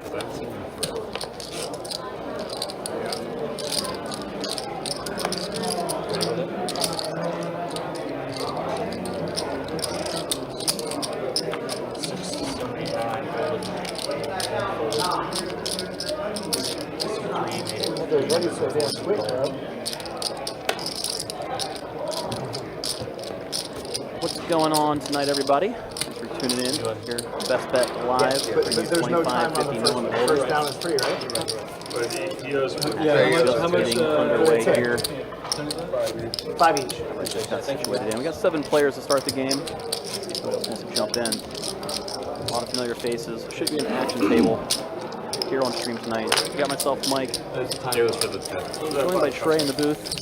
They're ready so damn quick, bro. What's going on tonight, everybody? Thanks for tuning in. Here, Best Bet Live. Yeah, but there's no time on the first down is free, right? How much underway here? 5 each. Just got situated in. We got 7 players to start the game. Who else wants to jump in? A lot of familiar faces. Should be an action table here on stream tonight. Got myself, Mike. Joined by Trey in the booth.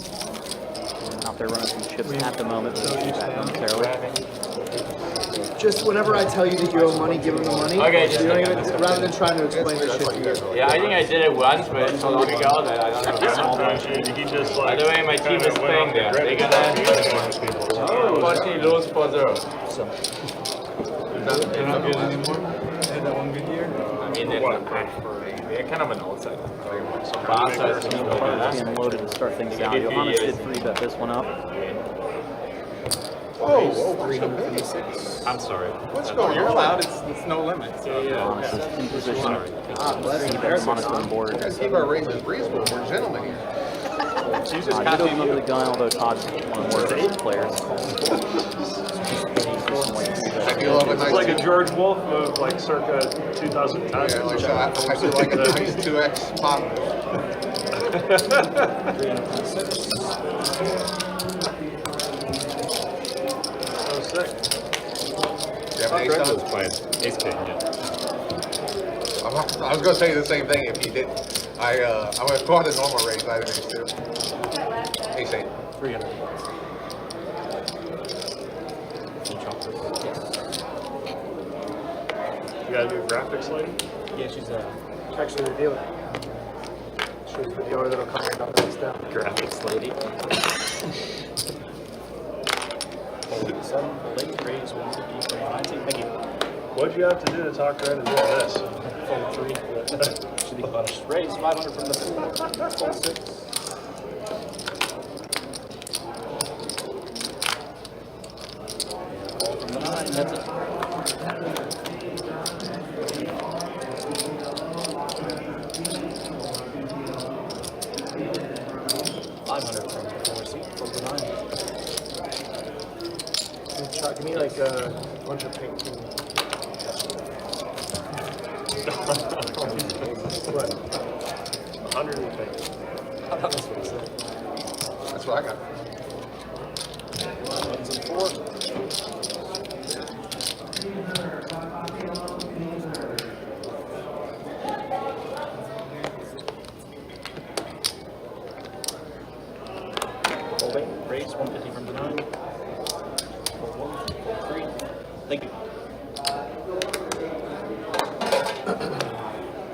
Out there running some chips at the moment. We'll be back momentarily. Just whenever I tell you that you owe money, give them the money. Okay, you don't even, rather than trying to explain this shit to you. Yeah, I think I did it once, but so long ago that I don't know. By the way, my team is playing there. They're gonna unfortunately lose 4-0. They're not good anymore? They had that one good year? I mean, they're kind of an outsider. Being loaded to start things out. Johannes did 3-bet this one up. Oh, I'm sorry. what's going on? You're allowed. It's no limit. So Johannes is in position. 3-bet Johannes on board. You guys keep our ranges reasonable. We're gentlemen here. she's just You don't remember the gun, although Todd's one of the worst players. I feel It's like a George Wolf move, like circa 2010. I feel like a nice 2x pop. Oh, sick. Yeah, but Greg was playing Ace King, yeah. I was gonna say the same thing if he didn't. I would have thought the normal raise. I didn't ace 2. Ace 8. 300. You got a new graphics lady? Yeah, she's actually the dealer. She's the dealer that'll come and knock this down. Graphics lady. Thank you. What'd you have to do to talk her into doing this? Fold 3. Should be punished. Raise 500 from the pool. Fold 6. All from the 9. That's it. Give me like a bunch of pink. What? 100 and pink. That's what he said. That's what I got. Ones and 4. Folding. Raise 150 from the 9. Fold 1. Fold 3. Thank you.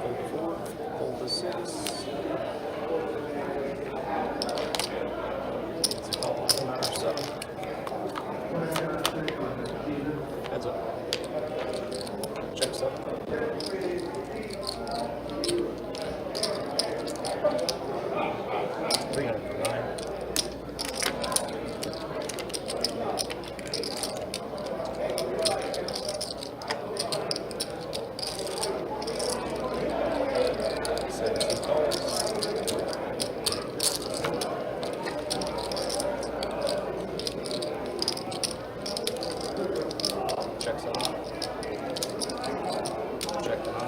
Fold 4. Fold the 6. Matter 7. Heads up. Check 7. Check 7. Check the 9.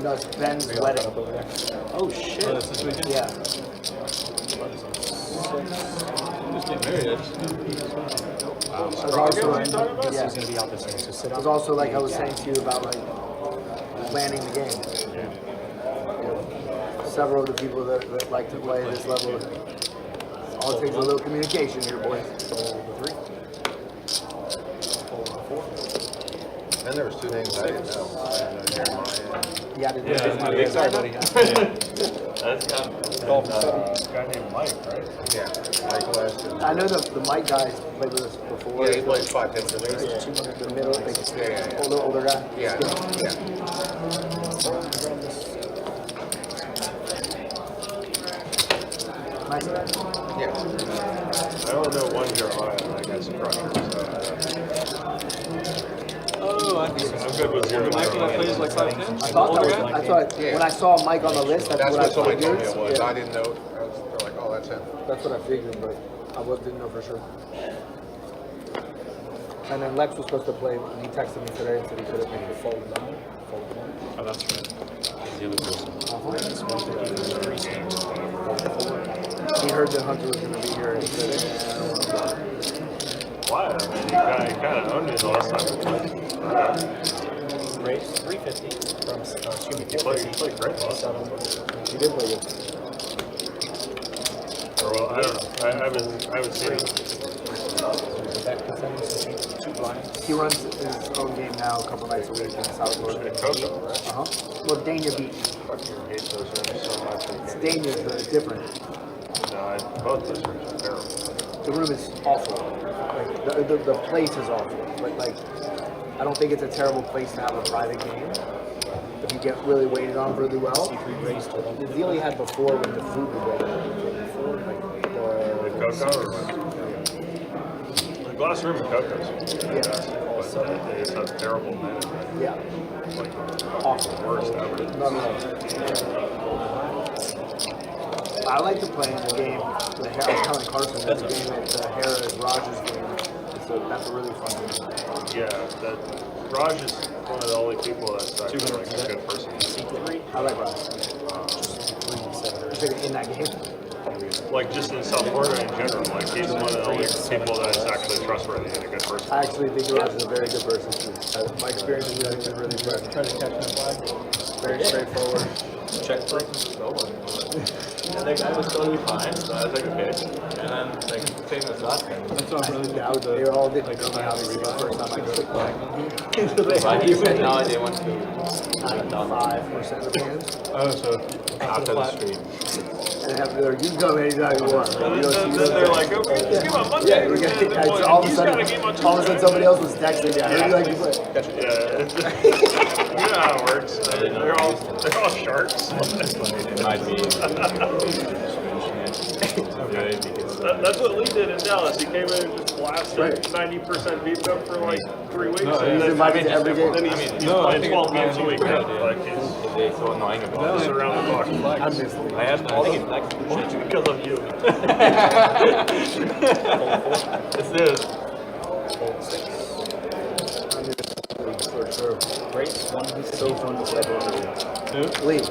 No, it's Ben's wedding. Oh shit. Yeah. Just get married. I was also, yeah. He's going to be out this game, so sit It down. was also like I was saying to you about like planning the game. You know, several of the people that like to play this level, all it takes is a little communication here, boys. And there was 2 names I didn't know. Jeremiah. Yeah, I didn't know Yeah, this no, one. big side, buddy. That's This guy named Mike, right? Yeah, Mike West. And, I know the Mike guys played with us before. yeah, he plays 5 10 Yeah, the middle, like, Yeah. older guy. Yeah, yeah. Nice guy. Yeah. I only know one Jeremiah, and that guy's a crusher. Oh, I think I'm good with zero. Michael that plays like 5'10"? I thought that was, I thought when I saw Mike on the list, that's That's what I what somebody told me figured. it was. Yeah. I didn't know. They're like, oh, that's him. That's what I figured, but I didn't know for sure. And then Lex was supposed to play, and he texted me today and said he could have been folded down. Oh, that's right. The other person. It's supposed to be the three games. He heard that Hunter was going to be here, and he said, I don't want to go. Why? I mean, he kind of owned me the last time we played. Race 350 from, excuse me, He played great last time. He did play good. Or, well, I don't know. I haven't seen it. He runs his own game now a couple nights a week in South Florida. Coco, right? Well, Dania beat. Fucking hate those rooms so much. Dania's the different. No, both those rooms are terrible. The room is awful. Like, the place is awful. But like, I don't think it's a terrible place to have a private game. If you get really weighted on really well. The deal he had before when the food was weighted on, like The Coco or what? The glass room at Coco's. Yeah. But they just have terrible management. yeah, Like, awful. worst ever. No. I like to play in the game. The I was telling Carson that the game at Harrah's Rogers game. That's a really fun game. Yeah, that Raj is one of the only people that's actually like a good person. I like Raj. In that game. Like just in South Florida in general, like he's one of the only people that's actually trustworthy and a good person. I actually think Raj is a very good person too. My experience with him has been really good. Try to catch that flag. Very straightforward. Check plate. And the guy was totally fine, so I was like, okay. And then, like, same as last time. That's what I'm really Yeah, they were all different. Obviously, the first time I go. But he said now they want to 95% of the fans. Oh, so after the stream. And have their, you can come anytime you want. And then they're like, okay, let's give on Monday. Yeah, we're And gonna, then, all of a he's got a game on sudden, all of a sudden Tuesday. somebody else was texting me. I heard you like to play. Yeah, you know how it works. They're all sharks. It might be. That's what Lee did in Dallas. He came in and just blasted 90% beat up for like 3 weeks. No, and He's then, invited to every game. then he's playing 12 games a week. Like They're so annoying about he's it. around the clock. I miss Lee. I have all the flex. Because of you. It's this. I miss Lee for sure. Great. One It's so fun to play poker with. Who? Lee,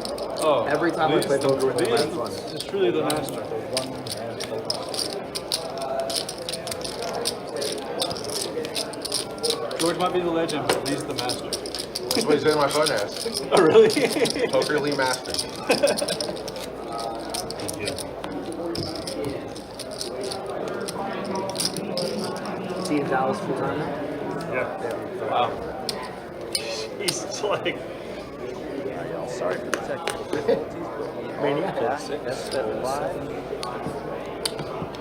Oh, every time I play poker with him, I have fun. It's truly the master. George might be the legend, but Lee's the master. That's what he said in my phone ass. Oh, really? Poker Lee Master. Is he in Dallas full time now? Yeah. Wow. He's like, Sorry for the technical difficulties. Maniac.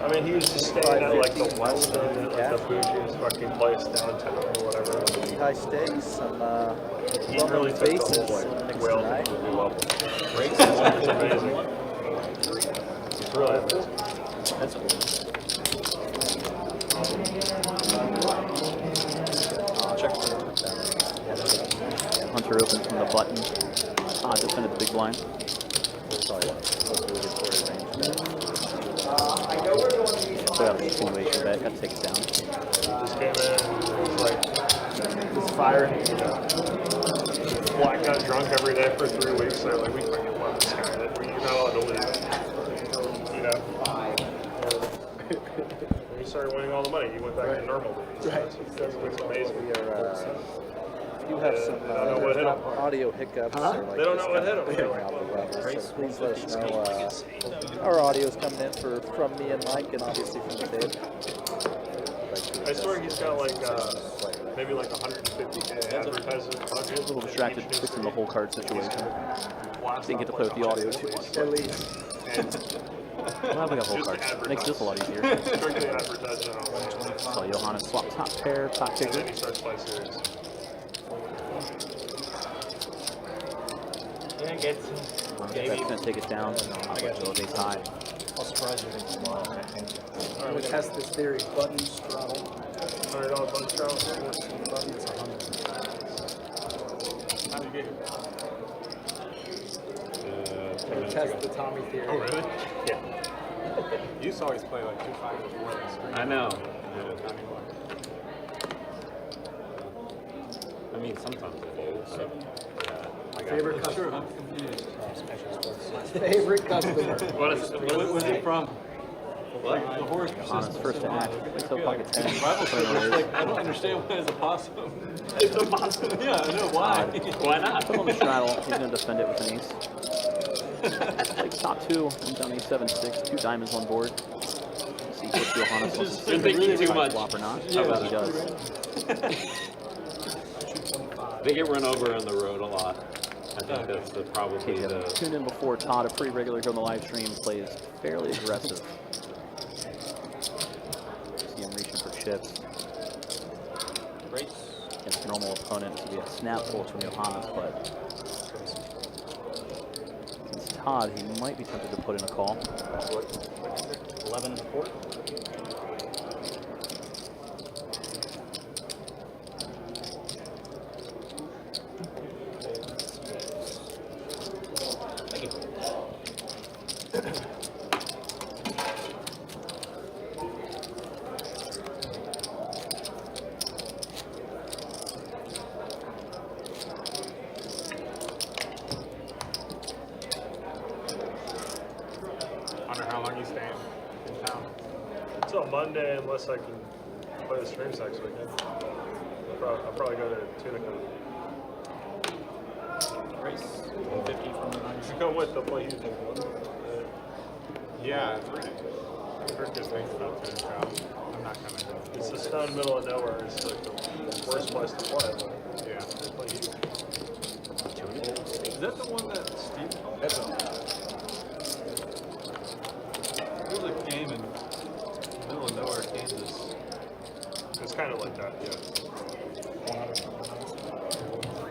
I mean, he was just staying at like the Westin, at like the Fuji's fucking place downtown or whatever. High stakes, some He really took the whole like whale to the new level. It's amazing. It's really amazing. That's cool. Hunter opens from the button. Just into the big blind. So got a continuation bet. Got to take it down. Just came in, was like, He's firing. blacked out drunk every day for 3 weeks. They're like, we can't let this guy. You're not allowed to leave. You know? started winning all the money. He went back to normal. That's amazing. You have some They don't know what hit 'em. audio hiccups. Or like They don't know what hit 'em. coming out the levels, so please let us know. Our audio is coming in from me and Mike, and obviously from the bid. I swear he's got like maybe like 150K advertising budget. A little distracted fixing the whole card situation. Didn't get to play with the audio too much. At least. We'll have like a whole card. Makes this a lot easier. Strictly advertising on land. So Johannes swap top pair, top And kicker. then he starts playing series. Yeah, get That's going to take us down. I got you. Ace high. I'll surprise you with tomorrow. I'm gonna test this theory. Button straddle. $100 button straddle. 14 buttons, 100. How do you get here? I'm gonna test the Tommy theory. Oh, really? Yeah. You used to always play like 2-5 before the screen. I know. I mean, sometimes it folds. Favorite customer. I'm confused. Favorite customer. What is it? What was it from? Like the horse Johannes first to act. Wakes up pocket 10. Rival Put it on It's raise. like, I don't understand why it's a possum. It's a possum. Yeah, I know why. Why not? Put him on the straddle. He's going to defend it with an ace. Like top two. I'm down ace 7-6. 2 diamonds on board. See if Johannes wants to You're thinking too much. flop or not. Yeah. I bet he does. They get run over on the road a lot. I think that's probably the. Tuned in before. Todd, a pretty regular here on the live stream, plays fairly aggressive. See him reaching for chips. Against a normal opponent, so we have snap pulls from Johannes, but since Todd, he might be tempted to put in a call. 11 and a quarter. Wonder how long you stay in town. Until Monday, unless I can play the streams next weekend. I'll probably go to Tunica. Race 150 from the 9. You should come with. They'll play Houston. Yeah, I've heard good things about Tunica. I'm not coming. It's the stone middle of nowhere. It's like the worst place to play. But yeah, they play Houston. Is that the one that Steve? That's There's a game in the middle of nowhere, Kansas. It's kind of like that, yeah. 100 from the 9.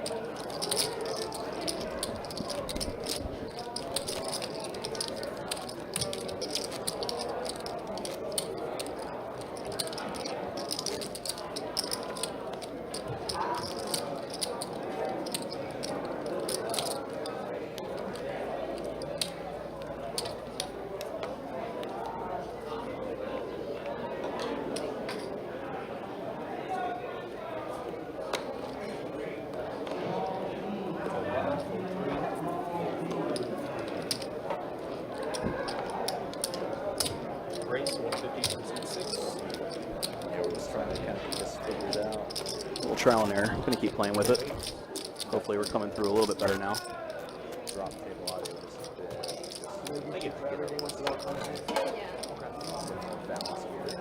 Race 150 from 6. Yeah, we're just trying to kind of get this figured out. A little trial and error. I'm going to keep playing with it. Hopefully we're coming through a little bit better now. Drop table audio is Thank you for everything once it all comes in. balance here.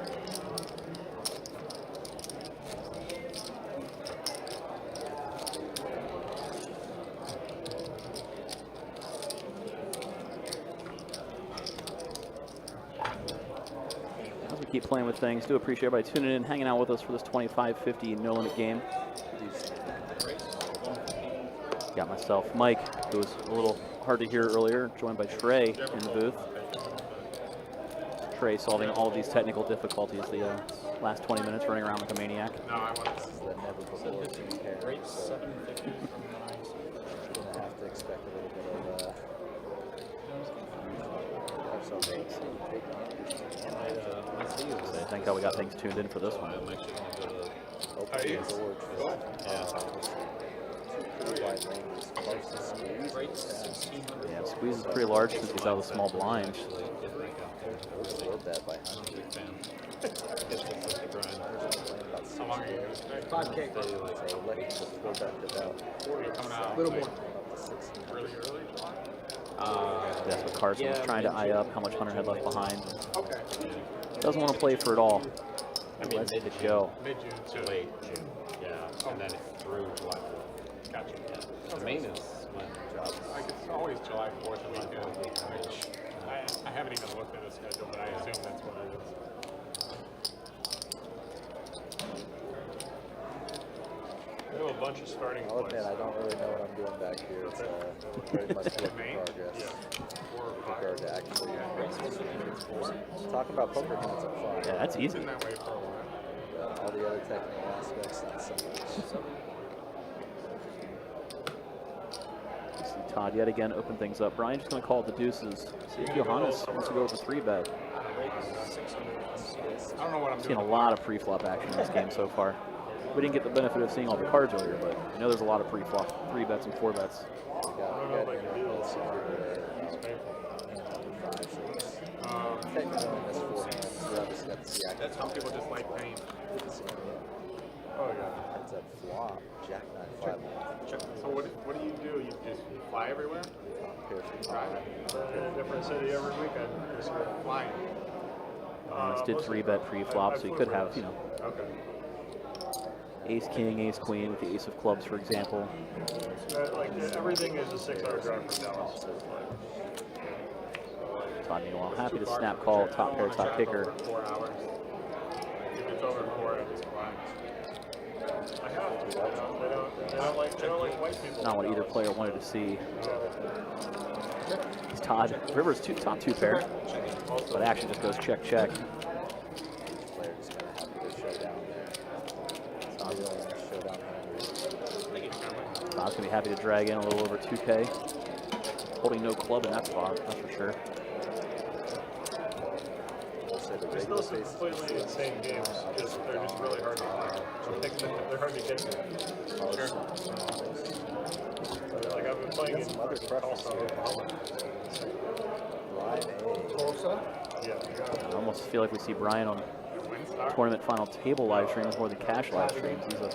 As we keep playing with things, do appreciate everybody tuning in, hanging out with us for this 25-50 no limit game. Got myself, Mike, who was a little hard to hear earlier, joined by Trey in the booth. Trey solving all of these technical difficulties the last 20 minutes, running around like a maniac. No, I want This is the never before seen pair. Race So 750 from the 9. you're gonna have to expect a little bit of So thank God we got things tuned in for this one. Race 1600. Yeah, squeeze is pretty large since he's out of the small blind. Four bet by 100. Big fan. It's just the grind. How long are you going to stay? 5K. So let you just four bet to about Coming out A little more. up to 16. really early July? That's what Carson was trying to eye up, how much Hunter had left behind. Okay. Doesn't want to play for it all. I mean, Let's go. Mid-June to late June. Yeah, and then through July 4th. Gotcha. Yeah. The main is when like it's always July 4th and like I haven't even looked at the schedule, but I assume that's what it is. We have a bunch of starting I'll admit, points. I don't really know what I'm doing back here. It's very much work in Main? progress. Yeah. 4 or With 5. regard to actually talking about poker hands are fun. Yeah, that's It's easy. been that way for a while. All the other technical aspects, not so much. See Todd yet again open things up. Brian just going to call it the deuces. See if Johannes wants to go with a 3-bet. I don't know what I'm Seen doing. a lot of pre-flop action in this game so far. We didn't get the benefit of seeing all the cards earlier, but I know there's a lot of pre-flop 3-bets and 4-bets. We got internet technically in this four hands, we obviously got the stack. That's how people just like pain. Oh, yeah. Heads up flop, jack 9 5 So what do? You just fly everywhere? pair for Right. In a different city every weekend. Just flying. Johannes did 3-bet pre-flop, so he could have, you know, Okay. ace king, ace queen with the ace of clubs, for example. Like everything is a 6-hour drive from Dallas. Todd, meanwhile, happy to snap call, top pair, top kicker. 4 hours. If it's over 4, I just fly. I have to. They don't like white people. Not what either player wanted to see. It's Todd. Rivers top 2 pair, but action just goes check, check. player just kind of happy to show down there. It's not really a showdown hand. Todd's gonna be happy to drag in a little over 2K. Holding no club in that spot, that's for sure. I'll say the There's regular still some faces. completely insane games. They're just really hard to play. They're hard to get to. Like I've been playing in Some other preferences Tulsa, here. Oklahoma. Line A. Tulsa? Yeah. I almost feel like we see Brian on tournament final table live streams more than cash live streams. He's a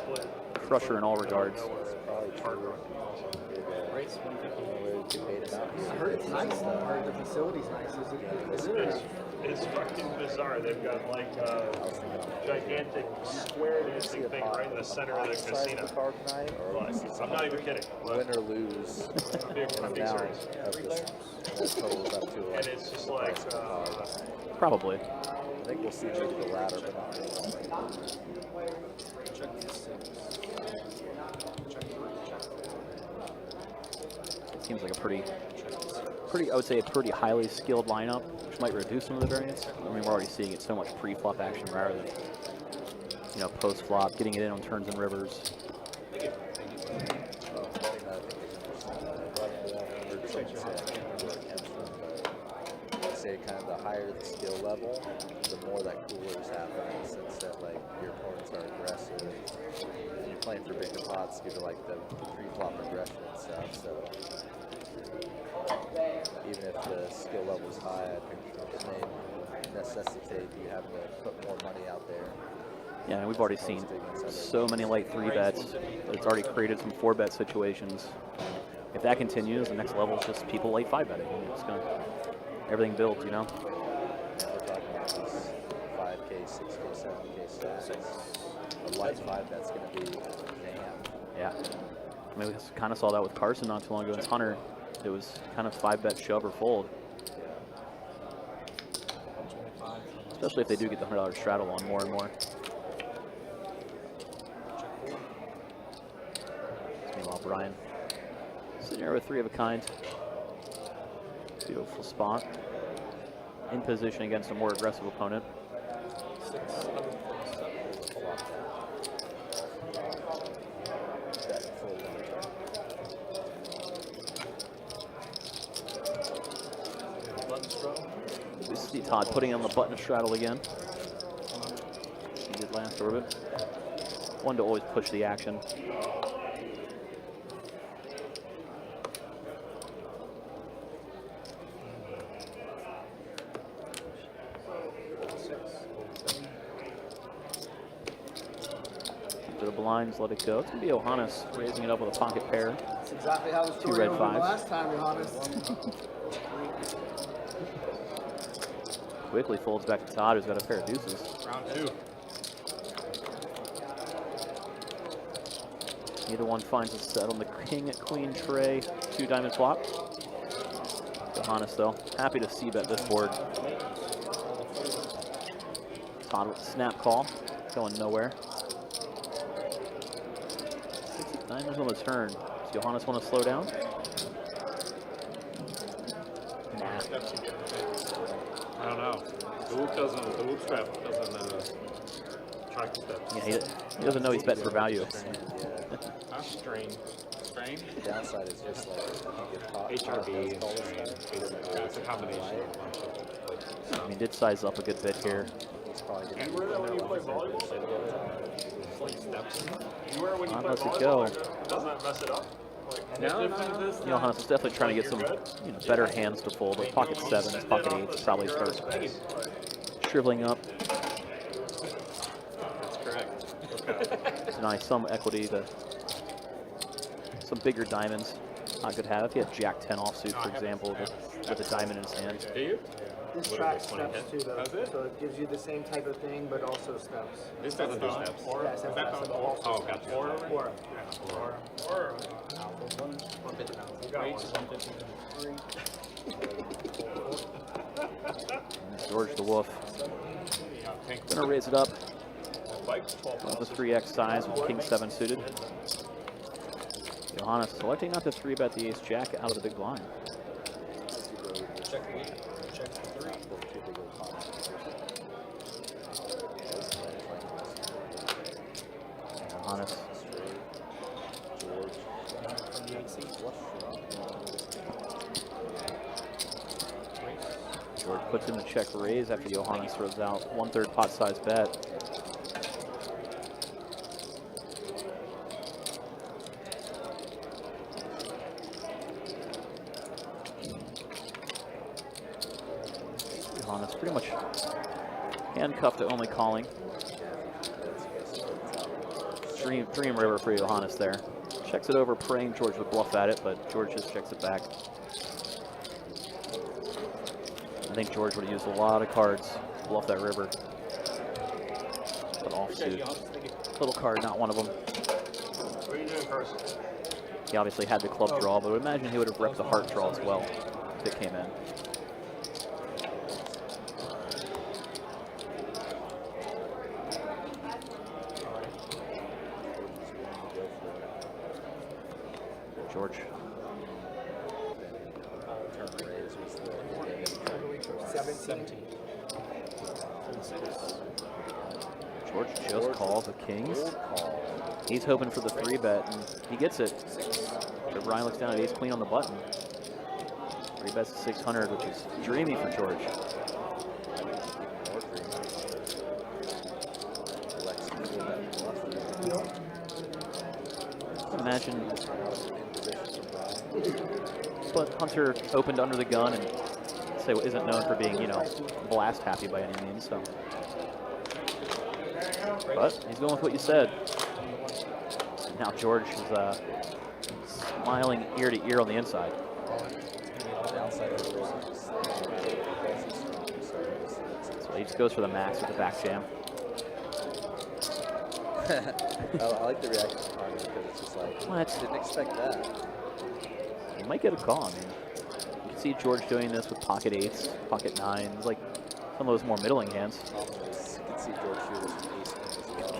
crusher in all regards. Probably true. Race Where we debate about here. I heard it's nice though. I heard the facility's nice. Is it? It's fucking bizarre. They've got like a gigantic square dancing thing right in the center of the Outside casino. the card tonight, or Like, I'm not even kidding. win or lose. I'm being Now serious. of this, that totals up to And it's just like, Probably. I think we'll see maybe the latter, but not really. It seems like a pretty, I would say a pretty highly skilled lineup, which might reduce some of the variance. I mean, we're already seeing it so much pre-flop action rather than, you know, post-flop, getting it in on turns and rivers. I'd say kind of the higher the skill level, the more that coolers happen in the sense that like your opponents are aggressive. And you're playing for bigger pots due to like the pre-flop aggression and stuff. So even if the skill level is high, I think it may necessitate you having to put more money out there. Yeah, and we've already seen so many light 3-bets. It's already created some 4-bet situations. If that continues, the next level is just people late 5-betting. It's gonna, everything builds, you know? Now we're talking about these 5K, 6K, 7K stacks. A light 5 that's going to be a jam. Yeah. I mean, we kind of saw that with Carson not too long ago. It's Hunter. It was kind of 5-bet shove or fold. Especially if they do get the $100 straddle on more and more. Meanwhile, Brian sitting here with 3 of a kind. Beautiful spot. In position against a more aggressive opponent. We see Todd putting on the button straddle again. He did last orbit. One to always push the action. the blinds, let it go. It's going to be Johannes raising it up with a pocket pair. That's exactly how the Two story red went fives. last time, Johannes. Quickly folds back to Todd, who's got a pair of deuces. Round 2. Neither one finds a set on the king, queen tray, 2 diamond flop. Johannes, though, happy to see bet this board. Todd with the snap call, going nowhere. 6 diamonds on the turn. Does Johannes want to slow down? Nah. I don't know. The whoop strap doesn't track the steps. Yeah, he doesn't know he's bet for value. Huh? Strain. Strain? The downside is just like, I think if Todd HRB does and call this strain. guy, Basically, it's a combination of a bunch of like, I mean, did size up a good bit here. he's probably going You to wear that when you play volleyball? like steps. You wear it when you Todd play lets it volleyball? go. Like, doesn't that mess it up? Like, No. Johannes is definitely trying to get some better hands to fold. With pocket 7s, pocket 8s probably start shriveling up. That's correct. Deny some equity to some bigger diamonds. Not good to have. If he had Jack 10 offsuit, for example, with a diamond in his hand. Do you? This What tracks is it, 20 steps too, though. Does it? So it gives you the same type of thing, but also steps. This doesn't do steps. Yeah, it says that, so the whole Oh, gotcha. Or You got one. George the Wolf. Gonna raise it up. The 3x size with King 7 suited. Johannes selecting not to 3-bet the ace jack out of the big blind. Johannes. George puts in the check raise after Johannes throws out 1/3 pot size bet. Johannes pretty much handcuffed to only calling. Dream river for Johannes there. Checks it over, praying George would bluff at it, but George just checks it back. I think George would have used a lot of cards to bluff that river. But offsuit. Little card, not one of them. What are you doing first? He obviously had the club draw, but I would imagine he would have ripped the heart draw as well if it came in. George. 17. George just calls with kings. He's hoping for the 3-bet, and he gets it. But Ryan looks down at ace queen on the button. 3-bets to 600, which is dreamy for George. Imagine, but Hunter opened under the gun and say isn't known for being, you know, blast happy by any means. So, but he's going with what you said. Now George is smiling ear to ear on the inside. So he just goes for the max with the back jam. I like the reaction to Carter because it's just like, What? didn't expect that. He might get a call. I mean, you can see George doing this with pocket 8s, pocket 9s, like some of those more middling hands. Problem is, you can see George shoot with an ace queen as well.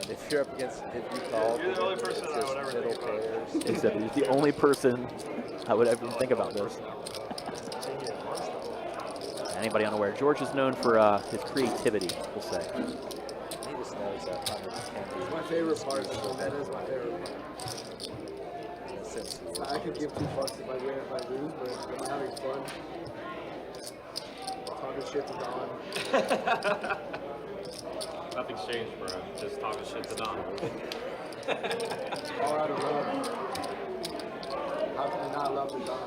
And if you're up against, if you call, You're the only it's person I would ever middle think about. pairs. Except he's the only person I would ever think about this. Anybody unaware, George is known for his creativity, we'll say. He just knows that Hunter can be. My favorite part. That is my favorite part. In a sense, he is. I could give 2 fucks if I win, if I lose, but I'm having fun. Talking shit to Don. Nothing's changed, bro. Just talking shit to Don. All out of love. How can I not love the Don?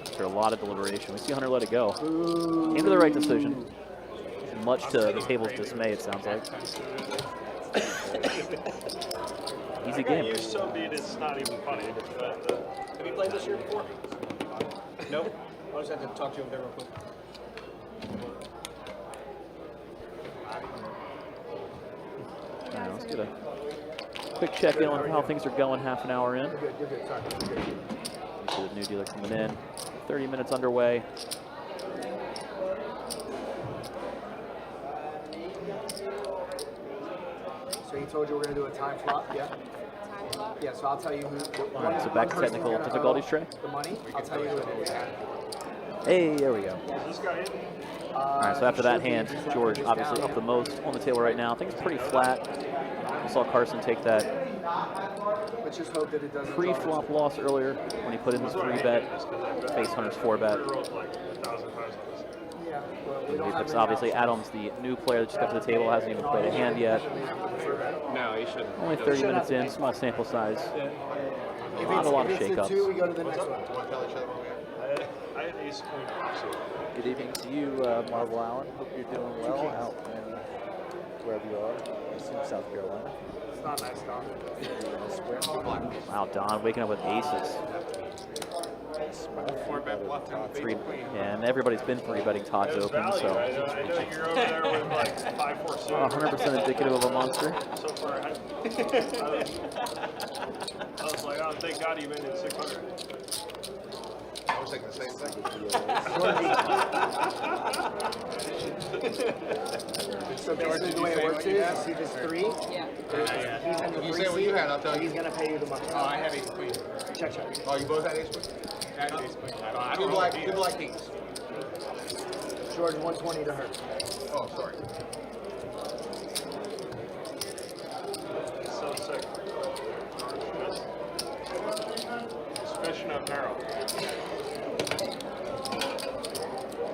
After a lot of deliberation, we see Hunter let it go. Came to the right decision. much to the table's dismay, it sounds like. Easy game. You so beat it's not even funny. Have you played this year before? Nope. I just had to talk to you over there real quick. All right, let's get a quick check-in on how things are going half an hour in. You're good, you're good. Sorry. You're good. See the new dealer coming in. 30 minutes underway. So you told you we're going to do a time flop, yeah? Time clock. Yeah, so I'll tell you who. All right, so back to technical difficulties, Trey. The money, I'll tell you who it is. Hey, there we go. Is this guy in? All right, so after that hand, George obviously up the most on the table right now. I think it's pretty flat. We saw Carson take that Let's just hope that it doesn't. pre-flop loss earlier when he put in his 3-bet, face Hunter's 4-bet. Rolled like 1,000 times on this. Yeah, well, we don't have It's many obviously Adams, the new player that just got to the table, hasn't even played a hand yet. No, he shouldn't. Only 30 minutes in, small sample size. If Not a lot of it's the shakeups. 2, we go to the next one. Want to tell each other where we at? I had ace queen offsuit. Good evening to you, Marvel Allen. Hope you're doing well out in wherever you are. I assume South Carolina. It's not nice, Tom. Wow, Don waking up with aces. Four bet bluff and Three, big queen. and everybody's been 3-betting Todd's There's open, value. so I know you're over there with like 5-4 suit. 100% indicative of a monster. So far, I was like, oh, thank God you made it 600. I was thinking the same thing. So basically the way it works is, you see this 3, Yeah. he's in the You 3 say what you had, I'll tell you. he's gonna pay you the money. Oh, I have ace queen. Check. Oh, you both had ace queen? Had ace queen. I Two don't black, know. two black kings. George, 120 to her. Oh, sorry. It's so sick. It's fishing up barrel.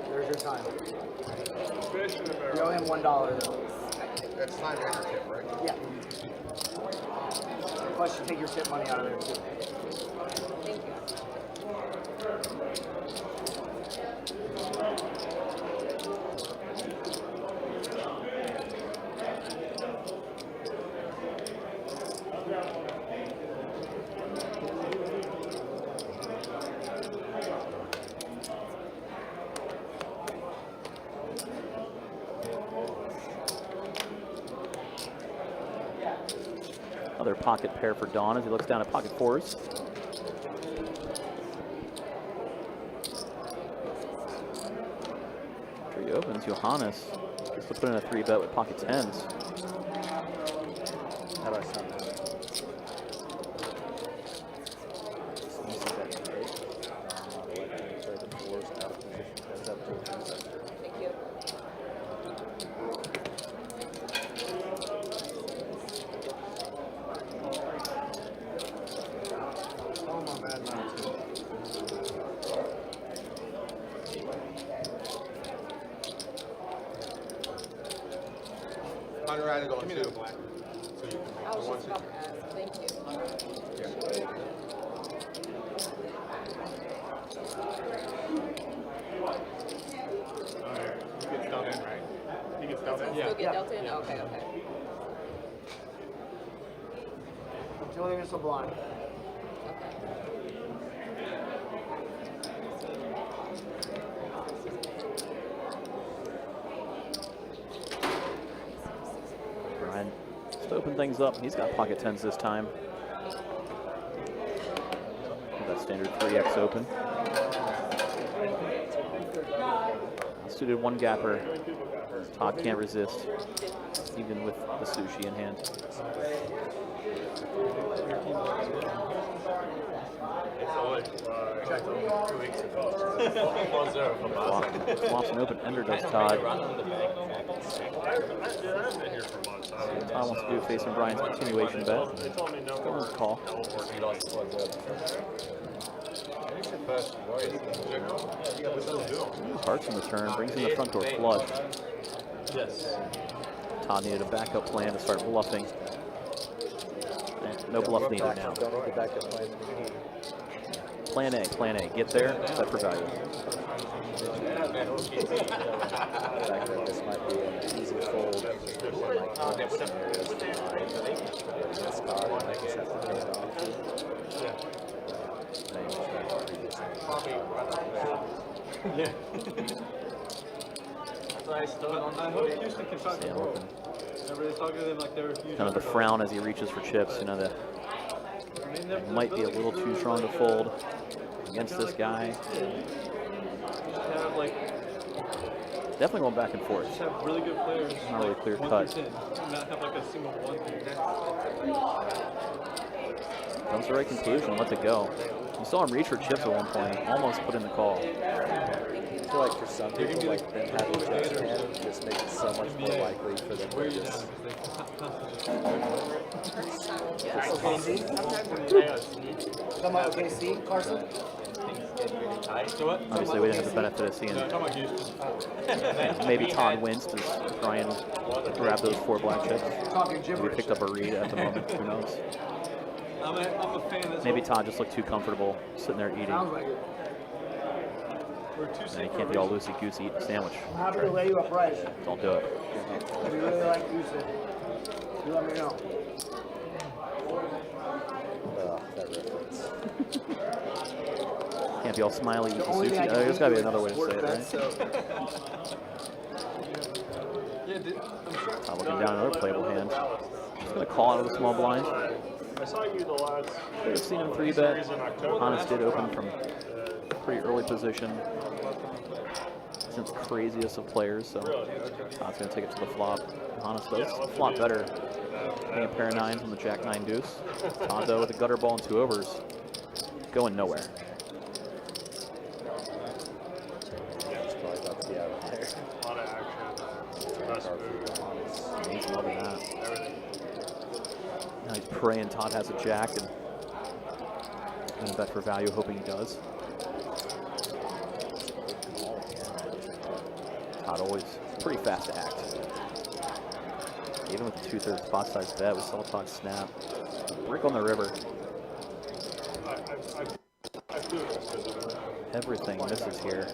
There's your time. Fish in the You barrel. owe him $1 though. That's time and your tip, right? Yeah. Plus you take your tip money out of there too. Thank you. Another pocket pair for Don as he looks down at pocket 4s. After he opens, Johannes gets to put in a 3-bet with pocket 10s. How do I sound now? Thank you. Oh my bad, Hunter added on Give me two. that black. So you can I was just about to ask. Thank you. He gets dealt in, right? He gets dealt in? Still get dealt in? Okay, okay. Julian is so blind. Brian just to open things up. He's got pocket 10s this time. That standard 3x open. Suited 1-gapper. Todd can't resist, even with the sushi in hand. Swaps an open ender does Todd. I've been here for months. Todd wants to do facing Brian's continuation bet. They told me no Go more. with call. Hearts in the turn, brings in the front door flush. Yes. Todd needed a backup plan to start bluffing. And no bluff needed now. Don't need the backup plan. Plan A, plan A. Get there, bet for value. The fact that this might be an easy fold in like normal scenarios for mine, but against Todd, I might just have to pay it off. Yeah. I hope Houston can talk to Stand open. Everybody's talking to them like they're huge. Kind of the frown as he reaches for chips. You know, that might be a little too strong to fold against this guy. Have like Definitely going back and forth. just have really good players. Not really like, clear 1 cut. through 10, and not have like a single 1 through 10. Comes to the right conclusion. Lets it go. You saw him reach for chips at one point. Almost put in the call. I feel like for some people, like them having chips in hand just makes it so much more likely for them to just Come on, KC, Carson. Obviously, we didn't have the benefit of seeing maybe Todd winced as Brian grabbed those 4 black chips. Talking Maybe gibberish. picked up a read at the moment. Who knows? I'm a fan that's Maybe Todd just looked too comfortable sitting there eating. Sounds like it. we're too And safe he for can't a be all reason. loosey-goosey eating a sandwich. I'm happy to lay you up right. Don't do it. We really like you, said. You let me know. that reference. Can't be all smiley eating The only thing I sushi. can There's got to be think another way of to is say it, sport right? bets, Yeah, I'm sure. Todd looking down another playable hand. Just going to call out of the small blind. I saw you the last We've seen him 3-bet. series in October. Honest did open from pretty early position. Since craziest of players, so Todd's going to take it to the flop. Honest does flop better. Getting a pair of 9s on the Jack-9 deuce. Todd though with a gutter ball and 2 overs. Going nowhere. Yeah, it's probably about to be out of there. A lot of action. Best move. He's loving that. Everything. Now he's praying Todd has a jack and going to bet for value, hoping he does. Todd always pretty fast to act. Even with the 2/3 spot size bet, we saw Todd snap. Brick on the river. I feel this because of it. Everything misses here.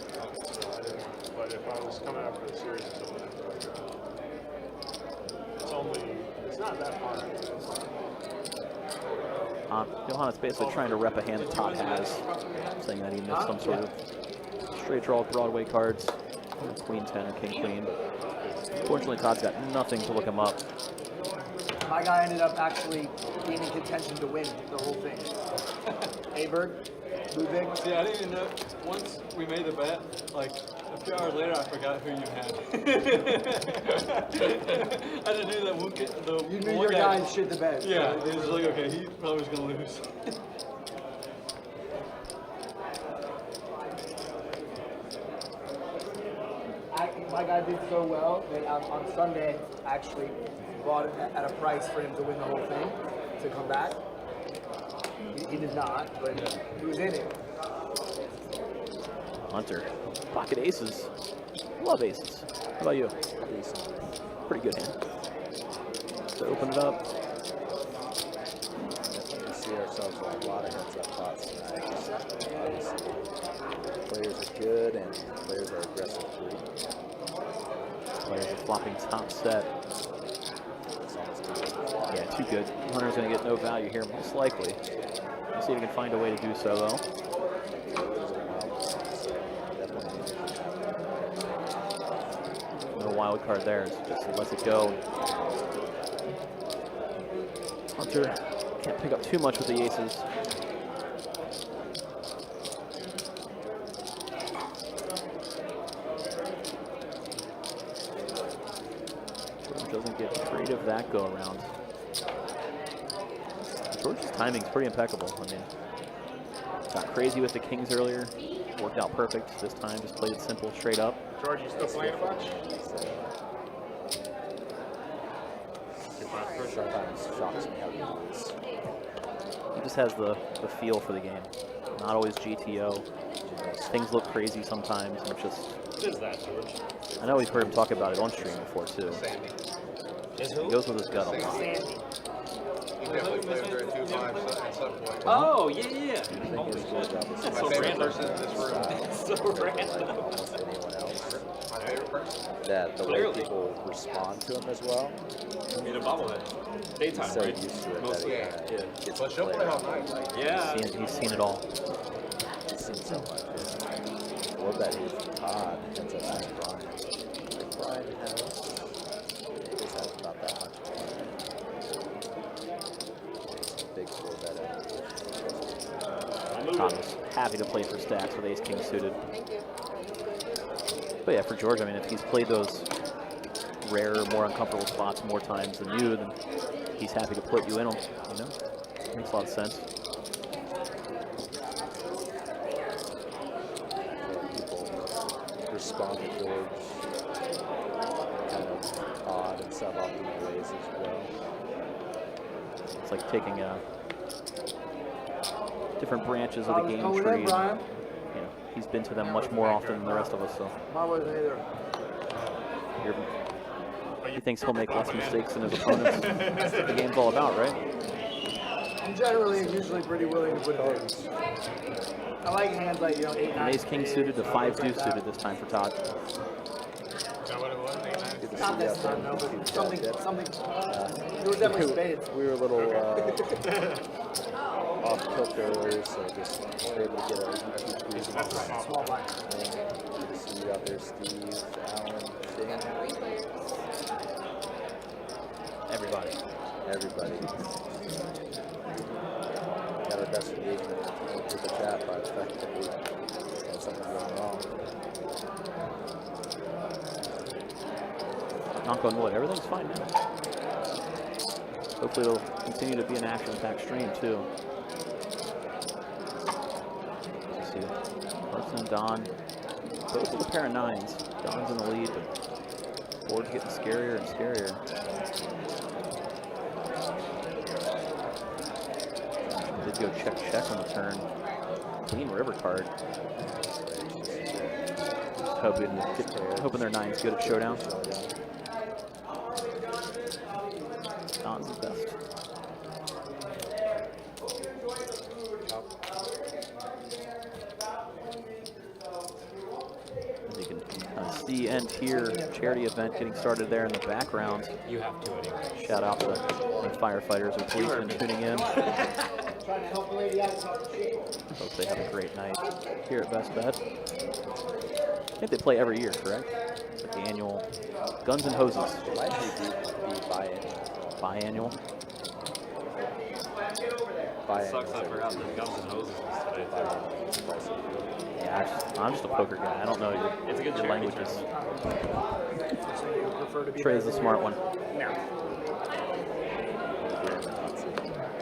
But if I was coming out for the series, it's not that far. Johannes basically trying to rep a hand that Todd has, saying that he missed some sort of straight draw with Broadway cards, Queen 10 or King Queen. Fortunately, Todd's got nothing to look him up. My guy ended up actually being in contention to win the whole thing. Aberg, Ludwig. See, I didn't even know. Once we made the bet, like a few hours later, I forgot who you had. I just knew that You knew one your guy shit the bed. Yeah, it was like, okay, he probably was gonna lose. My guy did so well that on Sunday I actually bought it at a price for him to win the whole thing, to come back. He did not, but he was in it. Hunter, pocket aces. Love aces. How about you? Pretty good hand. So open it up. We see ourselves with a lot of heads-up pots tonight. Obviously, players are good and players are aggressive too. Players are flopping top set. It's almost too good. Yeah, too good. Hunter's going to get no value here, most likely. We'll see if he can find a way to do so, though. No wild card there. Just lets it go. Hunter can't pick up too much with the aces. Doesn't get creative that go around. George's timing's pretty impeccable. I mean, got crazy with the kings earlier, worked out perfect. This time just played it simple, straight up. George, you still playing a bunch? Sometimes shocks me how good it is. He just has the feel for the game. Not always GTO. Things look crazy sometimes, and it's just. What is that, George? I know we've heard him talk about it on stream before too. Sandy. He goes with his gut a lot. Sandy. definitely played her at 2-5 at some point. Oh, yeah, yeah. I think his skill drop is My so favorite random. person in this room. So random. like almost anyone else. My favorite person. That the way Clearly. people respond to him as well. In a bobblehead. Daytime, He's so right? used to it that Mostly. he Yeah. kinda gets But to she'll play play all around. night. Like, Yeah. He's seen it all. He's seen so much. Yeah. I love that here from Todd. Ends up being Brian. Like Brian has, he just has about that much. Big four bet out. Tom was happy to play for stacks with ace king suited. But yeah, for George, I mean, if he's played those rarer, more uncomfortable spots more times than you, then he's happy to put you in them. You know, makes a lot of sense. People respond to George kind of odd and suboptimal ways as well. It's like taking different branches of the game Going tree. in, Brian. You know, he's been to them much more often than the rest of us, so Mine wasn't either. he thinks he'll make less mistakes than his opponents. That's what the game's all about, right? I'm generally usually pretty willing to put it in. I like hands like, 8, An 9. ace king suited to 5 deuce suited this time for Todd. Is that what it was? 8-9? Good to Not see you this out time, there. no, but something, there was We definitely were- spades. We were a little off kilter earlier, so just were able to get our YouTube cruising. Small blind. Good to see you out there, Steve, Alan, Shane, 3 players. Everybody. everybody. Got our best engagement with the chat by the fact that we had something going wrong. Knock on wood, everything's fine now. Hopefully it'll continue to be an action-packed stream too. Let's see, Carson and Don, both with a pair of 9s. Don's in the lead, but board's getting scarier and scarier. Did go check on the turn. Clean river card. Hoping their 9's good at showdown. Don's the best. As you can see and hear, charity event getting started there in the background. You have to anyway. Shout out to any firefighters or policemen tuning in. Trying to help a lady out. Hope they have a great night here at Best Bet. I think they play every year, correct? It's like the annual Guns and Hoses. It might be biannual. Biannual. Sucks I forgot that Guns and Hoses was today too. Yeah, I'm just a poker guy. I don't know It's a good your charity languages. So you prefer to be Trey's the smart one.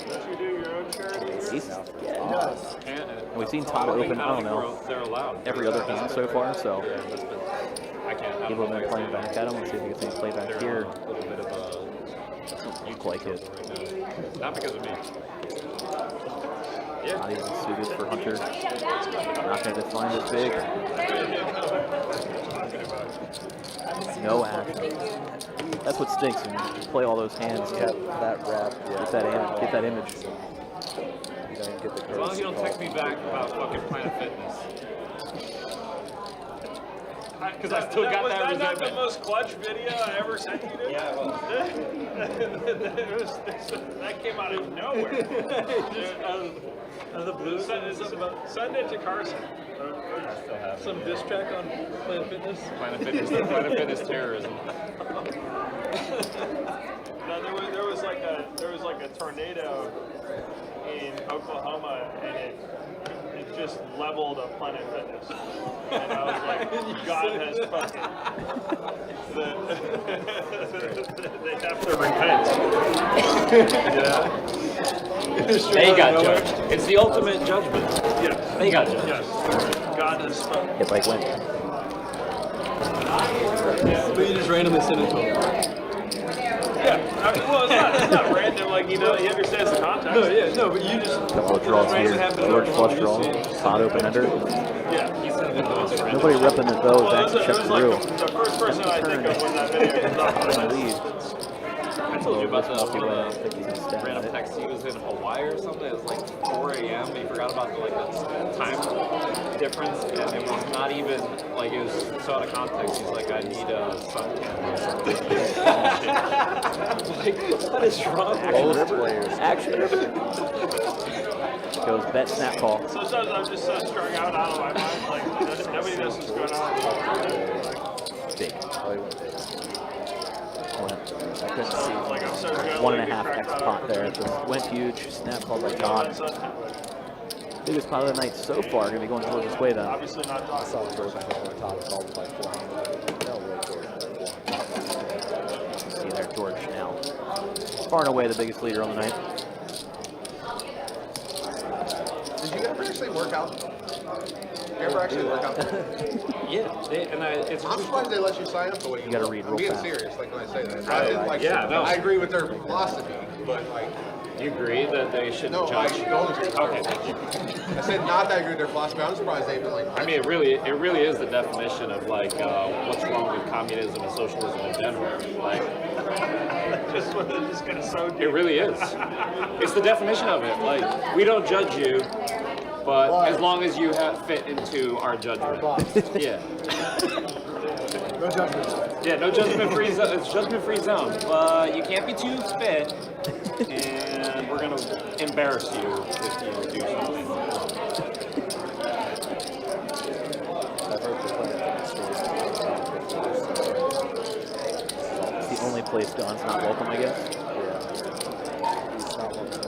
Don't you do your own charity? He's, does. and we've seen Todd open, I don't know, They're allowed. every other hand so far, so Yeah, that's been, I can't. people have been playing back at him. Let's see if we can see him play back here. A little bit of a. Look like it. Right now. Not because of me. Not even suited for Hunter. Not going to define it big. No action. That's what stinks when you play all those hands. Yeah, that rap, yeah. Get that image. You don't even get the As long as you don't call. text me back about fucking Planet Fitness. Because I still got Was that that not the resentment. most clutch video I ever sent you to? Yeah, well. That came out of nowhere. Out of the blue. Send it to Carson. Some diss track on Planet Fitness. Planet Fitness terrorism. No, there was like a tornado in Oklahoma, and it just leveled a Planet Fitness. And I was like, God has fucking. They have to repent. They got judged. It's the ultimate judgment. Yes. They got judged. Yes. God has spoken. Hit like win. But you just randomly send it to him. Yeah. Well, it's not random. Like, he understands the context. No, yeah, no, but you just. Couple of draws here. George flush draw. Todd open ender. Yeah. He sent it to his friend. Nobody repping the bow is Well, actually it check was through. like the first person I think of when that video comes up. In the lead. I told you about the multi-way. I think he's gonna stab random at it. text. He was in Hawaii or something. It was like 4 a.m. He forgot about the time difference, and it was not even like it was so out of context. He's like, I need a suntan or something. Like, what is wrong? Action River. Action River. Goes bet snap call. Sometimes I'm just so strung out of my mind. Like, nobody knows what's going on. Big. Oh, he went big. I couldn't see. Like, I'm so good. 1.5 X pot there. It just went huge. Snap called by John. Biggest pot of the night so far. Gonna be going George's way then. Obviously not I John. saw George go over top called by 400. No way, George. See there, George now. Far and away the biggest leader on the night. Did you ever actually work out? You ever actually work out? Yeah, it's I'm surprised they let you sign up the way you gotta look. read I'm real being fast. serious, like when I say that. I didn't, like, yeah, no. I agree with their philosophy, but like, You agree that they shouldn't no, I judge? don't. Okay, thank you. I said not that I agree with their philosophy. I'm surprised they even like. I mean, it really is the definition of like what's wrong with communism and socialism in general. Like, Just gonna so it really is. It's the definition of it. Like, we don't judge you, but as long as you fit into our judgment. Yeah. No judgment. Yeah, no judgment-free zone. It's judgment-free zone. But you can't be too spit, and we're gonna embarrass you if you do something. I've heard the planet demonstrates It's the only place Don's not welcome, I guess. Yeah. He's not one of the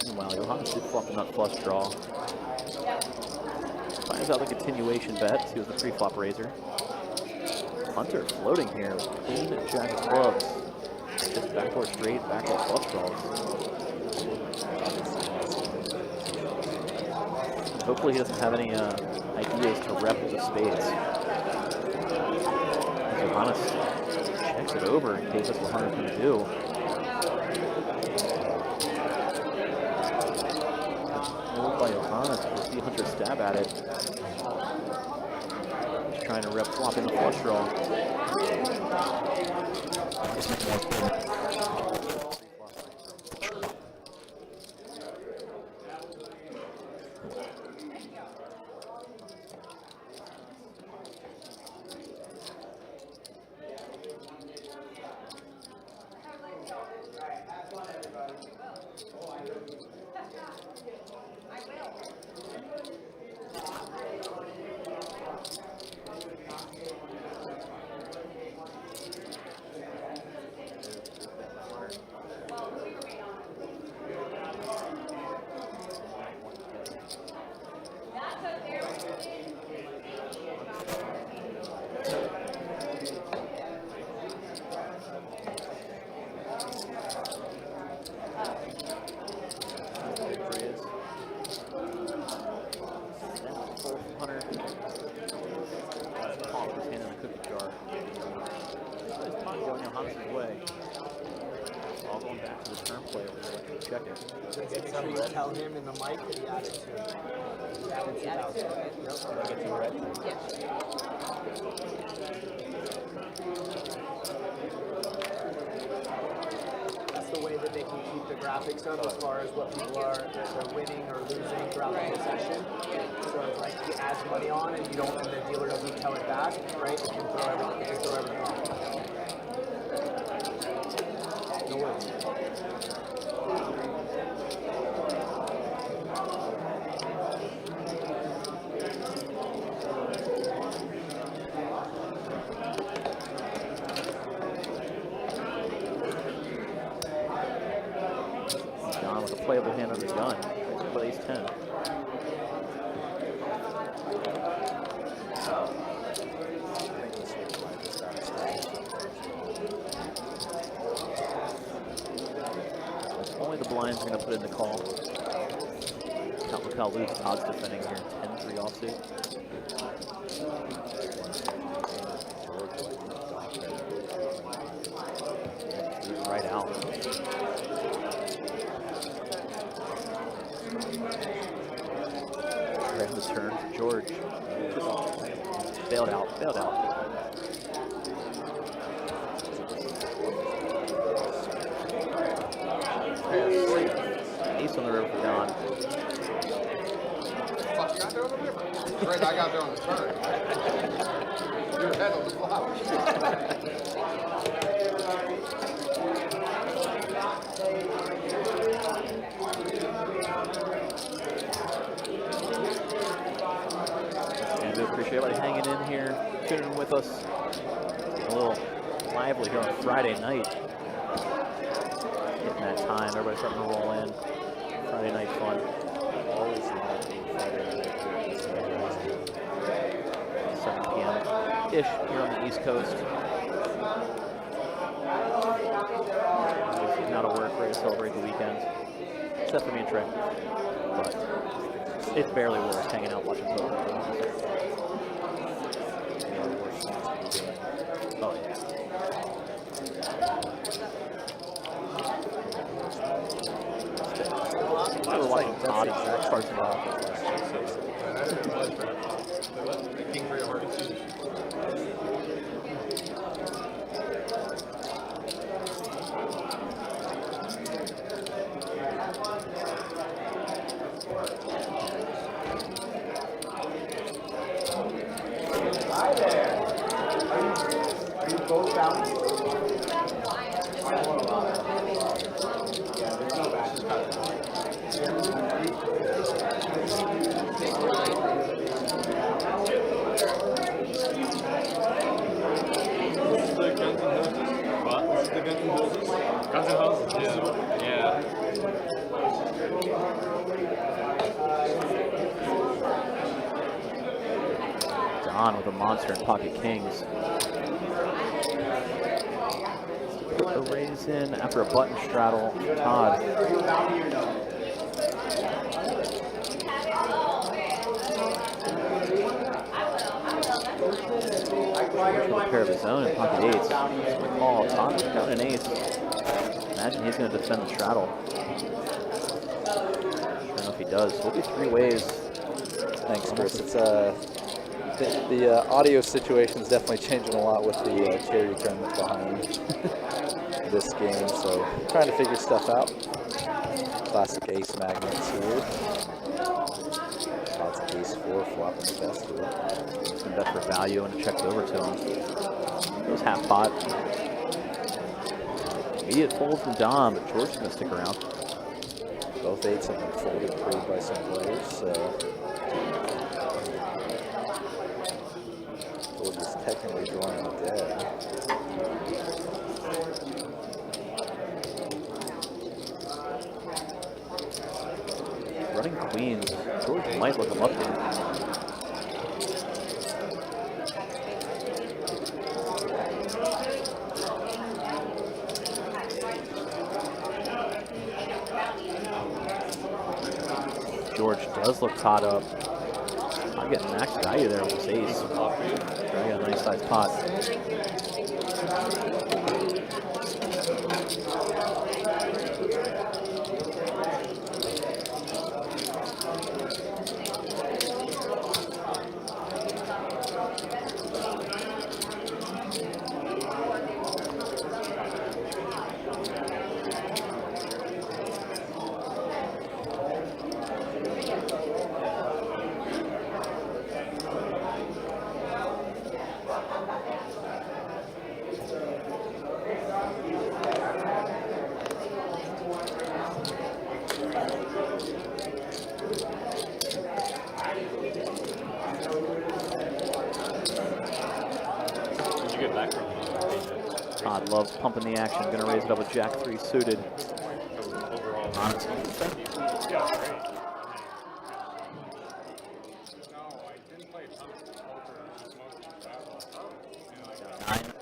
Meanwhile, Johannes did flop a nut flush draw. Finds out the continuation bet. He was the pre-flop raiser. Hunter floating here with queen and jack of clubs. Just backdoor straight, backdoor flush draws. Hopefully he doesn't have any ideas to rep with the spades. Johannes checks it over in case that's what Hunter's going to do. Moved by Johannes. We'll see Hunter stab at it. He's trying to rep flopping the flush draw. Tell him in the mic that he added to it. He added 2,000. Yep. Get you ready? That's the way that they can keep the graphics up as far as what people are they're winning or losing throughout the session. So it's like he adds money on and you don't, and the dealer doesn't tell it back, right? You can throw everything on. No worries. With a playable hand on the gun, plays 10. Only the blinds are going to put in the call. Look how loose Todd's defending here. 10-3 offsuit. Right out. Right on the turn. George. Bailed out. Bailed out. Ace on the river for Don. Fuck, you got there on the river. Right, I got there on the turn. You're ahead on the flop. And we appreciate everybody hanging in here, tuning in with us. A little lively here on Friday night. Getting that time, everybody's starting to roll in. Friday night fun. Always lively Friday night. 7 p.m.-ish here on the East Coast. Getting out of work, ready to celebrate the weekend. Except for me and Trey. But it's barely worse hanging out watching football. Oh, yeah. I remember watching Todd Carson off. King for your heart. Hi there. Are you both down? Yeah, there's no matches. The Guns N' Roses? What? The Guns N' Roses? Guns N' Roses, yeah. Don with a monster in pocket kings. The raise in after a button straddle. Todd. With a pair of his own in pocket eights. Oh, Todd with down an ace. Imagine he's going to defend the straddle. Sure enough, he does. We'll be 3 ways. Thanks, Chris. It's the audio situation is definitely changing a lot with the charity tournament behind this game, so trying to figure stuff out. Classic ace magnets here. Lots of ace 4 flopping the best here. And bet for value and it checks over to him. Goes half pot. Immediate fold from Dom, but George's going to stick around. Both eights have been folded pre by some players, so George is technically drawing the dead. Running queens. George might look him up here. George does look caught up. I'm getting max value there with this ace. Trying a nice sized pot. Todd loves pumping the action. Going to raise it up with Jack 3 suited. Honest. Yeah, great. No, I didn't play a ton of poker, just mostly travel. You know, like 9.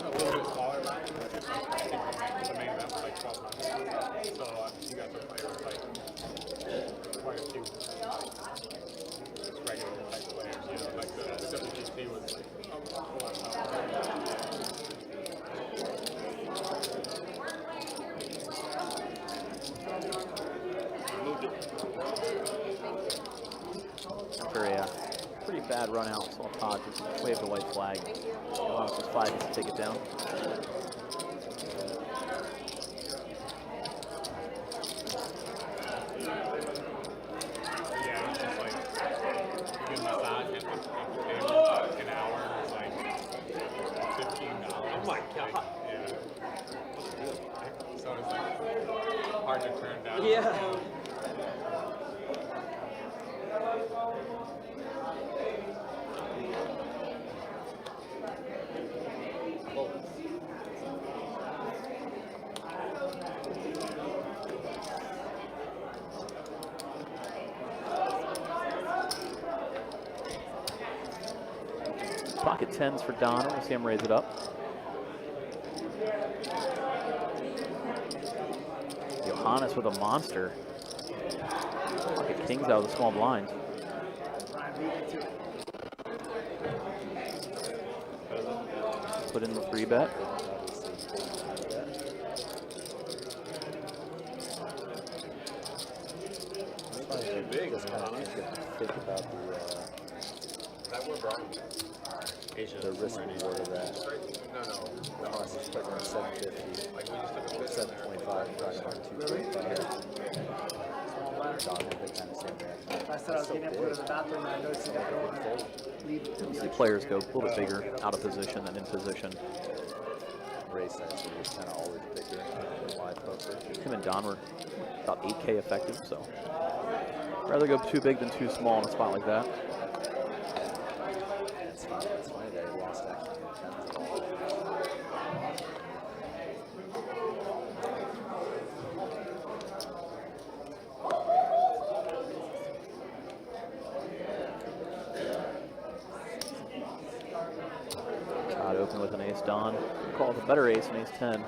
a little bit smaller round. I think the main event was like 1200. So bad run out. Saw Todd just wave the white flag. Johannes was 5 to take it down. Yeah, it's just like you get a massage and an hour, it's like $15. Oh my god! Yeah. So it's like hard to turn down. Yeah. Pocket 10s for Don. We'll see him raise it up. Johannes with a monster. Pocket kings out of the small blinds. Put in the 3-bet. Big, just kind of think about That were brought. the risk reward of that. No. Johannes is putting on 750, Like we just took a picture 725, trying on 225. Don had the kind of same reaction. I said I was getting up to go to the bathroom and I noticed you got to leave. You see players go a little bit bigger out of position than in position. Race actually was kind of always bigger in live poker. Him and Don were about 8K effective, so rather go too big than too small in a spot like that. It's funny that he lost actually in tens of all. Todd open with an ace Don. Call the better ace, an ace 10.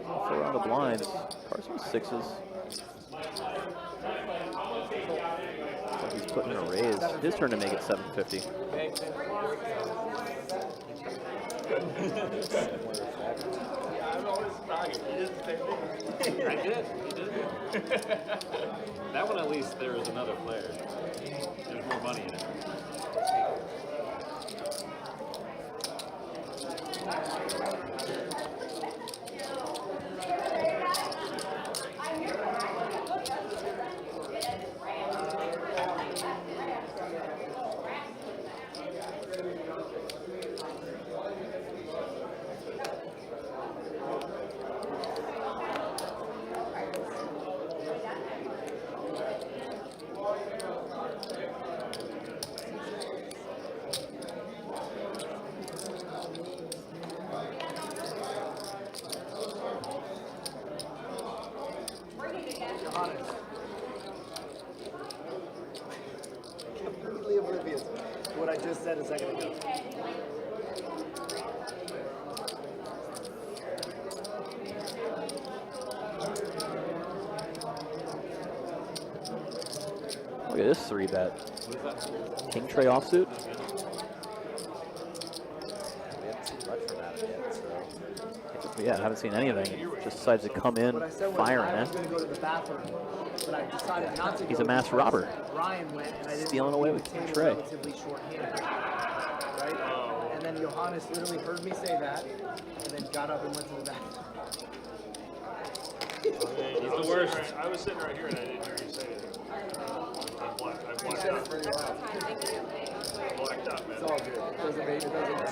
Off around the blinds. Cards some 6s. Looks like he's putting in a raise. His turn to make it 750. I'm always talking. He did the same thing. I did. He did. That one, at least, there was another player. There's more money in it. Completely oblivious to what I just said a second ago. Look at this 3-bet. King tray offsuit. We haven't seen much from Adam yet, so Yeah, I haven't seen anything. Just decides to come in What I said was firing, I was man. going to go to the bathroom, but I decided not to. He's go a mass because robber. Ryan went, and I didn't Stealing want away to with leave King the Trey. table relatively short-handed, right? And then Johannes literally heard me say that, and then got up and went to the bathroom. He's the worst. I was sitting right here and I didn't hear you say it. I blacked out. Blacked out, man. It's all good. It doesn't make it doesn't matter.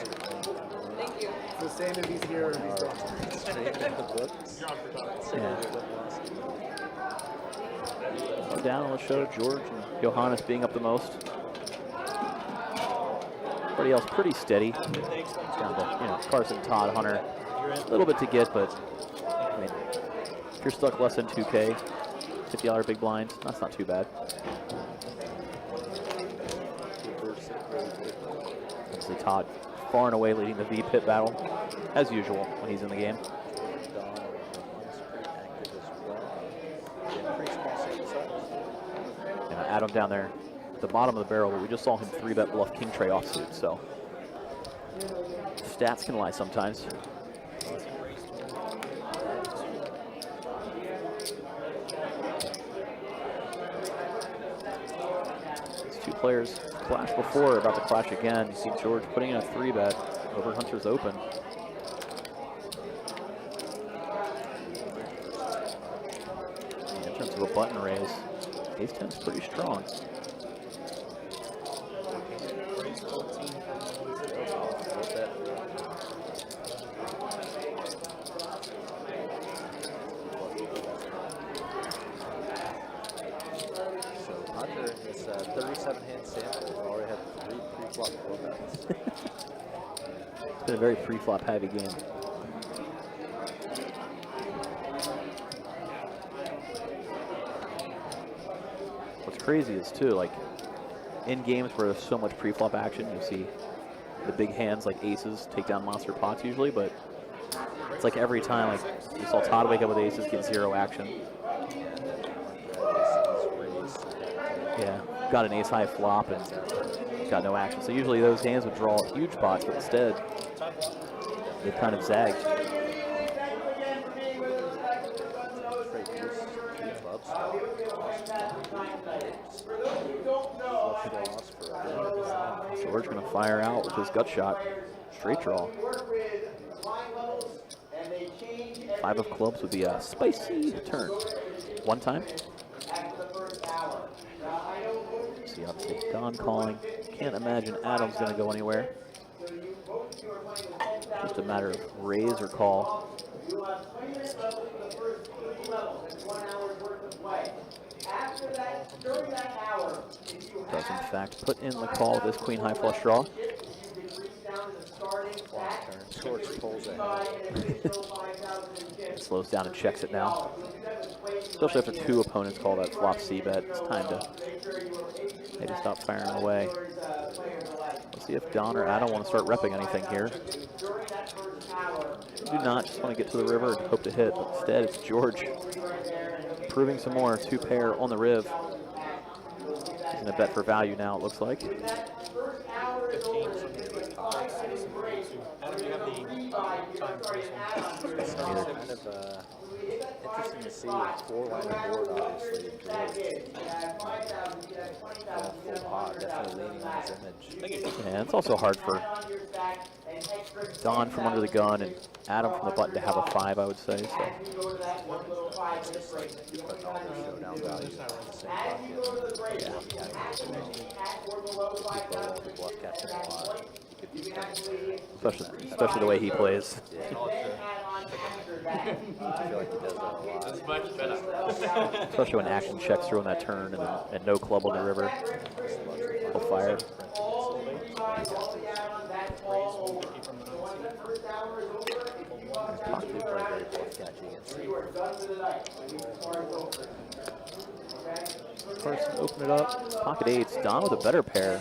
Thank you. It's the same if he's here or if he's gone. straight in the books. You're on for time. Yeah. So down on the show, George and Johannes being up the most. Everybody else pretty steady. Down to, Carson, Todd, Hunter. A little bit to get, but I mean, if you're stuck less than 2K, $50 big blinds, that's not too bad. Obviously, Todd far and away leading the V pit battle, as usual when he's in the game. Don pretty active as well. Yeah, pretty small sample size. Adam down there at the bottom of the barrel, but we just saw him 3-bet bluff king tray offsuit, so stats can lie sometimes. players clashed before, about to clash again. You see George putting in a 3-bet over Hunter's Open. In terms of a button raise, ace 10 is pretty strong. So Hunter, this 37-hand sample, already had 3 pre-flop bets. It's been a very pre-flop heavy game. What's crazy is too, like in games where there's so much pre-flop action, you see the big hands like aces take down monster pots usually, but it's like every time, like you saw Todd wake up with aces, get 0 action. Yeah, got an ace high flop and got no action. So usually those hands would draw huge pots, but instead they kind of zagged. George gonna fire out with his gut shot, straight draw. 5 of clubs would be a spicy turn. One time. See, obviously Don calling. Can't imagine Adam's gonna go anywhere. Just a matter of raise or call. Does in fact put in the call with this queen high flush draw. George pulls ahead. Slows down and checks it now. Especially after 2 opponents call that flop C bet. It's time to maybe stop firing away. Let's see if Don or Adam want to start repping anything here. Do not just want to get to the river and hope to hit, but instead it's George proving some more. 2 pair on the riv. He's gonna bet for value now, it looks like. It's kind of interesting to see a 4-line board, obviously. Full pot, definitely leaning on his image. Yeah, it's also hard for Don from under the gun and Adam from the button to have a 5, I would say. So. It's just like you're putting all the showdown values in the same bucket. People the bluff catching a lot. Especially the way he plays. I feel like he does that a lot. Especially when action checks through on that turn and no club on the river. He'll fire. Pocket very bluff catching Carson, open it up. Pocket 8s. Don with a better pair.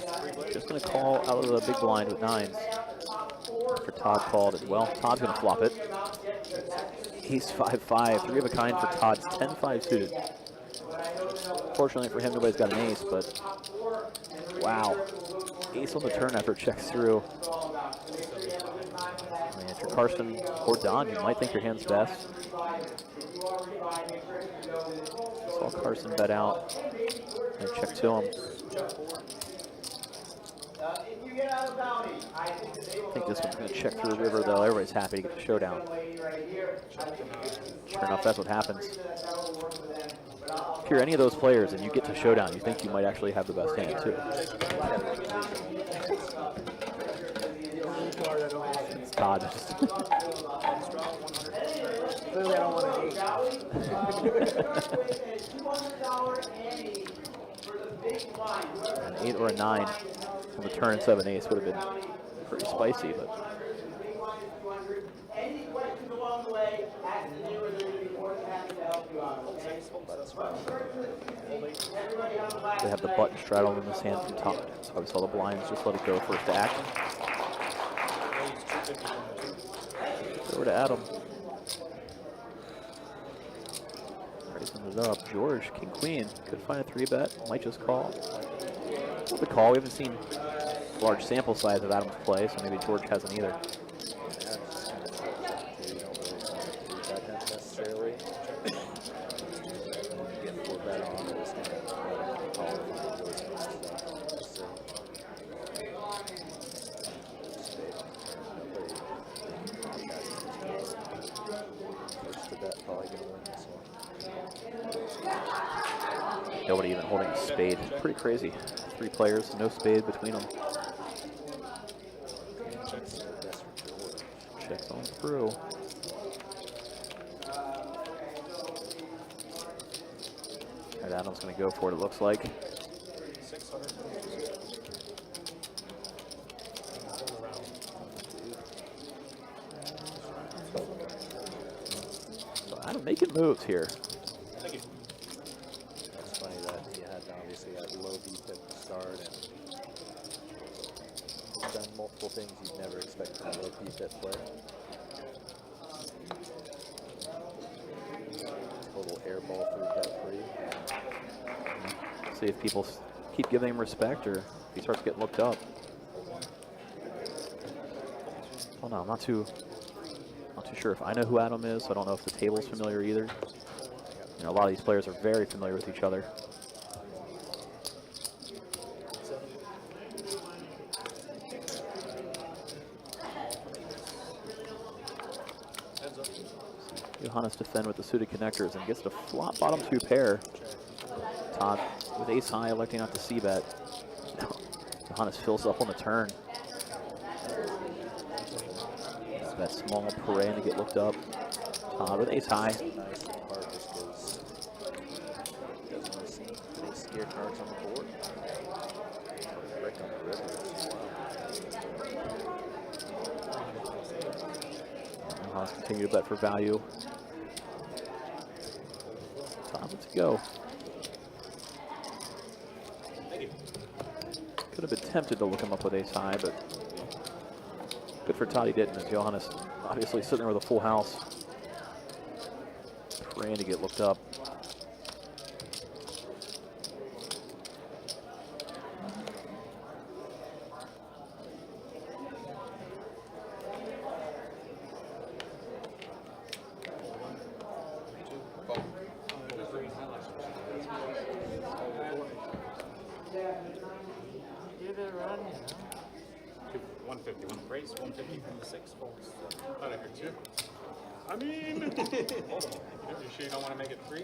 Just going to call out of the big blind with 9s. For Todd called as well. Todd's going to flop it. Ace 5-5. 3 of a kind for Todd's 10-5 suited. Fortunately for him, nobody's got an ace, but wow. Ace on the turn after it checks through. I mean, if you're Carson or Don, you might think your hand's best. Saw Carson bet out and check to him. I think this one's going to check through the river, though. Everybody's happy to get the showdown. Sure enough, that's what happens. If you're any of those players and you get to showdown, you think you might actually have the best hand, too. It's Todd. Clearly, I don't want An 8 or a 9 on the turn instead of an ace would have been pretty spicy, but they have the button straddled in this hand from top. So we saw the blinds just let it go first to act. Over to Adam. Raising it up. George, king, queen. Could find a 3-bet. Might just call. The call. We haven't seen large sample size of Adam's play, so maybe George hasn't either. necessarily. Get 4-bet on, or just kind of call it. probably going to win this one. Nobody even holding a spade. Pretty crazy. 3 players, no spade between them. Checks the best for George. Checks on through. And Adam's going to go for it, it looks like. 600. So Adam making moves here. It's funny that he had obviously that low beat at the start and he's done multiple things you'd never expect from a low beat at player. Total air ball through bet free. See if people keep giving him respect or if he starts getting looked up. Oh no, I'm not too sure if I know who Adam is, so I don't know if the table's familiar either. You know, a lot of these players are very familiar with each other. Johannes defend with the suited connectors and gets to flop bottom 2 pair. Todd with ace high electing not to c-bet. Johannes fills up on the turn. That small parade to get looked up. Todd with ace high. Nice in part just because he doesn't really see any scare cards on the board. Rick on the river. Johannes continue to bet for value. Todd, let's go. Could have been tempted to look him up with ace high, but good for Todd he didn't, as Johannes obviously sitting there with a full house. Praying to get looked up. Give it a run, 150, one race, 150 from the 6 folks. Out of here, 2. I mean, you sure you don't want to make it 3?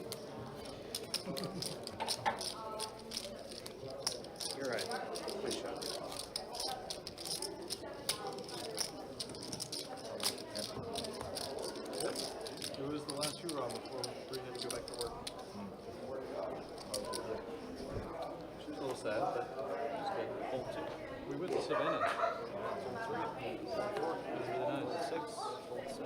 You're right. Free shot. It was the last 2 round before we had to go back to work. She was a little sad, but it was good. Hole 2. We went to Savannah. Hole 3, hole 4. It was really nice. 6, hole 7.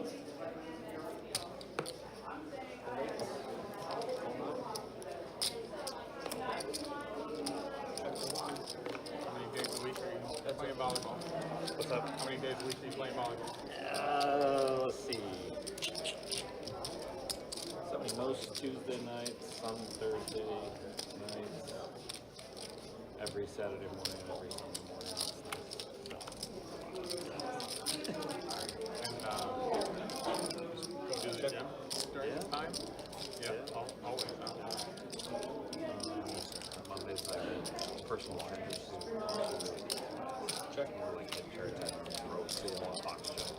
How many days a week are you playing volleyball? What's up? How many days a week are you playing volleyball? Let's see. Something most Tuesday nights, some Thursday nights, every Saturday morning, every Sunday morning. And go to the gym during this time? Yeah, always. Mondays I get personal trainers. Check. Like hit church and road sale and box jumps.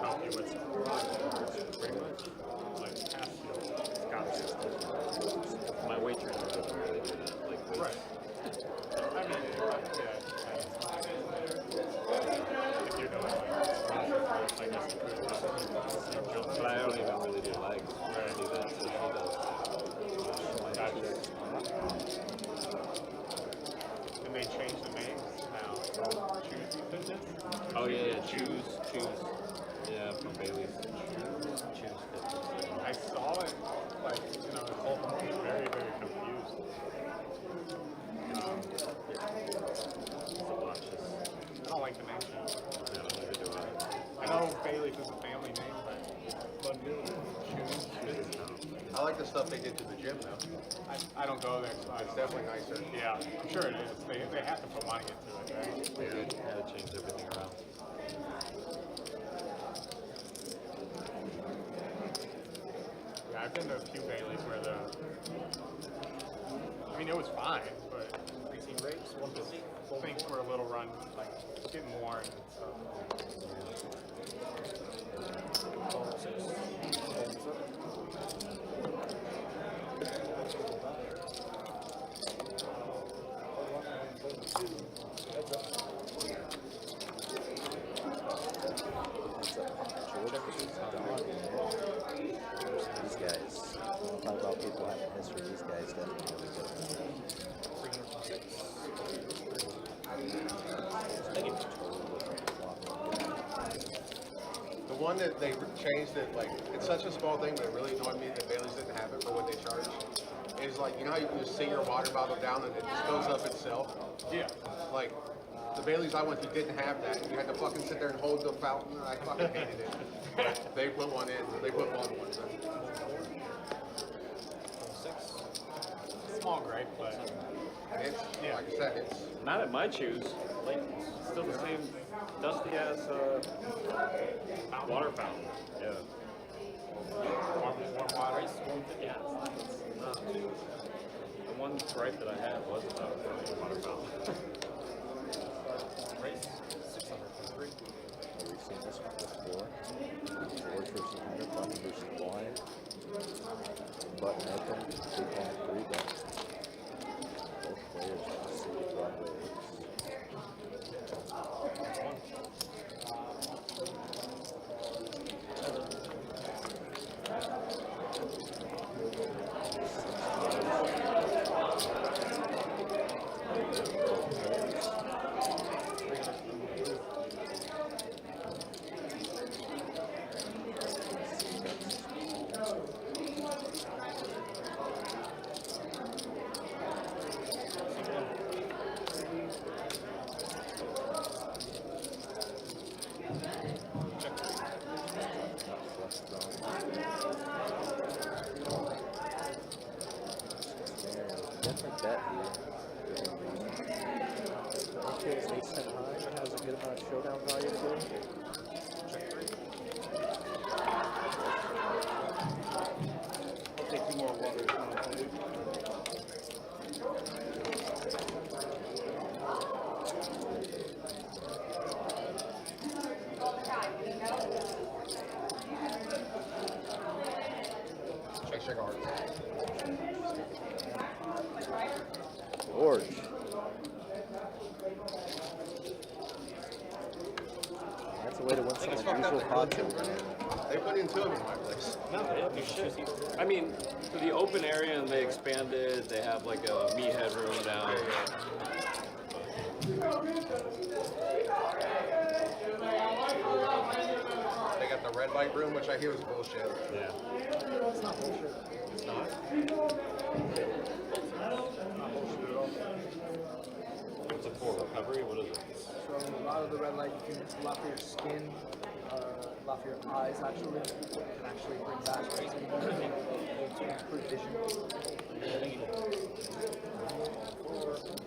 Help you with pretty much like half your Scott system. My weight trainer doesn't really do that. Like weights. Right. I mean, yeah. If you're doing like, I guess you could jump. But I don't even really do legs. I do that, so she does. And they changed the names now. Choose Fitness? Oh yeah, choose. Yeah, from Bailey's. Choose Fitness. I saw it, like, you know, the whole thing was very, very confused. It's obnoxious. I don't like the name. Yeah, neither do I. I know Bailey's is a family name, but Choose Fitness. I like the stuff they did to the gym though. I don't go there, so I It's don't definitely nicer. Yeah, I'm sure it is. They have to put money into it, right? Weird. Had to change everything around. Yeah, I've been to a few Baileys where I mean, it was fine, but Racing rates, 150. things were a little run, like getting worn and stuff. one that they changed it, like, it's such a small thing, but it really annoyed me that Bailey's didn't have it for what they charge. Is like, you know how you can just sit your water bottle down and it just goes up itself? Yeah. Like, the Bailey's I went to didn't have that. You had to fucking sit there and hold the fountain, and I fucking hated it. But they put one in, they put one in. Small gripe, but It's, like I said, it's, Not at my choose. Like, still the same dusty ass water fountain. Yeah. warm water. Yeah. It's not. The one gripe that I had was about the water fountain. Race 600 We've seen this one before. George versus Hunter, Button versus Blind. Button open, big blind 3-bet. Both players conceded broadways. Different bet here. Okay, it's ace 10 high. Has a good amount of showdown value to it. I'll take 2 more waters. check hard. George. That's a way to win some unusual pots. They put in 2 of them in my place. No, you should. I mean, for the open area and they expanded, they have like a meathead room down. They got the red light room, which I hear is bullshit. Yeah. It's not bullshit. It's not. Not bullshit at all. What's it for? Recovery? What is it? So a lot of the red light, you can allow for your skin, allow for your eyes actually, can actually bring back to improve vision.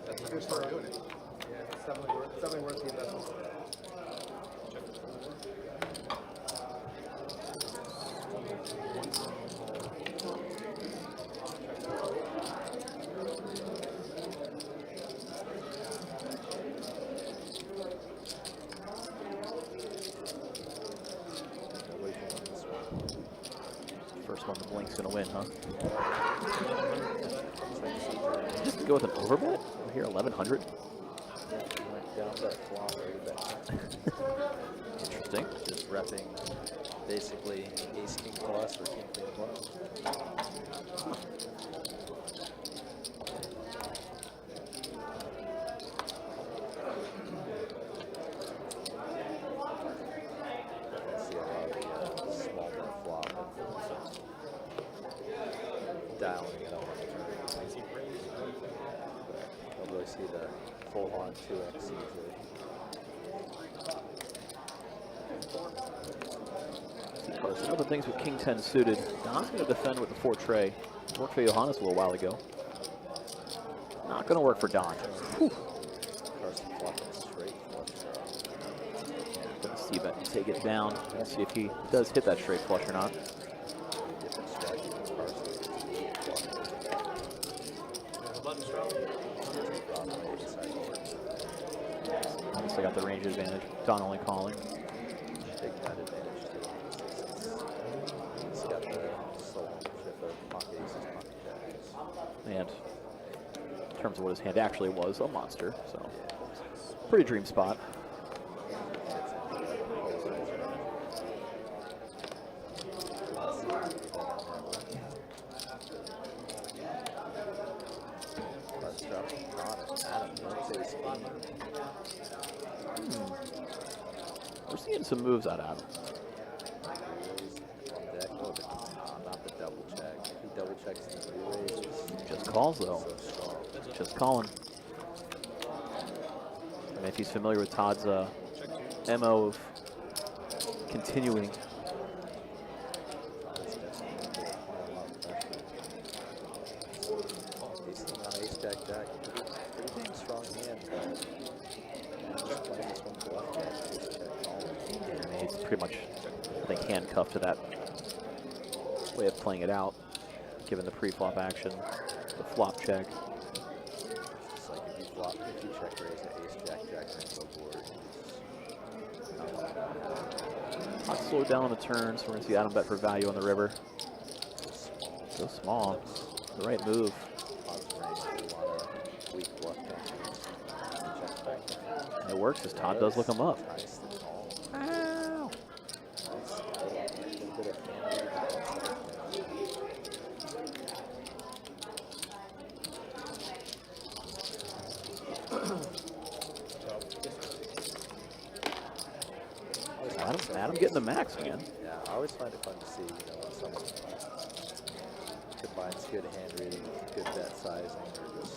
That's when we start doing it. Yeah, it's definitely worth the investment. First one the blink's gonna win, huh? Just go with an overbet? We're here 1100. Went down that flop Interesting. just repping basically ace king plus or king queen plus. I see a lot of small bet flop dialing it up on the turn. Don't really see the full on 2x usually. Some other things with King 10 suited. Don's going to defend with the 4 tray. Worked for Johannes a little while ago. Not going to work for Don. Whew. Carson flopping straight flush. Going to see bet and take it down. We'll see if he does hit that straight flush or not. Different strategy from Carson. Button strategy. Obviously got the range advantage. Don only calling. Take that advantage too. He's got the soul ownership of pocket aces, pocket jacks. And in terms of what his hand actually was, a monster. So pretty dream spot. We're seeing some moves out of him. calls though. Just calling. I mean, if he's familiar with Todd's MO of continuing. Decent on ace jack jack. Pretty damn strong hand, but just playing this one bluff jack, ace jack call. I mean, he's pretty much, I think, handcuffed to that way of playing it out, given the pre-flop action, the flop check. It's like if you flop, if you check raise an ace jack jack info board, Not slowed down on the turn, so we're gonna see Adam bet for value on the river. So small. The right move. weak bluff techniques. Check back. And it works as Todd does look him up. Nice to call. Ow. Nice. Little bit of hand Adam getting the max again. Yeah, I always find it fun to see, when someone combines good hand reading with good bet sizing, or just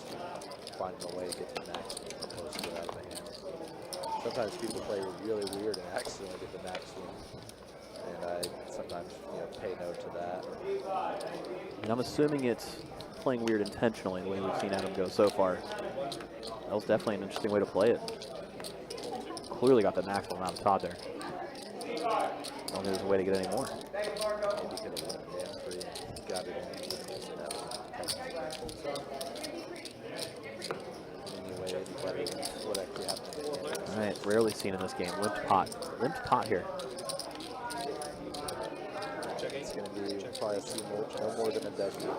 finding a way to get the max opposed to get out of the hand. Sometimes people play really weird and accidentally get the max win, and I sometimes pay no to that. And I'm assuming it's playing weird intentionally the way we've seen Adam go so far. That was definitely an interesting way to play it. Clearly got the maximum amount of Todd there. I don't think there's a way to get any more. Maybe could have won it down free and got it in. Anyway, what actually happened? All right, rarely seen in this game. Limped pot. Limped pot here. It's going to be probably a few more, no more than a dozen.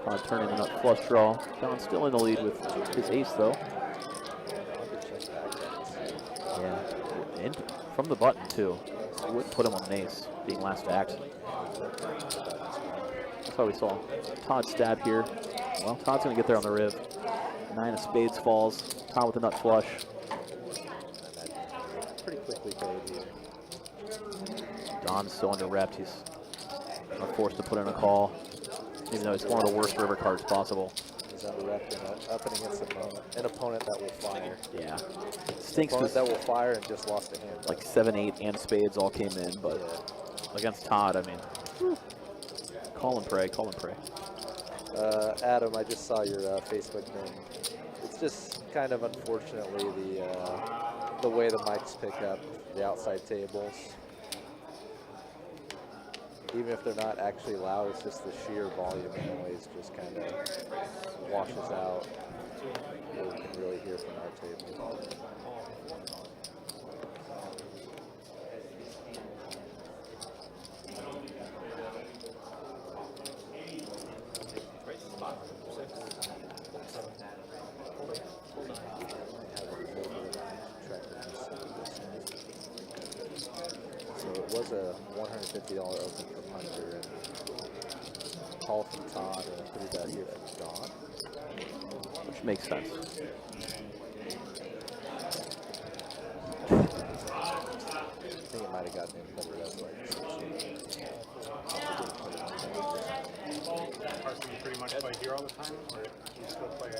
Todd turning the nut flush draw. John still in the lead with his ace though. Yeah, and from the button too. I wouldn't put him on an ace, being last to act. That's why we saw Todd stab here. Well, Todd's gonna get there on the rib. 9 of spades falls. Todd with the nut flush. Pretty quickly paid here. Don's so under-repped, he's forced to put in a call, even though it's one of the worst river cards possible. He's under-repped and up and against an opponent that will fire. Yeah. Stinks Opponent because that will fire and just lost a hand. like 7, 8, and spades all came in, but against Todd, I mean, call and pray, call and pray. Adam, I just saw your Facebook thing. It's just kind of unfortunately the way the mics pick up the outside tables. Even if they're not actually loud, it's just the sheer volume of noise just kind of washes out what we can really hear from our table. So it was a $150 open from Hunter and call from Todd and a pretty bad here from John. Which makes sense. I think it might have gotten in better as like Carson, you pretty much play here all the time, or you still play at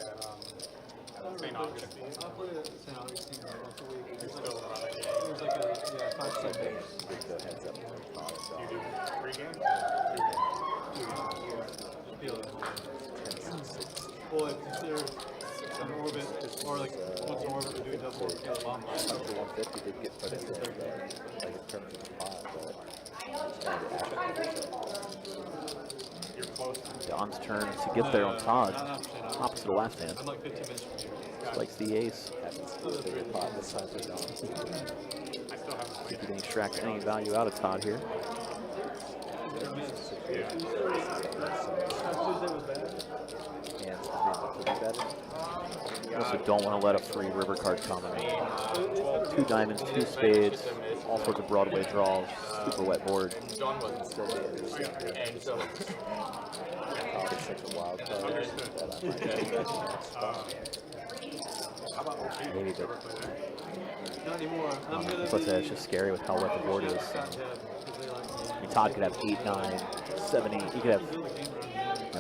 St. Augustine? I play at St. Augustine once a week. You're still running a game. It was like a 5 something games. big that heads up between Todd and You do John. 3 games? Well, if they're an orbit, or like once an orbit, we're doing double or kill bomb. Hunter 150 did get put in there, but like in terms of the pot, but it's kind of active. You're close. Don's turn to get there on Todd. Opposite of last hand. I'm like 15 minutes from here. Likes the ace. Happens to be a bigger pot this time for John. I still haven't He played. didn't extract any value out of Todd here. Hands could be better. You also don't want to let a free river card come in. 2 diamonds, 2 spades, all sorts of Broadway draws, super wet board. John wasn't still being interesting. And so, Probably such a wild card that I might how about OP? Maybe, but Not anymore. I'm gonna let's say it's just scary with how wet the board is. because they like me. I mean, Todd could have 8, 9, 7, 8. He could have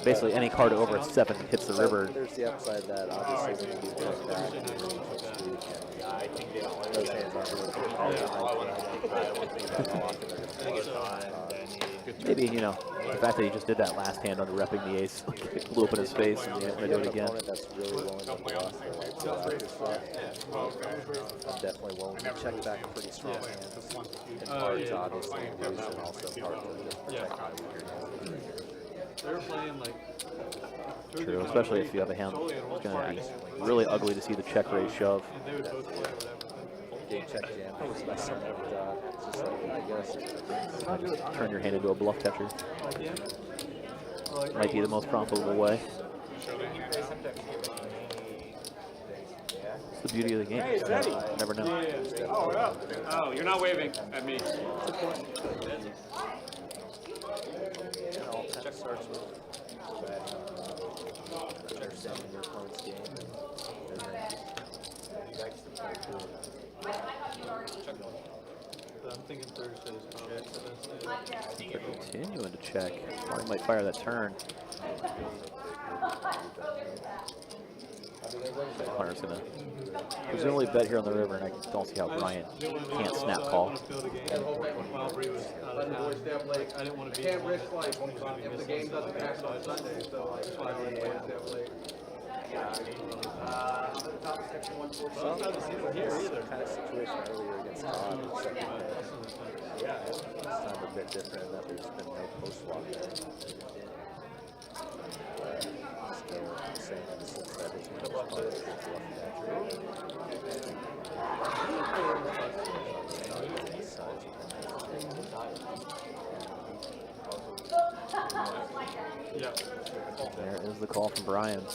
basically any card over a 7 hits the river. There's the upside that obviously when you get back in the range next week, and those hands aren't really good. Maybe, you know, the fact that he just did that last hand under repping the ace, like, blew up in his face, and he didn't do it again. That's really willing to bluff or like go after stuff. I'm definitely willing to check back pretty strong hands. And cards obviously lose, and also cards to just protect my weaker hands. They were playing like. True, especially if you have a hand that's going to be really ugly to see the check raise shove. And they would both play whatever. Game check jam. I was messing with it's just like, I guess. Turn your hand into a bluff catcher. Might be the most profitable way. It's the beauty of the game. You never know. Oh, yeah. Oh, you're not waving at me. Check starts with understanding your opponent's game. And I'm thinking Thursday is probably the best day. They're continuing to check. Probably might fire that turn. Hunter's gonna presumably bet here on the river, and I don't see how Bryant can't snap call. I didn't want to be. Can't risk like if the game doesn't happen on Sunday, so like that's why I went Steph Lake. well, this kind of situation earlier against Todd. This time a bit different in that there's been no post walk there. Still the same in the sense that his hand is part of the bluff catcher. Yeah. There is the call from Brian. Did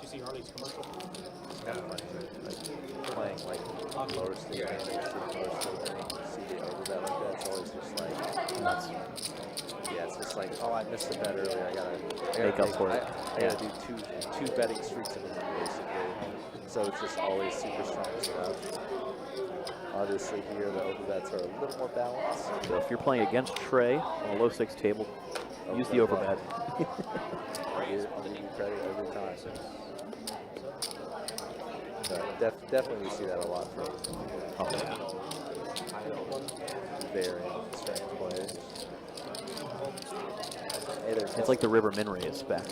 you see Harley's commercial? Playing like lower state hand, lower state hand, see the overbet like that, it's always just like Nuts. yeah, it's just like, oh, I missed the bet earlier. I gotta Make up for it. I gotta do two betting streaks in a row, basically. So it's just always super strong stuff. Obviously here the overbets are a little more balanced. So if you're playing against Trey on a low 6 table, use the overbet. I'll give you credit every time. But definitely we see that a lot from varying strength players. Hey, It's like the river min raise back.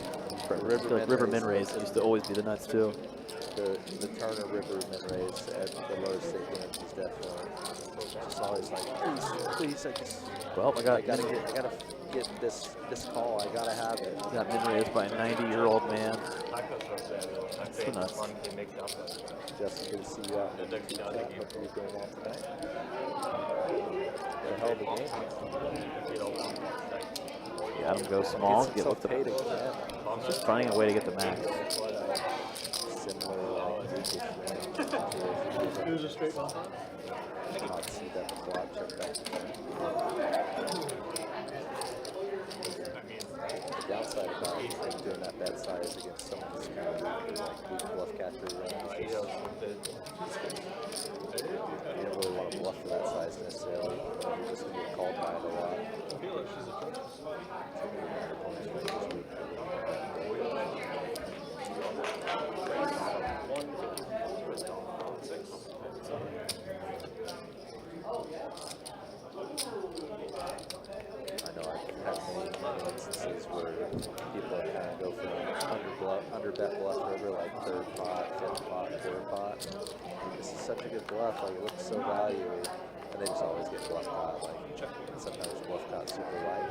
River min raise used to always be the nuts too. the Turner River min raise at the lower state games is definitely just always like, please, I gotta get this call. I gotta have it. Got min raised by a 90-year-old man. That's the nuts. Justin, good to see you out in the chat. Hope you're doing well tonight. A hell of a game. Got him go small. Get with the. Paid again. Just finding a way to get the max. Similar It was a straight ball. Not see that the block check back. The downside about doing that bad size against someone who's kind of weak bluff catcher range. You don't really want to bluff for that size necessarily. You're just going to get called by it a lot. I feel like she's a I know I've had many instances where people kind of go for under bet bluff river, like third pot, fifth pot, fourth pot. This is such a good bluff, like it looks so valuable, and they just always get bluff caught, like sometimes bluff caught super light.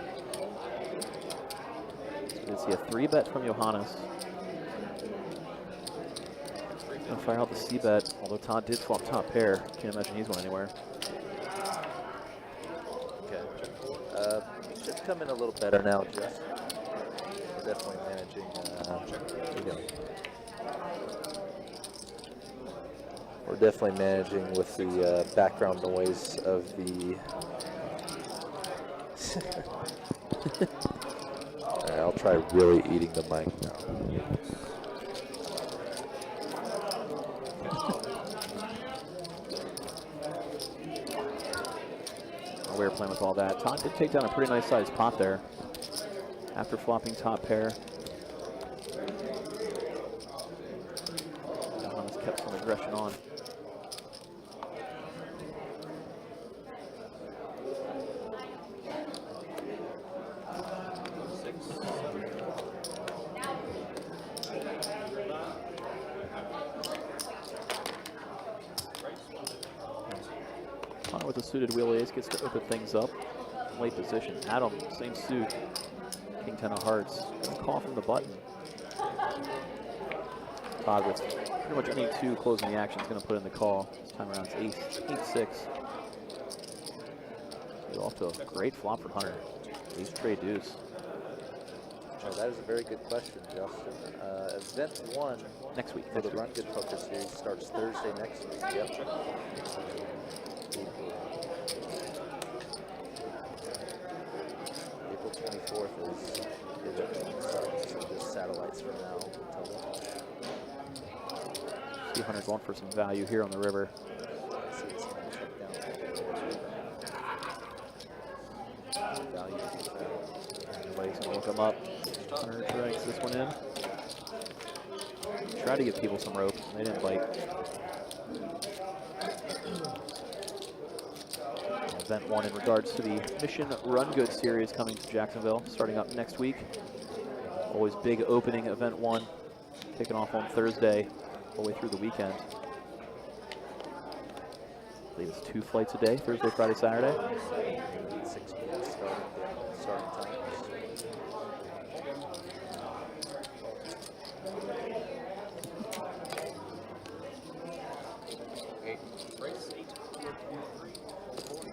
You can see a 3-bet from Johannes. Gonna fire out the C-bet, although Todd did flop top pair. Can't imagine he's going anywhere. Okay. Should come in a little better now, Jeff. We're definitely managing, we're definitely managing with the background noise of the. Alright, I'll try really eating the mic now. We were playing with all that. Todd did take down a pretty nice sized pot there after flopping top pair. Johannes kept some aggression on. Connor with a suited wheel ace gets to open things up. Late position. Adam, same suit. King 10 of hearts. Gonna call from the button. Todd with pretty much any two closing the action is going to put in the call. This time around it's 8-6. Get off to a great flop for Hunter. Ace trade deuce. Oh, that is a very good question, Justin. Event 1 Next week. for the Run Good Poker Series starts Thursday next week. Yep. April 24th is it starts. So just satellites from now until then. See Hunter going for some value here on the river. I see this kind of check down. Value is that. Nobody's going to look him up. Hunter drags this one in. Try to give people some rope. They didn't bite. Event 1 in regards to the Mission Run Good series coming to Jacksonville, starting up next week. Always big opening, Event 1, kicking off on Thursday, all the way through the weekend. I believe it's 2 flights a day, Thursday, Friday, Saturday. 6 p.m. starting time.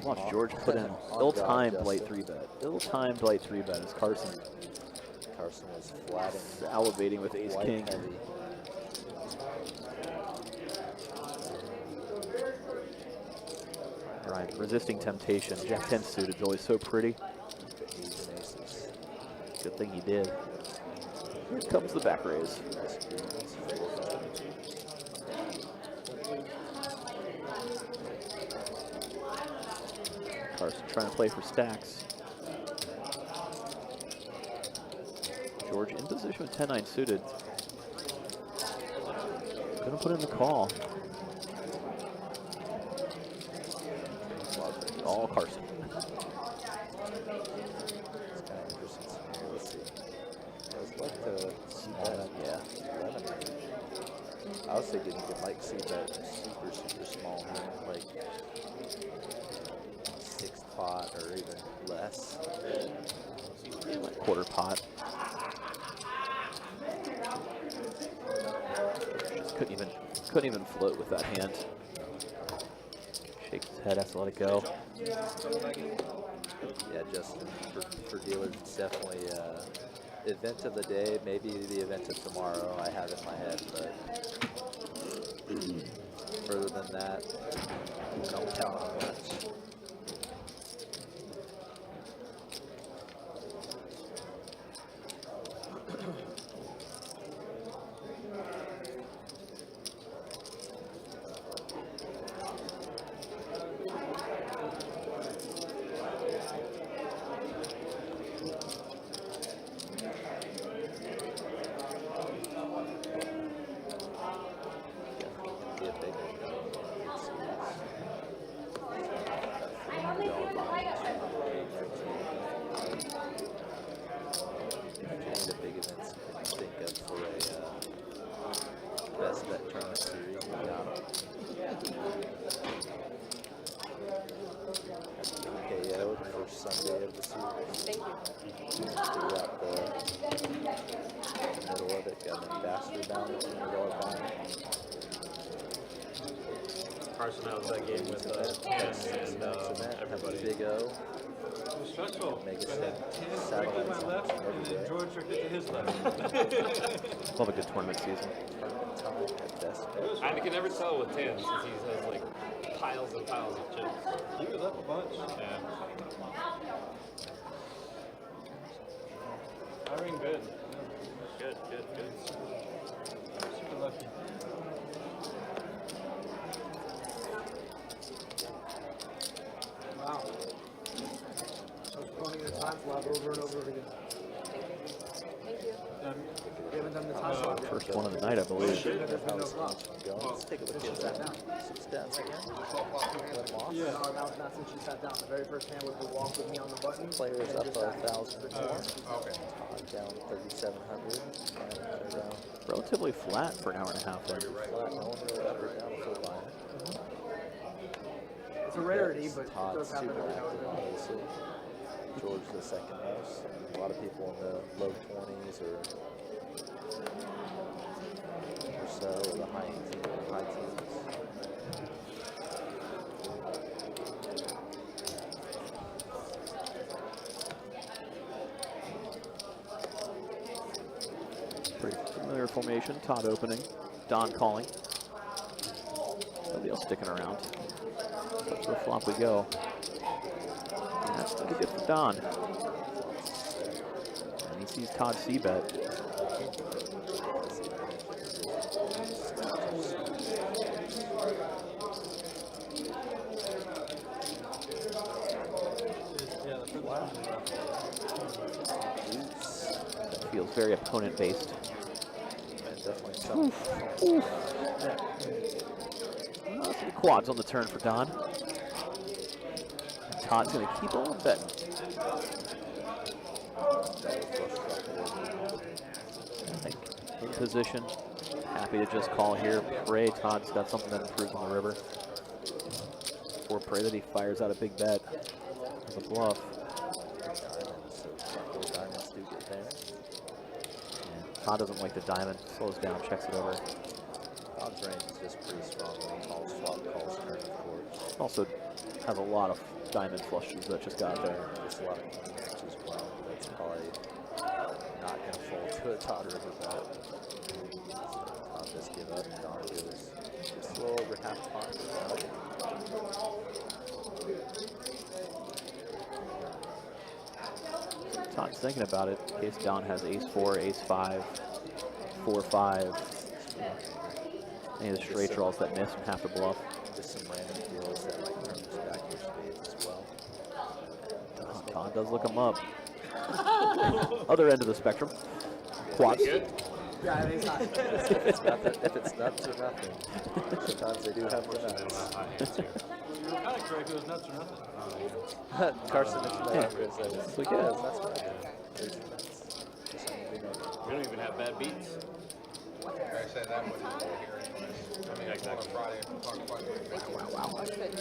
Watch George put in ill-timed late 3-bet. Ill-timed late 3-bet as Carson Was flatting, salivating with ace white king. heavy. Ryan resisting temptation. Jack 10 suited is always so pretty. Aces and aces. Good thing he did. Here comes the back raise. Carson trying to play for stacks. George in position with 10-9 suited. Gonna put in the call. All Carson. It's kind of interesting scenario. Let's see. I was like to see that. Yeah. 11. I was thinking you could like see that super small hand, like 6th pot or even less. Like quarter pot. Just couldn't even float with that hand. Shakes his head, has to let it go. Yeah, Justin, for dealers, it's definitely event of the day, maybe the event of tomorrow. I have it in my head, but further than that, don't count on much. Sunday of the series. Thank you. Throughout the middle of it, got an ambassador down at $20 buy. Carson, how's that game with and everybody? Big O. It was stressful. Make it I had 10 satellites right to my left, every and day. then George took it to his left. Love a good tournament season. I can never tell with 10 since he has like piles and piles of chips. He was up a bunch. Yeah. Irene, good. Good. Super lucky. Wow. First one of the night, I believe. How this game's been going. Let's take a look at some stats again. Yeah. No, not since she sat down. The very first hand was the walk with me on the button. Players and up just sat down. 1,000 more. Okay. Down 3,700. Around Relatively flat for an hour and a half there. flat. No one really up or down a full line. It's a rarity, but it Todd's does happen super every now active, and then. obviously. George the second most. A lot of people in the low 20s or so, or the high teens. Pretty familiar formation. Todd opening. Don calling. Nobody else sticking around. So to the flop we go. And that's pretty good for Don. And he sees Todd c-bet. That feels very opponent-based. Definitely some. The quads on the turn for Don. Todd's going to keep on betting. I think in position. Happy to just call here. Pray Todd's got something that improves on the river. Or pray that he fires out a big bet as a bluff. Diamonds do get there. And Todd doesn't like the diamond. Slows down, checks it over. Todd's range is just pretty strong when he calls flop, calls turn, of course. Also has a lot of diamond flushes that just got there. Just a lot of connects as well. That's probably not going to fall to a Todd river bet. Todd just give up. Don goes just a little over half pot. Todd's thinking about it in case Don has ace-4, ace-5, 4-5. Any of the straight draws that miss and have to bluff. Just some random deals that might turn this back to spades as well. Todd does look him up. Other end of the spectrum. Quads. Yeah, I mean, it's not. If it's nuts or nothing, sometimes they do have the nuts. You're kind of correct. It was nuts or nothing. Carson mentioned that earlier. So it's like, yeah, yeah. that's right. There's nuts. We don't even have bad beats. I said that when you were here anyways. I mean, on Friday, talking about it. Wow. That's good.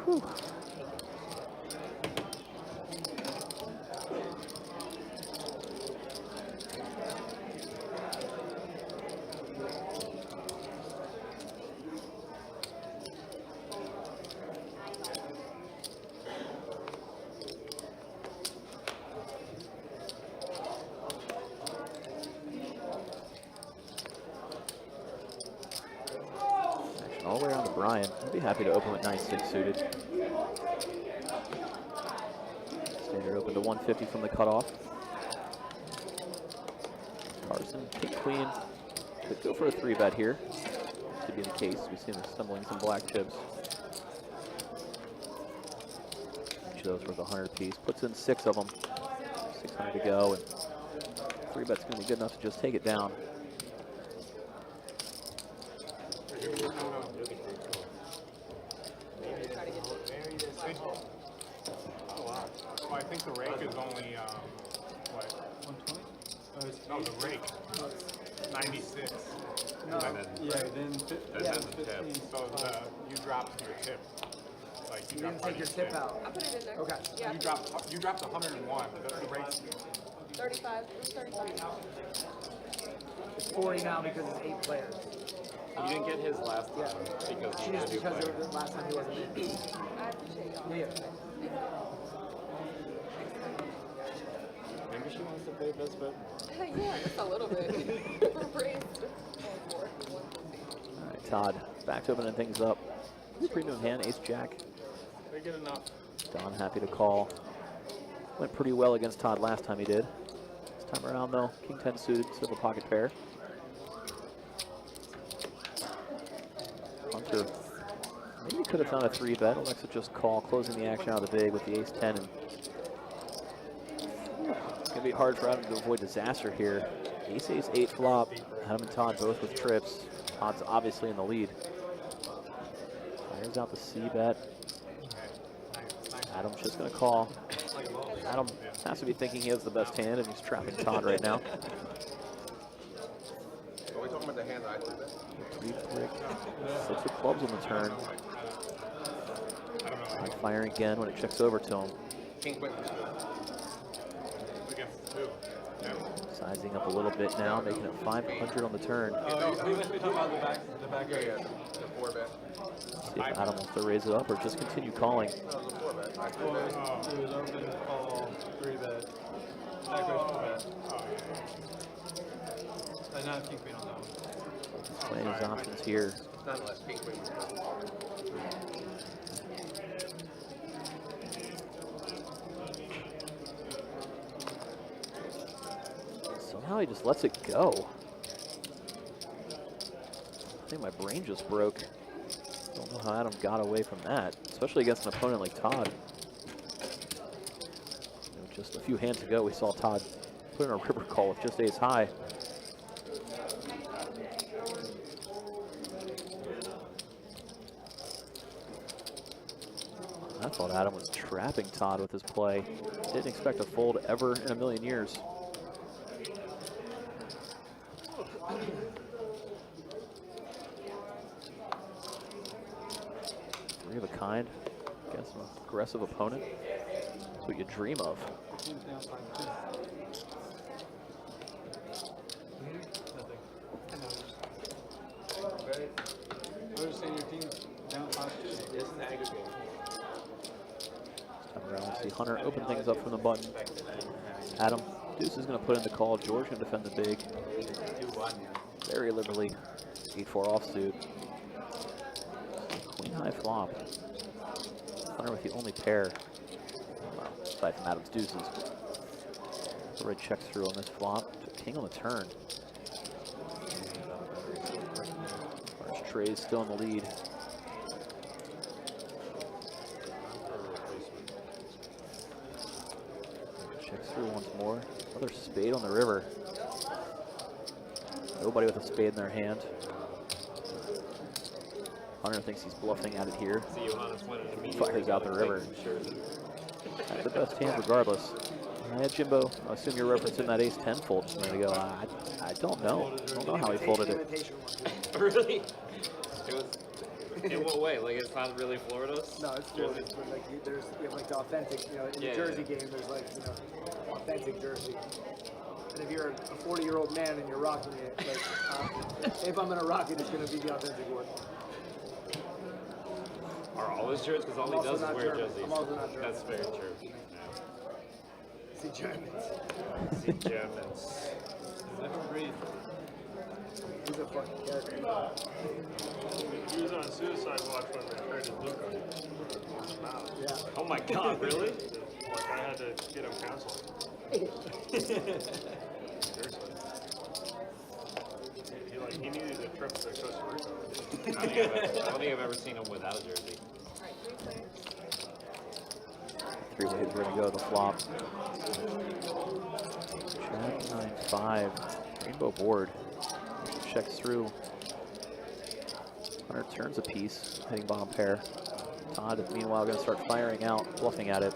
Whew. All the way around to Brian. I'd be happy to open with 9-6 suited. Standard open to 150 from the cutoff. Carson, king, queen. Could go for a 3-bet here. Could be the case. We see him assembling some black chips. Each of those worth 100 apiece. Puts in 6 of them. 600 to go. And 3-bet's going to be good enough to just take it down. Oh, wow. Well, I think the rake is only, what? 120? No, the rake. 96. No, yeah, then 15. So you dropped your tip. Like You didn't take your tip out. I put it in there. Okay. Yeah. You dropped 101. The rake's 35. It was 35. It's 40 now because it's 8 players. You didn't get his last time because he Just didn't do because play. it was the last time he wasn't in. I appreciate y'all. Yeah. Maybe she wants to play best bet. Yeah, just a little bit. Raised. All right, Todd, back to opening things up. Premium hand, ace-jack. They get enough. Don happy to call. Went pretty well against Todd last time he did. This time around, though, king 10 suited, instead of a pocket pair. Hunter maybe could have found a 3-bet. Alexa just call, closing the action out of the big with the ace 10 and be hard for Adam to avoid disaster here. Ace 8 flop. Adam and Todd both with trips. Todd's obviously in the lead. Fires out the C bet. Adam's just going to call. Adam has to be thinking he has the best hand, and he's trapping Todd right now. Are we talking about the hand that I threw bet? 6 of clubs on the turn. Todd firing again when it checks over to him. King queen was good. Against two. Sizing up a little bit now, making it 500 on the turn. Oh, you must be talking about the back Yeah, area. the 4 bet. See if Adam wants to raise it up or just continue calling. No, it was a 4 bet. I Well, threw bet. it was open call 3 bet. Back raise 4 bet. And now king queen on that one. Playing his options here. Nonetheless, king queen was good. Somehow he just lets it go. I think my brain just broke. Don't know how Adam got away from that, especially against an opponent like Todd. You know, just a few hands ago, we saw Todd put in a river call with just ace high. I thought Adam was trapping Todd with his play. Didn't expect a fold ever in a million years. Three of a kind against an aggressive opponent. That's what you dream of. Team's down 5-2. Nothing. I was just saying your team's down 5-2. It's an aggregate. Time around, we see Hunter open things up from the button. Adam, Deuce is going to put in the call. George going to defend the big. Very liberally. 8-4 offsuit. Queen high flop. Hunter with the only pair. Well, aside from Adam's deuces. The red checks through on this flop. King on the turn. Hunter's Trey's still in the lead. Checks through once more. Another spade on the river. Nobody with a spade in their hand. Hunter thinks he's bluffing at it here. Fires out the river. That's the best hand regardless. Jimbo, I assume you're referencing that ace-10 fold just a minute ago. I don't know. I don't know how he folded it. Really? It was. In what way? Like it's not really Florida's? No, it's Florida. But like we have like the authentic, in the Jersey game, there's like authentic Jersey. And if you're a 40-year-old man and you're rocking it, like if I'm gonna rock it, it's gonna be the authentic one. Are all his jerseys? Because all he does is wear jerseys. I'm also not German. That's very true. See Germans. See Germans. Different breed. He's a fucking character. He was on suicide watch when they traded his blue card. Yeah. Oh my God! Really? Like I had to get him counseled. Seriously. He needed a trip to Costa Rica. I don't think I've ever seen him without a jersey. Three ways we're gonna go the flop. Jack 9-5. Rainbow board. Checks through. Hunter turns a piece, heading bottom pair. Todd, meanwhile, going to start firing out, bluffing at it.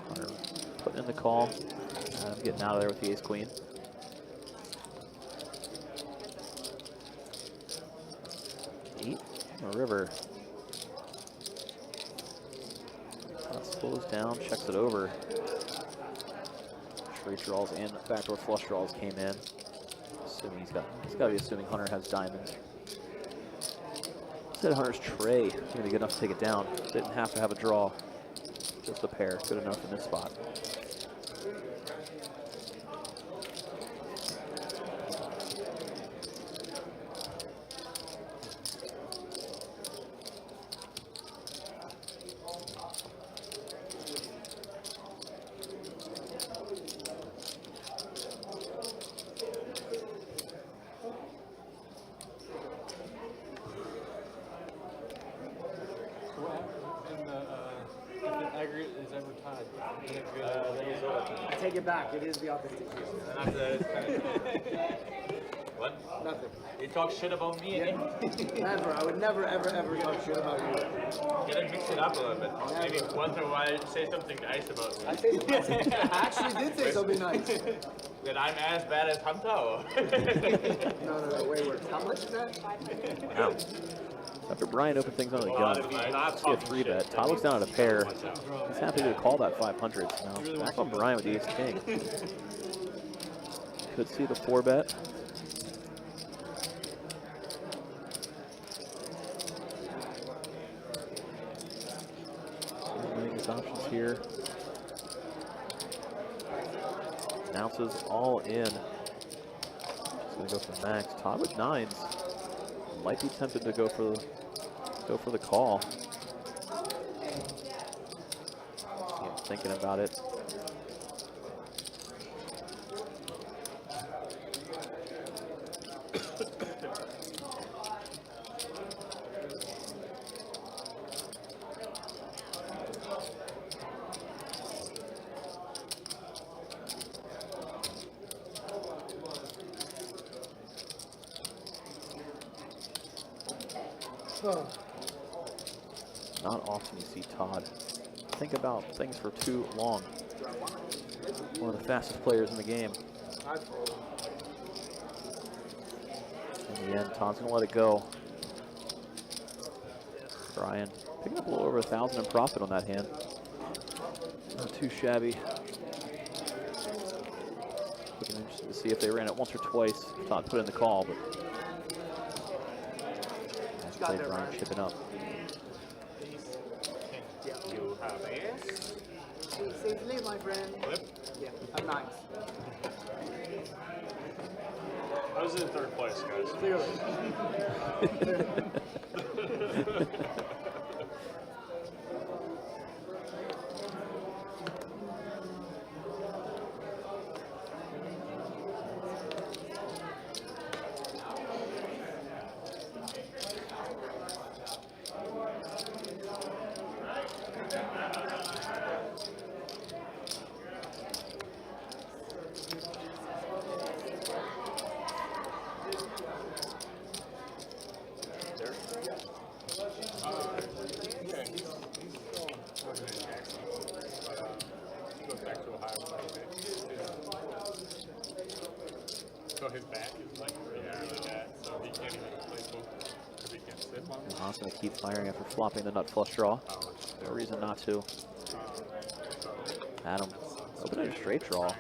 Hunter putting in the call. Adam getting out of there with the ace-queen. Eight on the river. Todd slows down, checks it over. Straight draws in, backdoor flush draws came in. Assuming he's got to be assuming Hunter has diamonds. Said Hunter's tray gonna be good enough to take it down. Didn't have to have a draw, just a pair, good enough in this spot. I agree. It's ever tied. I take it back. It is the authentic. What? Nothing. You talk shit about me Yeah. Never. I would never, ever, ever talk shit about you. Gotta mix it up a little bit. Maybe once in a while say something nice about me. I say something. I actually did say something nice. That I'm as bad as Hunter. No, way worse. How much is that? Wow. After Brian opened things on the Well, gun, if he's not let's see a talking 3-bet. shit, Todd then looks down at a pair. watch out. He's happy to call that 500. Now, back on Brian with the ace king. Could see the 4-bet. Weighing his options here. Announces all in. Just gonna go for max. Todd with 9s. Might be tempted to go for the call. See him thinking about it. Not often you see Todd think about things for too long. One of the fastest players in the game. In the end, Todd's gonna let it go. Brian picking up a little over 1,000 in profit on that hand. Not too shabby. Looking interested to see if they ran it once or twice. Todd put in the call, but nice play, Brian chipping up. You have ace. Safely, my friend. Flip. Yeah, I'm 9s. I was in third place, guys. Clearly. So his back is like really bad, so he can't even play poker because he can't sit long. Haas gonna keep firing after flopping the nut flush draw. No reason not to. Adam opening a straight draw.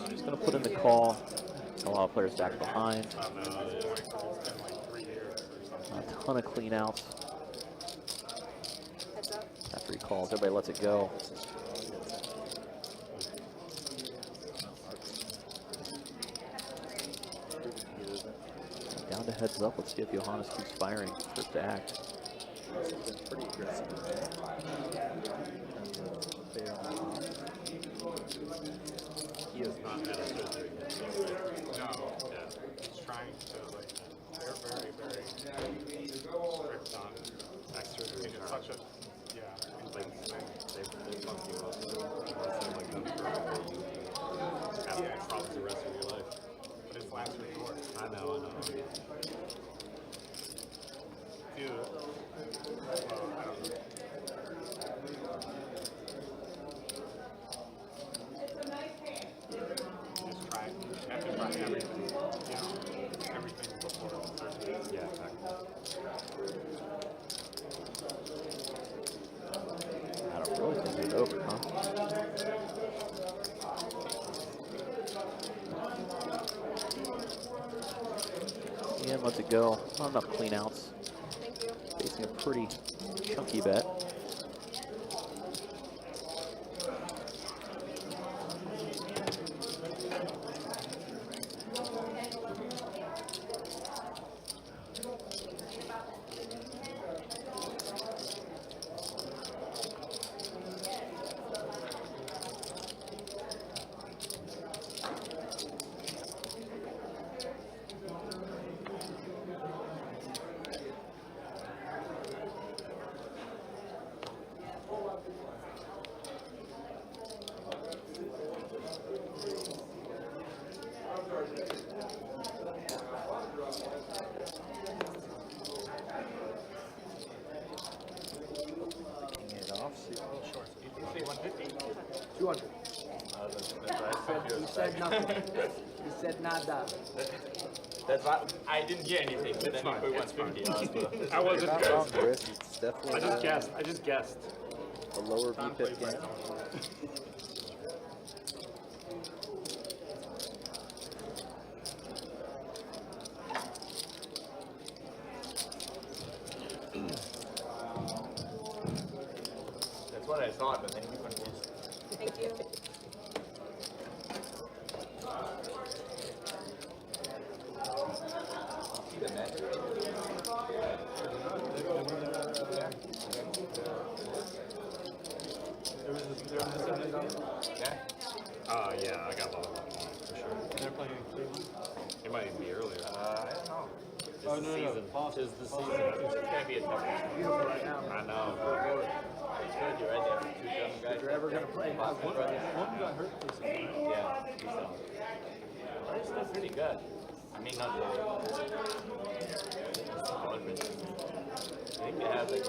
Just gonna put in the call. A lot of players back behind. A ton of clean outs. After he calls, everybody lets it go. Down to heads up. Let's see if Johannes keeps firing first to act. Pretty aggressive. He has not had a surgery yet. No. Yeah. He's trying to like they're very strict on back surgery. It's such a they fuck you up. It seems like them for have problems the rest of your life. But it's last resort. I know. Dude. Well, I don't know. Just try. You have to try everything. Everything before the surgery. Yeah, exactly. I don't really think it's over, huh? And lets it go. Not enough clean outs. Facing a pretty chunky bet. Nothing. He said nada. That's why I didn't get anything, but then you put 150 on. I wasn't. Not wrong, Chris. It's I definitely just guessed. I just guessed. a lower VPIP game. That's what I thought, but then you confused. Thank you. Yeah, I got all of them for sure. They're playing Cleveland. It might even be earlier. I don't know. It's the season. Tis the season. It's gonna be a tough one. Beautiful right now. I know. It's good, you're right there. Two young guys. If you're ever gonna play, One got hurt this season. Yeah, he's done. But it's still pretty good. I mean, not really. Solid, but I think they have like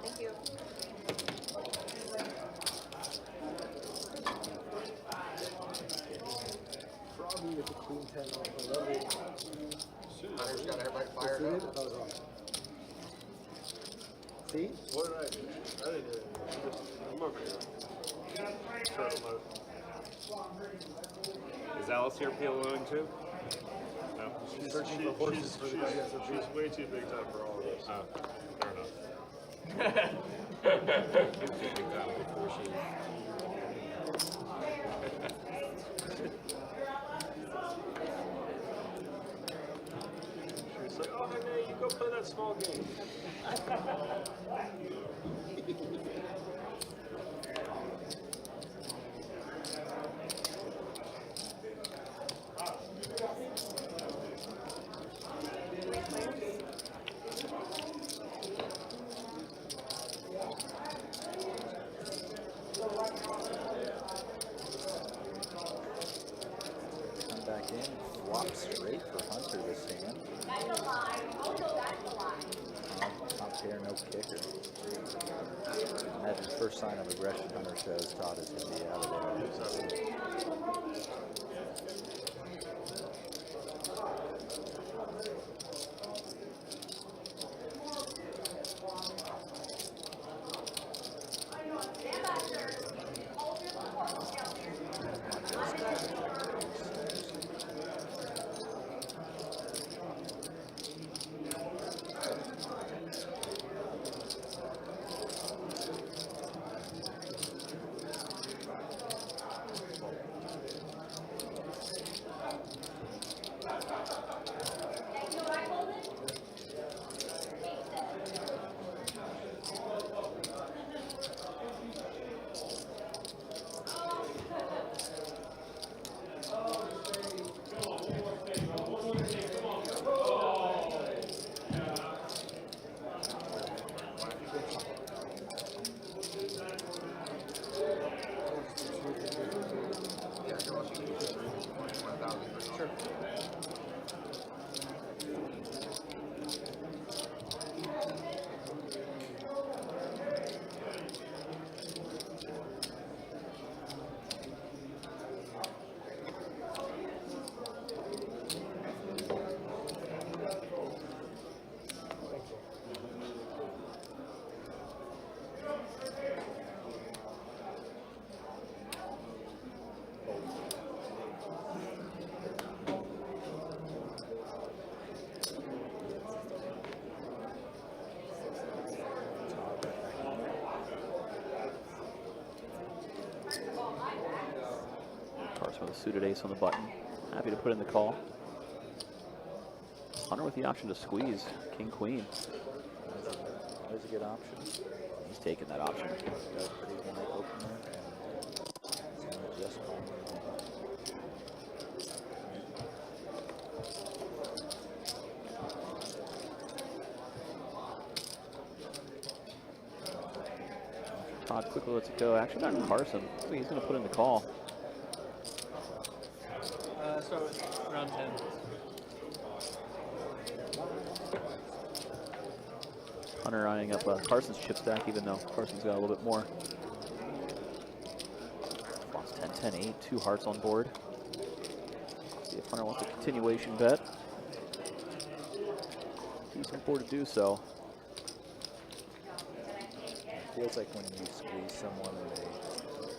Thank you. Froggy with the queen 10 off. I love it. Hunter's got everybody fired See it? up. I thought it was wrong. See? What did I do? I didn't do anything. I'm over here. Turtle mode. Is Alice here PLOing too? No. She's Searching for horses for the guy that's a she's way too big time for all of us. Oh, fair enough. Big time before she. She's like, oh, hey, man, you go play that small game. Come back in, flop straight for Hunter this hand. Top pair, no kicker. Imagine first sign of aggression Hunter shows, Todd is going to be out of there. Carson with a suited ace on the button. Happy to put in the call. Hunter with the option to squeeze. King, queen. Always a good option. He's taking that option. Got a pretty wide opener and just calling Todd quickly lets it go. Actually, not Carson. I think he's going to put in the call. So round 10. Hunter eyeing up Carson's chip stack, even though Carson's got a little bit more. Lost 10, 10, 8, 2 hearts on board. See if Hunter wants a continuation bet. Decent board to do so. Feels like when you squeeze someone and they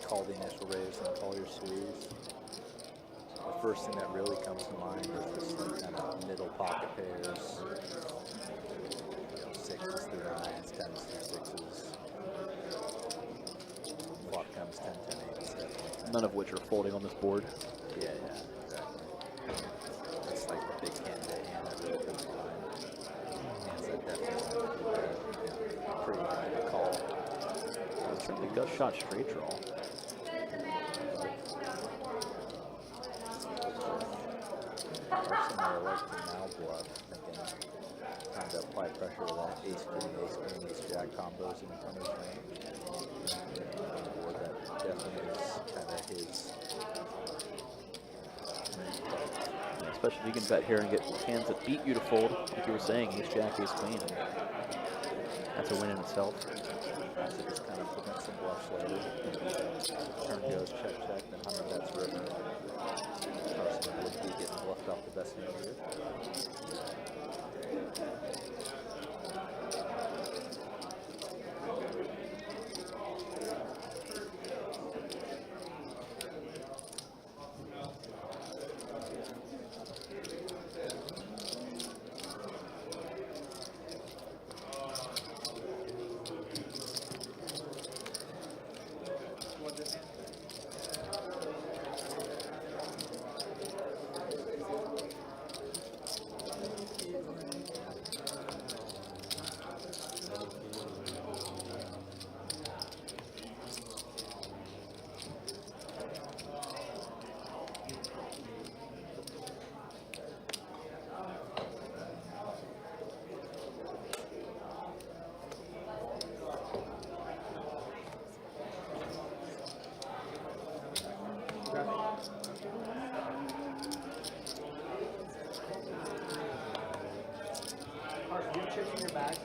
call the initial raise and call your squeeze, the first thing that really comes to mind is just like kind of middle pocket pairs. Sixes through nines, tens through sixes. Flop comes 10, 10, 8, 7. None of which are folding on this board. Yeah, exactly. That's like the big candidate hand that really comes to mind. Hands that definitely pretty hard to call. Certainly gut shot straight draw. Carson I like to now bluff, thinking time to apply pressure to that ace queen, ace jack combos in Hunter's range. Or that definitely is kind of his. Yeah, especially if you can bet here and get hands that beat you to fold, like you were saying, ace jack, ace queen. And that's a win in itself. So just kind of prevents some bluffs later. Turn goes check, check, then Hunter bets river. Carson would be getting bluffed off the best hand here. Carson, you have chips in your bag?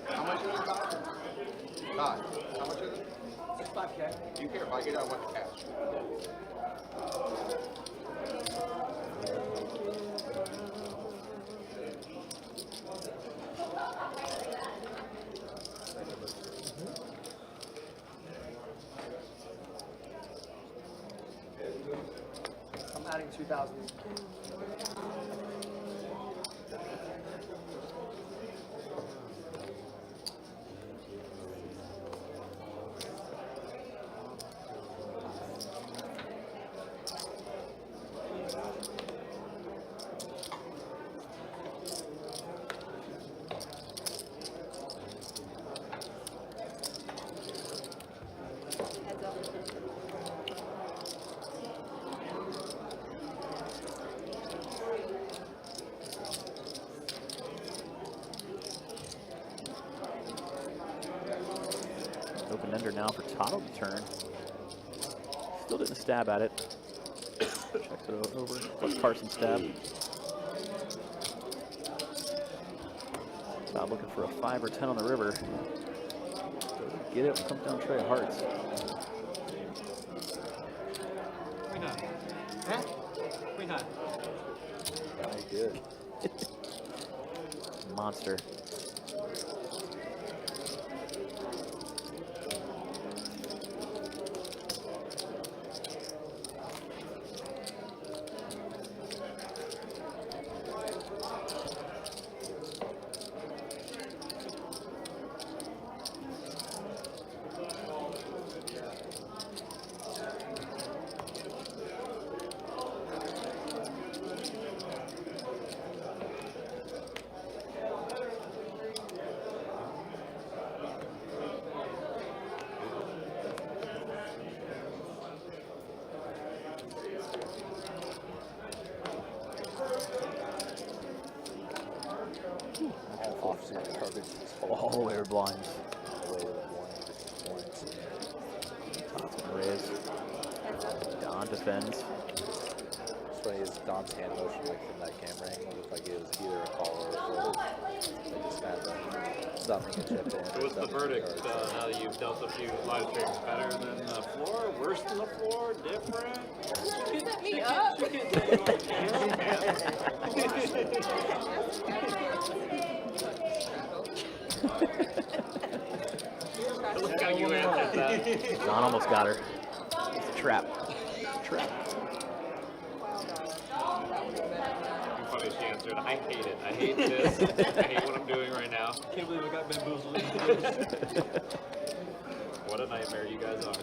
How much is it, Todd? Todd, how much is it? It's 5K. Do you care if I get it? I want the cash. I'm adding 2,000. Heads up. Open ender now for Todd on the turn. Still didn't stab at it. Checks it over. Plus Carson stab. Todd looking for a 5 or 10 on the river. Doesn't get it. Comes down tray of hearts. Queen high. Huh? Queen high. Very good. Monster. All the way to blinds. All the way to the points. Todd's gonna raise. Don defends. What's funny is Don's hand motion, like from that camera angle, looked like it was either a call or a fold. They just had something to chip in. So what's the verdict now that you've dealt a few live streams? Better than the floor? Worse than the floor? Different? Set me up. Look how you answered that. Don almost got her. It's a trap. Trap. Too funny she answered. I hate it. I hate this. I hate what I'm doing right now. Can't believe I got bamboozled. What a nightmare you guys are.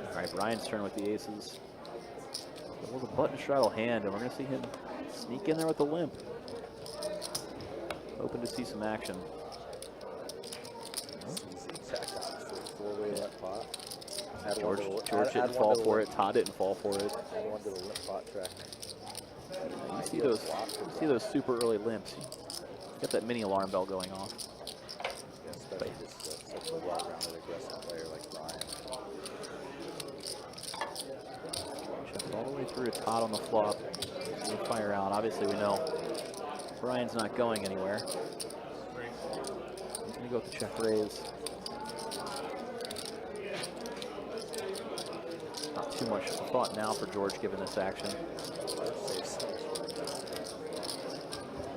All right, Brian's turn with the aces. With a button straddle hand, and we're going to see him sneak in there with the limp. Hoping to see some action. Four-way left pot. George didn't fall for it. Todd didn't fall for it. Add one to the lip pot track. You see those super early limps. You got that mini alarm bell going off. Yeah, especially just such a well-rounded, aggressive player like Brian. Checks all the way through to Todd on the flop. He'll fire out. Obviously, we know Brian's not going anywhere. He's going to go with the check raise. Not too much thought now for George given this action.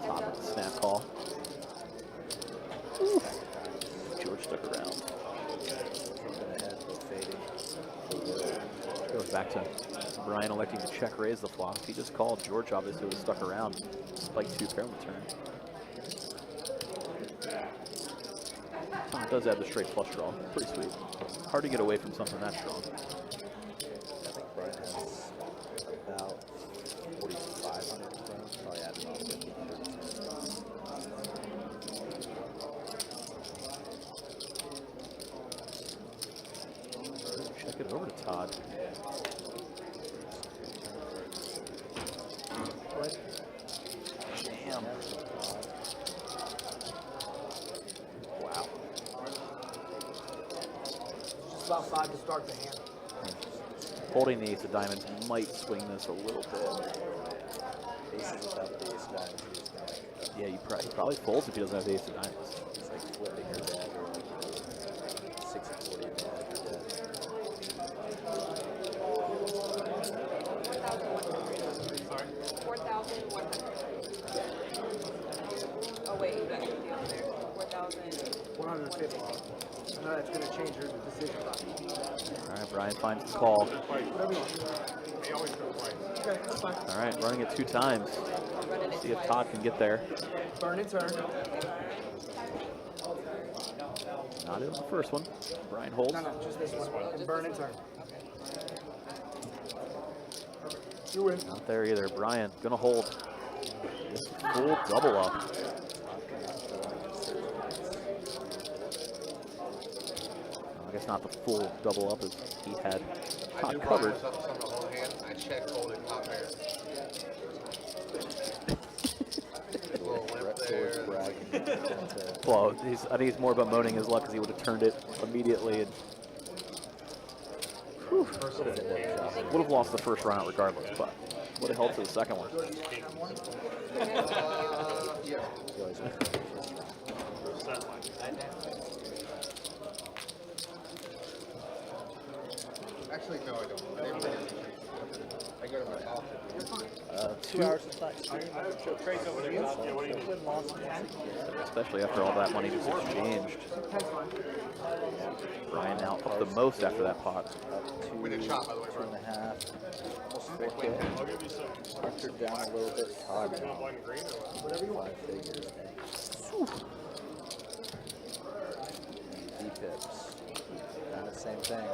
Todd with the snap call. Ooh. George stuck around. Goes back to Brian electing to check raise the flop. If he just called, George obviously would have stuck around. Spike 2 pair on the turn. Todd does have the straight flush draw. Pretty sweet. Hard to get away from something that strong. I think Brian has about 4,500 points. Probably added on 50. Check it over to Todd. Damn. Wow. Just about 5 to start the hand. Holding the ace of diamonds might swing this a little bit. Aces without the ace of diamonds, he was going Yeah, he probably folds if he doesn't have the ace of diamonds. It's like flipping your dad or like 6 and 40 and dad your dad. 4,100. Oh wait, you got 50 on there. 4,000. 150. I know that's going to change your decision. All right, Brian finds the call. Whatever you want. They always go twice. Okay, that's fine. All right, running it 2 times. See if Todd can get there. Burn and turn. Not in the first one. Brian holds. No, just this one. And burn and turn. You win. Not there either. Brian gonna hold. Full double up. I guess not the full double up as he had I Todd do covered. myself some of the whole hand. I check, hold it, top pair. A little limp there. Well, I think he's more about moaning his luck because he would have turned it immediately and would have lost the first round regardless, but would have held to the second one. Yeah. Actually, no, I don't. I didn't bring it. I go to my office. 2 hours and time. I have Craig's over there. Yeah, what do you need? Especially after all that money just exchanged. Brian now up the most after that pot. We did chop, by the way, bro. 2.5. Big win. I'll give you some. Archer down a little bit. Todd You want one green or what? whatever you want. 5 figures. D pips. Kind of same thing.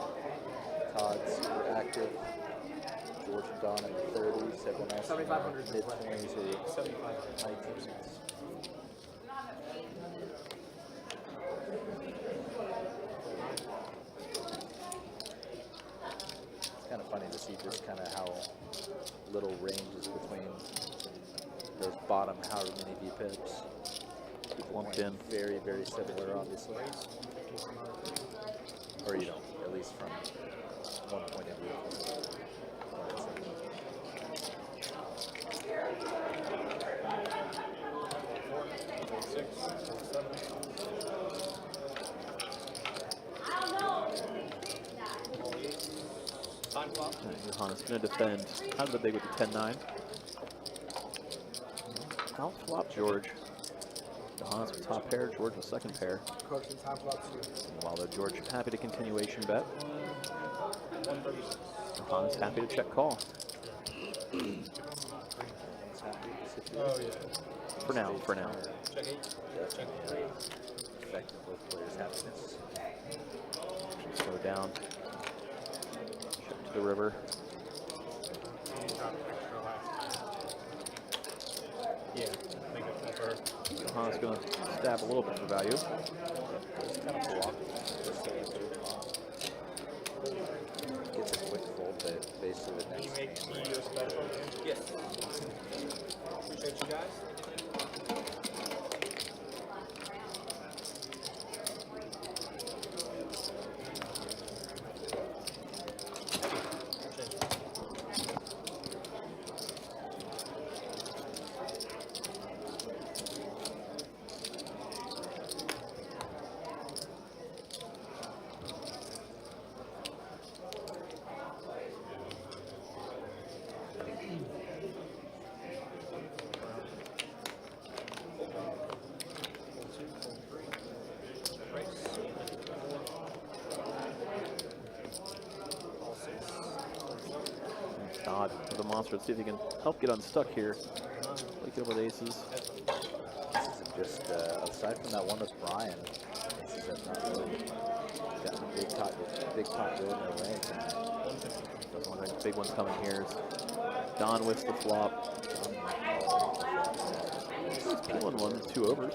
Todd's super active. George and Don in the 30s. Everyone else 7,500. mid 20s or high teens. see just kind of how little ranges between those bottom however many V pips. Lumped in. Very, very similar, obviously. Or you know, at least from one point of view. Johannes going to defend out of the big with the 10-9. Out flop George. Johannes with top pair, George with second pair. While though George happy to continuation bet. Johannes happy to check call. For now, for now. Affecting both players' happiness. Slow down. Check to the river. Yeah, I think it's over. Johannes going to stab a little bit for value. Kind of block. Gets a quick fold, but basically the next Make game. me your special. Yes. Appreciate you guys. Todd with the monster. Let's see if he can help get unstuck here. Like over the aces. This is just, aside from that one with Brian, this is not really got a big pot really in their way. Doesn't look like big one's coming here. Don with the flop. He's peeling one, 2 overs.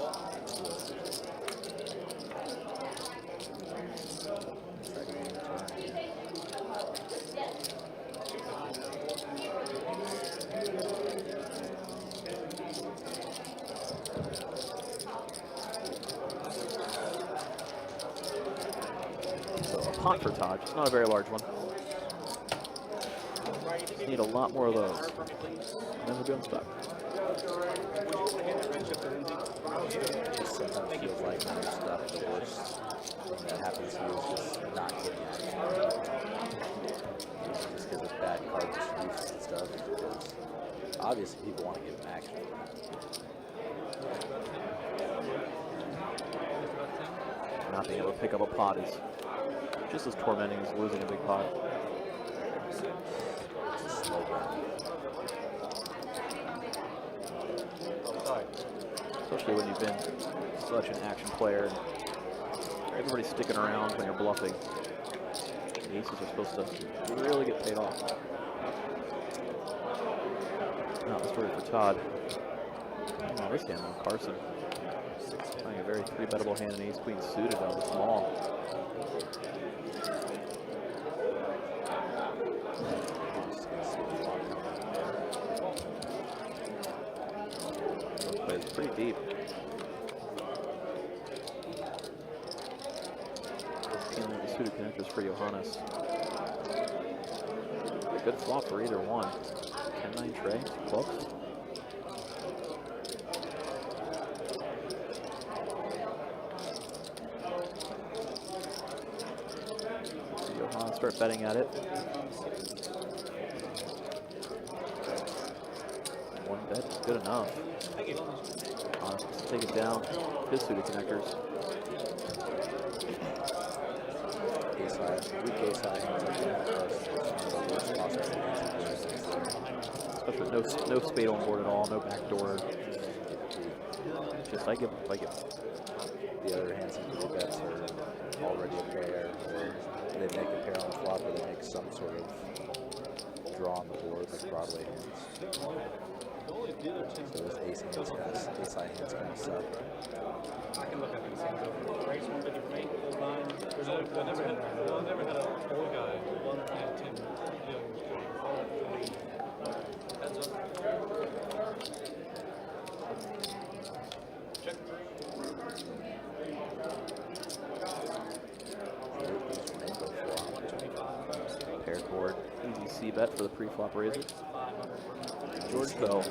So a pot for Todd, just not a very large one. Just need a lot more of those. Never be unstuck. Just sometimes feels like when you're stuck, the worst thing that happens to you is just not getting action. Just because of bad card distributions and stuff. Because obviously people want to give them action. Not being able to pick up a pot is just as tormenting as losing a big pot. It's a slow burn. Especially when you've been such an action player. Everybody's sticking around when you're bluffing. The aces are supposed to really get paid off. Not the story for Todd. Oh, this hand on Carson. Playing a very 3-bettable hand, and ace queen suited out of the small. Plays pretty deep. Peeling the suited connectors for Johannes. Good flop for either one. 10-9 tray, clubs. Johannes start betting at it. One bet is good enough. Johannes has to take it down. His suited connectors. Ace high, weak ace high hands are the worst possible hands. Especially with no spade on board at all, no backdoor. Just I give. The other hands in the bets are already a pair, or they make a pair on the flop, or they make some sort of draw on the board, like Broadway hands. So those ace high hands kind of suck. I can look at these hands over. Raise 150 for me. Hold 9. I never had a old guy. 1 and 10 dealing with bet for the pre-flop raises. George though.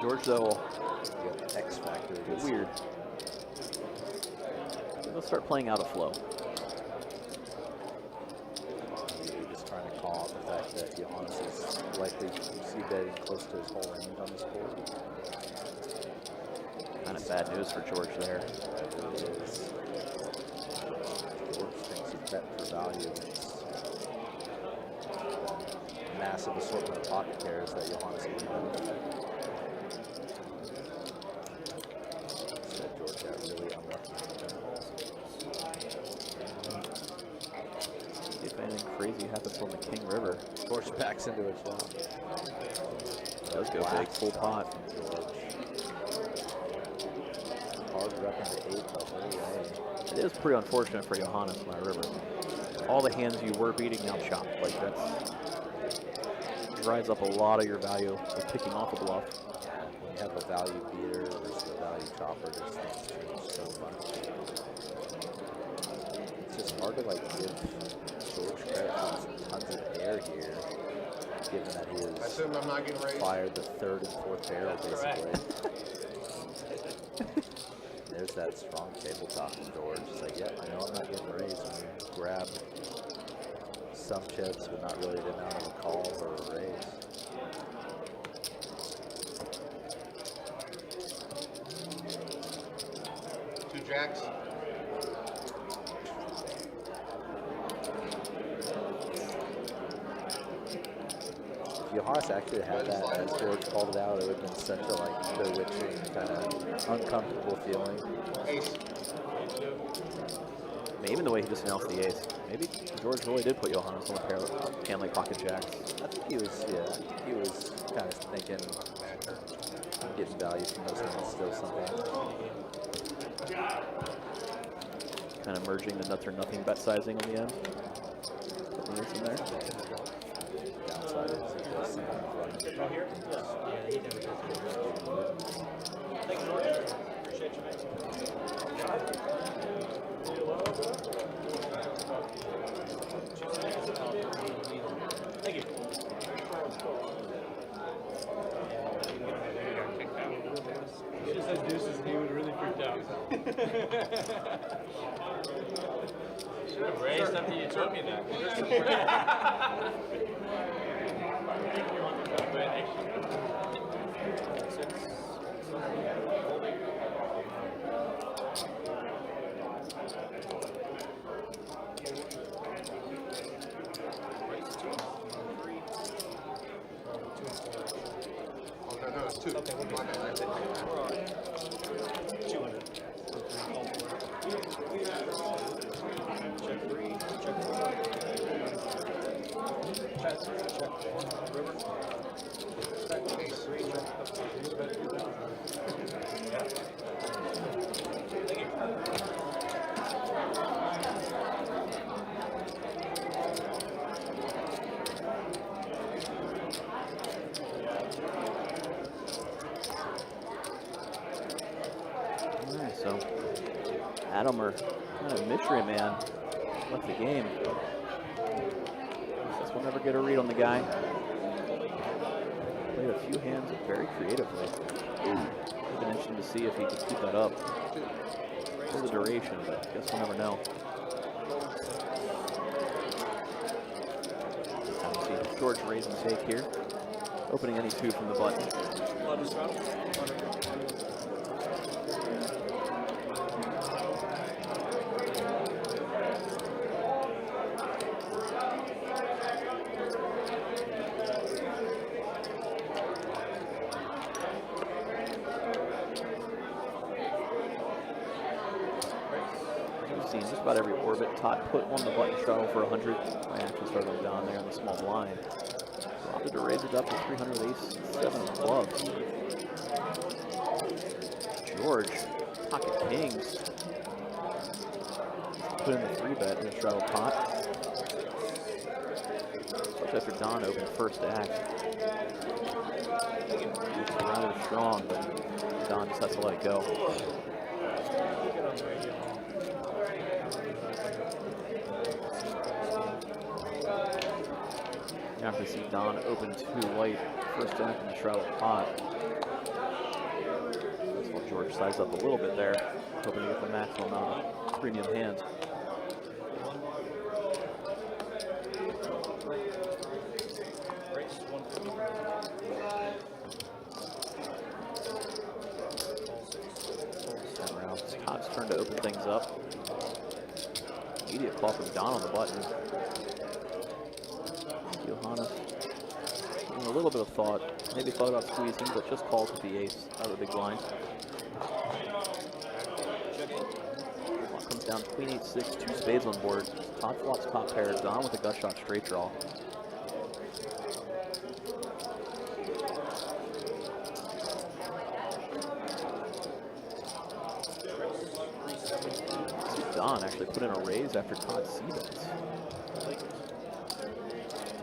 George though. You got the X factor. Get weird. Let's start playing out of flow. You're just trying to call out the fact that Johannes is likely to see betting close to his whole range on this board. Kind of bad news for George there. It really is. George thinks he's betting for value against the massive assortment of pocket pairs that Johannes can have. Said George got really unlucky with that. If anything crazy happens on the King River, George backs into a shot. does go big, full pot. George. Hard repping the 8 the whole way. It is pretty unfortunate for Johannes my river. All the hands you were beating now chopped. Like that's drives up a lot of your value with picking off a bluff. When you have a value beater versus a value chopper, just things change so much. It's just hard to like give George credit for some tons of air here, given that he I assume I'm not getting raised. fired the 3rd and 4th barrel basically. There's that strong tabletop from George. It's like, yeah, I know I'm not getting raised. When you grab some chips, but not really the amount of a call or a raise. Two jacks. Johannes actually had that, as George called it out. It would have been such a like bewitching, kind of uncomfortable feeling. Ace. Even the way he just announced the ace. Maybe George really did put Johannes on a pair of hand like pocket jacks. I think he was, yeah, he was kind of thinking, I'm getting value from those hands still somehow. Kind of merging the nuts or nothing bet sizing on the end. Putting the ace in there. Downside is he does sometimes run into problems. He just said deuces and he would really freaked out. Should have raised after you told me that. Oh, no, it's two. My bad. I said two. 200. Check 3, check 4. Check river. Ace. 3, Alright, so Adam or kind of mystery man left the game. Guess we'll never get a read on the guy. Played a few hands very creatively. Would have been interesting to see if he could keep that up for the duration, but I guess we'll never know. See George raise and take here. Opening any two from the button. We've seen just about every orbit Todd put on the button straddle for 100. I actually started down there in the small blind. So opted to raise it up to 300 with ace 7 of clubs. George, pocket kings. Put in the 3-bet in the straddle pot. Especially after Don opened first act. He's surrounded strong, but Don just has to let it go. not going to see Don open too light. First time in the shrouded pot. That's what George sized up a little bit there, hoping to get the maximum amount of premium hands. It's Todd's turn to open things up. Immediate call from Don on the button. Johannes, giving a little bit of thought. Maybe thought about squeezing, but just called with the ace out of the big blind. Clock comes down queen 8-6, 2 spades on board. Todd flops top pair. Don with a gut shot straight draw. Don actually put in a raise after Todd c-bets.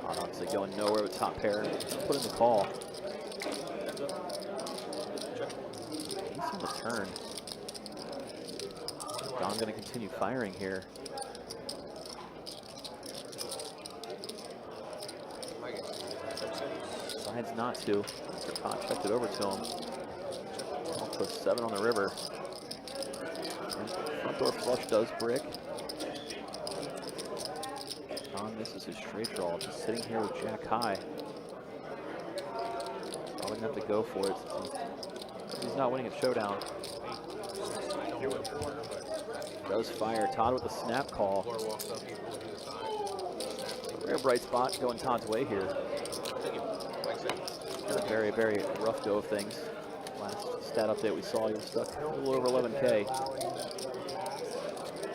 Todd obviously going nowhere with top pair. Put in the call. Ace on the turn. Don going to continue firing here. Decides not to. After Todd checked it over to him. I'll put 7 on the river. Front door flush does brick. Don misses his straight draw. Just sitting here with jack high. Probably gonna have to go for it since he's not winning a showdown. Does fire. Todd with a snap call. A rare bright spot going Todd's way here. Had a very, very rough go of things. Last stat update we saw, he was stuck a little over 11K.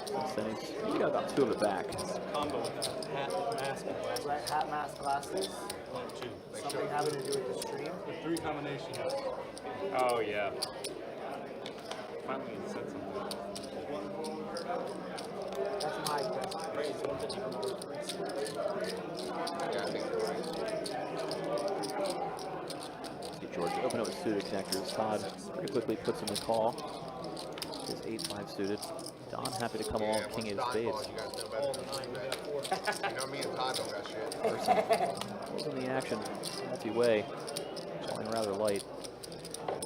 Since then he's got about 2 of it back. Combo with hat, mask, and glasses. Right, hat, mask, glasses. Something having to do with the stream. The 3 combination. Oh, yeah. Finally said something. That's my question. Yeah, I think you're right. See George open up with suited connectors. Todd pretty quickly puts in the call. His 8-5 suited. Don happy to come along, king 8 of spades. You guys know better than that. You know me and Todd don't got shit. Person was in the action, multi-way, calling rather light.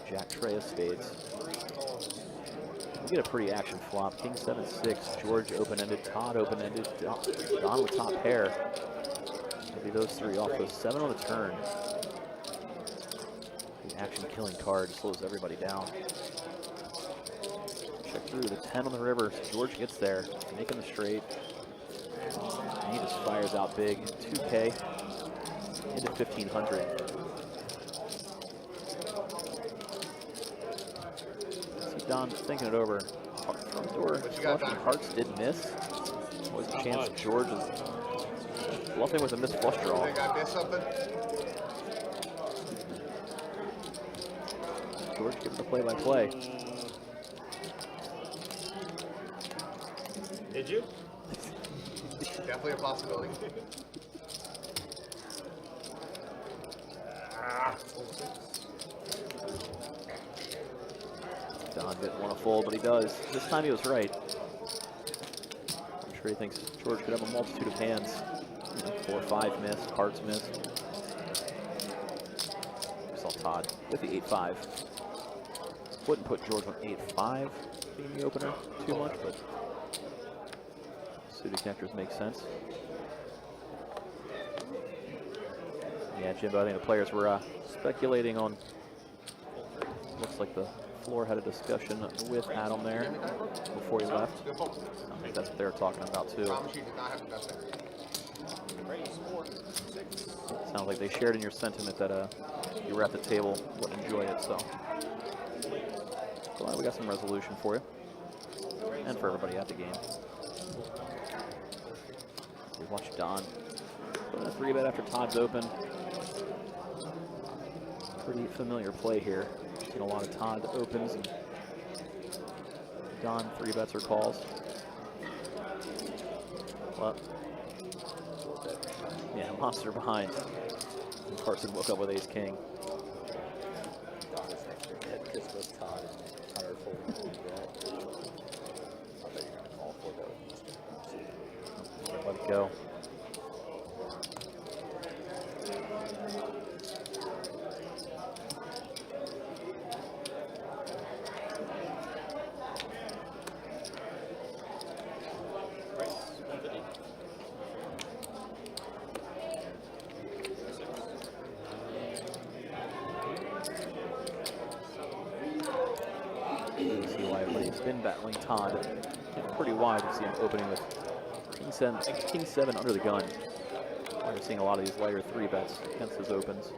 Jack tray of spades. We get a pretty action flop. King 7-6. George open-ended. Todd open-ended. Don with top pair. Maybe those 3 off. Those 7 on the turn. The action-killing card slows everybody down. Check through the 10 on the river. So George gets there, making the straight. And he just fires out big. 2K into 1,500. See Don thinking it over. Front door. Flushing hearts did miss. Always a chance George is bluffing with a missed flush draw. Think I missed something? George giving the play-by-play. Did you? Definitely a possibility. Don didn't want to fold, but he does. This time he was right. I'm sure he thinks George could have a multitude of hands. 4 or 5 missed, hearts missed. We saw Todd with the 8-5. Wouldn't put George on 8-5 being the opener too much, but suited connectors make sense. Yeah, Jimbo, I think the players were speculating on, looks like the floor had a discussion with Adam there before he left. I think that's what they were talking about too. Promise you did not have the best there. Sounds like they shared in your sentiment that you were at the table, would enjoy it, so. Glad we got some resolution for you. And for everybody at the game. We watched Don put in a 3-bet after Todd's open. Pretty familiar play here. Seen a lot of Todd opens and Don 3-bets or calls. Well, yeah, monster behind. Carson woke up with ace king. Don is next to dead because both Todd and Hunter folded that. I bet you're going to call for that. Let it go. been battling Todd. And pretty wide. You see him opening with King 7 under the gun. We're seeing a lot of these lighter 3 bets against his opens.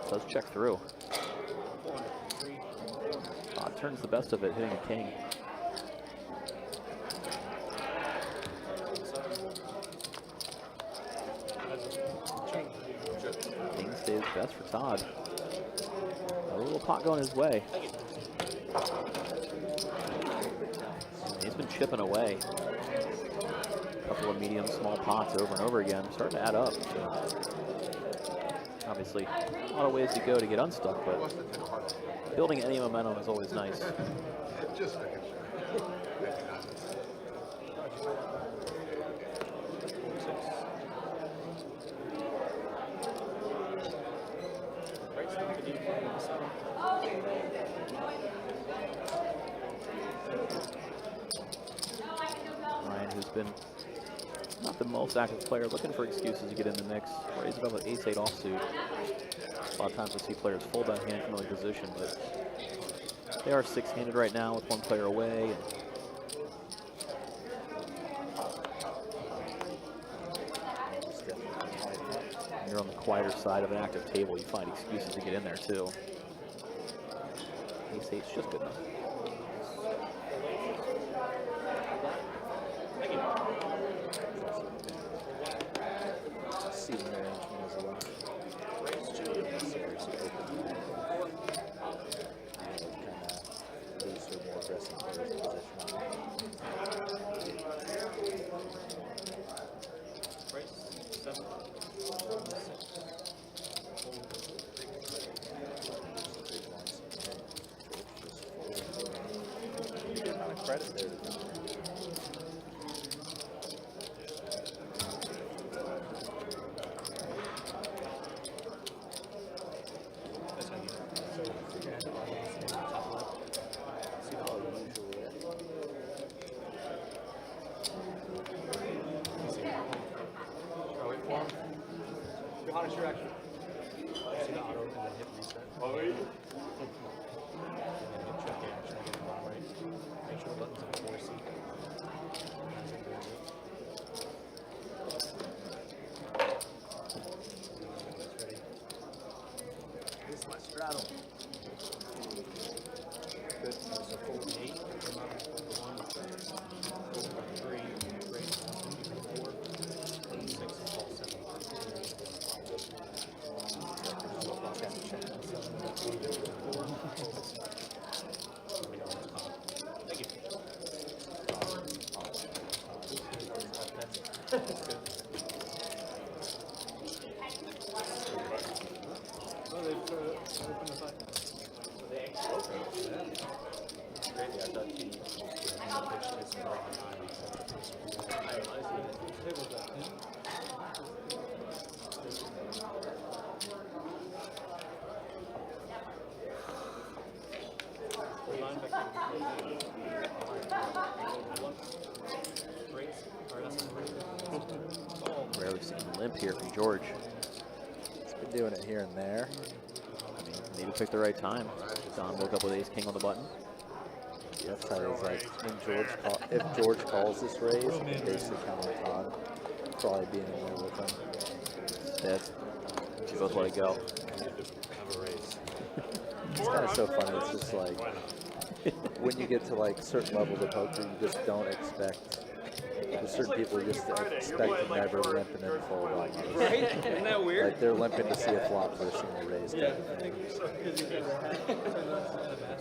Does check through. Todd turns the best of it, hitting a king. King stays best for Todd. A little pot going his way. He's been chipping away. A couple of medium, small pots over and over again. Starting to add up. Obviously, a lot of ways to go to get unstuck, but building any momentum is always nice. Just making sure. Ryan, who's been not the most active player, looking for excuses to get in the mix. Raised above an ace-8 offsuit. A lot of times we see players fold that hand from early position, but they are 6-handed right now with one player away. When you're on the quieter side of an active table, you find excuses to get in there too. Ace-8's just good enough. Credit there. Your hottest your action. See the auto and then hit reset. Oh, wait. And then check the action again on the bottom right. Make sure the button's on 4C. Ready. This is my straddle. Good. So fold 8. 1, 3, great. 4, 6, and fall 7. Thank you. That's good. Oh, they've opened the side. They opened it. Yeah. Great. Yeah, I thought he pitched this in the right time. I see. Table's that thin. Rarely seeing a limp here from George. He's been doing it here and there. I mean, maybe pick the right time. Don woke up with ace-king on the button. That's how it's like when if George calls this raise, you can basically count on Todd probably being in there with him. Instead, you both let it go. Have a race. It's kind of so funny. It's just like when you get to like certain levels of poker, you just don't expect. There's certain people you just expect to never limp and then fold on you. Right? Isn't that weird? Like they're limping to see a flop versus a raise. Yeah.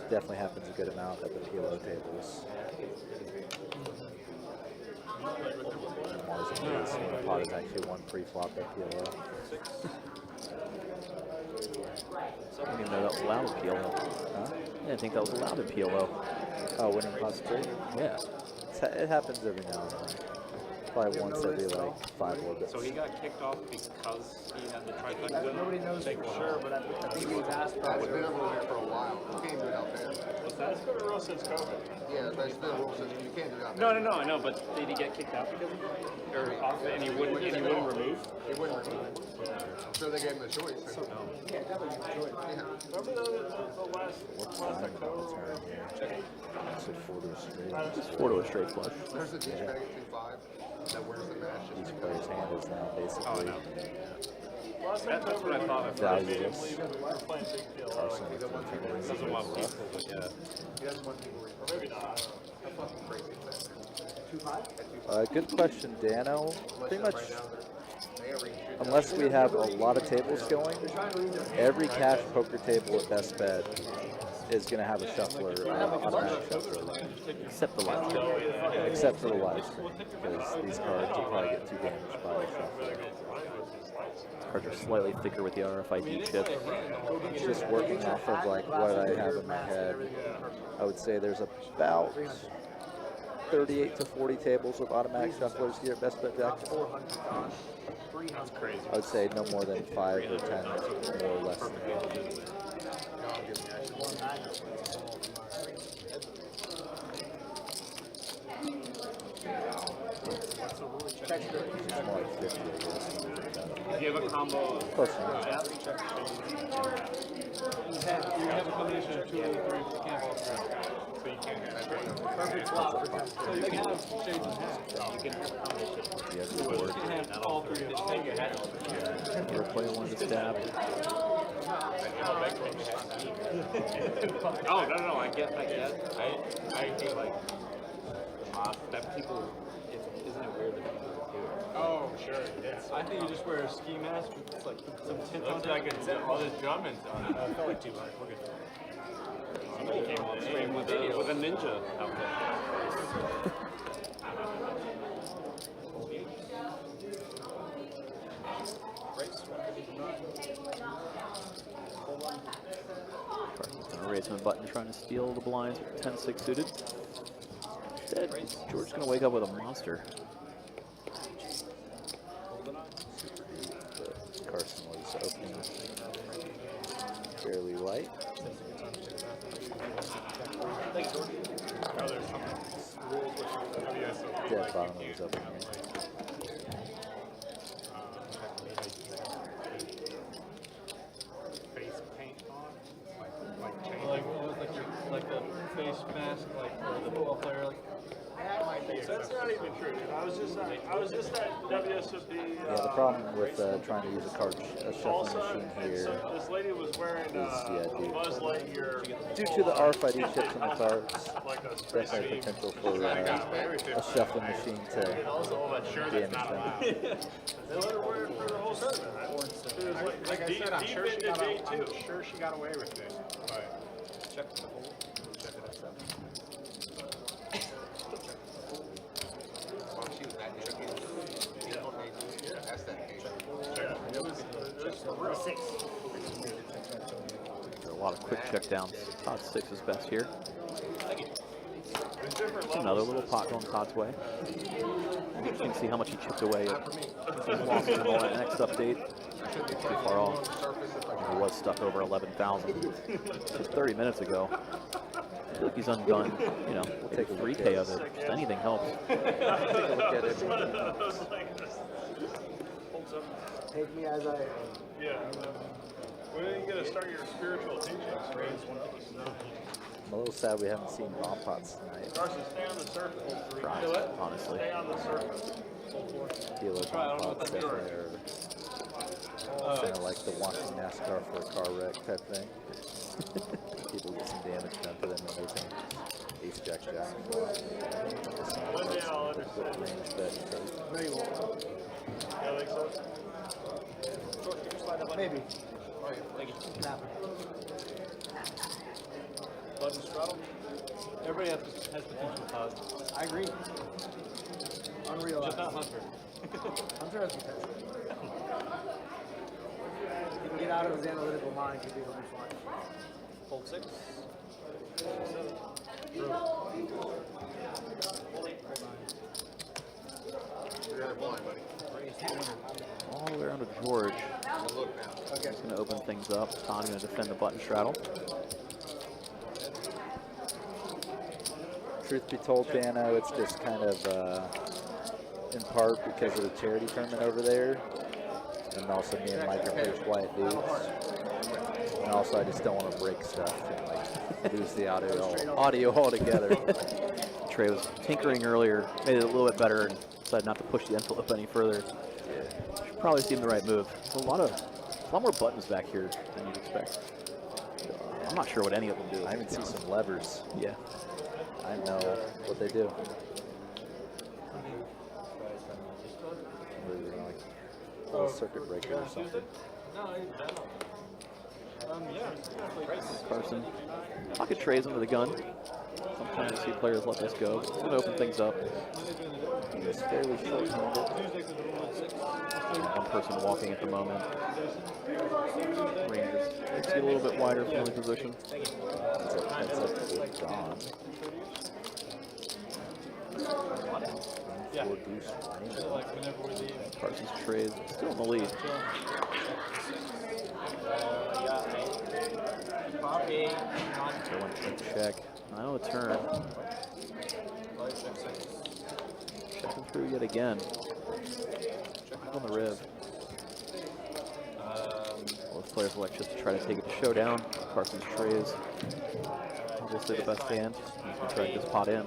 Definitely happens a good amount at the PLO tables. Mars and Ace, the pot is actually one pre-flop at PLO. I didn't even know that was allowed in PLO. Huh? I didn't think that was allowed in PLO. Oh, winning pot straight? Yeah. It happens every now and then. Probably once every like 5 orbits. So he got kicked off because he had the trifecta. Nobody knows for sure, but I think he was asked It's about been over there for a while. You can't do it out there. That's going to roast since COVID. Yeah, that's the rule system. You can't do that. No, I know, but did he get kicked out because of it? Or off it, and he wouldn't remove? They wouldn't remove it. I'm sure they gave him a choice. Remember the last October? So 4 to a straight. Just 4 to a straight flush. There's a douchebag at 2-5 that wears the match. Each player's hand is now basically Last That's what I thought at first. valueless. we were playing big deal. Carson with 10 turns. Doesn't want people, but yeah. He doesn't want people to Or maybe not. How fucking crazy is that? 2-5? Good question, Dano. Pretty much, Right now, they already should. unless we have a lot of tables going, every cash poker table at best bet is going to have a shuffler, automatic shuffler, Except the last. except for the live stream, because these cards will probably get too damaged by a shuffler. Cards are slightly thicker with the RFID chip. Just working off of like what I have in my head, I would say there's about 38 to 40 tables of automatic shufflers here at Best Bet Jack. That's crazy. I would say no more than 5 or 10, more or less than that. It's more like 50, I guess. Do you have a combo? Close enough. You have a combination of 2 or 3, you can't all 3. So you can't get that. Perfect flop. So you can have shades and hats. You have your You board. can have all 3 of them. Your player wanted to stab. Oh, no, I get. I hate like that people. Isn't it weird that people do it? Oh, sure. Yeah. I think you just wear a ski mask with like some tint on Looks it. like it's all this drumming on it. I felt like too hard. We're good. Somebody came on stream with a ninja outfit. Carson's going to raise him a button, trying to steal the blinds with 10-6 suited. Instead, George's going to wake up with a monster. Carson was opening fairly light. Dead bottom was open here. Face paint on, like Like the face mask, like the football player, like. That's not even true, dude. I was just at WSOP. Yeah, the problem with trying to use a shuffling machine And here, this lady was wearing a Buzz Lightyear. due to the RFID chips on the cards, Like a definitely potential for a shuffling machine to damage them. They let her wear it for the whole tournament. It was Like I deep, said, I'm deep sure she into got day I'm two. sure she got away with it. But check the hole. Check it at 7. Well, she was that tricky. Yeah, that's that case. There are a lot of quick check downs. Todd 6 is best here. Another little pot going Todd's way. Interesting to see how much he chipped away at his losses in all that next update. Too far off. He was stuck over 11,000 just 30 minutes ago. I feel like he's undone, you know, we'll take a 3K of it. Just anything helps. Take a look at it. Take me as I am. Yeah. When are you going to start your spiritual teachings? I'm a little sad we haven't seen bomb pots tonight. Carson, stay on the surface. Surprised, honestly. Stay on the surface. Kilo bomb pots definitely are kind of like the watching NASCAR for a car wreck type thing. People get some damage done to them in those hands. Ace jack jack. One day I'll understand. Range bet. No, you won't. Yeah, I think so. Maybe. Button straddle. Everybody has potential, Todd. I agree. Unreal. Just not Hunter. Hunter has potential. He can get out of his analytical mind, he'll be fine. Fold 6. You're out of blind, buddy. All the way around to George. Look now. He's going to open things up. Todd going to defend the button straddle. Truth be told, Dano, it's just kind of in part because of the charity tournament over there. And also me and Mike are pretty quiet dudes. And also I just don't want to break stuff and like lose the audio altogether. Trey was tinkering earlier, made it a little bit better, and decided not to push the envelope any further. Should probably seem the right move. There's a lot more buttons back here than you'd expect. I'm not sure what any of them do. I even see some levers. Yeah. I know what they do. Maybe like a little circuit breaker or something. Carson pocket trays under the gun. Sometimes you see players let this go. It's going to open things up. It's fairly short-handed. One person walking at the moment. Rangers let's get a little bit wider feeling position. That's up gone. Four deuce range. Carson's trays still in the lead. Going check. 9-0 turn. Checking through yet again. Back on the rib. Both players elect just to try to take it to showdown. Carson's trays. Obviously the best hand. He's going to try to just pot in.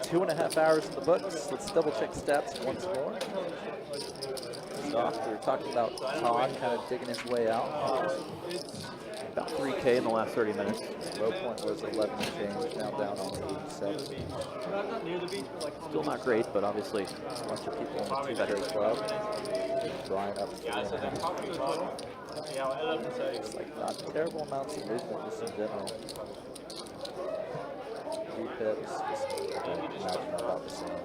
2.5 hours in the books. Let's double check stats once more. We were talking about Todd kind of digging his way out. About 3K in the last 30 minutes. Low point was 11 and change, now down on 87. Still not great, but obviously A bunch of people in the 2K club. Drawing up 3.5. It's like not terrible amounts of movement just in general. 3 pips, just imagine about the same.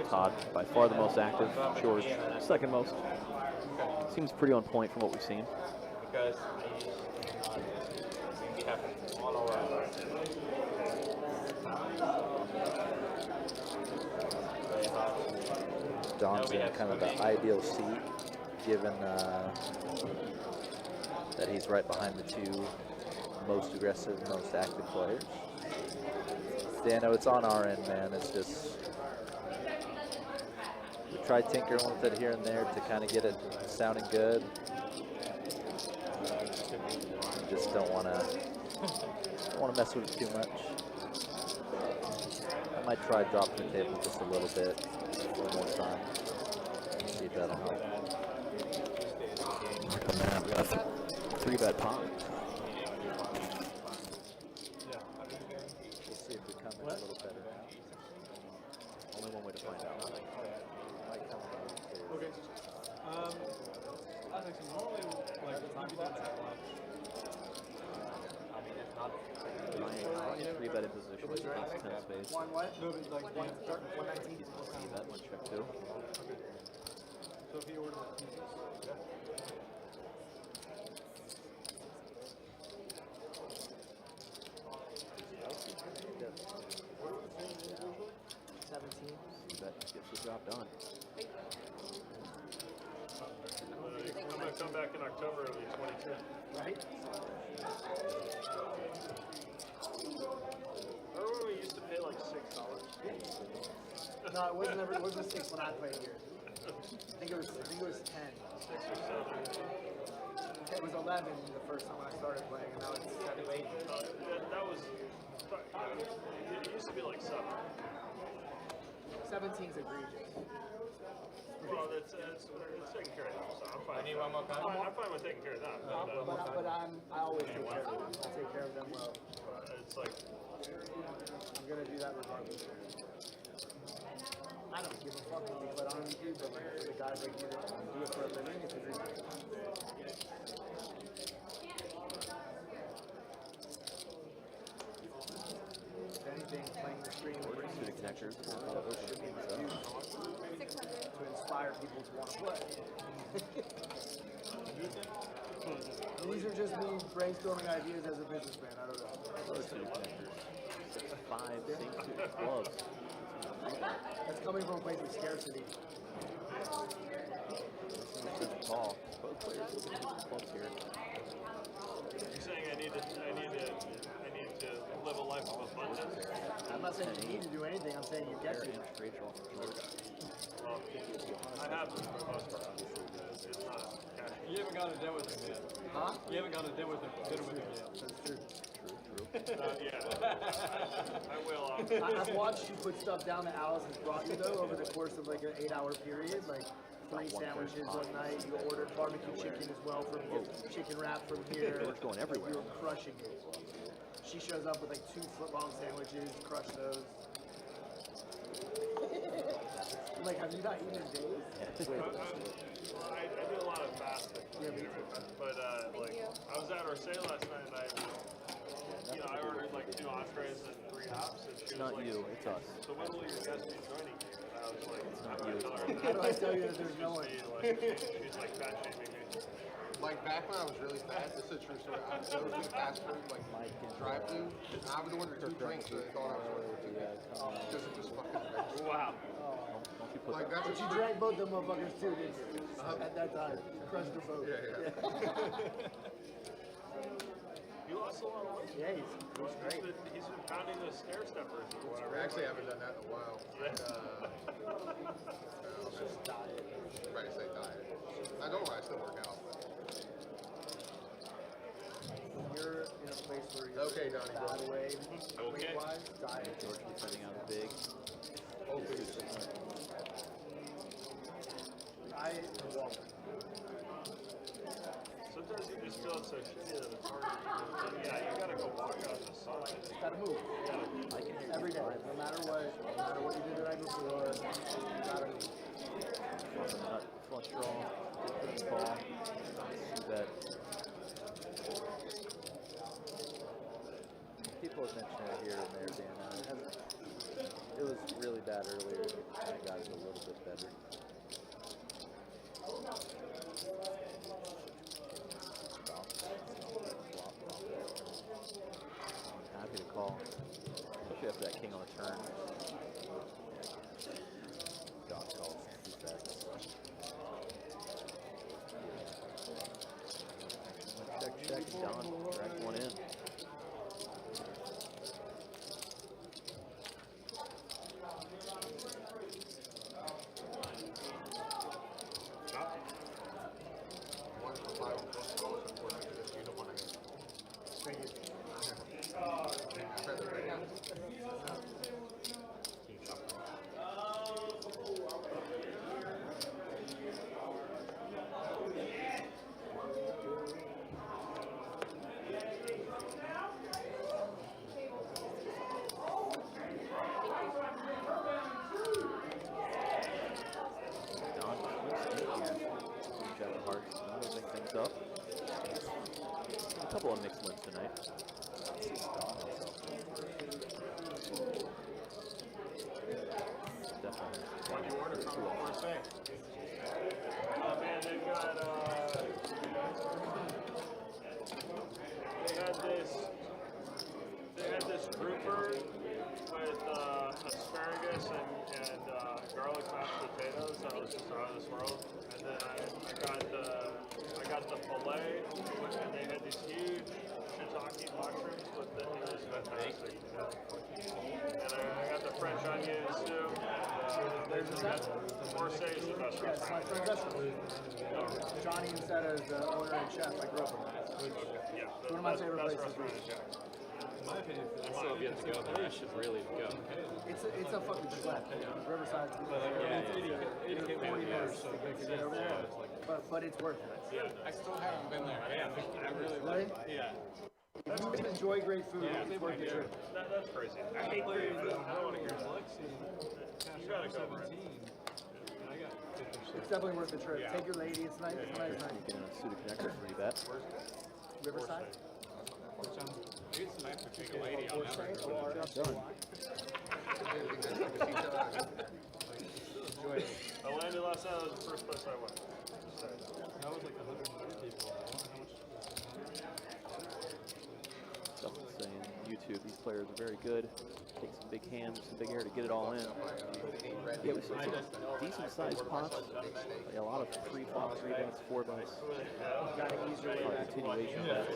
Todd, by far the most active. George, second most. Seems pretty on point from what we've seen. Because we have all our Don's in kind of the ideal seat, given that he's right behind the two most aggressive, most active players. Dano, it's on our end, man. It's just we tried tinkering with it here and there to kind of get it sounding good. Just don't want to mess with it too much. I might try dropping the table just a little bit, one more time. See if that'll help. Oh man, we got a 3-bet pot. We'll see if we come in a little better now. Only one way to find out. Might come in a little clearer. Three-bet in position. He's 10 space. One what? No, but like 119. He's going to see that one check too. So if he ordered pieces, 17. That gets the job done. I'm gonna come back in October, it'll be 22. Right? Remember when we used to pay like $6? No, it wasn't 6 when I played here. I think it was 10. 6 or 7. It was 11 the first time when I started playing, and now it's 7, 8. That was, it used to be like 7. 17's egregious. Well, it's taken care of now, so I'm fine. I need one more card. I'm fine with taking care of that. But I always take care of them. I take care of them well. It's like, I'm gonna do that regardless. I don't give a fuck what you put on YouTube, but the guys like you that do it for a living, it's egregious. If anything, playing the stream brings you Connectors. to inspire people to want to play. These are just me brainstorming ideas as a businessman. I don't know. Five, same two gloves. That's coming from a place of scarcity. Ball. Both players will get some clubs here. you're saying I need to live a life of abundance? not saying you need to do anything. I'm saying you get to. Rachel. Well, I have to for the most part. It's not cash. You haven't gone to dinner with him yet. Huh? You haven't gone to dinner with him yet. That's true. Yeah. I will. I've watched you put stuff down that Alice has brought you though over the course of like an 8-hour period, like 3 sandwiches one night. You ordered barbecue chicken as well from chicken wrap from here. It's going everywhere. You were crushing it. She shows up with like 2 foot-long sandwiches, crush those. Like, have you not eaten in days? I do a lot of fasting. Yeah, me too. But like, I was at Orsay last night and I ordered like 2 entrees and 3 apps, and she was Not like, you, it's us. So when will your guests be joining me? And I was like, it's not you, it's us. How do I tell you that there's no one? She's like fat shaming me. Like back when I was really fat, this is a true story. I was going to fast food, like drive-through, and I would order 2 drinks, so they thought I was ordering 2 drinks. Because it just fucking amazing. Wow. Don't you put Like that. that's But you drank both them motherfuckers too, didn't you? At that time. You crushed the boat. Yeah. You lost a lot of weight. Yeah, he's great. He's been pounding the stair steppers or I whatever. actually haven't done that in a while. Just diet. Right to say diet. I don't lie, I still work out. But... When you're in a place where you're Okay, Donnie, bro. bad away, Okay. weight-wise, diet. George defending out big. I walk. Sometimes you just feel so shitty that it's hard to even, yeah, you gotta go walk out in the sun. Gotta move. Every day. No matter what you did the night before, you gotta move. Nut, flush draw, good ball. Bet. People have mentioned it here and there, Dan. It was really bad earlier, and it got it a little bit better. Happy to call. Especially after that king on the turn. Don calls 2 seconds. Check, Don. Drag one in. One for $5 unfortunately, you don't want to get. Thank you. Don, Jack of Hearts, moving things up. A couple of mixed wins tonight. Definitely. What do you order from Orsay? Oh man, they've got, they had this grouper with asparagus and garlic mashed potatoes that was just out of this world. And then I got the filet, and they had these huge shiitake mushrooms with it. It was fantastic. And I got the French onions too. And Orsay is the best Yeah, it's my restaurant. friend's restaurant. Johnny Insetta is the owner and chef. I grew up with him. Yeah, One of my favorite best places. restaurant in Jackson. In my opinion, I still have yet to go there. I should really go. It's a fucking schlep. Riverside. it came over here, so it makes sense. Over there. But it's worth it. I still haven't been there. I really Really? Yeah. If you enjoy great food, it's worth the trip. That's crazy. I hate great food. I don't want to hear it. You gotta go, Brett. It's definitely worth the trip. Take your lady. It's nice. It's a nice night. Getting a suited connector for you, bet. Riverside. It's nice to take a lady on that. Orsay, I landed last night. That was the first place I went. That was like 100 people. Someone's saying YouTube, these players are very good. Take some big hands, some big air to get it all in. Yeah, we saw some decent sized pots. Like a lot of 3 pots, 3 bets, 4 bets. Got an easier way back. Continuation of that.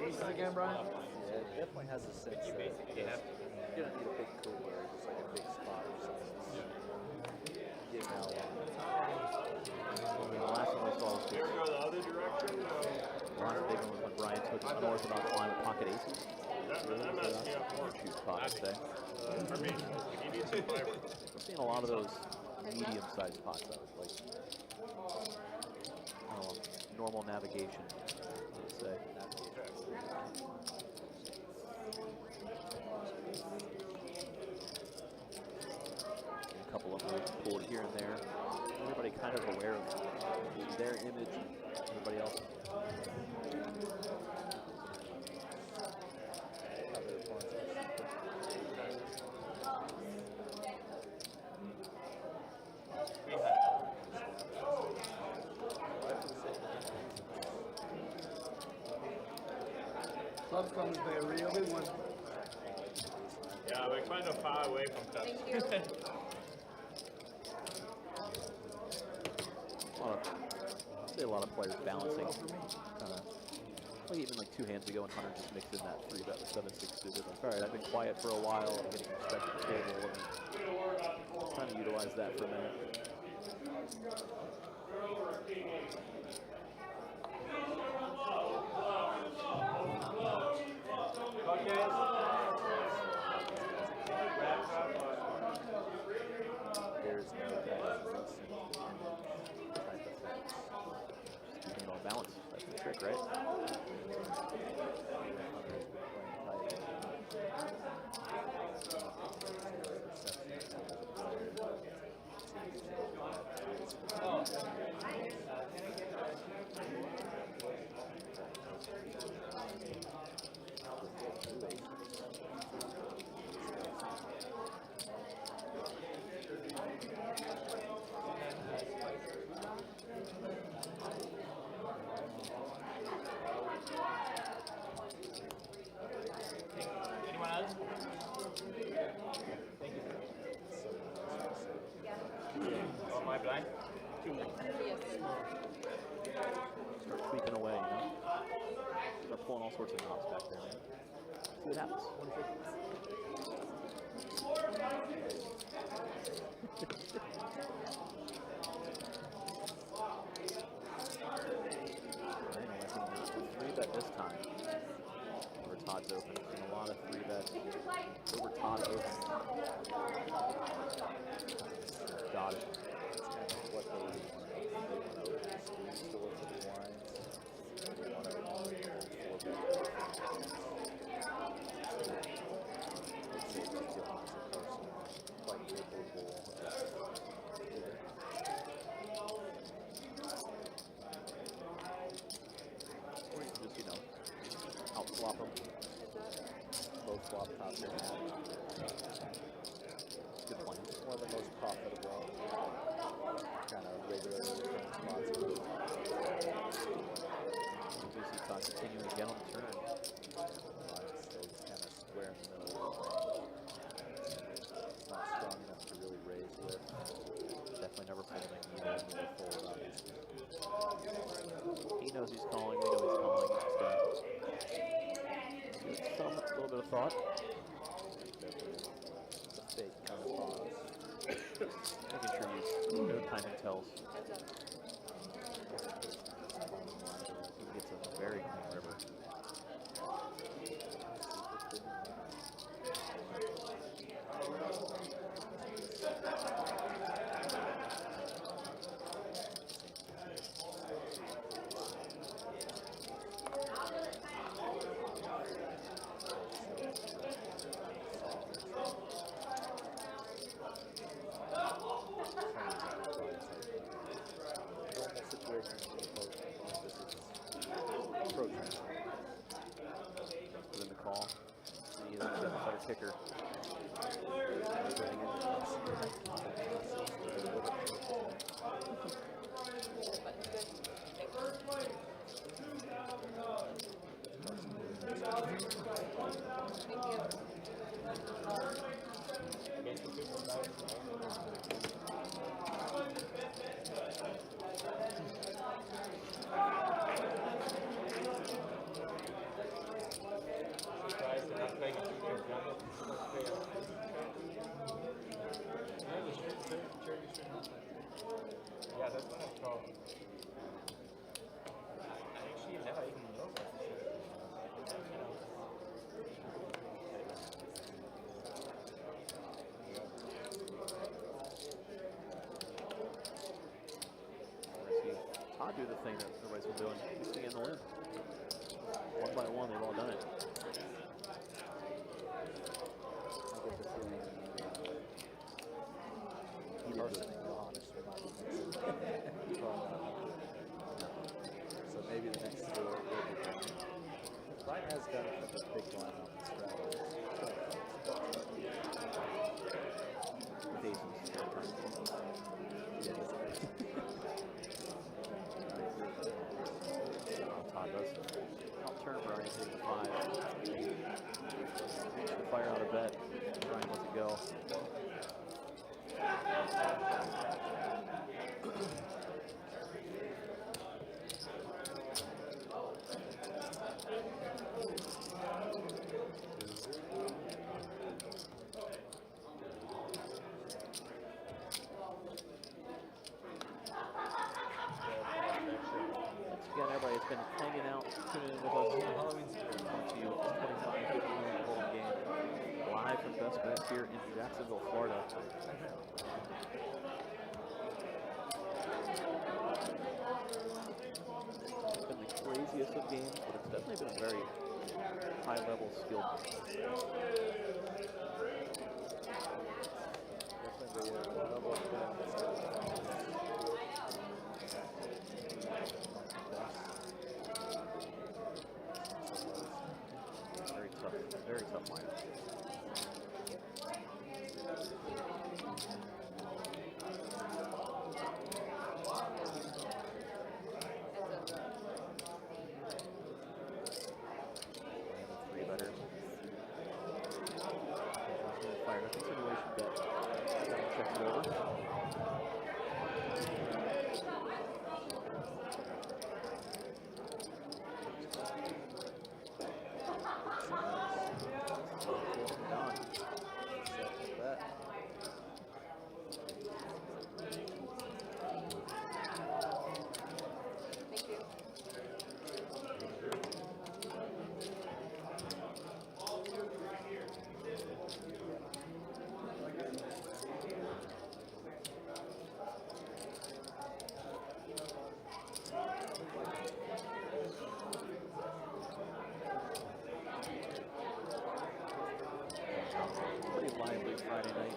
Aces again, Brian? Yeah, it definitely has a sense that you're gonna need a big cooler, just like a big spot or something. Getting out The last one we saw was You ever go the other direction? a lot of big ones when Brian took an unorthodox line with pocket aces. That messed me up more. Choose pockets there. For me, you need some fiber. We're seeing a lot of those medium-sized pots though, like I don't know, normal navigation, I would say. And a couple of moves pulled here and there. Everybody kind of aware of their image and everybody else. Club's going to be a real big one. Yeah, we're kind of far away from clubs. Thank you. I'd say a lot of players balancing, kind of, like even like 2 hands ago when Hunter just mixed in that 3-bet with 7-6 suited. Like, all right, I've been quiet for a while, I'm getting respect at the table, and trying to utilize that for a minute. There's no recent type of fence. Just keeping it on balance. That's the trick, right? Anyone else? Oh, my blind? 2 more. Start tweaking away, you know? Start pulling all sorts of knots back there, man. See what happens. Three bet this time. Over Todd's open. Seen a lot of 3-bet over Todd open. Got it. It's kind of what they want to open screen store for the blinds. They want to open 4-bet. Let's say it's still quite capable. Or you can just, you know, out-flop them. Both flop top their hand. Good plan. One of the most profitable kind of regular spots. We see Todd continuing again on the turn. It's kind of square in the middle. It's not strong enough to really raise with. Definitely never folding. You know, never fold, obviously. He knows he's calling. We know he's calling. Just give some a little bit of thought. It's a fake kind of pause. Making sure you know timing tells. He gets a very clean river. Within the call. We need a better kicker. do the thing that everybody's been doing. Stay in the lid. One by one, they've all done it. I get the feeling Carson and Johannes will not be mixing. So maybe the next two will be done. Brian has done it with a big line on the strategy. With aces. Todd does. I'll turn Brian to the 5. Reach the fire out of bet. Brian lets it go. Again, everybody's been hanging out, tuning in with us. Halloween spirit. To you, 25-15 Golden Game, live from Best Bets here in Jacksonville, Florida. It's been the craziest of games, but it's definitely been a very high-level skill. Definitely a level of Very tough lineup. Three better. Fire a continuation bet. Check it over. Pretty lively Friday night.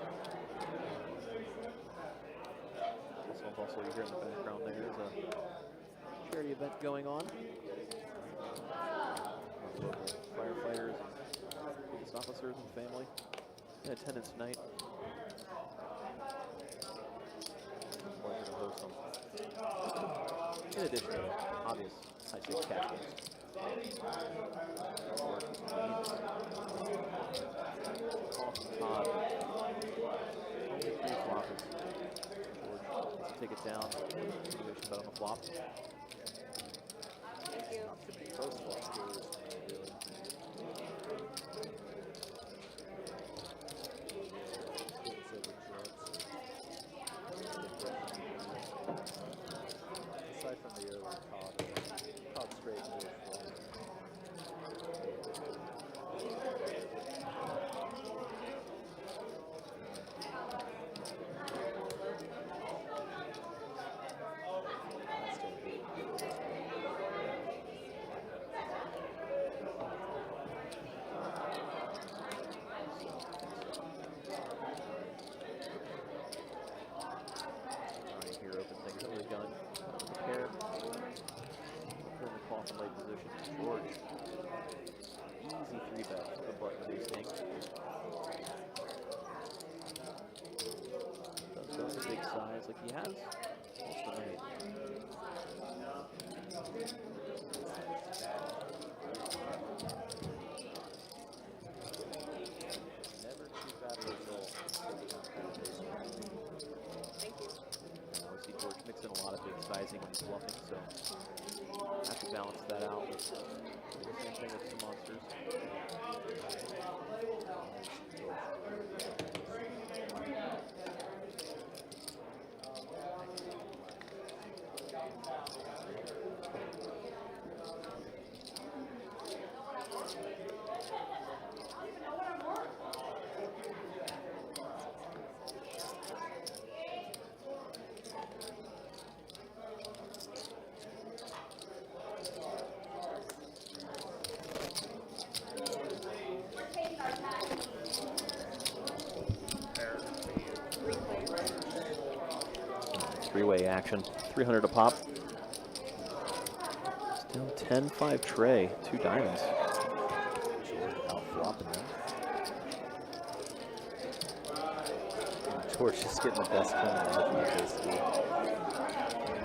Also, you hear in the background there is a charity event going on. Local firefighters, police officers, and family in attendance tonight. Pleasure to host them. In addition to obvious high-stakes cash games. Call from Todd. Only 3 floppers. George gets to take it down. Continuation bet on the flop. Thank you. First flop here is really aside from the early caught straight into his flop. Alright, here open things with a gun. Prepare. Put in the call from late position. George. Easy 3-bet. The button of these things. Does go with a big size like he has most of the night. Never too bad a result. Thank you. We see George mix in a lot of big sizing when he's bluffing, so have to balance that out with the same thing with some monsters. Three-way action. 300 a pop. Still 10-5 tray. 2 diamonds. Out flopping them. George is getting the best combination of those two.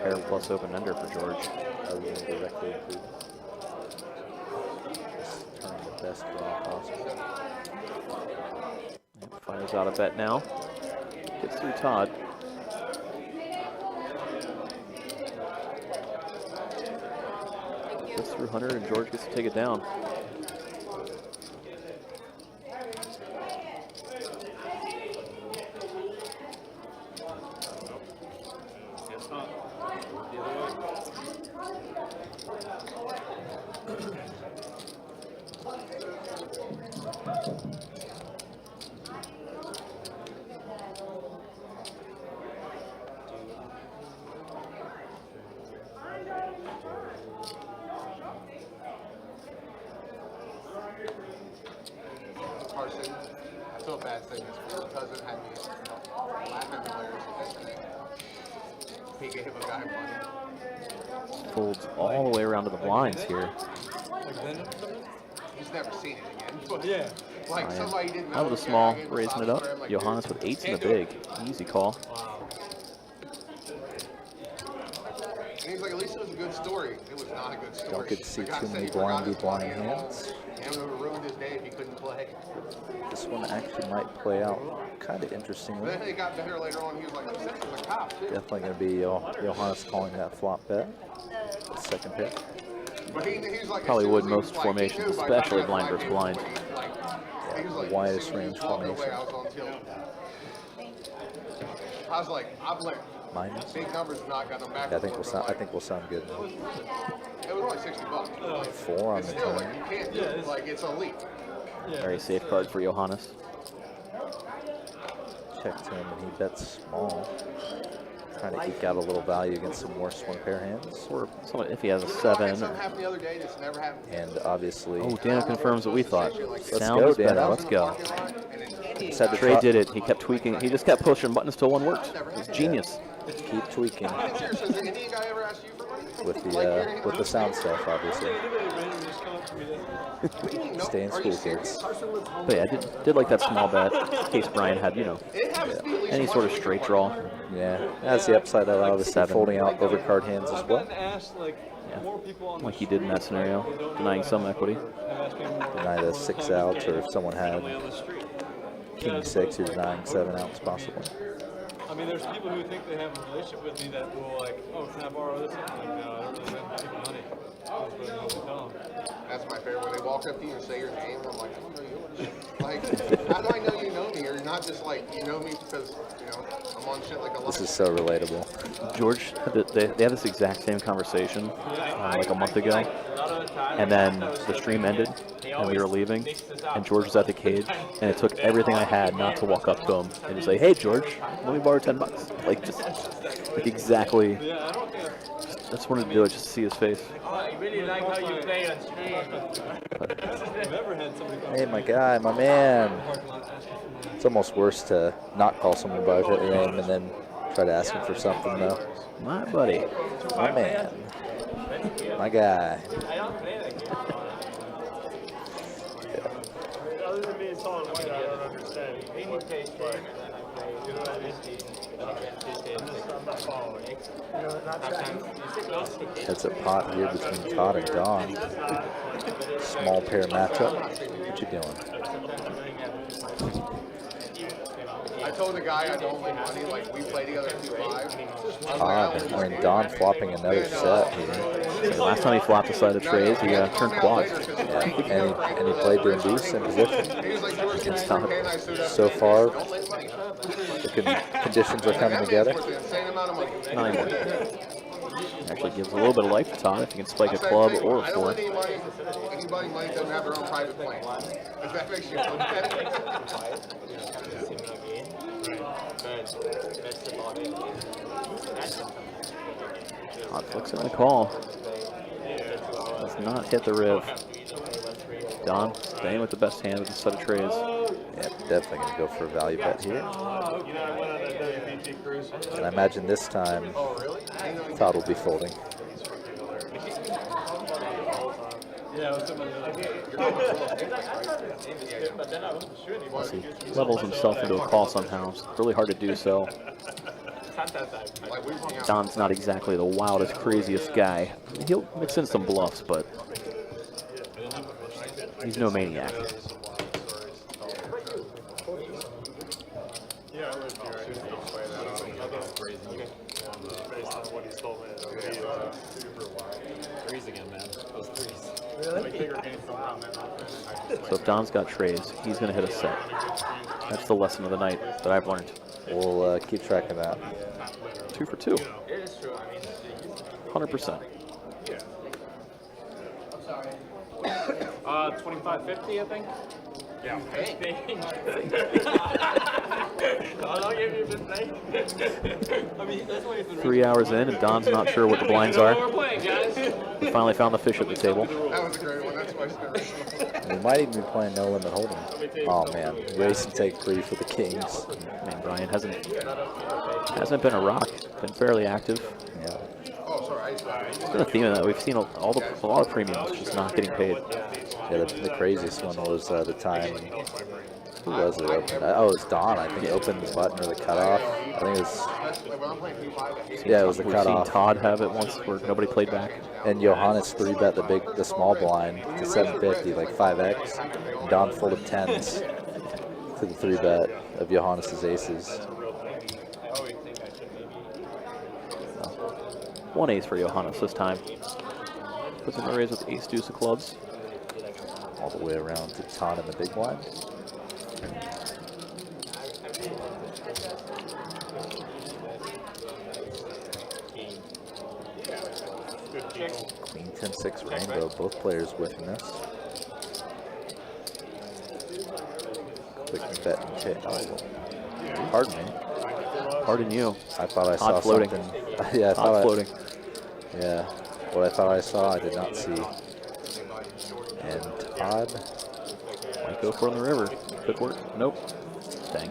Pair plus open-ender for George. Other than directly improving. Just turning the best draw possible. Fires out a bet now. Gets through Todd. Gets through Hunter, and George gets to take it down. Guess not. The other way. Carson, I feel bad saying this, but his cousin had me laughing hilarious yesterday. He gave a guy money. Folds all the way around to the blinds here. He's never seen it again. But Yeah. like somebody didn't know. Out of the the small, guy gave him raising it $5 up. for him, like, Johannes with 8s in the big. Easy call. And he's like, at least it was a good story. It was not a good story. Don't get to see The guy too said many he forgot blind his be blind money at home, hands. and it would have ruined his day if he couldn't play. This one actually might play out kind of But interestingly. then it got better later on. He was like, I said he was a cop, too. Definitely going to be Johannes calling that flop bet. The second pick. But he was like, Probably as soon would as he most was like, formations, he knew by especially the time blind I versus knew, blind. he was like, The widest as soon as he range was walking away, formation. I was on tilt. I was like, Minus. big numbers not got them back. Yeah, I think we'll sound good. It was only $60. 4 on It's the still turn. like you can't do it. Like it's elite. Very safe card for Johannes. Checked him and he bets small. Trying to eke out a little value against some worse one-pair hands. Or somewhat if he has a I had 7. something happen the other day that's never happened. And obviously, Oh, Dana confirms what we thought. Let's Sound go, is better. Dana. Let's go. said the Trey top- did it. He kept tweaking. He just kept pushing buttons till one worked. It's genius. keep tweaking Has an Indian guy ever asked you for money? with the sound stuff, obviously. Stay in school, kids. But yeah, I did like that small bet in case Brian had, you know, any sort of straight draw. Yeah, that's the upside of obviously 7. folding out overcard hands as well. Yeah, like he did in that scenario, denying some equity. Deny the 6 outs, or if someone had king 6, you're denying 7 outs possibly. I mean, there's people who think they have a relationship with me that will like, oh, can I borrow this? I'm like, no, I don't really lend people money. I just really know what to tell them. That's my favorite. When they walk up to you and say your name, I'm like, I don't know yours. Like, how do I know you know me? Or you're not just like, you know me because, you know, I'm on shit like a This is so relatable. George, they had this exact same conversation like a month ago, and then the stream ended, and we were leaving, and George was at the cage, and it took everything I had not to walk up to him and just say, "Hey, George, let me borrow $10." Like just like exactly. I just wanted to do it just to see his face. I really like how you play on stream. Hey, my guy, my man. It's almost worse to not call someone by their name and then try to ask him for something, though. My buddy. My man. My guy. I don't play that game. Other than being tall and white, I don't understand. You know what I mean? I'm not following. It's a pot here between Todd and Don. Small pair matchup. What you doing? I told the guy I don't lend money. Like, we play together at 2-5. Todd, I mean, Don flopping another set here. The last time he flopped a side of trays, he turned quads. Yeah, and he played to induce in position. He was like, George, Against Todd. So far, don't lend money. the conditions are coming together. Worth an insane amount of money. 9 more. Actually gives a little bit of life to Todd if he can spike a club or a I don't 4. lend anybody money doesn't have their own private plane. If that makes you feel better. Todd flicks in the call. Does not hit the riv. Don staying with the best hand with the set of trays. Yeah, definitely going to go for a value bet here. You know, I went on a WPT cruise. And I imagine this time Todd will be folding. Yeah, I was sitting there but then I wasn't sure anymore. He levels himself into a call somehow. It's really hard to do so. Don's not exactly the wildest, craziest guy. He'll mix in some bluffs, but he's no maniac. Yeah, I lived here. I didn't play that based on what he's told me. Threes again, man. Those threes. So if Don's got trays, he's going to hit a set. That's the lesson of the night that I've learned. We'll keep track of that. 2 for 2. 100%. 25.50, I think. Yeah. How long have you been playing? I mean, that's why it's 3 hours in, and Don's not sure what the blinds are. We're playing, guys. We finally found the fish at the table. That was a great one. That's why We might even be playing no limit hold'em. Oh man, race and take 3 for the Kings. Man, Brian hasn't been a rock. Been fairly active. Yeah. Oh, sorry. It's been a theme of that. We've seen a lot of premiums just not getting paid. Yeah, the craziest one was the time. Who was it? Oh, it was Don. I think opened the button or the cutoff. I think it was. Yeah, it was the We've seen cutoff. Todd have it once where nobody played back. And Johannes 3-bet the small blind to 750, like 5x. And Don folded 10s to the 3-bet of Johannes's aces. 1 ace for Johannes this time. Puts in the raise with ace deuce of clubs. All the way around to Todd in the big blind. Queen 10-6 rainbow, both players whiffing this. Quick bet and check. Oh, pardon me. Pardon you. I thought I Todd saw floating. something. Yeah, I Todd thought floating. Yeah, what I thought I saw, I did not see. And Todd. Might go for it on the river. Could work. Nope. Dang.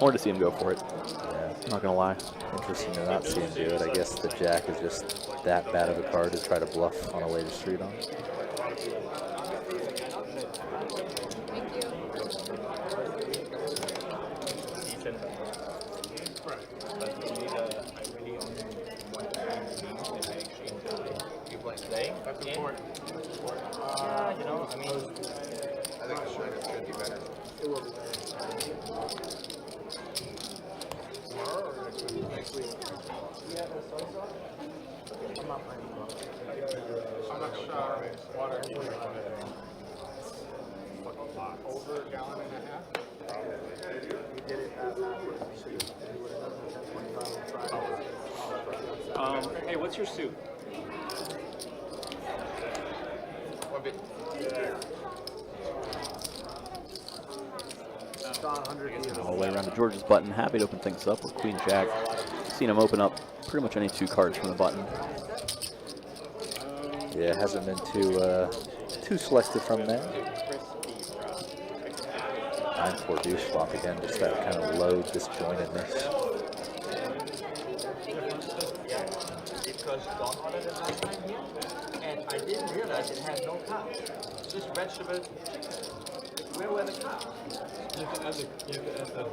Wanted to see him go for it. Yeah, Not gonna lie. interesting to not see him do it. I guess the jack is just that bad of a card to try to bluff on a later street on. That's important. You know, I mean, I think it should be better. It will be tomorrow or next week? How much water do you drink? Over a gallon and a half? We did it at Hey, what's your suit? What bit? All the way around to George's button. Happy to open things up with Queen Jack. Seen him open up pretty much any 2 cards from the button. Yeah, it hasn't been too selective from there. 9-4 deuce flop again, just that kind of low disjointedness. because Don ordered it last time here, and I didn't realize it had no cards. Just vegetables. Where were the cards? You can add no.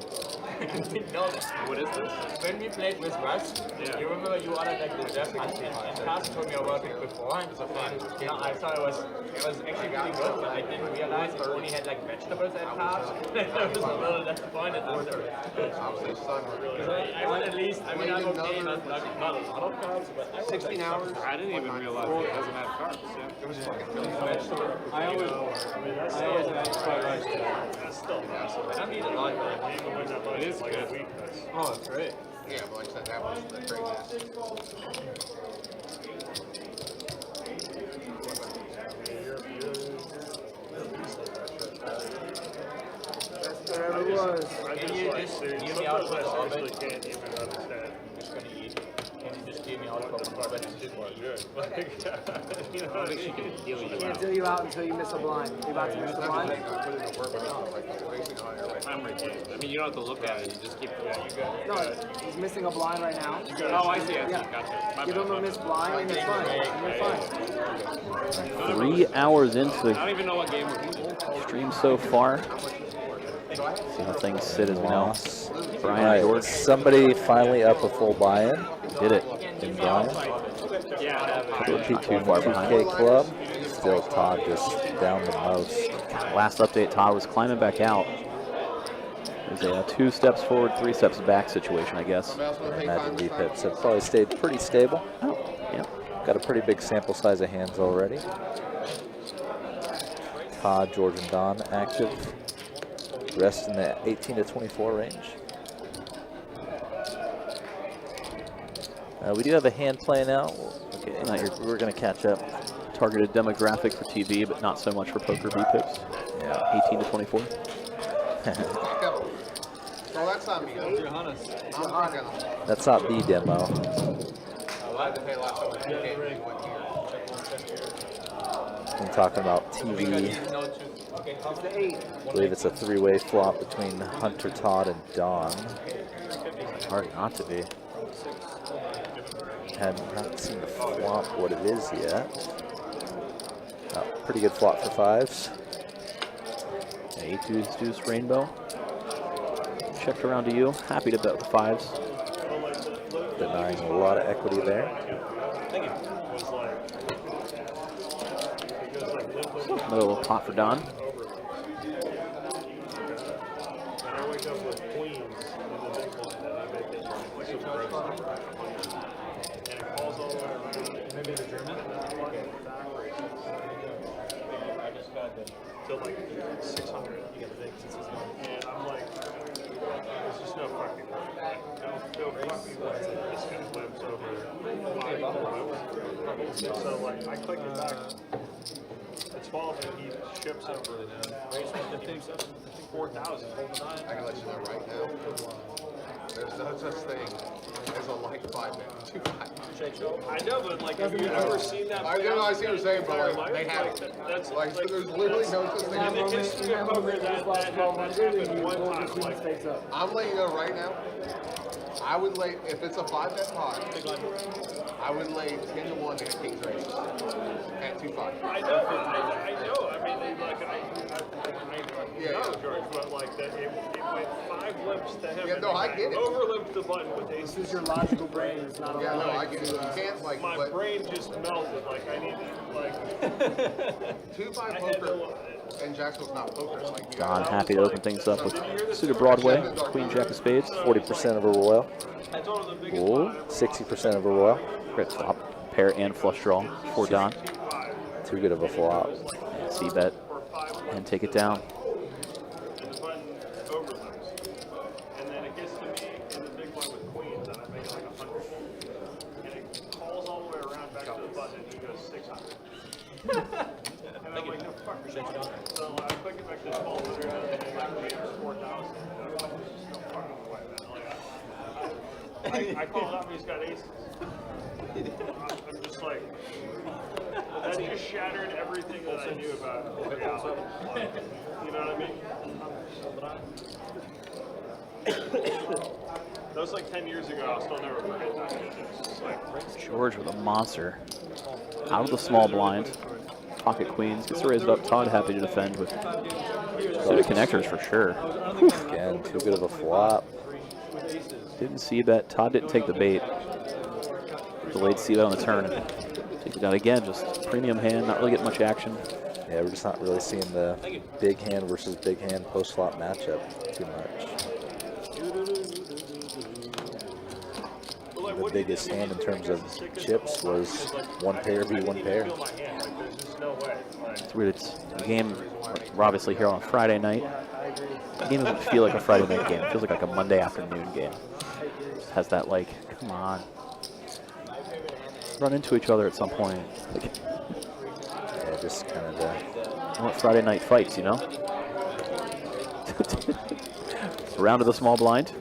What is this? When we played with Russ, you remember you ordered like the Jeff Huntley, and Carson told me about it beforehand. And you know, I thought it was actually pretty good, but I didn't realize it only had like vegetables and carbs. I was a little disappointed after it. I would at least, I mean, I'm okay, not a lot of carbs, but I 16 hours. I didn't even realize it doesn't have carbs. Yeah. It was fucking really Vegetable. I always had fried rice. That's still massive. I don't need a lot, but It is Like a good. week. That's oh, it's great. Yeah, but like I said, that was the craziest. whatever it was. I Can just you like, just dude, give me out sometimes for the I orbit? seriously can't even understand. I'm just gonna eat. Can you just give me out for the orbit? good. Like, you know, I think she can heal you Can't out. deal you out until you miss a blind. You about to miss a blind? I'm ridiculous. I mean, you don't have to look at it. You just keep. Yeah, you got. No, he's missing a blind right now. Oh, I see. Yeah. Gotcha. My Give bad, him my a bad. missed blind and you're fine. And you're fine. 3 hours into I the don't even know what game we're playing. stream so far. See how things sit as we know. Brian All right, George somebody finally up a full buy-in. did it. In Brian. Yeah. Not too far behind. K Club. Still Todd just down the most. Last update, Todd was climbing back out. It was a 2 steps forward, 3 steps back situation, I guess. Imagine V-pips have probably stayed pretty stable. Oh, yeah. Got a pretty big sample size of hands already. Todd, George, and Don active. Rest in the 18 to 24 range. We do have a hand playing out. Okay, we're going to catch up. Targeted demographic for TV, but not so much for poker V-pips. Yeah. 18 to 24. So that's not me. I'm thinking. That's not the demo. I had to pay last time. You can't really win here. I'm talking about TV. I believe it's a 3-way flop between Hunter, Todd, and Don. Hard not to be. Have not seen the flop what it is yet. Pretty good flop for 5s. 8 deuce rainbow. Checked around to you. Happy to bet with 5s. Denying a lot of equity there. Another little pot for Don. And I wake up with queens in the big one, and I make it like super gross. And it falls all the way around. Maybe the German? I just got to like 600. You get the big and I'm like, there's just no fucking way. No fucking way this guy lives over 5 So like, I click it back. It's falling and he ships over 4,000. I can let you know right now. There's no such thing as a like 5-bet. 2 5. I know, but like, have you ever seen that? I know, I see what you're saying, but like, they have it. That's Like, there's literally no such thing. in the history of poker that happened one time. Like, I'm letting you know right now. I would lay, if it's a 5-bet pot, I would lay 10 to 1 to hit King's Race at 2-5. I know. I mean, like, I know, George, but like that, it went 5 limps to him. Yeah, no, I get it. Overlimped the button with aces. This is your logical brain. It's not a Yeah, no, I logic. get it. You can't like, My but brain just melted. Like, I need to, like, 2-5 poker and Jacksonville's not poker. It's like you Don got happy to open things up with suited Broadway, Queen Jack of Spades. 40% of a royal. I told him the biggest Ooh, 60% of a royal. Great flop. Pair and flush draw for Don. Too good of a flop. C bet and take it down. and the button overlips. And then it gets to me in the big one with queens, and I make it like 100. And it calls all the way around back to the button, and he goes 600. And I'm like, no, fuck. So I click it back to 1,200, and then like, we have 4,000. And I'm like, there's just no fucking way, man. Like, I call it up, and he's got aces. I'm just like, that just shattered everything that I knew about reality. You know what I mean? That was like 10 years ago. I'll still never forget that. It's just like, George with a monster. Out of the small blind. Pocket queens. Gets raised up. Todd happy to defend with suited connectors for sure. Again, too good of a flop. Didn't see bet. Todd didn't take the bait. Delayed see bet on the turn. Take it down again. Just premium hand. Not really getting much action. Yeah, we're just not really seeing the big hand versus big hand post-flop matchup too much. The biggest hand in terms of chips was 1 pair v 1 pair. It's weird. It's a game, we're obviously here on a Friday night. The game doesn't feel like a Friday night game. It feels like a Monday afternoon game. It has that, like, come on. Run into each other at some point. Like, Yeah, just kind of the I want Friday night fights, you know? Around to the small blind.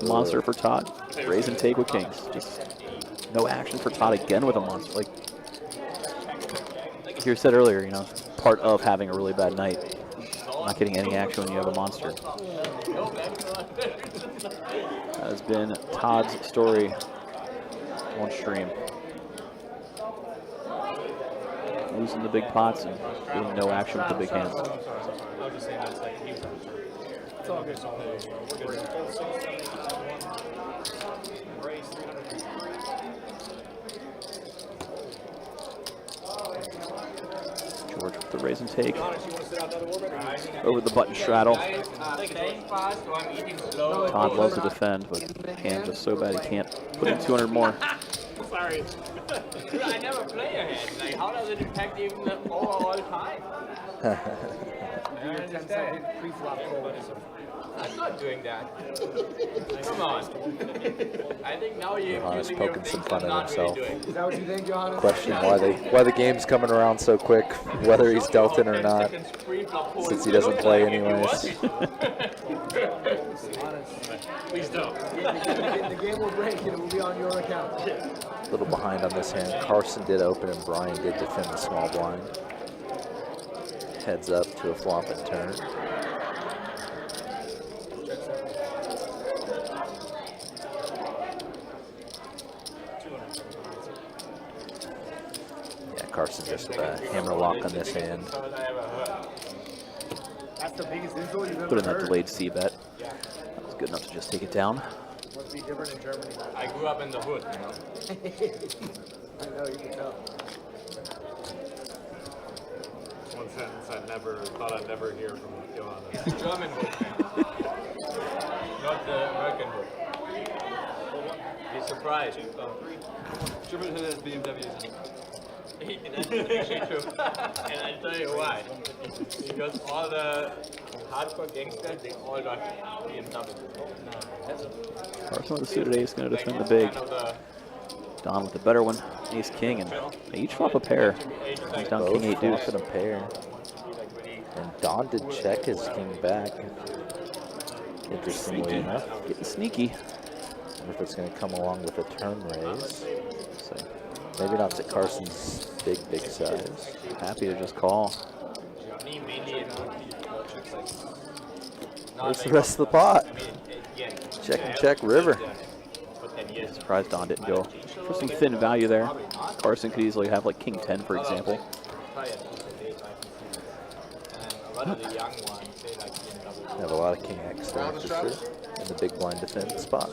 Monster for Todd. Raise and take with kings. Just no action for Todd again with a monster. Like, you said earlier, you know, part of having a really bad night. Not getting any action when you have a monster. That has been Todd's story on stream. Losing the big pots and getting no action with the big hands. I was just saying that's like he was on the turn. It's all good. It's all good. We're good. Raise 300. George with the raise and take. Over the button straddle. Todd loves to defend, but hand just so bad he can't put in 200 more. Sorry. I never play a hand. Like, how does it impact even the overall time? I understand. I'm not doing that. Come on. I think now you're Johannes using your poking some things fun I'm at not really himself. doing. Is that what you think, Johannes? Questioning why the game's coming around so quick, whether he's dealt in or not, since he doesn't play anyways. Please don't. The game will break and it will be on your account. A little behind on this hand. Carson did open and Brian did defend the small blind. Heads up to a flop and turn. Yeah, Carson just with a hammer lock on this hand. That's the biggest insult you've ever Put in that heard. delayed C bet. That was good enough to just take it down. Must be different in Germany. I grew up in the hood, you know. I know, you can tell. One sentence I thought I'd never hear from Johannes. German hood, man. Not the American hood. Be surprised. German has BMWs. That's actually true. And I'll tell you why. Because all the hardcore gangsters, they all got BMW. Carson with the suited ace going to defend the big. Don with the better one. Ace king, and they each flop a pair. Comes down Both king 8 deuce. flopping a pair. And Don did check his king back. Interestingly enough. Getting sneaky. Wonder if it's going to come along with a turn raise. So maybe not to Carson's big size. Happy to just call. Where's the rest of the pot? Check and check river. Surprised Don didn't go for some thin value there. Carson could easily have like king 10, for example. Have a lot of king X there for sure. In the big blind defense spot.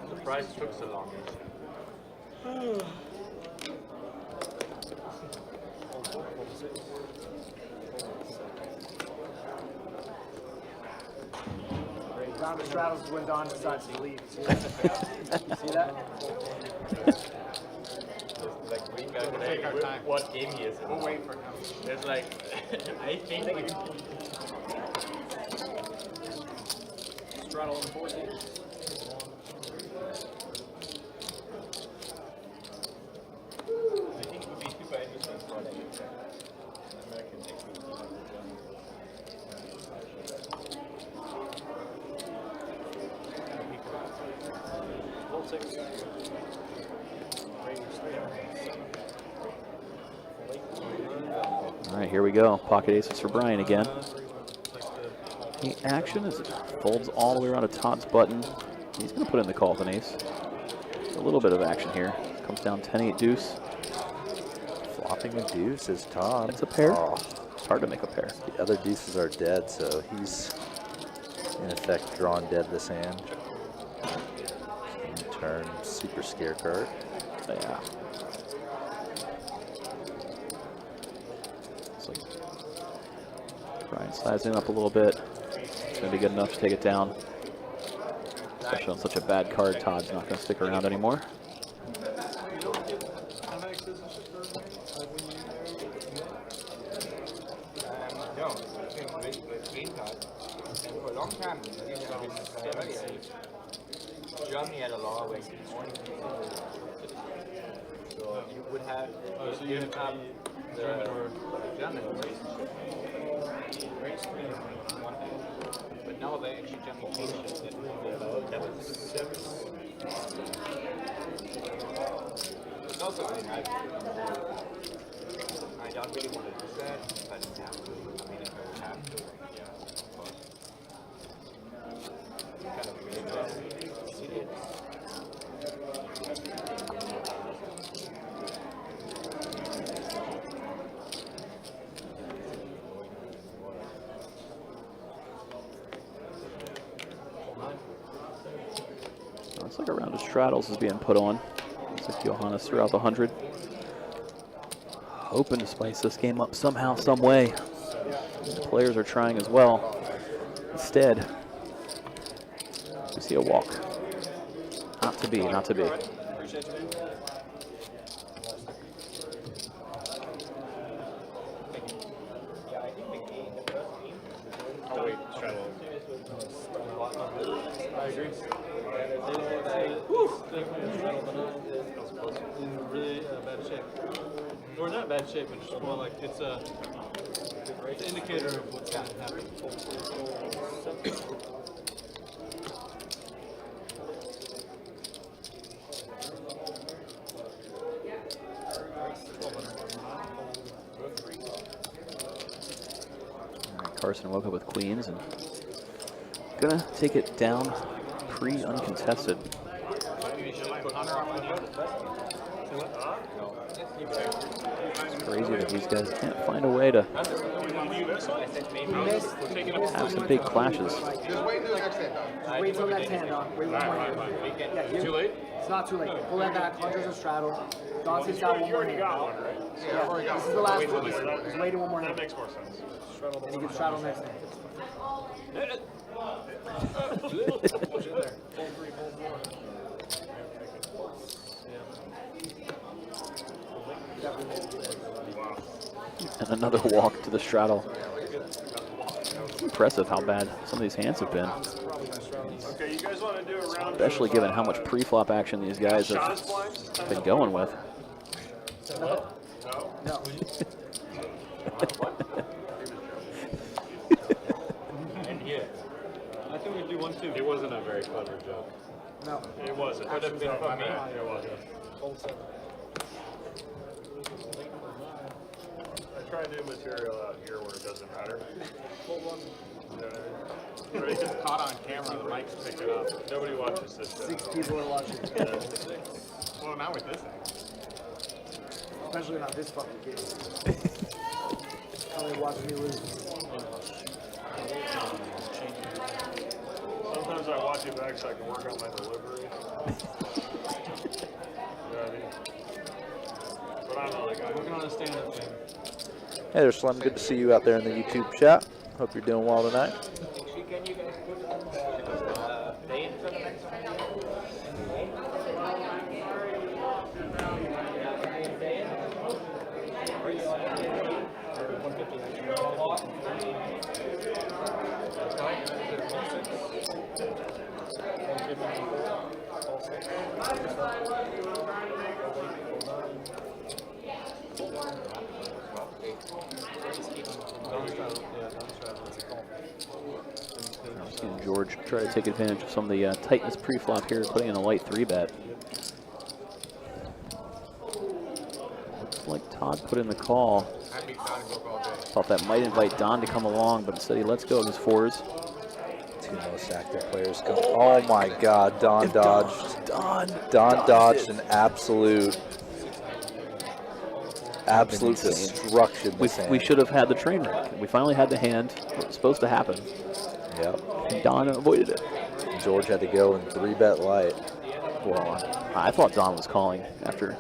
The price took so long. Don straddles when Don decides to leave. See that? See that? Like we calculate what game he is in. We'll wait for him. It's like I think Straddle on 14. I think it would be super interesting for like American technique. Roll 6. All right, here we go. Pocket aces for Brian again. The action is it folds all the way around to Todd's button. He's going to put in the call with an ace. A little bit of action here. Comes down 10-8 deuce. Flopping a deuce is Todd. It's a pair. Oh, It's hard to make a pair. the other deuces are dead, so he's in effect drawn dead this hand. And turn super scare card. Yeah. It's like Brian sizing up a little bit. It's going to be good enough to take it down. Especially on such a bad card, Todd's not going to stick around anymore. No, I think with green card. And for a long time, Germany had a law where you only so you would have given up the German relationship. But now they actually Germany changed it. That was It's also, I mean, I don't really want to do that, but I have to. I mean, if I would have to, yeah. But kind of really nice. See it. Looks like a round of straddles is being put on. Looks like Johannes threw out the 100. Hoping to spice this game up somehow, some way. The players are trying as well. Instead, we see a walk. Not to be, not to be. Oh wait, straddle. I agree. In really bad shape. Or not bad shape, but just more like it's an indicator of what's going to happen. All right, Carson woke up with queens and gonna take it down pre-uncontested. It's crazy that these guys can't find a way to have some big clashes. Just wait until the next hand, dog. Wait till next hand, dog. Wait one more hand. Yeah, Too late? It's not too late. Pull that back, hunters and straddle. Don sits out one You more already hand. got one, right? Yeah, I've already got This is the last one. one. Just wait one more That hand. makes more sense. And you can straddle next hand. And another walk to the straddle. It's impressive how bad some of these hands have been. Okay, you guys want to do a round Especially of, given how much pre-flop action these guys have Shot blinds? been going with. No? No. And here. I think we do 1-2. It wasn't a very clever joke. No. It wasn't. Could have been for me. It wasn't. I try new material out here where it doesn't matter. You know what I mean? Right? It's caught on camera, the mic's picking up. Nobody watches this show. 6 people are watching. Well, not with this thing. Especially not this fucking kid. Only watching me lose. Sometimes I watch it back so I can work on my delivery. You know what I mean? But I'm not like I'm Working on a stand-up thing. Hey there, Slim. Good to see you out there in the YouTube chat. Hope you're doing well tonight. Next weekend, you guys put day in for the next one? I'm seeing George try to take advantage of some of the tightness pre-flop here, putting in a light 3-bet. Looks like Todd put in the call. I beat Don and broke all day. Thought that might invite Don to come along, but instead he lets go of his 4s. Two most active players come. Oh my God, Don dodged. Don Dodged an absolute destruction. We should have had the train wreck. We finally had the hand. What was supposed to happen. Yep. And Don avoided it. George had to go in 3-bet light. Well, I thought Don was calling after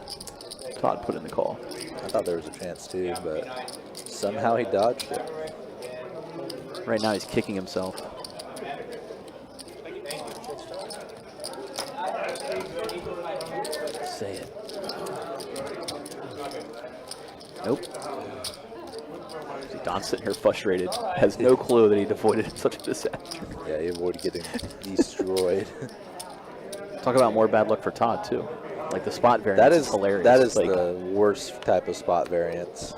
Todd put in the call. I thought there was a chance too, but somehow he dodged it. Right now he's kicking himself. Say it. Nope. See, Don's sitting here frustrated. Has no clue that he avoided such a disaster. Yeah, he avoided getting destroyed. Talk about more bad luck for Todd too. Like the spot variance That is hilarious. That is like, the worst type of spot variance.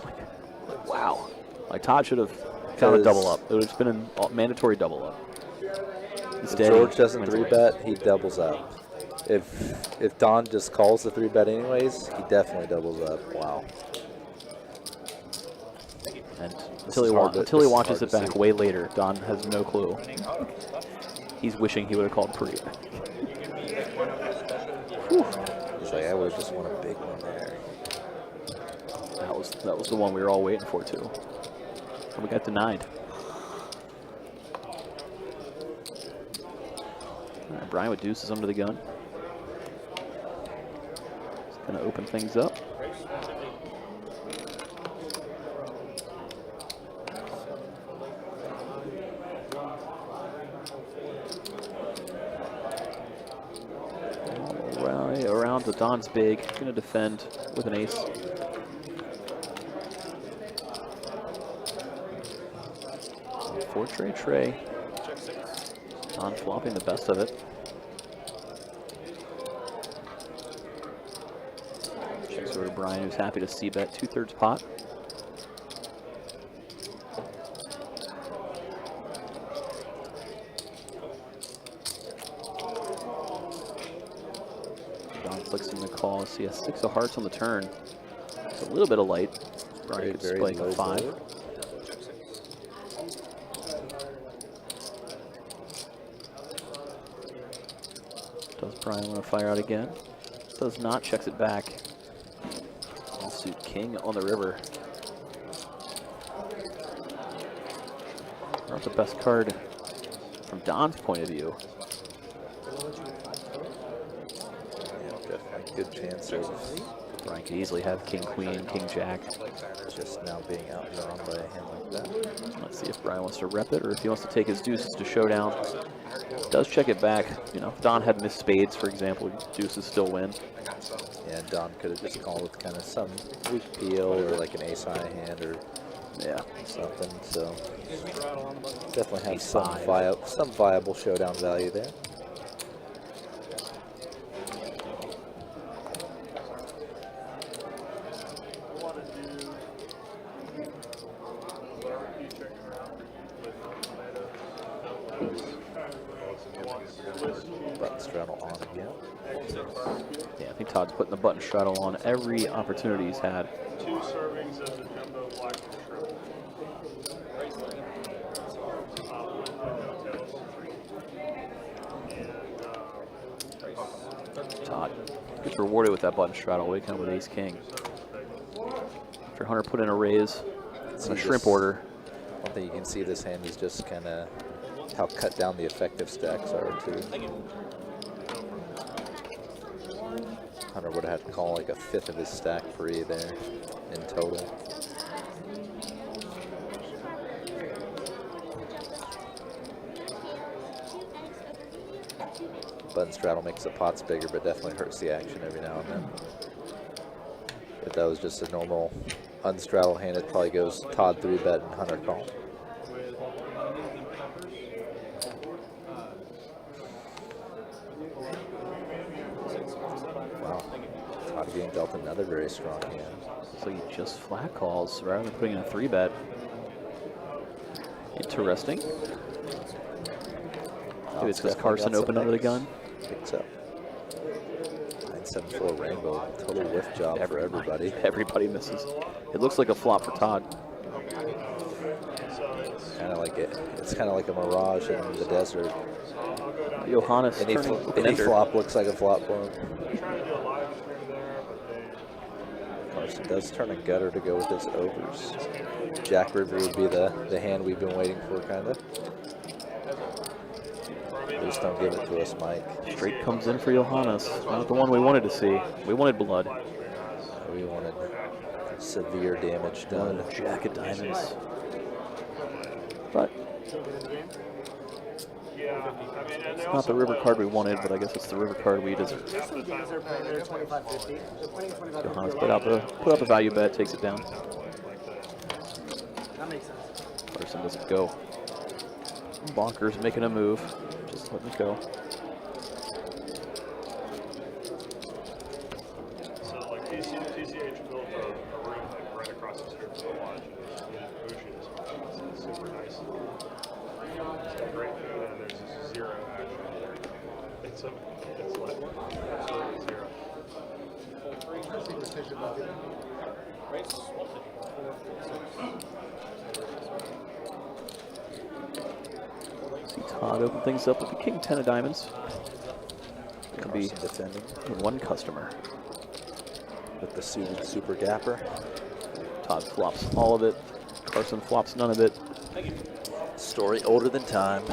wow. Like Todd should have found a double up. It would have been a mandatory double up. If Instead, George he doesn't wins away. 3-bet, he doubles up. If Don just calls the 3-bet anyways, he definitely doubles up. Wow. And This until is hard to- until he this is watches hard it to back see. way later, Don has no clue. He's wishing he would have called pre. He's like, I would have just won a big one there. That was the one we were all waiting for too. And we got denied. All right, Brian with deuces under the gun. He's gonna open things up. Around the Don's big, gonna defend with an ace. Four tray. Don flopping the best of it. Checks over to Brian, who's happy to see bet 2/3 pot. Don flicks in the call. So he has 6 of hearts on the turn. It's a little bit of light. Brian could spike a 5. board. Does Brian want to fire out again? Does not, checks it back. Suit king on the river. Not the best card from Don's point of view. Yeah, definitely good chance of Brian could easily have king, queen, king, jack. just now being outdrawn by a hand like that. Let's see if Brian wants to rep it or if he wants to take his deuces to showdown. Does check it back. You know, if Don had missed spades, for example, deuces still win. Yeah, Don could have just called with kind of some weak peel or like an ace high hand or Yeah. something. So definitely have Ace some five. viable showdown value there. Button straddle on again. Yeah, I think Todd's putting the button straddle on every opportunity he's had. 2 servings of the jumbo black shrimp. With no tails. And Todd gets rewarded with that button straddle, waking up with ace king. After Hunter put in a raise on a shrimp order. One thing you can see this hand is just kind of how cut down the effective stacks are too. Hunter would have had to call like a 1/5 of his stack free there in total. Button straddle makes the pots bigger, but definitely hurts the action every now and then. If that was just a normal unstraddle hand, it probably goes Todd 3-bet and Hunter call. Wow, Todd being dealt another very strong hand. So he just flat calls rather than putting in a 3-bet. Interesting. Maybe it's because Carson opened under the gun. Picks up. 9-7-4 rainbow. Total whiff job for everybody. Everybody misses. It looks like a flop for Todd. Kind of like it. It's kind of like a mirage in the desert. Johannes Any turning enter. flop looks like a flop for him. Carson does turn a gutter to go with his overs. Jack River would be the hand we've been waiting for, kind of. Please don't give it to us, Mike. Straight comes in for Johannes. Not the one we wanted to see. We wanted blood. We wanted severe damage done. Jack of diamonds. But it's not the river card we wanted, but I guess it's the river card we deserve. Johannes put out the value bet, takes it down. That makes sense. Carson doesn't go. Bonkers making a move. Just letting it go. so like TCH built a room like right across the street from the lodge. And Ocean is super nice. It's got great food and there's 0 action. It's like decision bucket. See Todd open things up with the king 10 of diamonds. Could be defending one customer. with the suited super gapper. Todd flops all of it. Carson flops none of it. Story older than time.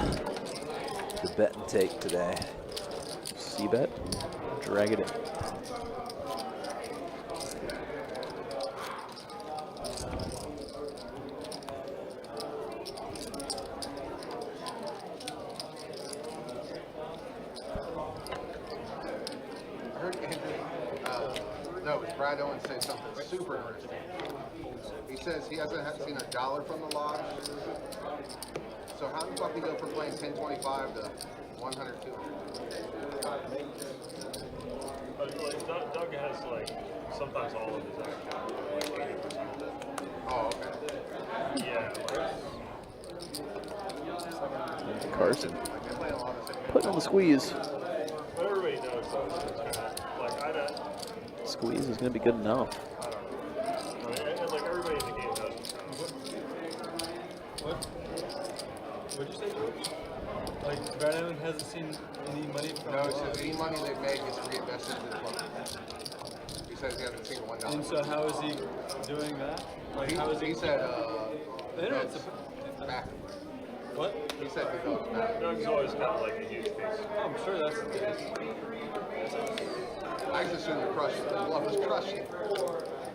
The bet and take today. C-bet. Drag it in. I heard Andrew, no, it was Brad Owens say something super interesting. He says he hasn't seen a dollar from the lodge. So how the fuck do you go from playing 1025 to 100, 200? Like Doug has like sometimes all of his action, like 80% of it. Oh, okay. Yeah, like, Carson Like they play a lot of the same. putting on the squeeze. but everybody knows though. It's kind of like I don't. Squeeze is going to be good enough. I don't know. And like everybody in the game knows what's What? What'd you say, George? Like, Brad Allen hasn't seen any money from No, the it says lodge. any money they make gets reinvested in the club. He says he hasn't seen $1. And so how is he doing that? Like, how is He he? said, The internet's back. what? He said he goes back. Doug's always got like a huge piece. Oh, I'm sure that's the case. I just assumed the crush, the bluff was crushing.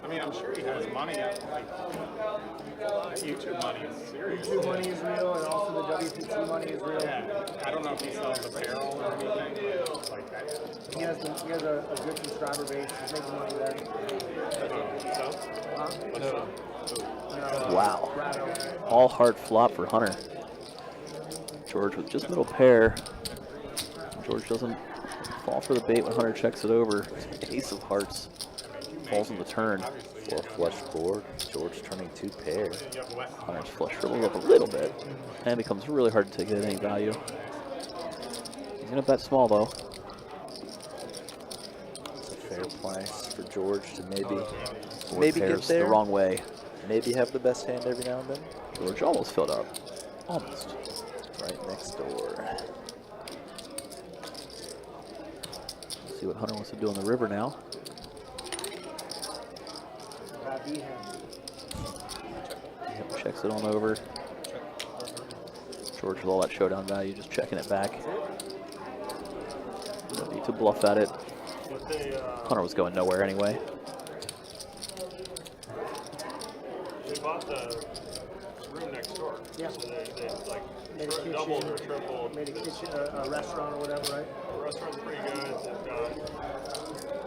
I mean, I'm sure he has money. Like, YouTube money is serious. YouTube money is real, and also the WPT money is real. Yeah, I don't know if he sells apparel or anything, but like that. He has a good subscriber base. He's making money there. Huh? No. No. Wow. Brad Owens. All hard flop for Hunter. George with just middle pair. George doesn't fall for the bait when Hunter checks it over. Ace of hearts falls on the turn. 4 flush board. George turning 2 pair. Hunter's flush dribbles up a little bit and becomes really hard to get any value. He's going to bet small though. It's a fair price for George to maybe Four maybe get pairs the there. wrong way. Maybe have the best hand every now and then. George almost filled up. Almost. Right next door. See what Hunter wants to do on the river now. Yep, checks it on over. George with all that showdown value, just checking it back. No need to bluff at it. But they Hunter was going nowhere anyway. bought the room next door. Yeah. So they like Made a kitchen, doubled or tripled. made a kitchen, a restaurant or whatever, right? The restaurant's pretty good.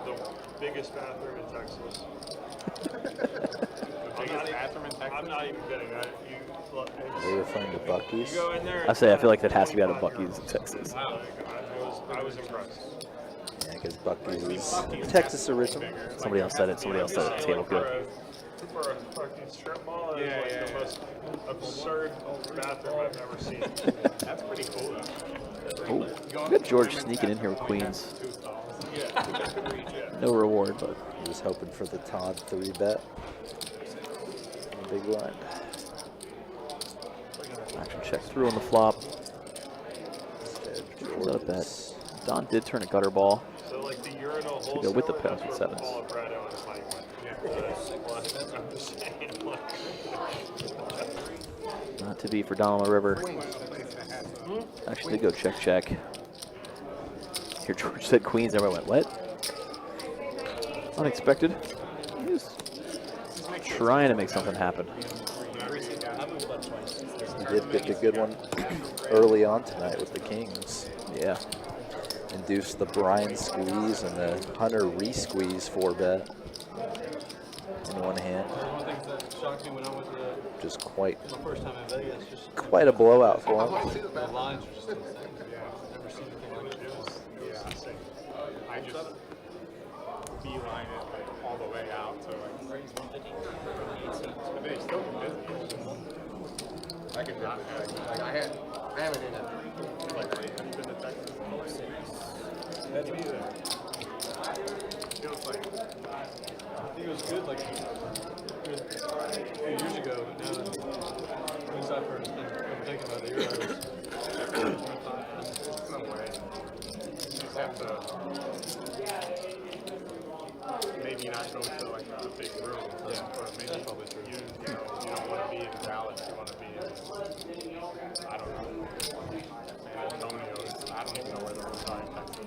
They've got the biggest bathroom in Texas. I'm not even kidding. They were referring to Bucky's. You go in there. I say I feel like that has to be out of Bucky's in Texas. I was impressed. Yeah, because Bucky's is Texas original. Somebody else said it. Somebody else said it. Table good. For a fucking strip mall, it's like the most absurd bathroom I've ever seen. That's pretty cool though. Oh, good George sneaking in here with queens. No reward, but He was hoping for the Todd 3-bet. Big line. action check through on the flop. Instead, Was that a bet? George's Don did turn a gutter ball. So like the urinal wholesale, go with the that's pound where sevens. Paul and Brad Owens fight. I'm just saying, like, Not to be for Don on the river. Actually did go check check. Here George said queens, everyone went, what? Unexpected. He was trying to make something happen. He did pick a good one early on tonight with the Kings. Yeah. Induced the Brian squeeze and the Hunter re-squeeze 4-bet in one hand. One of the things that shocked me when I went to Just quite my first time in Vegas, just quite a blowout for him. the lines were just insane. Never seen anything like it. I just beeline it like all the way out to like. But they still busy. I could not like I haven't in it. Like, have you been to Texas? Had to be there. Feels like good like a few years ago, but now since I've heard I'm thinking about the Euros. No way. You just have to maybe not go to like a big room. Yeah. Or maybe you don't want to be in Dallas. You want to be in, I don't know, San Antonio. I don't even know where the rooms are in Texas.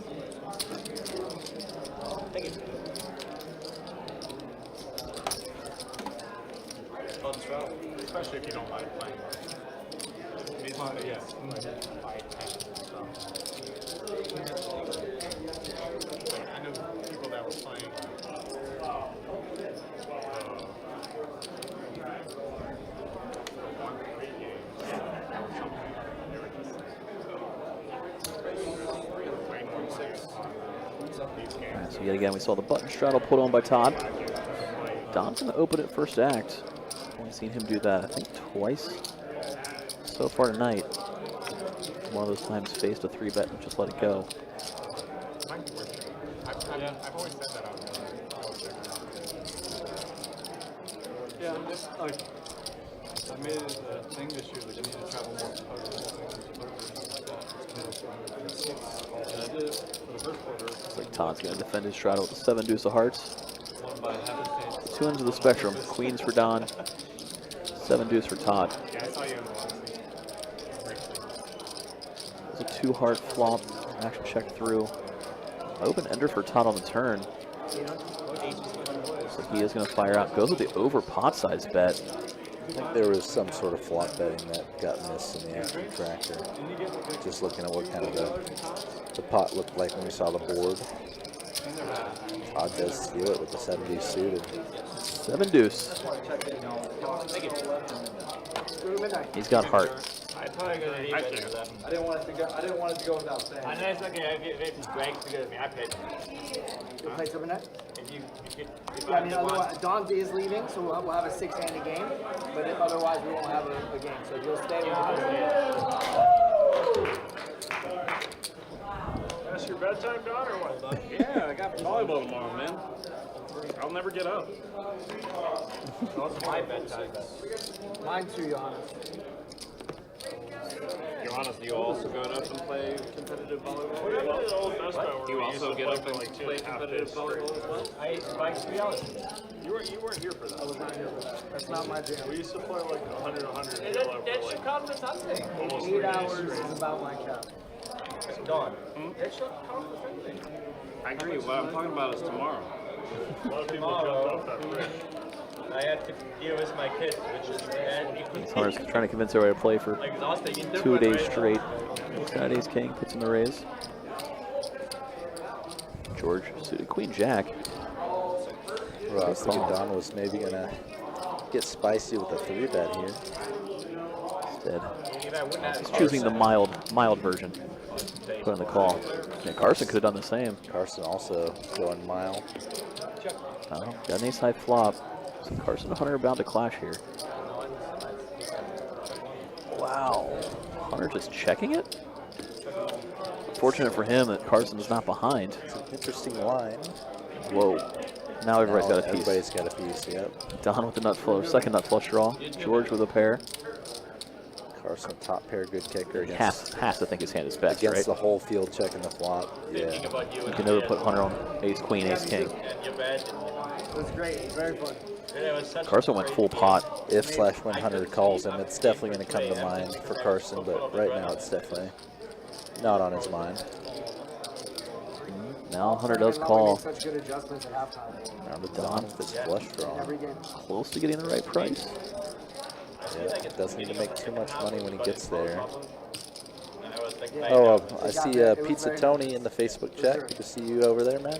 I think it's good. Fun straddle. Especially if you don't like playing. Yeah. I know people that were playing one pregame or something. They were just way more serious on these games. So yet again, we saw the button straddle put on by Todd. Don's going to open it first act. Only seen him do that, I think, twice so far tonight. One of those times faced a 3-bet and just let it go. I've always said that Yeah, I'm just like, I made it a thing this year that you need to travel more to poker, like that. And I did it for the first quarter. Looks like Todd's going to defend his straddle with the 7 deuce of hearts. Won by half a cent. Two ends of the spectrum. Queens for Don, 7 deuce for Todd. Yeah, I saw you in the last week. There's a 2-heart flop. Action check through. Open ender for Todd on the turn. So he is going to fire out. Goes with the over pot size bet. I think there was some sort of flop betting that got missed in the action tracker. Just looking at what kind of the pot looked like when we saw the board. Todd does steal it with the 70 suited. 7 deuce. He's got heart. I probably gonna leave it to them. I didn't want it to go without saying. I know it's okay. If Greg's to go with me, I paid. You play Silver Net? If Yeah, I mean, otherwise, Don is leaving, so we'll have a 6-handed game, but otherwise we won't have a game. So if you'll stay, That's your bedtime, Don, or what? Yeah, I got volleyball tomorrow, man. I'll never get up. Also my bedtime. mine too, Johannes. Johannes, do you also go up and play competitive volleyball? What happened to the old Best Buy where Do you we used also to get play up for and like 2 play and a half competitive days volleyball straight? as well? I used to buy 3 hours. You weren't here for that. I was not here for that. That's not my jam. We used to play like 100, 100. And that should count for something. Almost 8 3 days hours straight. is about my cap. Don. That should count for something. I agree. What I'm talking about is tomorrow. A lot of people jumped off that bridge. I had to deal with my kids, which is bad. Hunter's trying to convince everybody to play for Exhausting. 2 days straight. Got ace king, puts in the raise. George suited queen jack. Well, I was thinking Don was maybe going to get spicy with a 3-bet here. Instead, he's choosing the mild version. Put in the call. Yeah, Carson could have done the same. Carson also going mild. Oh, got an ace high flop. So Carson and Hunter are bound to clash here. Wow. Hunter just checking it? Fortunate for him that Carson is not behind. It's an interesting line. Whoa. Now everybody's Now got a piece. Everybody's got a piece, yep. Don with the nut flush, second nut flush draw. George with a pair. Carson, top pair, good kicker against, Has to think his hand is best, against right? the whole field checking the flop. Yeah. You can never put Hunter on ace queen, ace king. It was great. It was very fun. Carson went full pot. If/when Hunter calls him, it's definitely going to come to mind for Carson, but right now it's definitely not on his mind. Now Hunter does call. Such good adjustments at halftime. Round of Don with his flush draw. Every game. Close to getting the right price. Yeah, doesn't need to make too much money when he gets there. Oh, Oh, I see Pizza Tony in the Facebook chat. Good to see you over there, man.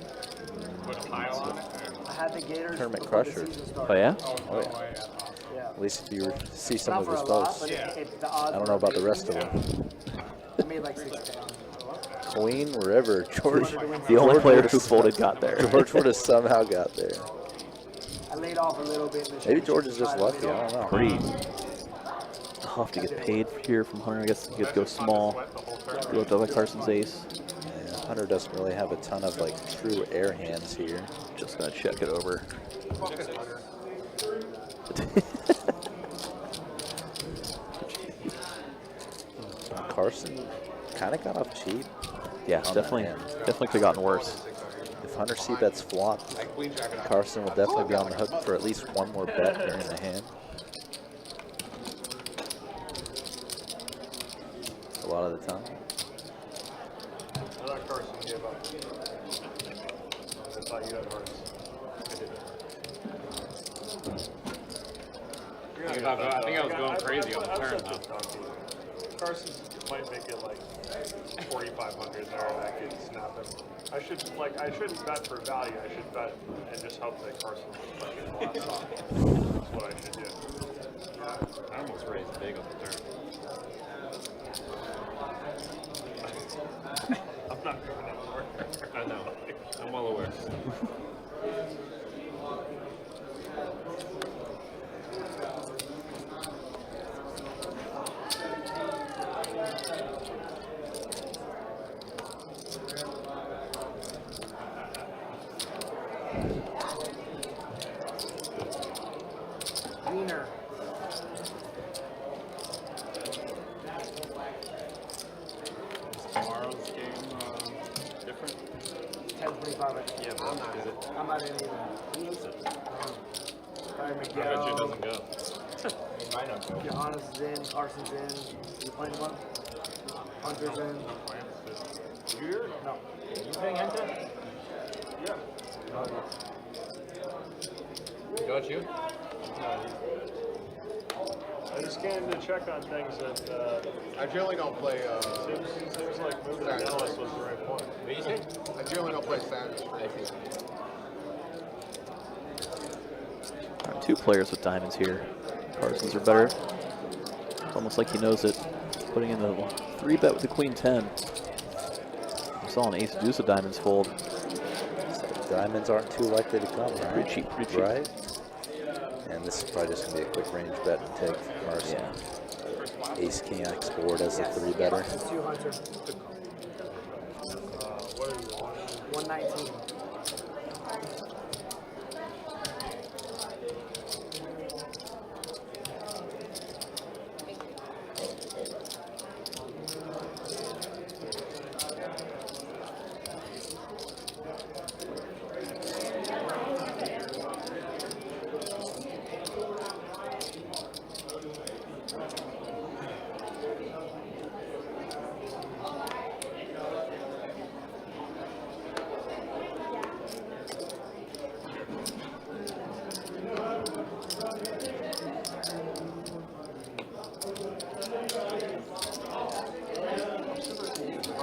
Put a pile on it. I had the Gators Tournament before the crusher. season started. Oh yeah? Oh, yeah. Yeah. At least if you see some Not of for his a lot, posts. but if the odds I don't know about the were rest of amazing, them. I made like 6K on it. Queen River, George. The only player who folded got there. George would have somehow got there. I laid off a little bit. In the Maybe George is championship, just tried to lucky. lay I off. don't know. Pretty tough to get paid here from Hunter. I guess he could go small. Go up like Carson's ace. Yeah, Hunter doesn't really have a ton of like true air hands here. Just gonna check it over. cheap. Yeah, on that definitely, hand. definitely could have gotten worse. If Hunter C bets flop, Carson will definitely be on the hook for at least one more bet during the hand. A lot of the time. I thought Carson gave up. I thought you had hearts. I think I was going crazy on the turn though. Carson might make it like 4,500 there, and I could snap him. I shouldn't bet for value. I should bet and just hope that Carson like the last off. That's what I should do. I almost raised big on the turn. I'm not going anymore. I know. I'm well aware. Wiener. Tomorrow's game different? 10:25. Yeah, but is it? I'm not in either. Who is it? Probably I bet you it Miguel. doesn't go. Might not go. Johannes is in. Carson's in. You playing one? Hunter's in. You here? No. You playing Hunter? Yeah. Don't you? I just came to check on things that I generally don't play. seems like moving to Dallas was the right point. What do you say? I generally don't play Saturdays. All right, 2 players with diamonds here. Carson's are better. It's almost like he knows it. Putting in the 3-bet with the queen 10. We saw an ace deuce of diamonds fold. So diamonds aren't too likely to come, right? Pretty cheap, pretty cheap. Right? And this is probably just going to be a quick range bet and take from Carson. Yeah. Ace King X board as a 3-better. Carson's 2 Hunter. What is it? 119.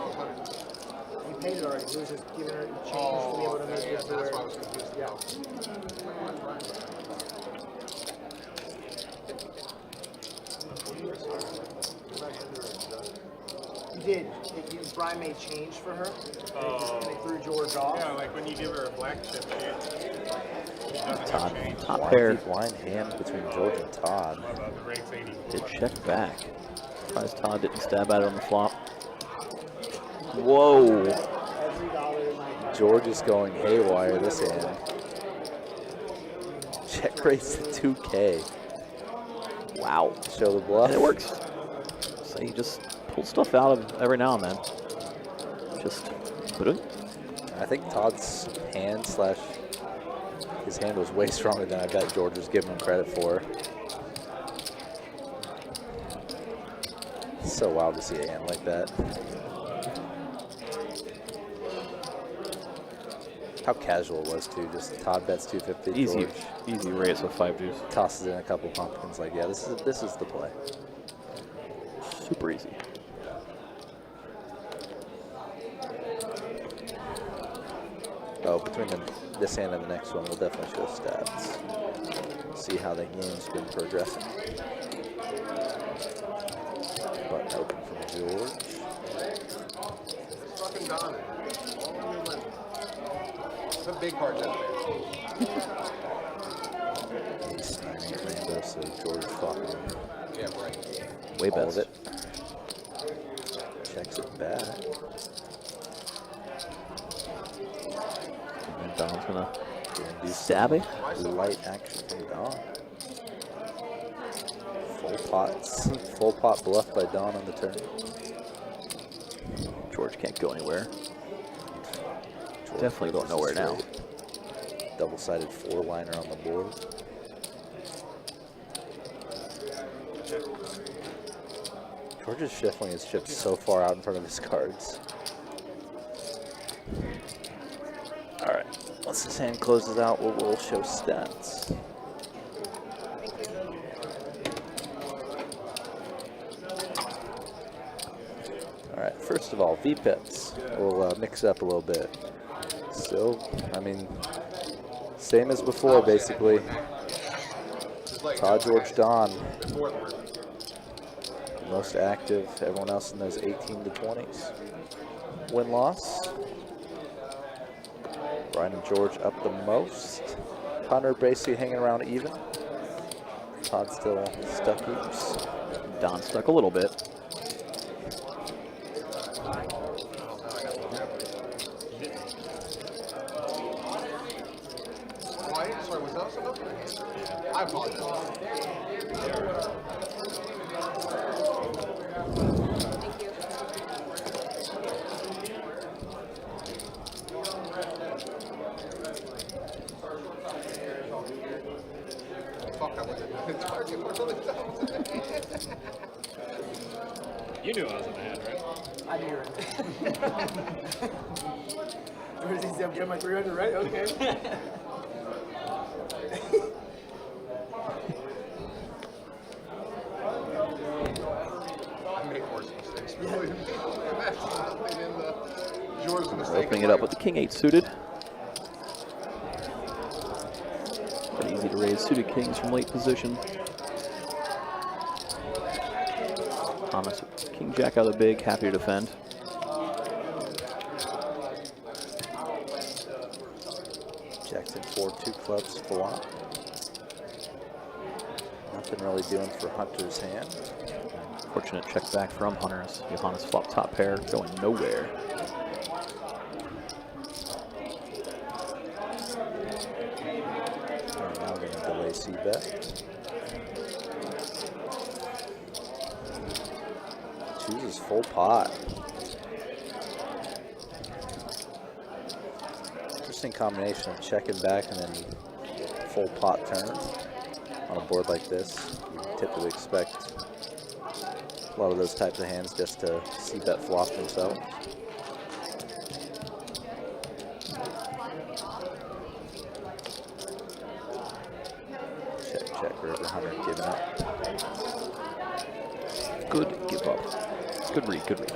He paid it already. He was just giving her change to be able to make it to That's where. why I was confused. Yeah. He did. Brian made change for her. And they threw George off. Yeah, like when you give her a black chip, Top Blind pair. deep blind hand between George and Todd. the rate's 80. Did check back. Surprised Todd didn't stab at it on the flop. Whoa. Every dollar in my George is going haywire this hand. Check raise to 2K. Wow. Show the bluff. And it works. So he just pulls stuff out of every now and then. Just put it. I think Todd's hand slash his hand was way stronger than I bet George was giving him credit for. It's so wild to see a hand like that. How casual it was too. Just Todd bets 250. Easy, George easy raise with 5 deuce. tosses in a couple pumpkins. Like, yeah, this is the play. Super easy. Oh, between this hand and the next one, we'll definitely show stats. See how the game's been progressing. Button open from George. Fucking Don. All in your limit. Some big cards out there. Ace 9 8 rainbow, so George fucking Yeah, right. Way all best. of it. Checks it back. And then Don's gonna And do stab it. some light action from Don. Full pot bluff by Don on the turn. George can't go anywhere. George Definitely going nowhere now. Double-sided 4-liner on the board. George is shuffling his chips so far out in front of his cards. All right, once this hand closes out, we'll show stats. All right, first of all, V-Pits. We'll mix it up a little bit. Still, I mean, same as before, basically. Todd George Don. Most active, everyone else in those 18 to 20s. Win-loss. Brian and George up the most. Hunter basically hanging around even. Todd still stuck heaps. Don stuck a little bit. Sorry, was that also open? I apologize. Thank you. Fuck, I was in the target for really times. You knew I was in the hand, right? I knew it. What does he say? I'm getting my 300, right? Okay. I made worse mistakes. Really. George's We're mistake. opening it up with the King-8 suited. Pretty easy to raise suited kings from late position. Thomas, King-Jack out of the big, happy to defend. Jackson 4-2 clubs flop. Nothing really doing for Hunter's hand. Fortunate check back from Hunter's. Johannes flop top pair, going nowhere. And now we're going to delay C-bet. Chooses full pot. Interesting combination of checking back and then full pot turn on a board like this. You typically expect a lot of those types of hands just to C-bet flop themselves. Check, River Hunter giving up. Good give up. Good read, good read.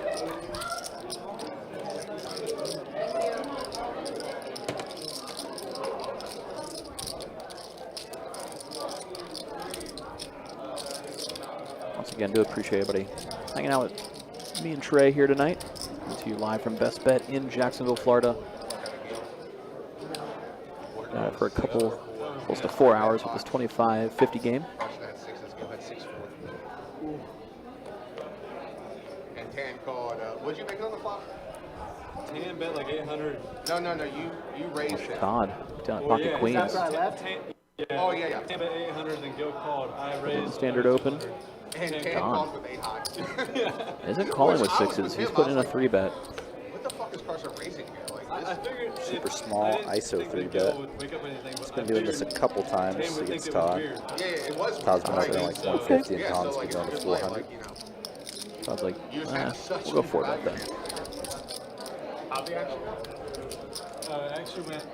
Once again, do appreciate everybody hanging out with me and Trey here tonight. Coming to you live from Best Bet in Jacksonville, Florida. For a couple, close to 4 hours with this 25-50 game. And Tan called, what'd you make it on the flop? Tan bet like 800. No, you raised it. Todd, down at Pocket Queens. That's where I left. Oh, yeah. Tan bet 800 and Gil called. I raised Standard open. And Tan calls with 8 high. Isn't calling with Which I was sixes. with He's him, putting in I a was 3-bet. What the fuck is Carson raising here? Like, I figured Super if small I didn't ISO think that 3-bet. Gil would wake up anything, He's but been I doing this a figured couple Tan times would think against it was Todd. weird. yeah, it was. Todd's been opening like 150 and Yeah, Tom's so been like, going to it's like, 400. you know, Todd's like, you just have such we'll go a 4-bet then. Hobby action? Actually went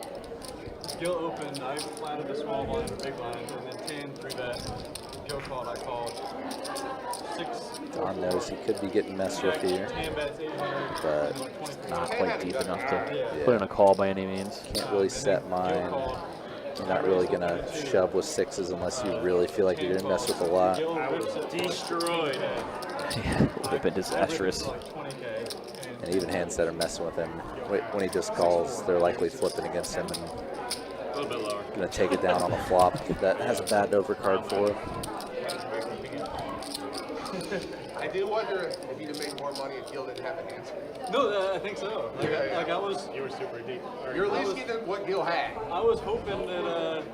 Gil opened, I flatted the small line, the big line, and then Tan 3-bet. Gil called, I called. 6. Don knows he could be getting messed with here, Tan bets 800. but and like 20%. Not quite deep enough to Yeah. put in a call by any means. can't really set mine. You're not really going to shove with sixes unless you really feel like you're going to mess with a lot. I was destroyed. Yeah, it would have been disastrous. Like 20K. And even hands that are messing with him, when he just calls, they're likely flipping against him and A little bit lower. going to take it down on a flop that has a bad overcard for him. I do wonder if you'd have made more money if Gil didn't have a hand screen. No, I think so. Like, Yeah, yeah. like I was, You were super deep. You're at least getting what Gil had. I was hoping that,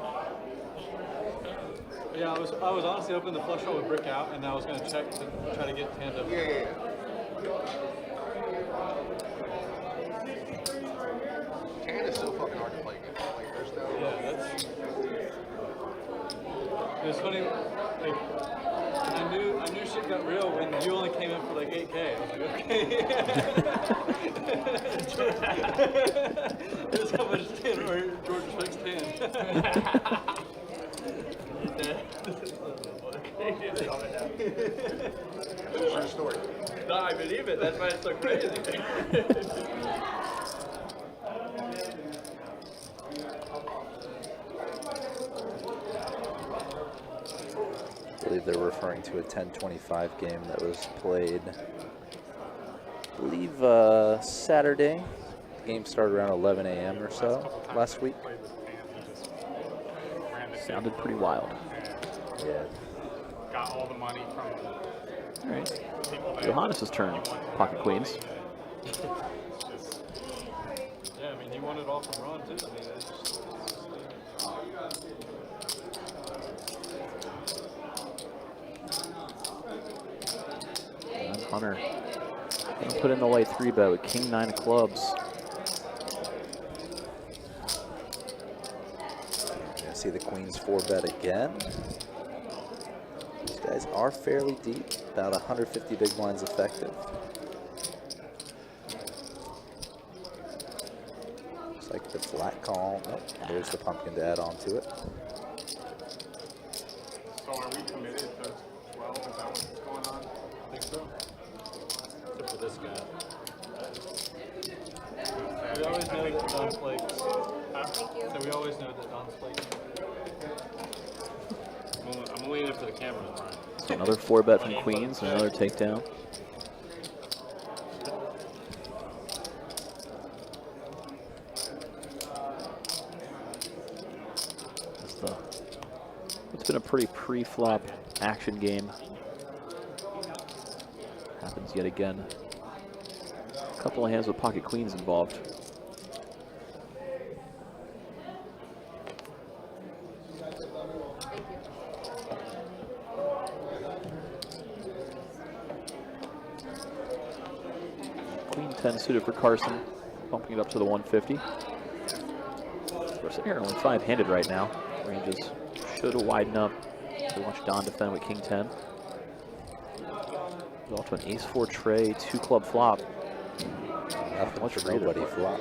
yeah, I was honestly hoping the flush draw would brick out, and I was going to check to try to get Tan to. Yeah. It was funny, like, I knew shit got real when you only came in for like 8K. I was like, okay. That's how much George fixed hand. True story. No, I believe it. That's why it's so crazy. I believe they're referring to a 10:25 game that was played, I believe, Saturday. The game started around 11 a.m. or so last week. Sounded pretty wild. Yeah. Got all the money from All right. people that Johannes' turn. Pocket queens. Yeah, I mean, he won it all from Ron, too. I mean, it's just, And Hunter gonna put in the light 3-bet with king 9 of clubs. Gonna see the queens 4-bet again. These guys are fairly deep, about 150 big blinds effective. Looks like the flat call. Nope, there's the pumpkin to add on to it. So are we committed to 12? Is that what's going on? I think so. Except for this guy. We always know that Don's like, Thank you. so we always know that Don's like, I'm waiting for the cameras, Brian. So another 4-bet from queens, and another takedown. It's been a pretty pre-flop action game. Happens yet again. A couple of hands with pocket queens involved. Queen 10 suited for Carson, bumping it up to the 150. We're sitting here only 5-handed right now. Ranges should widen up. So watch Don defend with king 10. Goes off to an ace-4 tray, 2-club flop. Nothing Much for nobody flop.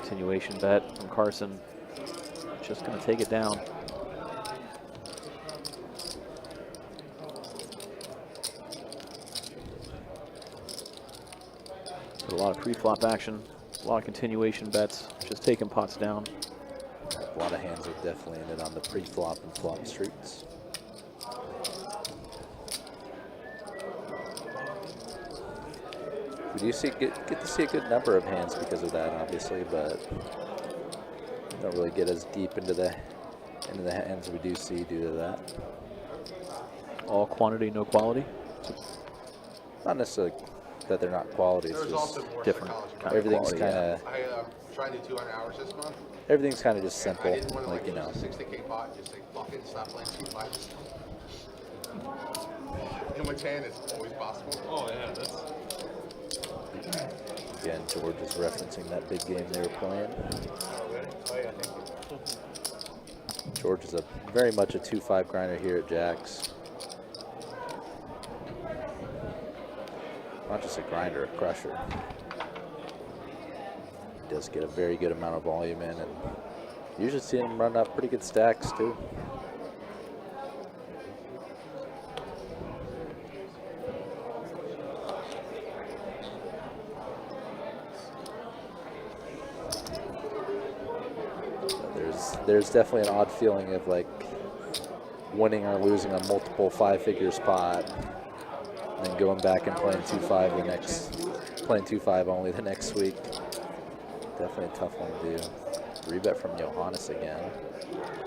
Continuation bet from Carson. Just going to take it down. So a lot of pre-flop action, a lot of continuation bets, just taking pots down. A lot of hands have definitely ended on the pre-flop and flop streets. We do get to see a good number of hands because of that, obviously, but don't really get as deep into the hands we do see due to that. All quantity, no quality. Not necessarily that they're not quality, it's There's just also more different psychology. kind of everything's quality, kind yeah. of I tried to do 200 hours this month. everything's kind of just I simple, didn't want to like you know. use a 60K pot and just say, fuck it, stop playing 2 fights. In which hand is always possible. oh yeah, that's, Again, George is referencing that big game they were playing. Oh yeah, thank you. George is very much a 2-5 grinder here at Jack's. Not just a grinder, a crusher. He does get a very good amount of volume in, and usually see him run up pretty good stacks too. There's definitely an odd feeling of like winning or losing a multiple 5-figure spot, and then going back and playing 2-5 only the next week. Definitely a tough one to do. 3-bet from Johannes again.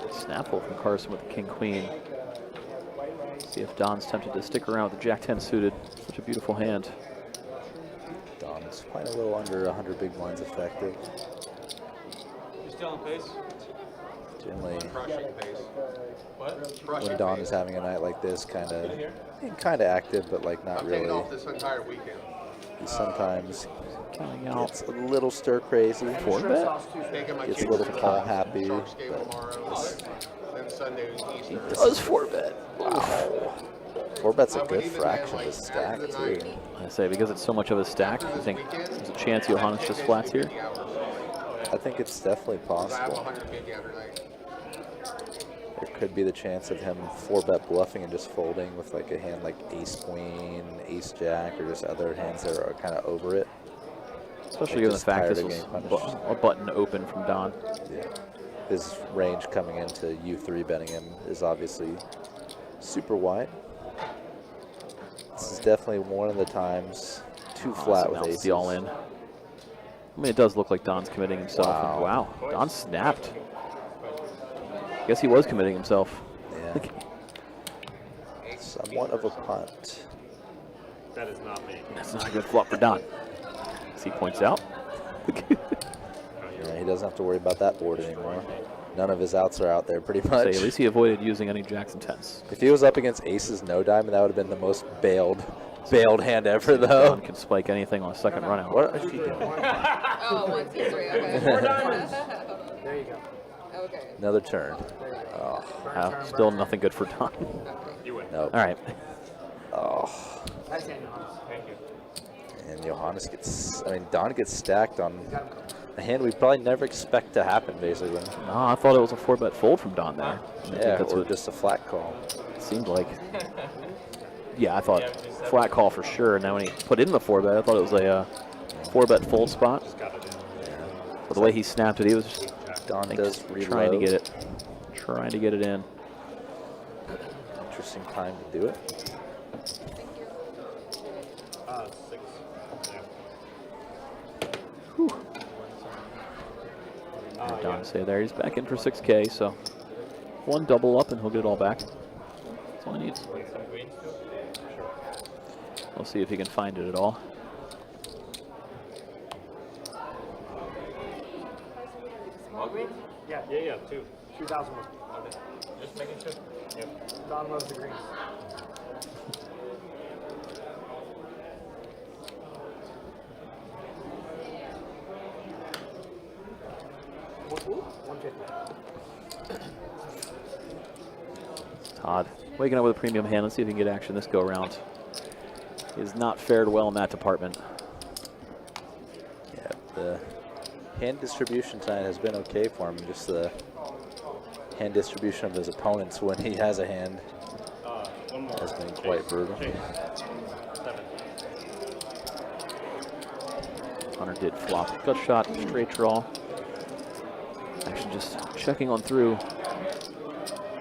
Snapple from Carson with the king queen. See if Don's tempted to stick around with the jack 10 suited. Such a beautiful hand. Don's quite a little under 100 big blinds effective. you still on pace? Generally, Crushing pace. What? Crushing when Don pace. is having a night like this, kind of active, but like not I'm taking really. off this entire weekend. He sometimes Counting out. gets a little stir crazy. 4-bet. Taking my Gets kids a little to the call happy, Sharks game but tomorrow. this- Then on Sunday Eastern. Does 4-bet. Wow. 4-bet's a good fraction of his stack, too. I say, because it's so much of a stack, you think there's a chance Johannes just flats here? I think it's definitely I have possible. 150 after night. There could be the chance of him 4-bet bluffing and just folding with like a hand like ace-queen, ace-jack, or just other hands that are kind of over it. Especially Like given the just fact tired this of was getting punished. a button open from Don. Yeah. His range coming into U3 betting him is obviously super wide. This is definitely one of the times too flat with aces. The all-in. I mean, it does look like Don's committing himself. Wow. And wow, Don snapped. Guess he was committing himself. Yeah. Somewhat of a punt. That is not me. That's not a good flop for Don, as he points out. Yeah, he doesn't have to worry about that board anymore. None of his outs are out there, pretty Say, much. at least he avoided using any jacks and tens. If he was up against aces no diamond, that would have been the most bailed hand ever, though. Don can spike anything on a second run out. What is he doing? Oh, 1, 2, 3. Okay. There you go. Okay. Another turn. Oh, Still nothing good for Don. You win. nope. All right. Oh, Thank you. and Johannes gets, I mean, Don gets stacked on a hand we probably never expect to happen, basically. No, I thought it was a 4-bet fold from Don there. I think Yeah, that's or what just a flat call. it seemed like. Yeah, I thought flat call for sure. And then when he put in the 4-bet, I thought it was a 4-bet fold spot. Got it in. But the way he snapped it, he was just Don does reload. trying to get it. Trying to get it in. Interesting time to do it. 6. Yeah. Don say there. He's back in for 6K, so one double up and he'll get it all back. That's all he needs. We'll see if he can find it at all. Small green? Yeah, Yeah, 2. 2000. Just making sure. Yep. Don loves the greens. Todd waking up with a premium hand. Let's see if he can get action this go around. He has not fared well in that department. Yeah, the hand distribution tonight has been okay for him. Just the hand distribution of his opponents when he has a hand One more. has been quite brutal. 7. Hunter did flop. Gut shot, straight draw. Actually just checking on through.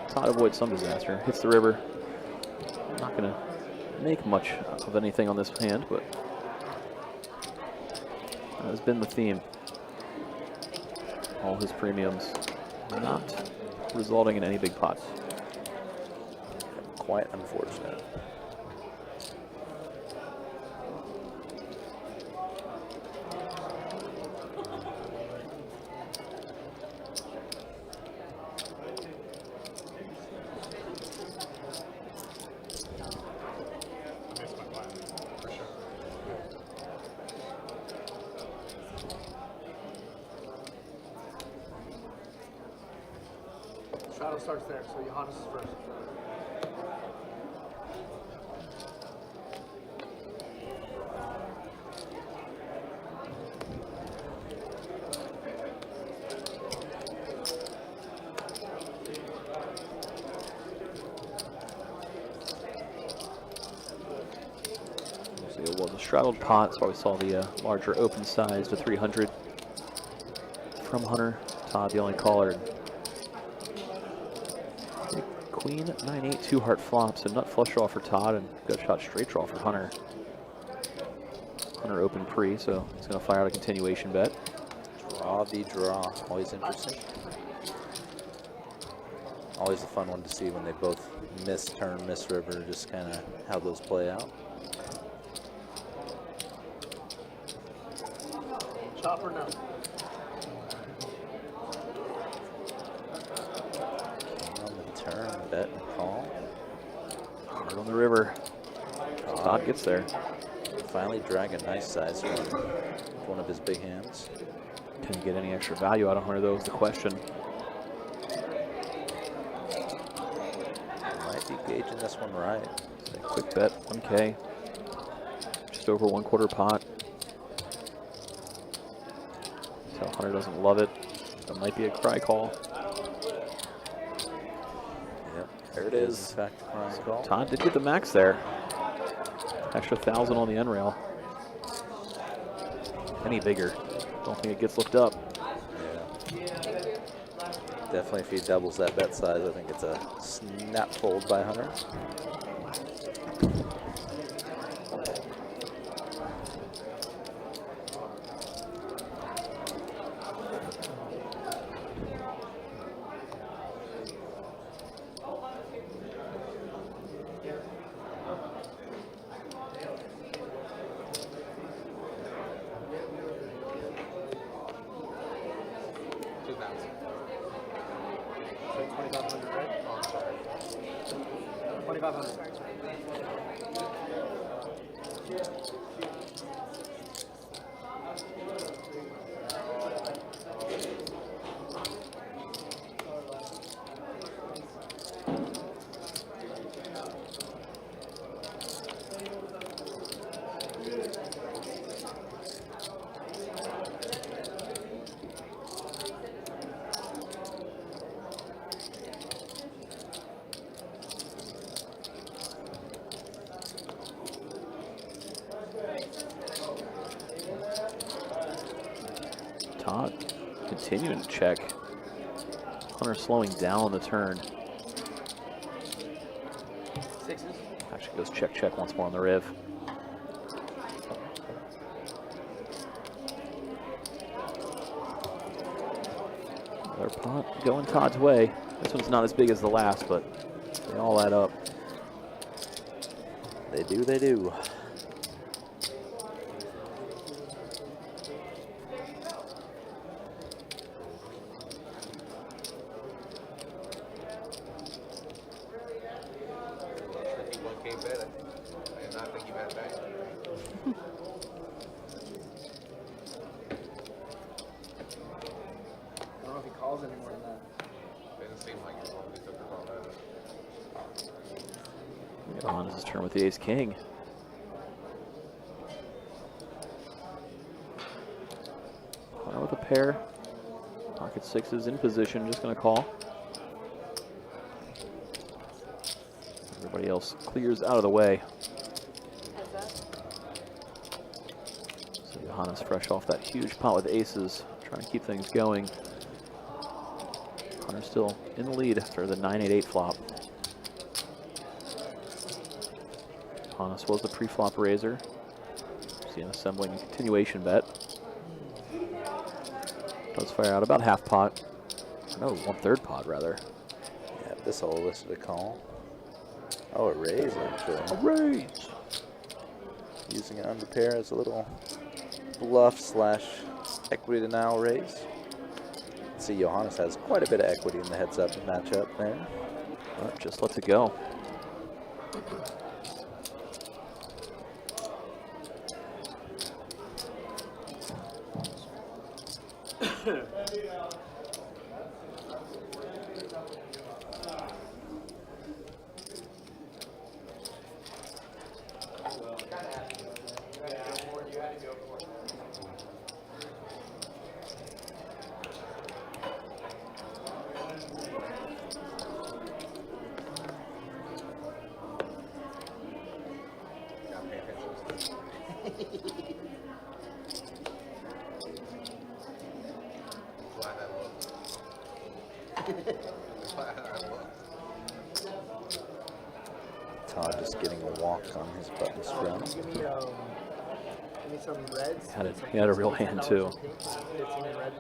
Todd avoids some disaster. Hits the river. Not going to make much of anything on this hand, but that has been the theme. All his premiums not resulting in any big pots. Quite unfortunate. Shadow starts there, so Johannes is first. So it was a straddled pot, that's why we saw the larger open size to 300 from Hunter. Todd, the only caller. Queen, 9-8, 2-heart flops, and nut flush draw for Todd, and gut shot straight draw for Hunter. Hunter open pre, so he's going to fire out a continuation bet. Draw the draw. Always interesting. Always a fun one to see when they both miss turn, miss river, just kind of how those play out. Chop or no? On the turn, bet and call. Hard on the river. Todd gets there. Finally drag a nice size one of his big hands. Can he get any extra value out of Hunter, though, is the question. gauging this one right. A quick bet, 1K. Just over 1/4 pot. So Hunter doesn't love it. That might be a cry call. Yep. There it is. In fact, crying call. Todd did get the max there. Extra 1,000 on the end rail. Any bigger. Don't think it gets looked up. Yeah. Definitely if he doubles that bet size, I think it's a snap fold by Hunter. Todd continuing to check. Hunter slowing down the turn. Sixes. Actually goes check, check once more on the riv. Another pot going Todd's way. This one's not as big as the last, but they all add up. They do, they do. I don't know if he calls any more than that. Doesn't seem like it. He took the call out. Johannes' turn with the ace king. Hunter with a pair. Pocket sixes in position, just gonna call. Everybody else clears out of the way. So Johannes fresh off that huge pot with aces, trying to keep things going. Hunter still in the lead after the 9-8-8 flop. Johannes was the pre-flop raiser. See an assembling continuation bet. Does fire out about half pot. No, 1/3 pot rather. Yeah, this all listed a call. Oh, a raise actually. A raise! Using an under pair as a little bluff slash equity denial raise. See, Johannes has quite a bit of equity in the heads up matchup there. But just lets it go. Todd just getting a walk on his button scrum. Give me some reds. He had a real hand too. 15 in red.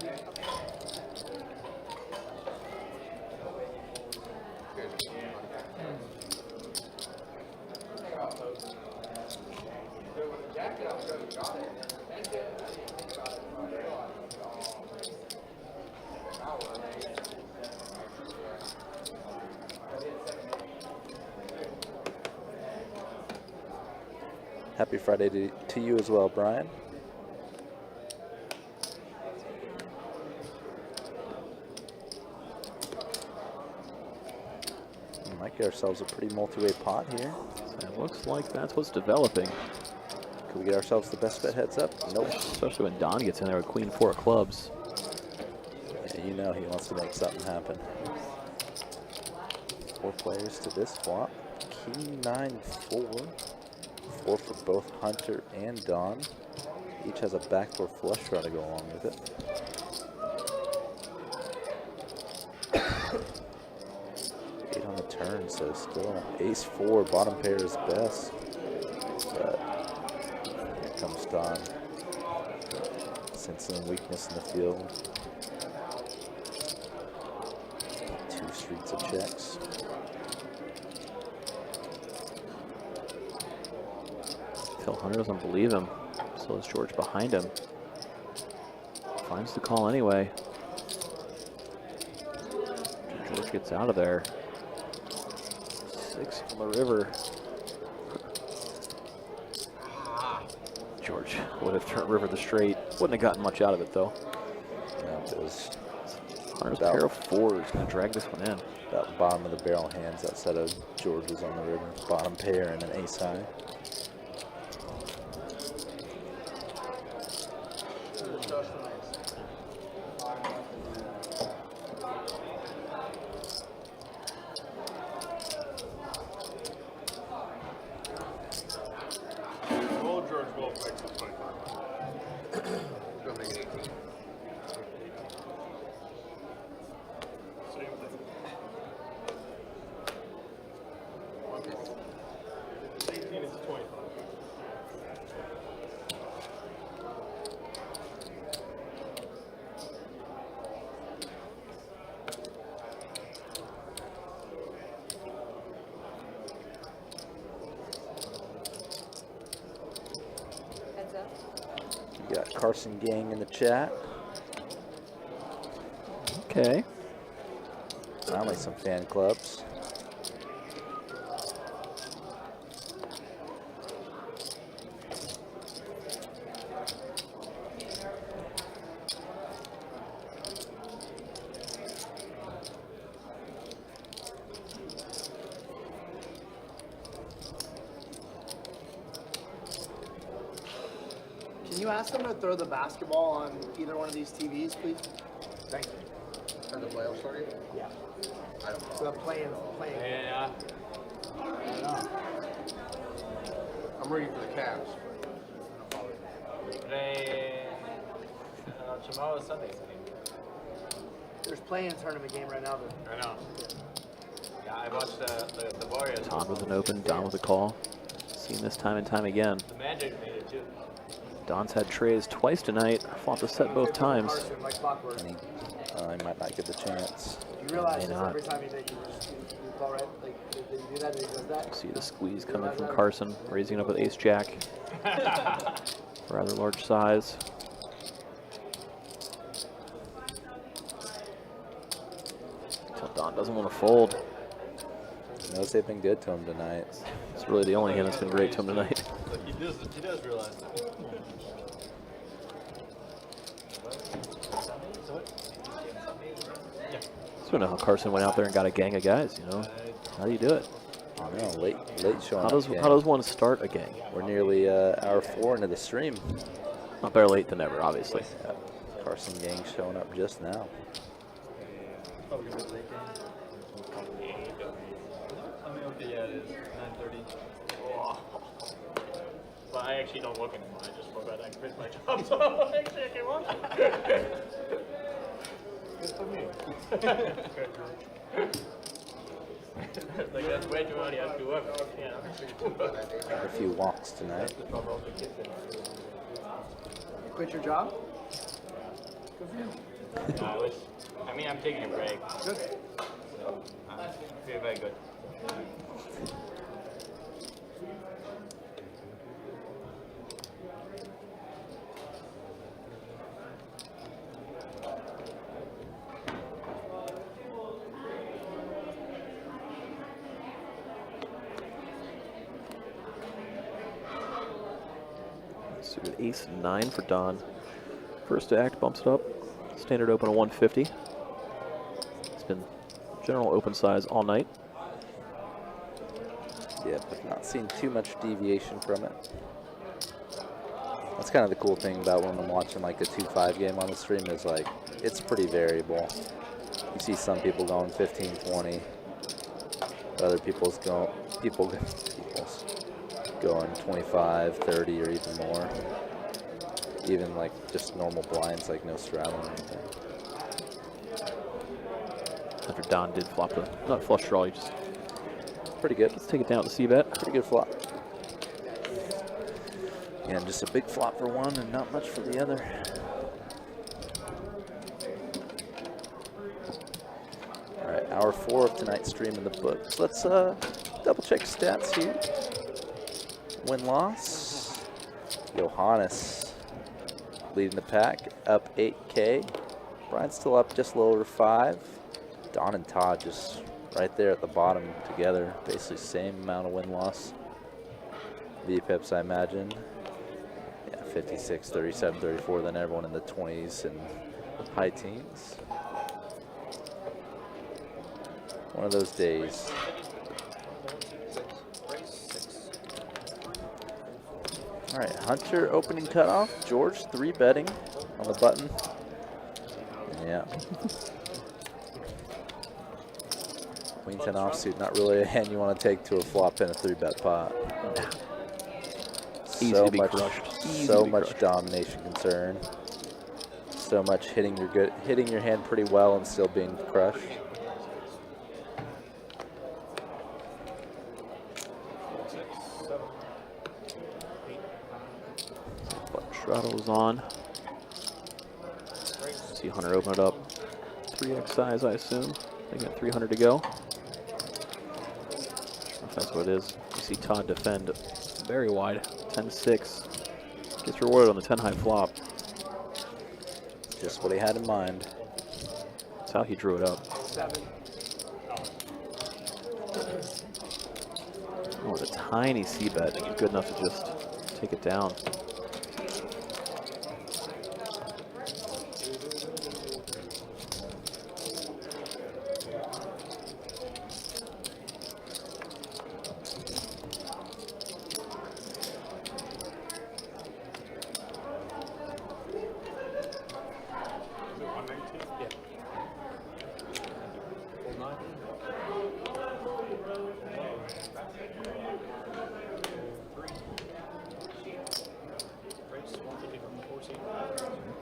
Happy Friday to you as well, Brian. Might get ourselves a pretty multi-way pot here. It looks like that's what's developing. Could we get ourselves the best bet heads up? Nope. Especially when Don gets in there with queen 4 of clubs. Yeah, you know he wants to make something happen. 4 players to this flop. King 9-4. 4 for both Hunter and Don. Each has a backdoor flush draw to go along with it. Eight on the turn, so still ace-4, bottom pair is best. But here comes Don. Sensing weakness in the field. 2 streets of checks. Phil Hunter doesn't believe him. So is George behind him. Finds the call anyway. George gets out of there. 6 on the river. George would have turned river the straight. Wouldn't have gotten much out of it though. No, it was Hunter's pair of 4s gonna drag this one in. about bottom of the barrel hands outside of George's on the river. Bottom pair and an ace high. Old George Wolf makes it 25. Go make it 18. Same thing. 18 is 25. Heads up. You got Carson Gang in the chat. Okay. Finally some fan clubs. Can you ask them to throw the basketball on either one of these TVs, please? Thank you. Turn the playoff started? Yeah. I don't know. The playing. Yeah. I'm ready for the Cavs. Play. Tomorrow is Sunday. There's playing tournament game right now. I know. Yeah, I watched the Warriors. Todd with an open, Don with a call. Seen this time and time again. The Magic made it too. Don's had trays twice tonight. Fought the set both times. Carson, like clockwork. And he might not get the chance. You realize May this not. every time you make you call right? Like, did you do that? Did he does that? See the squeeze coming from Carson, raising up with ace jack. Rather large size. Until Don doesn't want to fold. He knows they've been good to him tonight. It's really the only hand that's been great to him tonight. He does realize that. So I know how Carson went out there and got a gang of guys, you know. How do you do it? I don't know, late showing How up does gang. how does one start a gang? We're nearly hour 4 into the stream. Not better late than never, obviously. Yeah. Carson Gang showing up just now. Probably gonna be late game. I mean, okay, yeah, it is 9:30. But I actually don't look anymore. I just forgot I quit my job, so actually I can watch it. Good for me. Like that's way too early. I have to work. Yeah. A few walks tonight. You quit your job? Good for you. I mean, I'm taking a break. Good. So, I feel very good. Suited ace 9 for Don. First to act bumps it up. Standard open a 150. It's been general open size all night. Yeah, but not seeing too much deviation from it. That's kind of the cool thing about when I'm watching like a 2-5 game on the stream is like, it's pretty variable. You see some people going 15-20, other people's going 25, 30, or even more. Even like just normal blinds, like no straddle or anything. After Don did flop the not flush draw, he just Pretty good. let's take it down with the C-bet. Pretty good flop. And just a big flop for one and not much for the other. All right, hour 4 of tonight's stream in the books. Let's double check stats here. Win-loss. Johannes leading the pack, up 8K. Brian's still up just a little over 5. Don and Todd just right there at the bottom together, basically same amount of win-loss. VPIPs, I imagine. Yeah, 56, 37, 34, then everyone in the 20s and high teens. One of those days. All right, Hunter opening cutoff. George 3-betting on the button. Yeah. Queen 10 offsuit, not really a hand you want to take to a flop in a 3-bet pot. Easy So to be much, crushed. Easy so to be much crushed. domination concern. So much hitting your hand pretty well and still being crushed. Straddle is on. See Hunter open it up. 3x size, I assume. They got 300 to go. If that's what it is. You see Todd defend very wide. 10-6. Gets rewarded on the 10 high flop. Just what he had in mind. That's how he drew it up. Oh, with a tiny C-bet. Good enough to just take it down.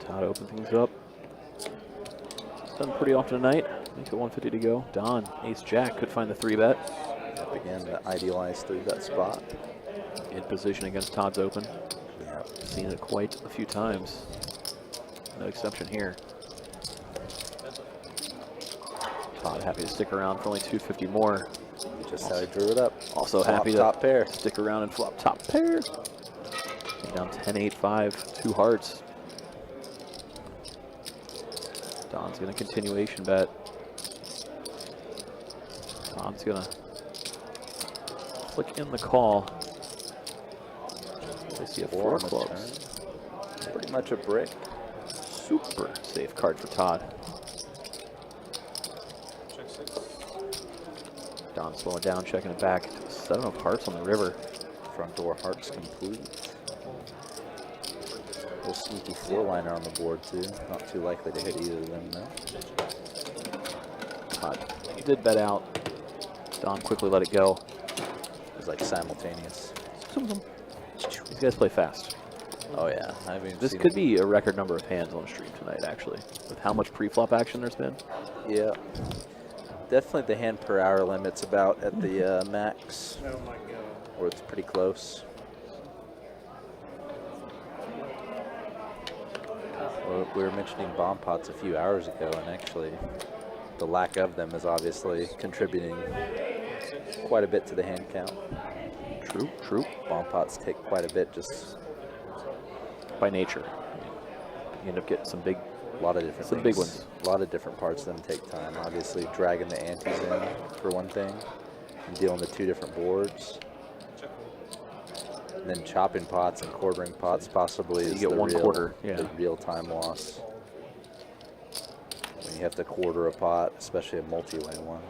Todd open things up. It's done pretty often tonight. Make it 150 to go. Don, ace-jack, could find the 3-bet. Up again, the idealized 3-bet spot. In position against Todd's open. Yeah. Seen it quite a few times. No exception here. Todd happy to stick around for only 250 more. Just how he drew it up. Also Flop happy to top pair. stick around and flop top pair. Down 10-8-5, 2 hearts. Don's gonna continuation bet. Tom's gonna flick in the call. I see a 4 on the clubs. turn. Pretty much a brick. Super safe card for Todd. Don slowing down, checking it back. 7 of hearts on the river. Front door hearts complete. Little sneaky 4-liner on the board too. Not too likely to hit either of them though. Todd, he did bet out. Don quickly let it go. It was like simultaneous. These guys play fast. Oh yeah, I mean This could be a record number of hands on stream tonight, actually, with how much pre-flop action there's been. Yeah, definitely the hand per hour limit's about at the max, or it's pretty close. We were mentioning bomb pots a few hours ago, and actually the lack of them is obviously contributing quite a bit to the hand count. True, true. Bomb pots take quite a bit, just By nature. You end up getting some big, a lot of different some things. big ones. A lot of different parts of them take time. Obviously, dragging the antes in for one thing, and dealing with 2 different boards. And then chopping pots and quartering pots possibly You is get the 1 real, quarter, yeah. the real time loss. When you have to quarter a pot, especially a multi-way one.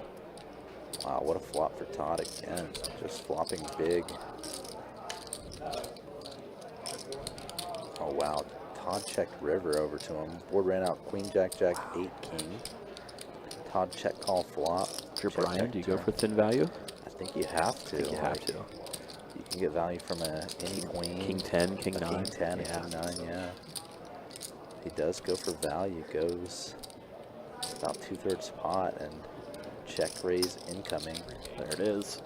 Wow, what a flop for Todd again. Just flopping big. Oh wow, Todd checked river over to him. Board ran out queen, jack, jack, 8, king. Todd check call flop. If you're Check, Brian, check, do you go turn. for thin value? I think you have to. You have to. You can get value from any queen. King 10, king 9. King 10, yeah. king 9, yeah. He does go for value, goes about 2/3 pot and check raise incoming. There it is.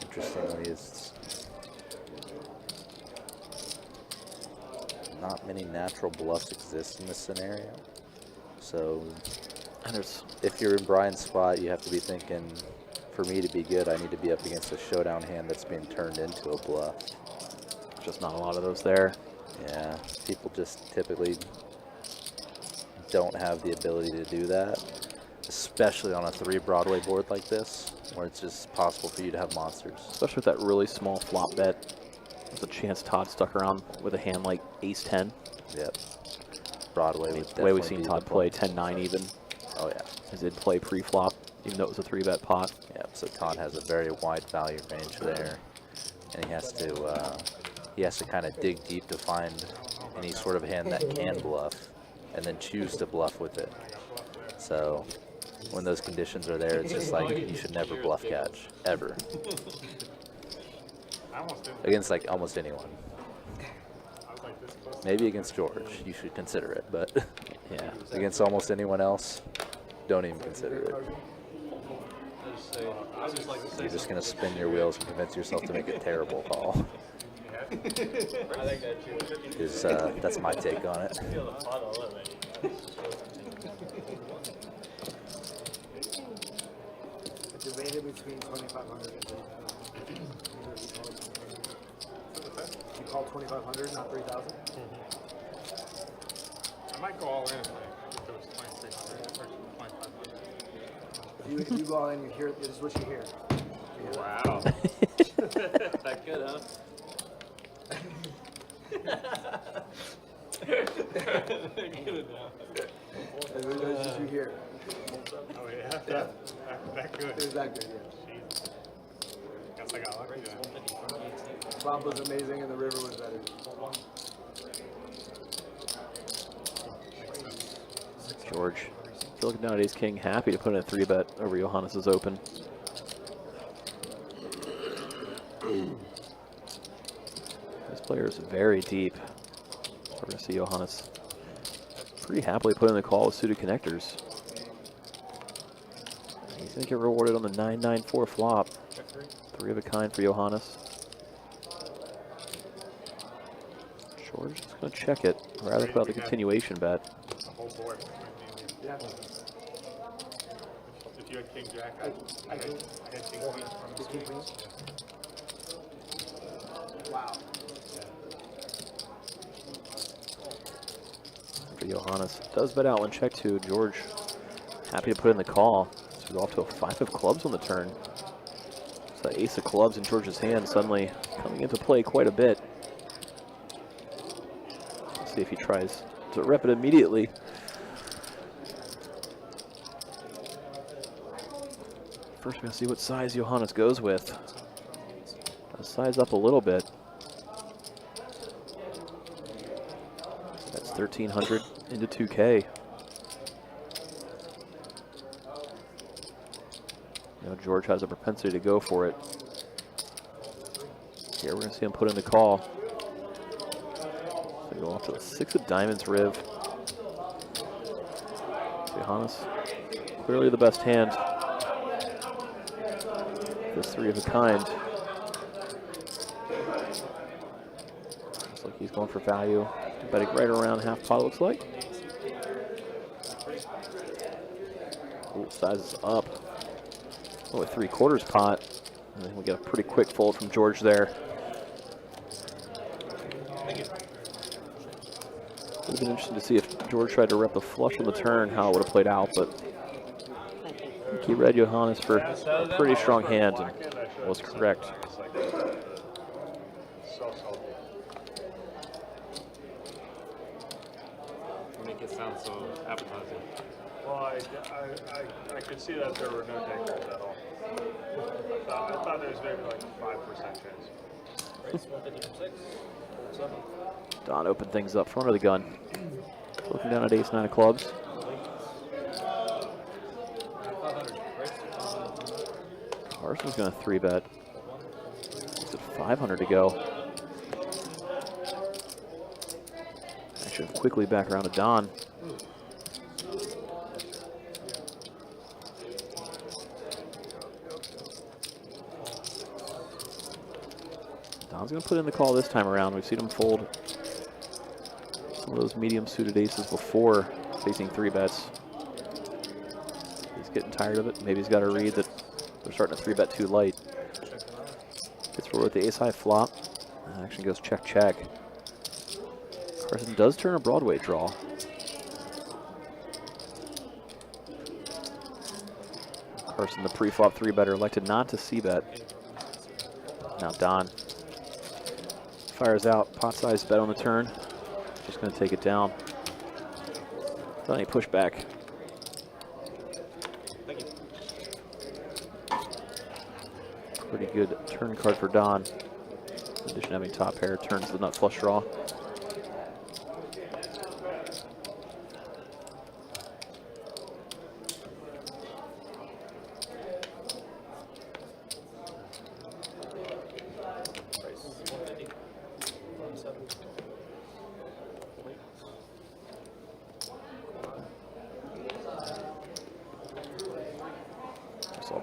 Interestingly, is not many natural bluffs exist in this scenario. So And there's if you're in Brian's spot, you have to be thinking, for me to be good, I need to be up against a showdown hand that's being turned into a bluff. just not a lot of those there. Yeah, people just typically don't have the ability to do that, especially on a 3 Broadway board like this, where it's just possible for you to have monsters. Especially with that really small flop bet. There's a chance Todd stuck around with a hand like ace 10. Yep. Broadway would The way we've definitely seen be Todd the play play. 10-9 even. Oh yeah. He did play pre-flop, even though it was a 3-bet pot. Yep. So Todd has a very wide value range there, and he has to kind of dig deep to find any sort of hand that can bluff, and then choose to bluff with it. So when those conditions are there, it's just like you should never bluff catch ever I almost didn't. against like almost anyone. I was like this close. Maybe against George, you should consider it, but Yeah. against almost anyone else, don't even consider it. You're just gonna spin your wheels and convince yourself to make a terrible call. I like that too. Is that's my take on it. Feel the pot all over me. Debated between 2,500 and 3,000. You call 2,500, not 3,000? I might go all in if it was 2,300 or 2,500. If you go all in, you hear, this is what you hear. Wow. That good, huh? This is what you hear. Oh yeah. That good. It was that good, yeah. Jeez. Guess I got lucky then. Flop was amazing and the river was better. George, if you're looking down at ace king, happy to put in a 3-bet over Johannes's open. This player is very deep. We're going to see Johannes pretty happily put in the call with suited connectors. He's going to get rewarded on the 9-9-4 flop. 3 of a kind for Johannes. George is going to check it, rather about the continuation bet. The whole board. Yeah. If you had King Jack, I had King Queen from the King Queen? suites. Wow. For Johannes. Does bet out when check 2. George happy to put in the call. So we're off to a 5 of clubs on the turn. So that ace of clubs in George's hand suddenly coming into play quite a bit. Let's see if he tries to rep it immediately. First we're going to see what size Johannes goes with. Does size up a little bit. That's 1,300 into 2K. You know, George has a propensity to go for it. Here we're going to see him put in the call. So go off to the 6 of diamonds riv. Johannes, clearly the best hand. This 3 of a kind. Looks like he's going for value. Betting right around half pot, looks like. Ooh, size is up. Oh, a 3/4 pot. And then we get a pretty quick fold from George there. Would have been interesting to see if George tried to rep the flush on the turn, how it would have played out, but I think he read Johannes for a pretty strong hand and was correct. Make it sound sounds so appetizing. Well, I could see that there were no takers at all. I thought there was maybe like a 5% chance. Race 150 from 6. 7. Don opened things up front of the gun. Looking down at ace 9 of clubs. 500. Race. Carson's going to 3-bet. He's at 500 to go. Actually, quickly back around to Don. Don's going to put in the call this time around. We've seen him fold some of those medium suited aces before facing 3-bets. He's getting tired of it. Maybe he's got a read that they're starting to 3-bet too light. Gets forward with the ace high flop. Action goes check, check. Carson does turn a Broadway draw. Carson, the pre-flop 3-better, elected not to c-bet. Now Don fires out, pot size bet on the turn. Just going to take it down. Without any pushback. Pretty good turn card for Don. In addition to having top pair, turns the nut flush draw.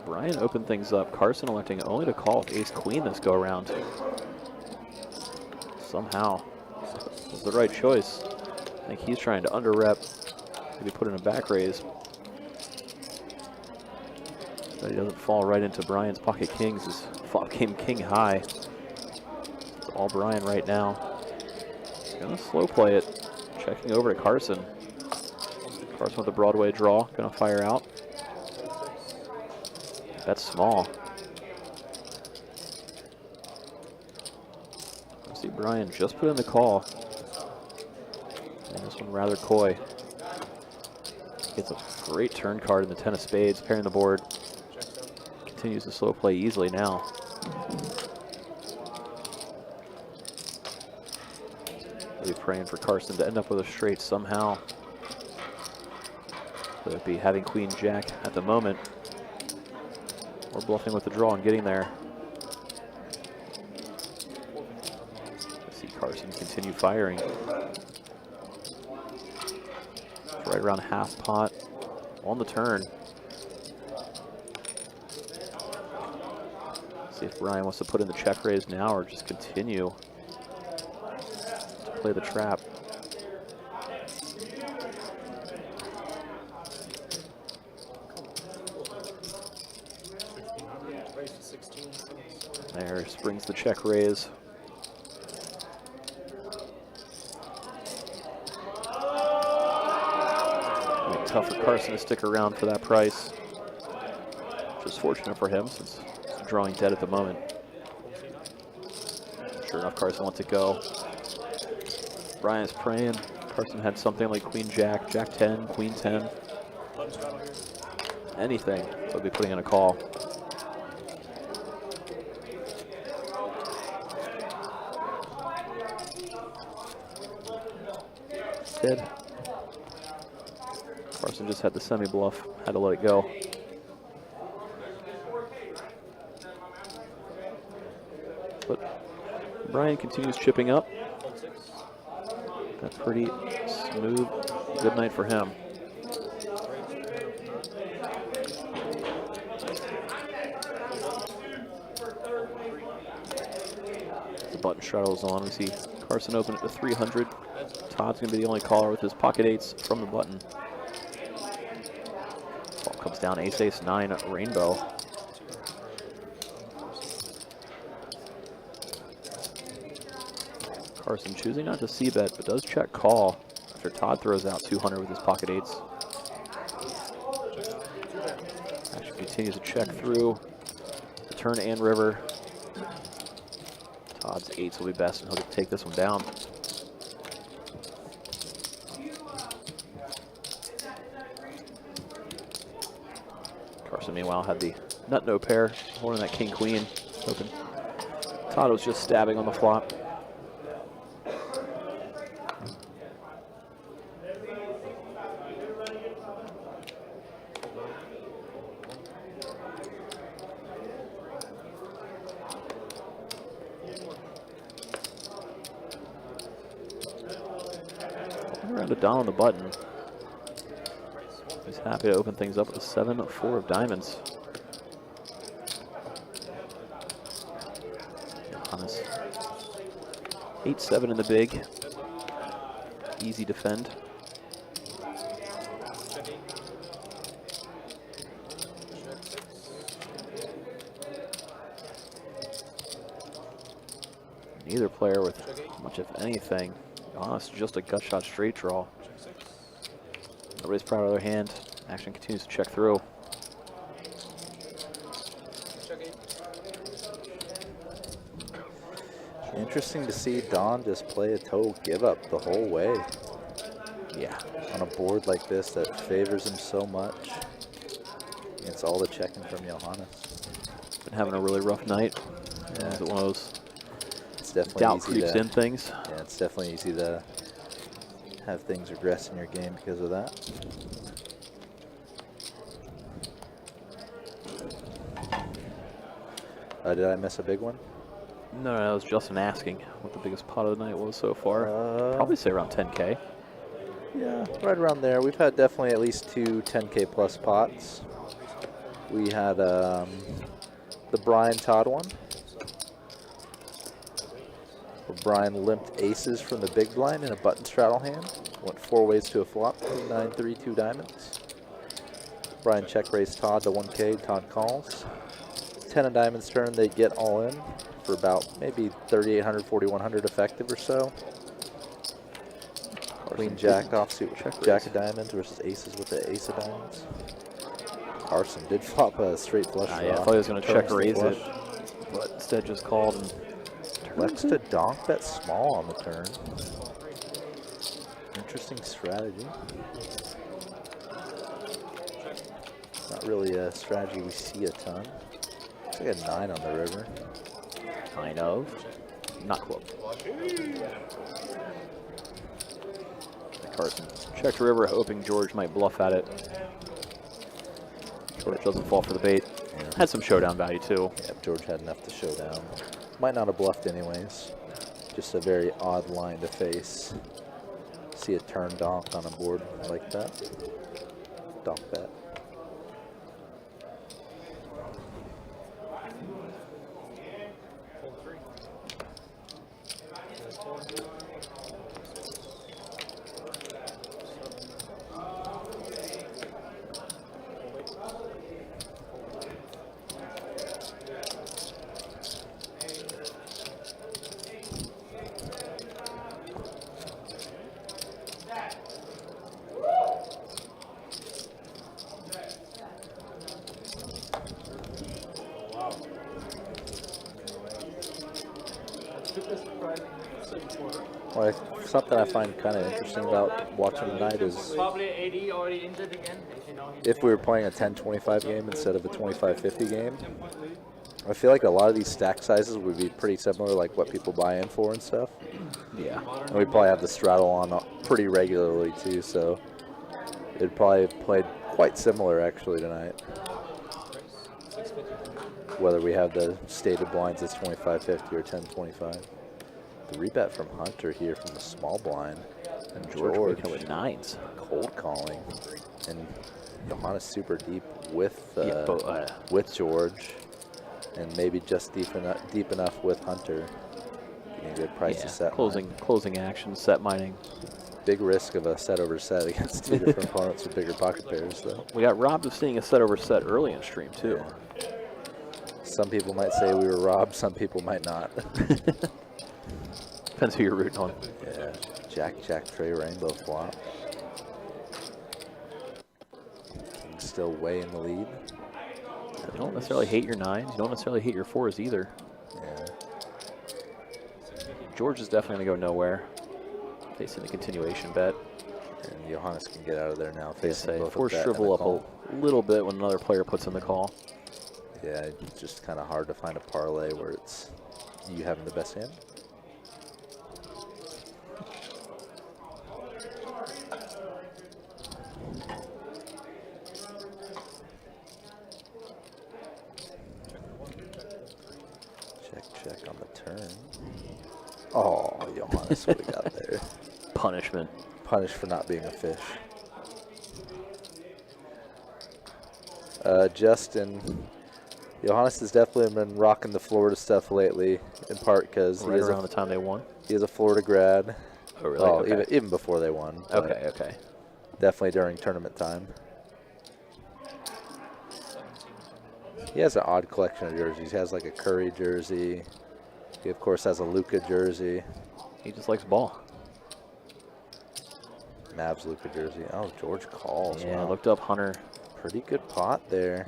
Brian opened things up. Carson electing only to call with ace-queen this go-around. Somehow, it was the right choice. I think he's trying to under-rep, maybe put in a back raise. But he doesn't fall right into Brian's pocket kings. His flop came king high. It's all Brian right now. He's gonna slow play it. Checking over to Carson. Carson with a Broadway draw, gonna fire out. That's small. I see Brian just put in the call. And this one rather coy. Gets a great turn card in the 10 of spades, pairing the board. Continues to slow play easily now. Really praying for Carson to end up with a straight somehow. Whether it be having queen jack at the moment, or bluffing with the draw and getting there. I see Carson continue firing. Right around half pot on the turn. See if Brian wants to put in the check raise now or just continue to play the trap. There, springs the check raise. It'll be tough for Carson to stick around for that price. Just fortunate for him since he's drawing dead at the moment. Sure enough, Carson lets it go. Brian is praying. Carson had something like queen jack, jack 10, queen 10. Anything, he'll be putting in a call. Dead. Carson just had the semi-bluff, had to let it go. But Brian continues chipping up. That's pretty smooth. Good night for him. The button straddles on. We see Carson open it to 300. Todd's going to be the only caller with his pocket eights from the button. Ball comes down ace, ace, 9, rainbow. Carson choosing not to c-bet, but does check call after Todd throws out 200 with his pocket eights. Actually continues to check through the turn and river. Todd's eights will be best, and he'll get to take this one down. Carson, meanwhile, had the nut no pair, holding that king queen open. Todd was just stabbing on the flop. Around to Don on the button. He's happy to open things up with a 7-4 of diamonds. Johannes 8-7 in the big. Easy defend. Neither player with much of anything. Johannes just a gut shot straight draw. Nobody's proud of their hand. Action continues to check through. Interesting to see Don just play a total give up the whole way. Yeah. On a board like this that favors him so much. It's all the checking from Johannes. Been having a really rough night. Yeah. Is it one of those It's definitely doubt easy creeps to, in things? Yeah, it's definitely easy to have things regress in your game because of that. Did I miss a big one? No, it was Justin asking what the biggest pot of the night was so far. Probably say around 10K. Yeah, right around there. We've had definitely at least 2 10K plus pots. We had the Brian Todd one, where Brian limped aces from the big blind in a button straddle hand. Went 4 ways to a flop, 9, 3, 2 diamonds. Brian check raised Todd to 1K, Todd calls. 10 of diamonds turn, they get all in for about maybe 3,800, 4,100 effective or so. Queen Jack offsuit with Jack of diamonds versus aces with the ace of diamonds. Carson did flop a straight flush draw. Yeah, I thought he was going to check raise flush. it, but instead just called and Lex to donk bet small on the turn. Interesting strategy. Not really a strategy we see a ton. Looks like a 9 on the river. kind of. Not close. Carson checked river, hoping George might bluff at it. George doesn't fall for the bait. Yeah. Had some showdown value too. Yeah, George had enough to show down. Might not have bluffed anyways. Just a very odd line to face. See a turn donk on a board like that. Donk bet. Well, something I find kind of interesting about watching tonight is Probably AD already injured again. You know, if we were playing a 10-25 game instead of a 25-50 game, I feel like a lot of these stack sizes would be pretty similar, like what people buy in for and stuff. Yeah. And we probably have the straddle on pretty regularly too, so it probably played quite similar actually tonight. Whether we have the stated blinds as 25-50 or 10-25. The rebet from Hunter here from the small blind. And George George waking up with nines. cold calling. And Johannes super deep with Yeah, with George. And maybe just deep enough with Hunter. Getting a good price to set. Closing action, set mining. Big risk of a set over set against 2 different opponents with bigger pocket pairs though. We got robbed of seeing a set over set early in stream too. Yeah. Some people might say we were robbed, some people might not. Depends who you're rooting on. Yeah, Jack, Trey, rainbow flop. King's still way in the lead. You don't necessarily hate your nines. You don't necessarily hate your fours either. Yeah, George is definitely going to go nowhere. Facing the continuation bet. and Johannes can get out of there now. Say, Facing both force of that and shrivel the up call. a little bit when another player puts in the call. Yeah, it's just kind of hard to find a parlay where it's you having the best hand. Check on the turn. Oh, Johannes would have got there. Punishment. Punished for not being a fish. Justin, Johannes has definitely been rocking the Florida stuff lately, in part because Right around the time they won. he is a Florida grad. Oh, really? Well, Okay. even before they won. but Okay. Definitely during tournament time. He has an odd collection of jerseys. He has like a Curry jersey. He, of course, has a Luka jersey. He just likes ball. Mavs Luka jersey. Oh, George calls. Yeah, I Wow. looked up Hunter. Pretty good pot there.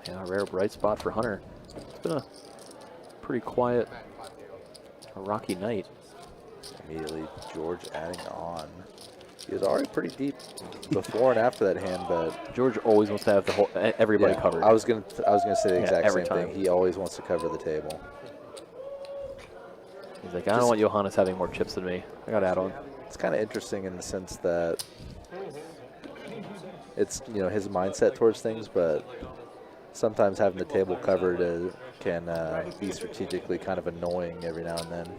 Yeah, rare bright spot for Hunter. It's been a pretty quiet, rocky night. Immediately, George adding on. He was already pretty deep before and after that hand, but George always wants to have the whole everybody yeah, covered. I was gonna say the exact every same thing. time. He always wants to cover the table. He's like, I don't want Johannes having more chips than me. I got to add on. It's kind of interesting in the sense that it's his mindset towards things, but sometimes having the table covered can be strategically kind of annoying every now and then.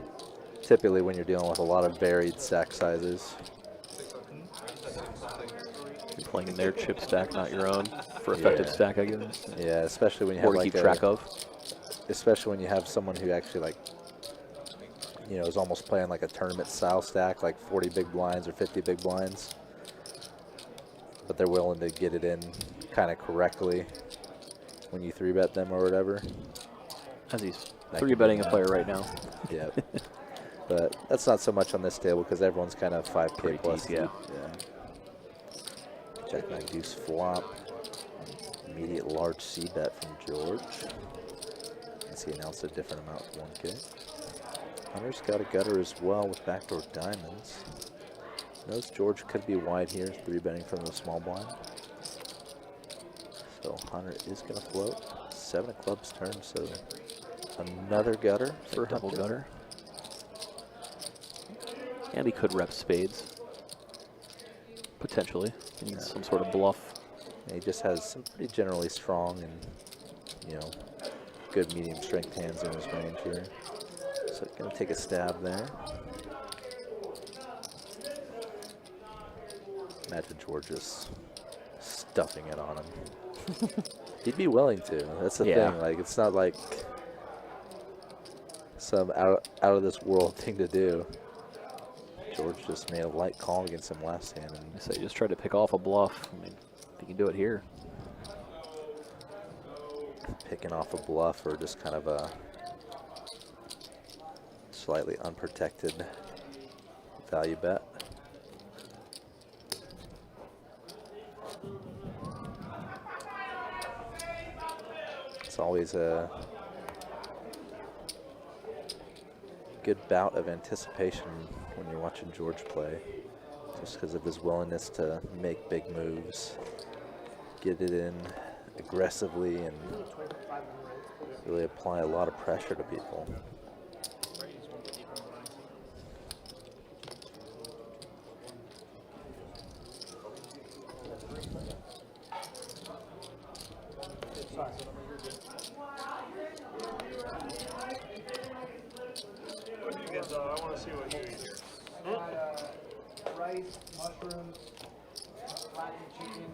Typically when you're dealing with a lot of varied stack sizes. You're playing in their chip stack, not your own, for effective Yeah. stack, I guess. Yeah, especially when you Or have to like keep track of. especially when you have someone who actually is almost playing like a tournament style stack, like 40 big blinds or 50 big blinds. But they're willing to get it in kind of correctly when you 3-bet them or whatever. As he's That 3-betting could a be player right now. Yeah. But that's not so much on this table because everyone's kind of 5K Pretty plus. deep, yeah. Jack 9 deuce flop. Immediate large C bet from George. As he announced a different amount to 1K. Hunter's got a gutter as well with backdoor diamonds. Knows George could be wide here, 3-betting from the small blind. So Hunter is going to float. 7 of clubs turn, so another gutter for Double Hunter. gutter. And he could rep spades. Potentially. He needs some sort of bluff. And he just has some pretty generally strong and, good medium strength hands in his range here. So going to take a stab there. Imagine George just stuffing it on him. He'd be willing to. That's the Yeah. thing. Like, it's not like some out of this world thing to do. George just made a light call against him last hand. And I say just try to pick off a bluff. I mean, if you can do it here. picking off a bluff or just kind of a slightly unprotected value bet. It's always a good bout of anticipation when you're watching George play, just because of his willingness to make big moves, get it in aggressively, and really apply a lot of pressure to people. What do you get, though? I want to see what you eat here. Rice, mushrooms, flattened chicken.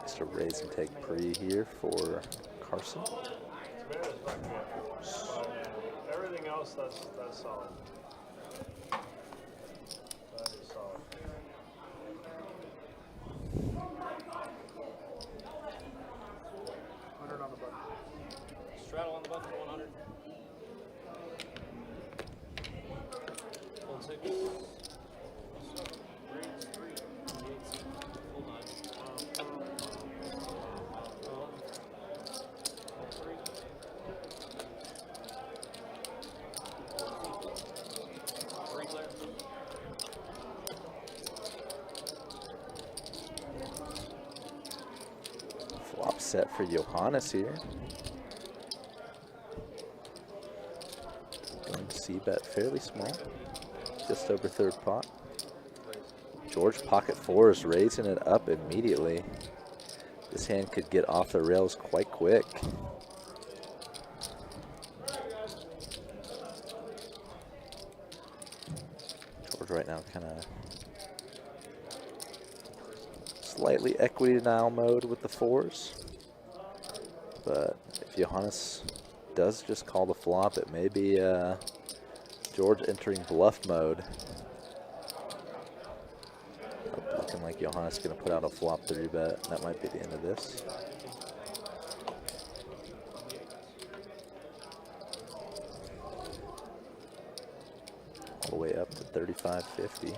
Just a raise and take pre here for Carson. Tomatoes not good. Everything else, that's solid. That is solid. Straddle on the button for 100. Hold 6. Full 9. set for Johannes here. Going to c-bet fairly small, just over third pot. George pocket fours, raising it up immediately. This hand could get off the rails quite quick. George right now kind of slightly equity denial mode with the fours. But if Johannes does just call the flop, it may be George entering bluff mode. Looking like Johannes going to put out a flop 3-bet. That might be the end of this. All the way up to 35.50.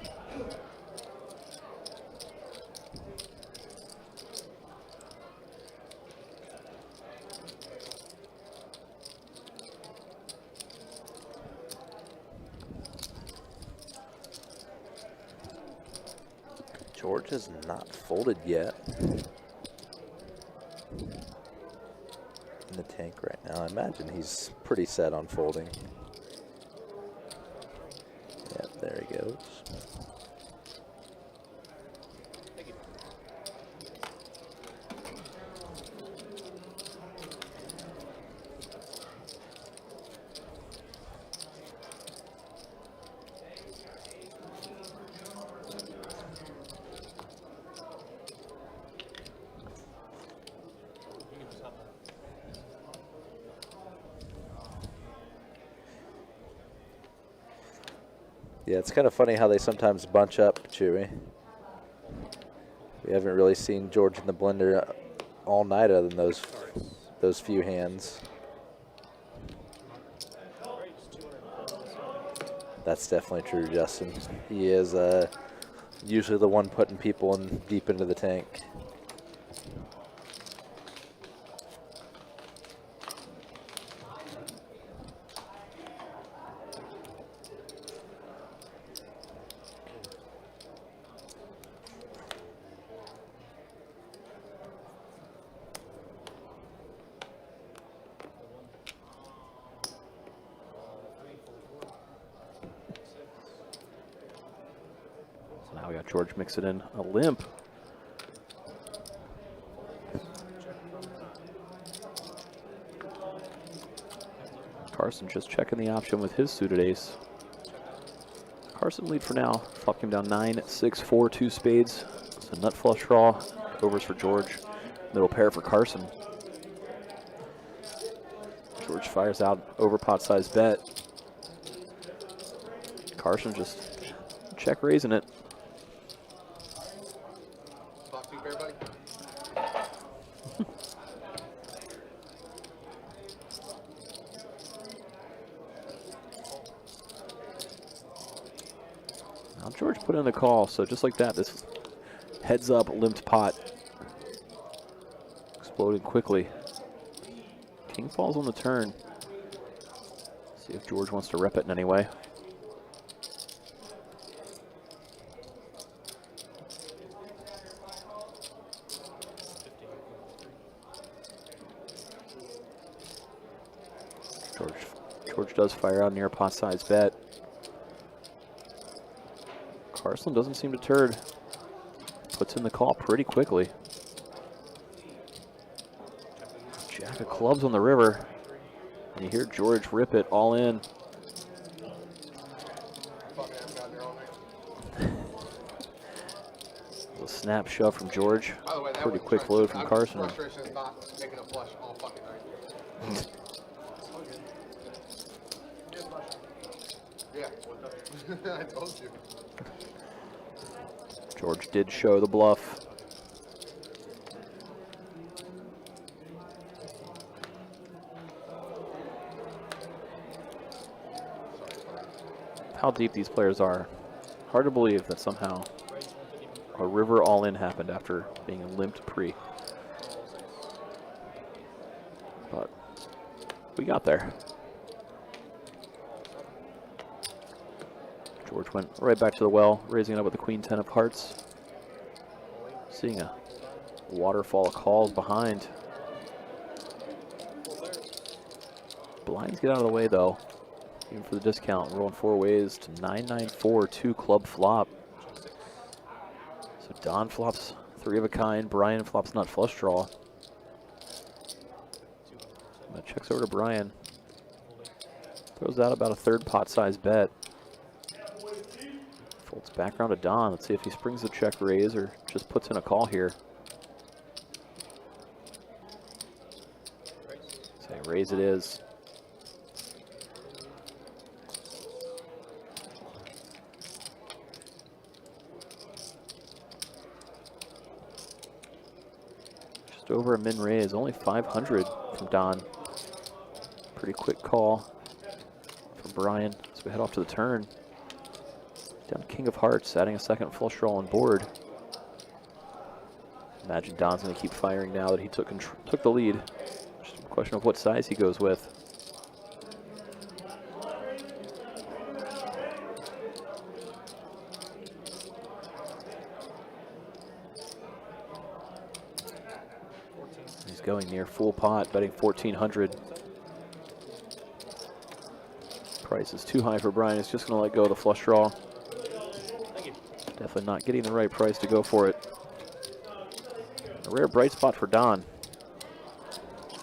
George has not folded yet in the tank right now. I imagine he's pretty set on folding. Yep, there he goes. Yeah, it's kind of funny how they sometimes bunch up, Chewy. We haven't really seen George in the blender all night other than those few hands. That's definitely true, Justin. He is usually the one putting people in deep into the tank. Now we got George mixing in a limp. Carson just checking the option with his suited ace. Carson lead for now. Flop came down 9-6-4, 2 spades. So nut flush draw. Overs for George. Middle pair for Carson. George fires out over pot size bet. Carson just check raising it. Flop 2 pair, buddy. Now George put in the call, so just like that, this heads up limped pot. Exploding quickly. King falls on the turn. See if George wants to rep it in any way. George does fire out near pot size bet. Carson doesn't seem deterred. Puts in the call pretty quickly. Jack of clubs on the river. And you hear George rip it all in. A snap shove from George. By the way, that Pretty was quick load from Carson. Frustration is not making a flush all fucking night. Yeah, I told you. George did show the bluff. How deep these players are. Hard to believe that somehow a river all-in happened after being limped pre. But we got there. George went right back to the well, raising it up with the queen 10 of hearts. Seeing a waterfall of calls behind. Blinds get out of the way, though. Even for the discount, rolling 4 ways to 994, 2 club flop. So Don flops 3 of a kind. Brian flops nut flush draw. That checks over to Brian. Throws out about a 3rd pot size bet. Folds back around to Don. Let's see if he springs the check raise or just puts in a call here. Say raise it is. Just over a min raise, only 500 from Don. Pretty quick call from Brian as we head off to the turn. Down King of Hearts, adding a 2nd flush draw on board. Imagine Don's going to keep firing now that he took the lead. Just a question of what size he goes with. He's going near full pot, betting 1,400. Price is too high for Brian. He's just going to let go of the flush draw. Definitely not getting the right price to go for it. A rare bright spot for Don.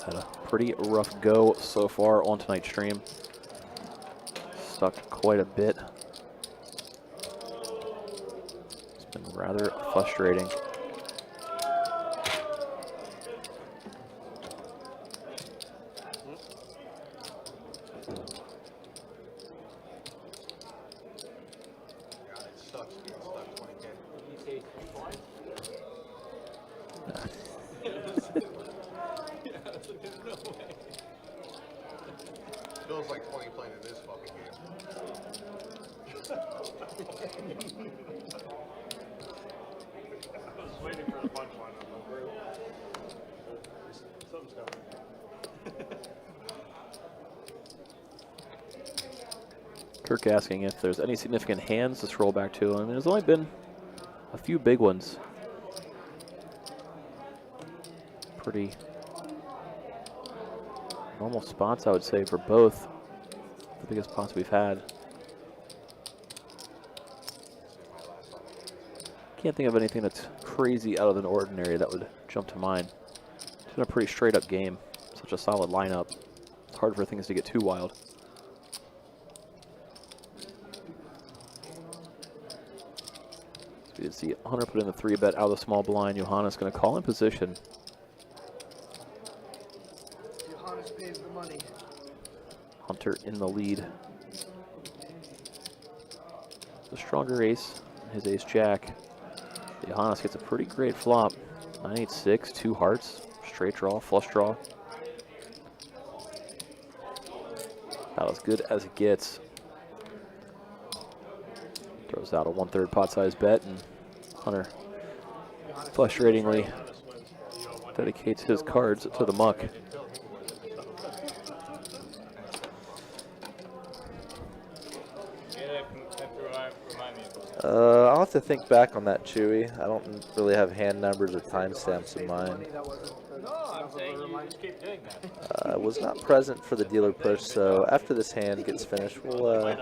Had a pretty rough go so far on tonight's stream. Stuck quite a bit. It's been rather frustrating. Feels like 20 playing in this fucking game. I was waiting for the punchline on the group. Something's coming. Kirk asking if there's any significant hands to scroll back to. I mean, there's only been a few big ones. Pretty normal spots, I would say, for both the biggest pots we've had. Can't think of anything that's crazy out of the ordinary that would jump to mind. It's been a pretty straight up game. Such a solid lineup. It's hard for things to get too wild. So we did see Hunter put in the 3-bet out of the small blind. Johannes going to call in position. Hunter in the lead. The stronger ace, his ace-jack. Johannes gets a pretty great flop. 9-8-6, 2 hearts, straight draw, flush draw. About as good as it gets. Throws out a 1/3 pot size bet, and Hunter frustratingly dedicates his cards to the muck. I'll have to think back on that, Chewy. I don't really have hand numbers or timestamps in mind. I was not present for the dealer push, so after this hand gets finished, we'll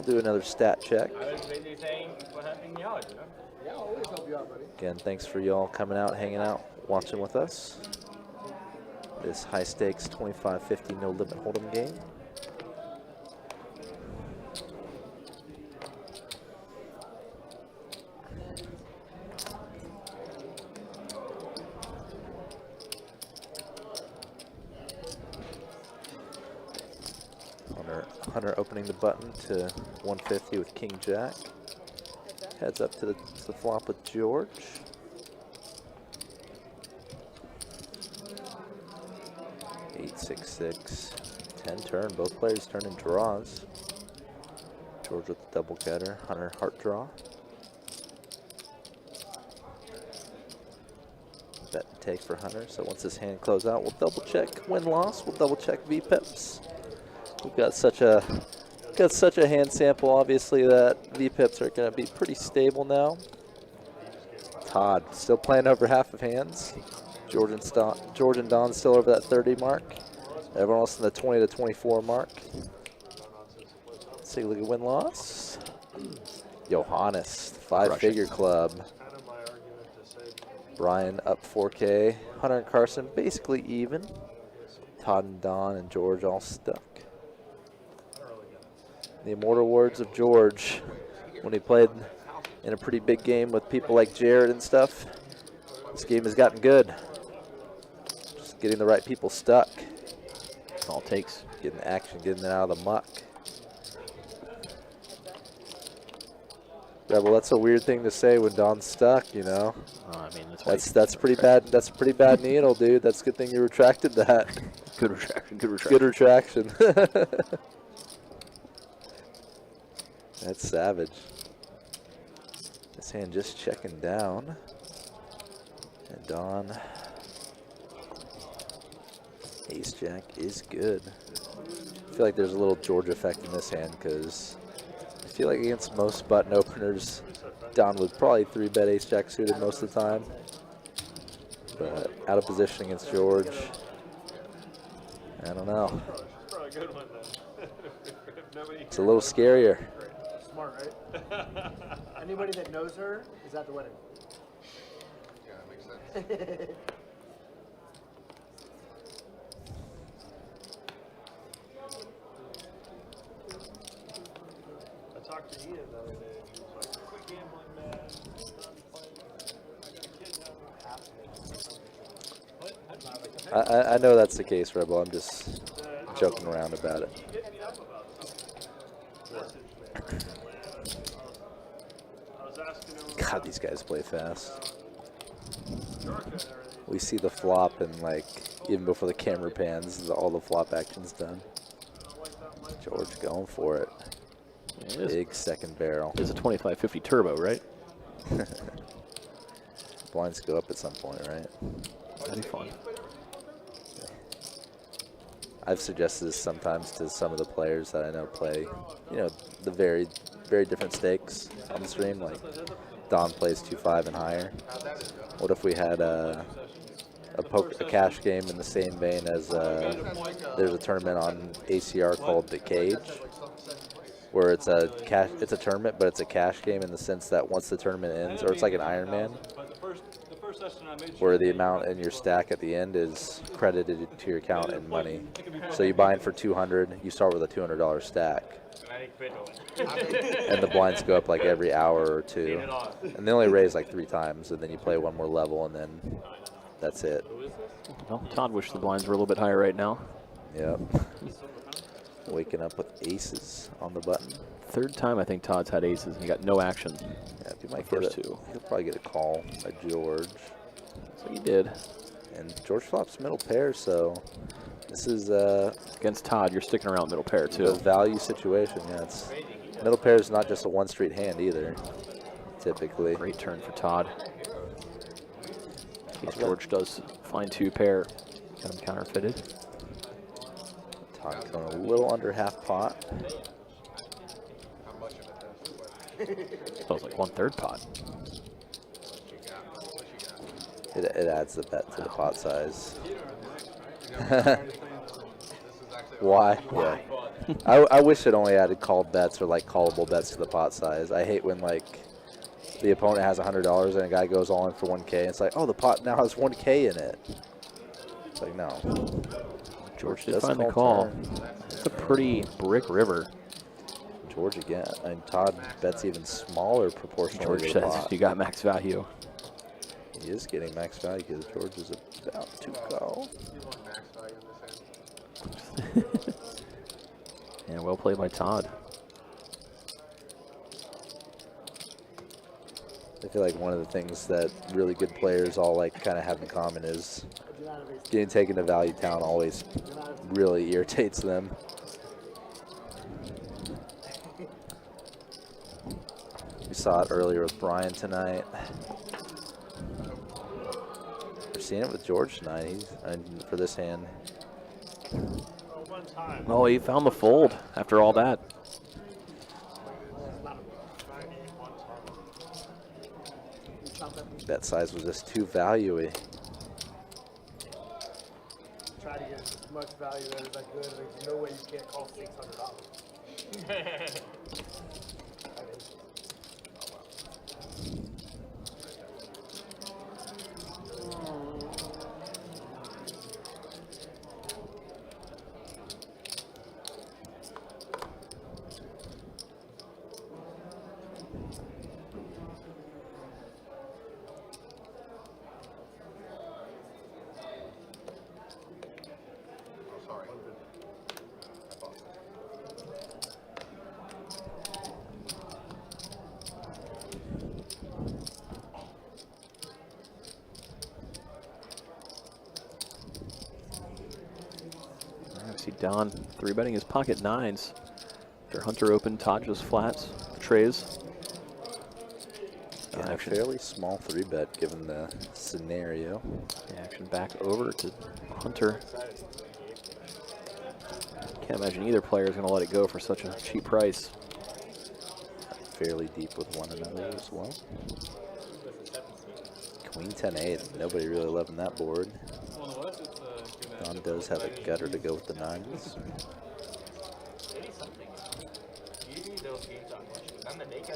do another stat check. Again, thanks for y'all coming out, hanging out, watching with us. This high stakes 25-50 no limit hold'em game. Hunter opening the button to 150 with King Jack. Heads up to the flop with George. Eight, 6, 6. 10 turn. Both players turn in draws. George with the double getter. Hunter heart draw. Bet and take for Hunter. So once this hand closes out, we'll double check win loss. We'll double check VPIPs. We've got such a hand sample, obviously, that VPIPs are going to be pretty stable now. Todd still playing over half of hands. George and Don still over that 30 mark. Everyone else in the 20 to 24 mark. Let's take a look at win-loss. Johannes, 5-figure club. Brian up 4K. Hunter and Carson basically even. Todd and Don and George all stuck. The immortal words of George when he played in a pretty big game with people like Jared and stuff. This game has gotten good. Just getting the right people stuck. That's all it takes. Getting the action, getting it out of the muck. Rebel, that's a weird thing to say when Don's stuck, you know. I mean, That's pretty bad. That's a pretty bad needle, dude. That's a good thing you retracted that. Good retraction. Good retraction. Good retraction. That's savage. This hand just checking down. And Don. Ace Jack is good. I feel like there's a little George effect in this hand because I feel like against most button openers, Don would probably 3-bet Ace Jack suited most of the time. But out of position against George, I don't know. It's a little scarier. Smart, right? Anybody that knows her is at the wedding. Yeah, that makes sense. I talked to Ian the other day. He was like, quit gambling, man. Done playing. I got a kid now. What? I know that's the case, Rebel. I'm just joking around about it. Hit me up about something. I was asking him God, these guys play fast. Georgia and everything. We see the flop and like even before the camera pans, all the flop action's done. George going for it. It is. Big second barrel. It's a 2550 turbo, right? Blinds go up at some point, right? That'd be fun. I've suggested this sometimes to some of the players that I know play, you know, the very different stakes on the stream. Like Don plays 2-5 and higher. What if we had a cash game in the same vein as there's a tournament on ACR called The Cage, where it's a tournament, but it's a cash game in the sense that once the tournament ends, or it's like an Ironman, where the amount in your stack at the end is credited to your account in money. So you buy in for 200, you start with a $200 stack, and the blinds go up like every hour or two, and they only raise like 3 times, and then you play one more level, and then that's it. Well, Todd wished the blinds were a little bit higher right now. Yep. Waking up with aces on the button. Third time I think Todd's had aces and he got no action. Yeah, you might The get first two. He'll probably get a call by George. So he did. And George flops middle pair, so this is Against Todd, you're sticking around middle pair a too. value situation. Yeah, it's middle pair is not just a 1-street hand either. Typically. Great turn for Todd. In case George does find 2 pair, got him counterfeited. Todd going a little under half pot. How much of it does? So it's like 1/3 pot. It adds the bet to the pot size. This is actually Why? Yeah. I wish it only added called bets or like callable bets to the pot size. I hate when like the opponent has $100 and a guy goes all in for 1K. And it's like, oh, the pot now has 1K in it. It's like, no. George did does find the call. turn. It's a pretty brick river. George again. And Todd bets even smaller proportionally George to the says pot. you got max value. He is getting max value because George is about to go. max value in this hand. Yeah, well played by Todd. I feel like one of the things that really good players all like kind of have in common is getting taken to Value Town always really irritates them. We saw it earlier with Brian tonight. We're seeing it with George tonight. For this hand. One time. Oh, he found the fold after all that. Bet size was just too value-y. much value that is that good. There's no way you can't call $600. Oh, sorry. I thought so. I see Don 3-betting his pocket nines. After Hunter opened, Todd just flats, trays. Yeah, a fairly small 3-bet given the scenario. The action back over to Hunter. Can't imagine either player is going to let it go for such a cheap price. Fairly deep with one another as well. Queen 10-8. Nobody really loving that board. Don does have a gutter to go with the nines.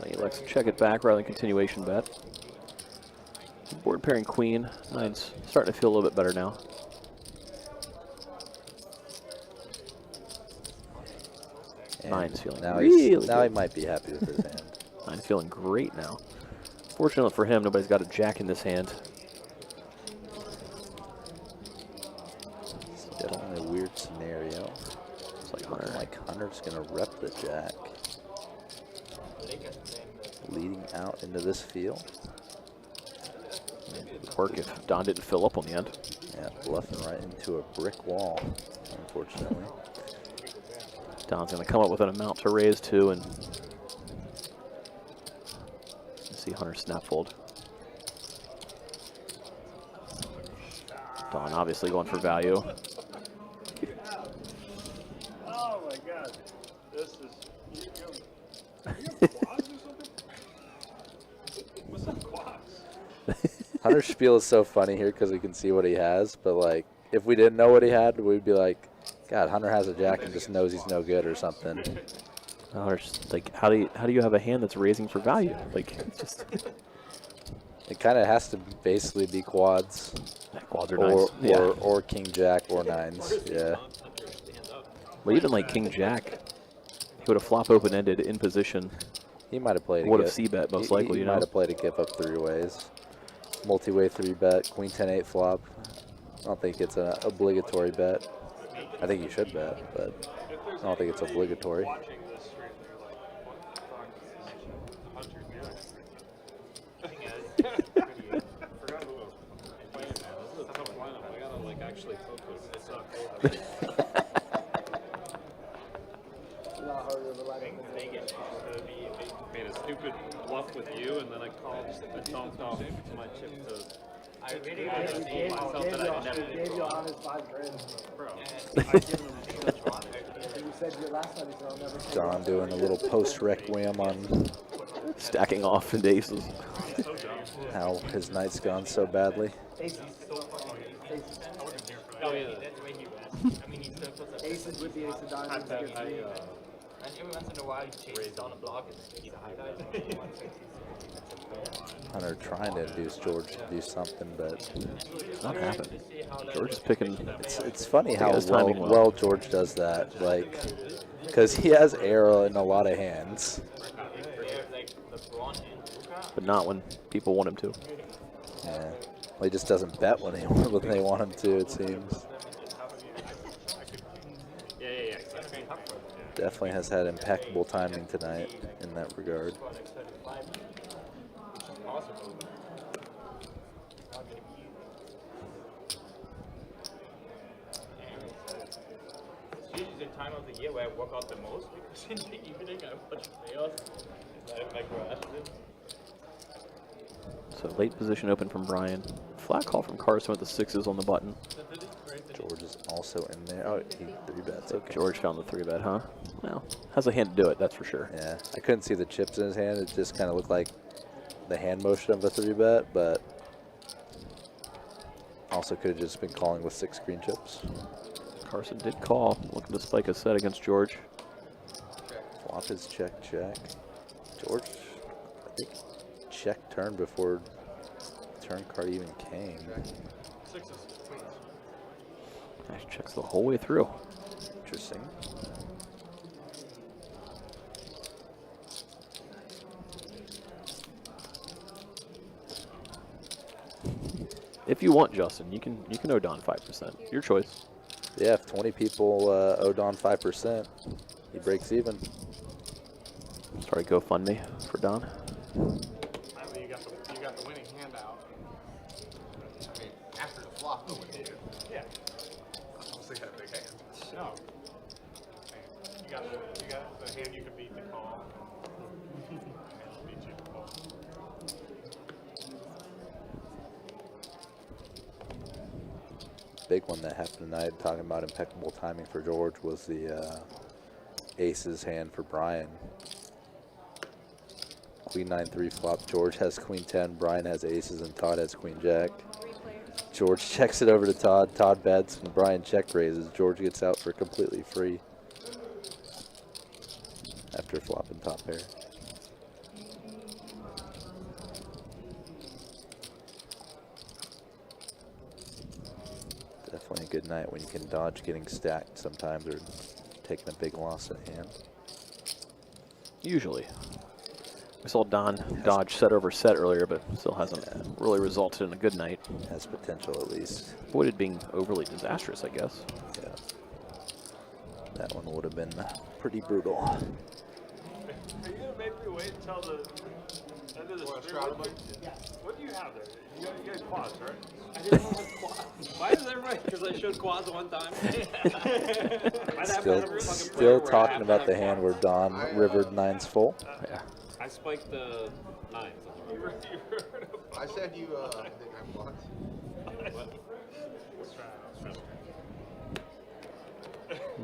He likes to check it back rather than continuation bet. Board pairing queen. Nines starting to feel a little bit better now. And Nine's feeling now really now good. he might be happy with his hand. Nine's feeling great now. Fortunately for him, nobody's got a jack in this hand. It's definitely a weird scenario. It's like Looking Hunter. like Hunter's gonna rep the jack. Leading out into this field. It would work if Don didn't fill up on the end. Yeah, bluffing right into a brick wall, unfortunately. Don's going to come up with an amount to raise to, and see Hunter snap fold. Don obviously going for value. Oh my god. This is. What's up, quads? Hunter's spiel is so funny here because we can see what he has, but like, if we didn't know what he had, we'd be like, God, Hunter has a jack and just knows he's no good or something. Hunter's like, how do you have a hand that's raising for value? Like, it's just It kind of has to basically be quads. yeah, quads are nice. Yeah. Or king jack or nines. Yeah. But even like king jack, he would have flop open ended in position. He might have played a Would have gift. c-bet most He likely, you know. might have played a gift up 3 ways. Multi-way 3-bet, queen 10-8 flop. I don't think it's an obligatory bet. I think you should bet, but I don't think it's obligatory. Watching this stream, they're like, what the fuck is Hunter doing? Forgot who was playing, man. This is a tough lineup. I gotta like actually focus. It sucks. A lot harder of a lineup than Made a stupid bluff with you, and then I dumped off my chip to. I gave you honest $5 Bro. You said your last time you said I'll never say Don doing a little post-requiem on Stacking off into aces. how his night's gone so badly. aces. Oh yeah. Aces with the ace of diamonds. I, against me. And every once in a while, he chases down a block and he's a highlight. Hunter trying to induce George to do something, but It's not happening. George is picking. it's funny how his timing well George does that. Like, because he has arrow in a lot of hands. But not when people want him to. Yeah. Well, he just doesn't bet when they want him to, it seems. Yeah. Definitely has had impeccable timing tonight in that regard. It's usually the time of the year where I work out the most because in the evening I watch playoffs. I have my garage in. So late position open from Brian. Flat call from Carson with the 6s on the button. George is also in there. Oh, he 3-bets. Okay. George found the 3-bet, huh? Well, has a hand to do it, that's for sure. Yeah, I couldn't see the chips in his hand. It just kind of looked like the hand motion of a 3-bet, but also could have just been calling with 6 green chips. Carson did call, looking to spike a set against George. Flop is check. George, I think, check turn before turn card even came. Sixes, queens. Nice, checks the whole way through. Interesting. If you want, Justin, you can owe Don 5%. Your choice. Yeah, if 20 people owe Don 5%, he breaks even. Sorry, GoFundMe for Don. I mean, you got the winning handout. I mean, after the flop, though, when you do. Yeah. Unless they had a big hand. No. You got the hand you can beat the call. And I'll beat you the call. Big one that happened tonight, talking about impeccable timing for George, was the aces hand for Brian. Queen 9-3 flop. George has queen 10, Brian has aces, and Todd has queen jack. George checks it over to Todd. Todd bets, and Brian check raises. George gets out for completely free after flopping top pair. Definitely a good night when you can dodge getting stacked sometimes or taking a big loss at hand. Usually. We saw Don dodge set over set earlier, but still hasn't really resulted in a good night. Has potential at least. Avoided being overly disastrous, I guess. Yeah. That one would have been pretty brutal. Are you gonna make me wait until the end of the stream? What do you have there? You got quads, right? I didn't have quads. Why is everybody? Because I showed quads one time. Still talking about the hand where Don rivered nines full. Yeah. I spiked the nines. I said you didn't have quads.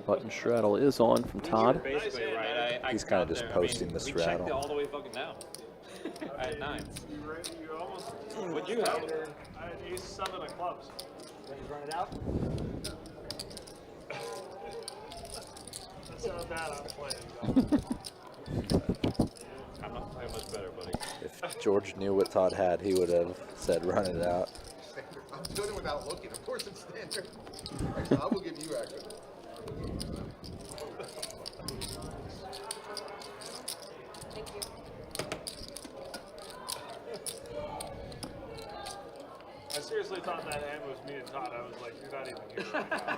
Button straddle is on from Todd. Basically, right. He's kind of just posting the We checked it straddle. all the way fucking down. I had nines. You almost. What'd you have? I had ace 7 of clubs. Ready to run it out? That's how bad I'm playing. I'm not playing much better, buddy. If George knew what Todd had, he would have said run it out. Standard. I'm doing it without looking. Of course it's standard. Right, so I will give you action. Thank you. I seriously thought that hand was me and Todd. I was like, you're not even here right now.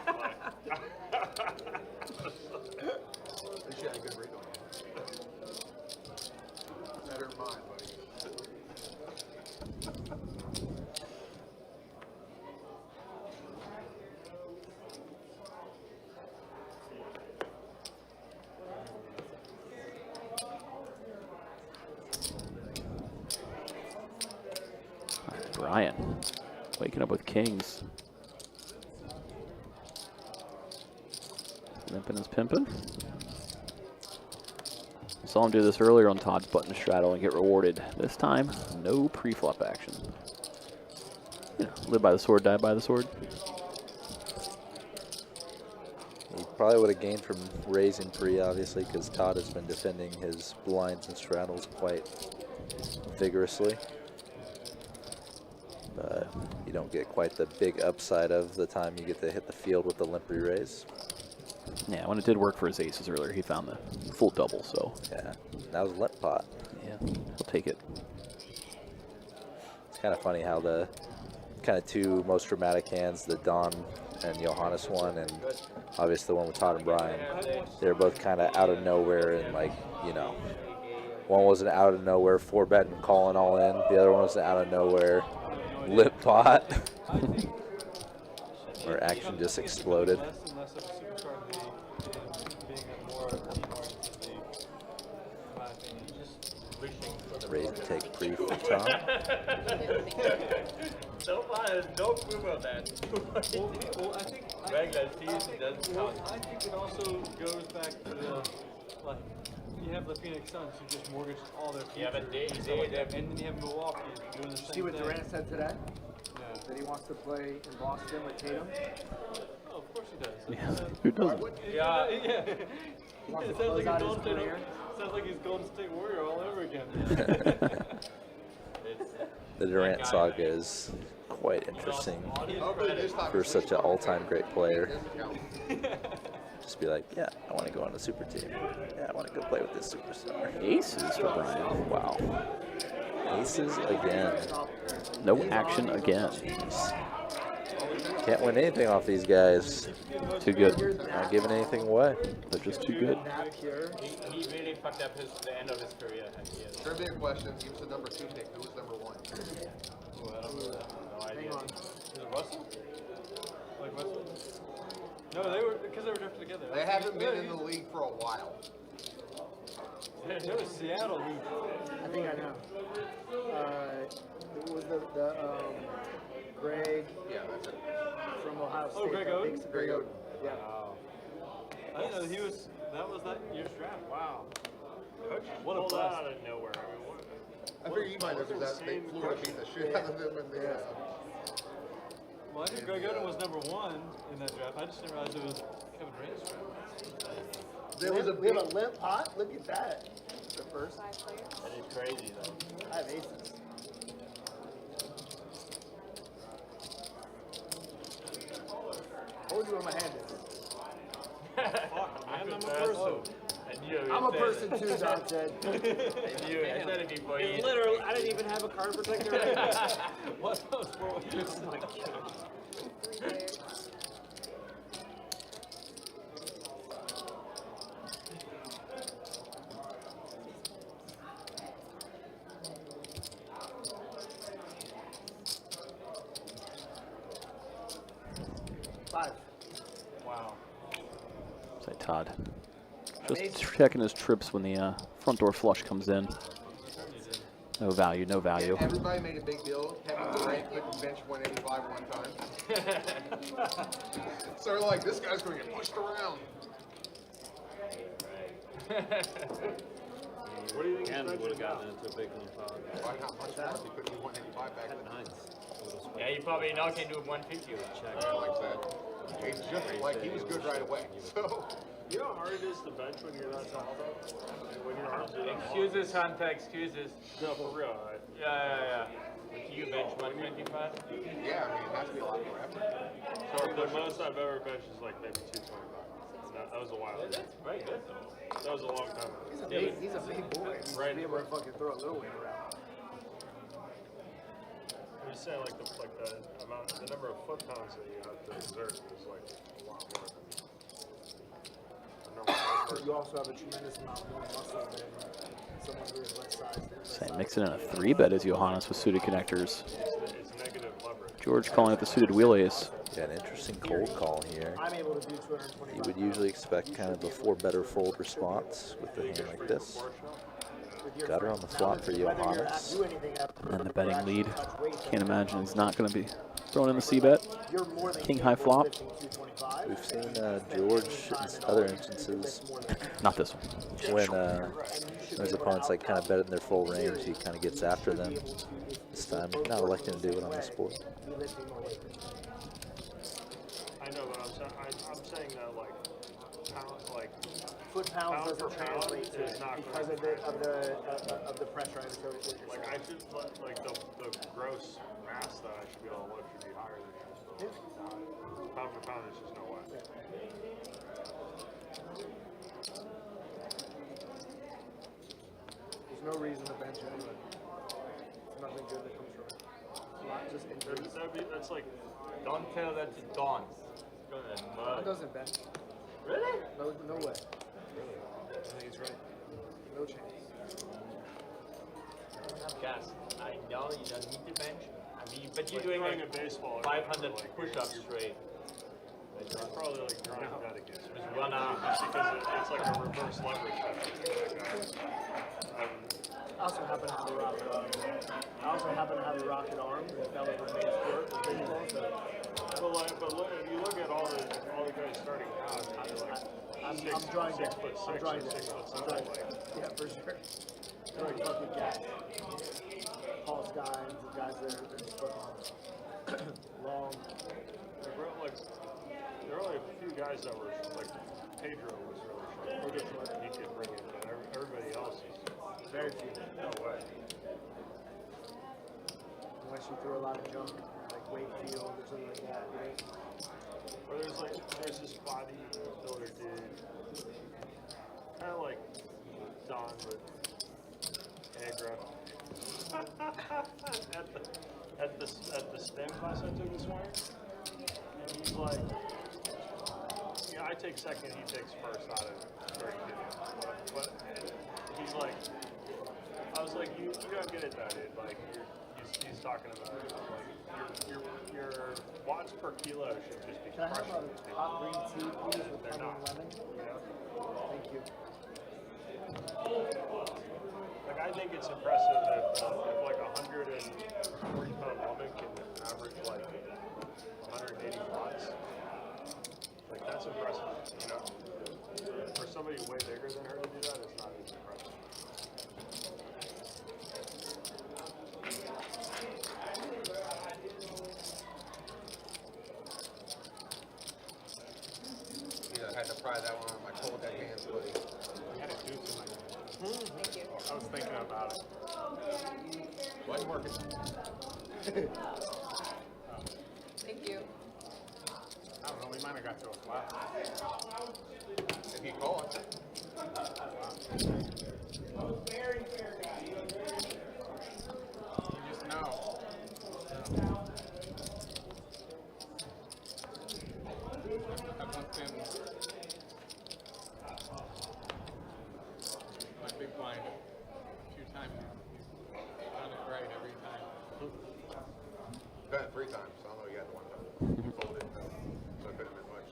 At least you had a good read on it. Better than mine, buddy. Brian, waking up with kings. Limping is pimping. Saw him do this earlier on Todd's button straddle and get rewarded. This time, no pre-flop action. You know, live by the sword, die by the sword. He probably would have gained from raising pre, obviously, because Todd has been defending his blinds and straddles quite vigorously. But you don't get quite the big upside of the time you get to hit the field with the limp re-raise. Yeah, when it did work for his aces earlier, he found the full double, so. Yeah, that was limp pot. Yeah, he'll take it. It's kind of funny how the kind of two most dramatic hands, the Don and Johannes one, and obviously the one with Todd and Brian, they're both kind of out of nowhere and, like, you know, one wasn't out of nowhere 4-bet and calling all in. The other one was out of nowhere limp pot where action just exploded. Less and less of a superstar league and being a more team-oriented league, in my opinion. Raise and take pre from Tom. So far, there's no proof of that. Well, I think Regular season doesn't count. I think it also goes back to the, like, you have the Phoenix Suns who just mortgaged all their future. Yeah, but they and then you have Milwaukee doing the same See what thing. Durant said today? Yeah. That he wants to play in Boston with Tatum? Oh, of course he Yeah. Who doesn't? Yeah. Wants It to sounds close like out he's his Golden State. career. Sounds like he's Golden State Warrior all over again. The Durant saga is quite interesting for such an all-time great player. Just be like, yeah, I want to go on a super team. Yeah, I want to go play with this superstar. Aces for Brian. Wow. Aces again. No action again. Can't win anything off these guys. Too good. Not giving anything away. They're just too good. He really fucked up the end of his career. Trivia question. Give us the number 2 pick. Who was number 1? No idea. Is it Russell? Like Russell? No, they were because they were drafted together. They haven't been in the league for a while. Yeah, it was Seattle. I think I know. It was the Greg Yeah, that's it. from Ohio State. Oh, Greg that Oden? picks- Greg Oden. Yeah. Wow. I didn't know he was. That was that year's draft. Wow. What a Pulled blast. that out of nowhere. I mean, what? I figure you might know because they Florida beat the shit out of them in the. Well, I knew Greg Oden was number 1 in that draft. I just didn't realize it was Kevin Durant's draft. There was a We have big. a limp pot. Look at that. The first. 5 players. That is crazy though. I have aces. Told you where my hand is. I'm a person. I'm a person too, John said. I said it before you. Literally, I didn't even have a card protector. What those 4 years? Oh my God. 3 players. Five. Wow. Say Todd. Just checking his trips when the front door flush comes in. No value, no value. Everybody made a big deal. Kevin Durant couldn't bench 185 one time. So they're like, this guy's going to get pushed around. What do you think? Ken would have gotten into a big one, Todd. Why not much more if he couldn't do 185 back then? Nines. Yeah, you probably now can do 150. Like that. It's just like he was good right away. So You know how hard it is to bench when you're that tall, though? When your arms are that long? Excuses, Hunter, excuses. No, for real. Right? Yeah. But you bench 125? yeah, I mean, it has to be a lot more effort. So the most I've ever benched is like maybe 225. That was a while ago. Very good. That was a long time ago. He's a big boy. He Right. should be able to fucking throw a little weight around. I'm just saying, like the amount, the number of foot pounds that you have to exert is like a lot more than a normal person. You also have a tremendous amount more muscle than someone who is less sized. Say mixing in a 3-bet is Johannes with suited connectors. It's negative leverage. George calling it the suited wheel ace. Yeah, an interesting cold call here. I'm able to do 225. You would usually expect kind of a 4-better fold response with a hand like this. Got her on the flop for Johannes. And the betting lead. Can't imagine he's not going to be throwing in the C-bet. King high flop. We've seen George in other instances Not this one. when his opponents like kind of bet in their full range, he kind of gets after them. This time, not electing to do it on this board. I know, but I'm saying that like pound, like Foot pounds Pound for doesn't pound translate to is it not because of the pressure. I understand what you're like saying. I should like the gross mass that I should be able to lift should be higher than yours. Pound for pound, there's just no way. There's no reason to bench anyway. There's nothing good that comes from it. It's not just injuries. That's like Don't tell that to Don. Go to the It mud. doesn't bench. Really? No way. I think he's right. No chance. Gas. I know you don't need to bench. I mean, but you're like doing throwing like a baseball. 500 like, push-ups straight. It's probably like drawing that against me. With one arm. Because it's like a reverse leverage. I also happen to have a rocket arm. I also happen to have a rocket arm. That was my main sport in baseball. So But look, if you look at all the guys starting out, it's kind of like I'm drawing six dead. foot I'm six drawing or dead. 6 foot I'm 7. drawing Like, dead. Yeah, for sure. They're like fucking gas. Paul Steins, the guys that are just fucking long. they're There were only a few guys that were like Pedro was really short. He could bring it, but everybody else is Very few. no way. Unless you throw a lot of junk, like Wakefield or something like that, right? Or there's this bodybuilder dude, kind of like Don with Agra. at the STEM class I took this morning, and he's like, I take second, he takes first out of 30 kilos. But he's like, I was like, you don't get it though, dude. Like, he's talking about it. Like, your watts per kilo should just be Can I have crushing a these people. hot green tea, please, with They're lemon not. and lemon? Yeah. Thank you. Like, I think it's impressive if like a 140-pound woman can average like 180 watts. Like, that's impressive, you know? For somebody way bigger than her to do that, it's not as impressive. I had to pry that one on my cold deck hands, buddy. I had to do something. Thank you. I was thinking about it. Wasn't working. Thank you. I don't know, we might have got to a flat. If you call it. You just know. I've looked in my big blind a few times. He's done it right every time. Done it 3 times, so I don't know you had one time. You folded, so it couldn't have been much.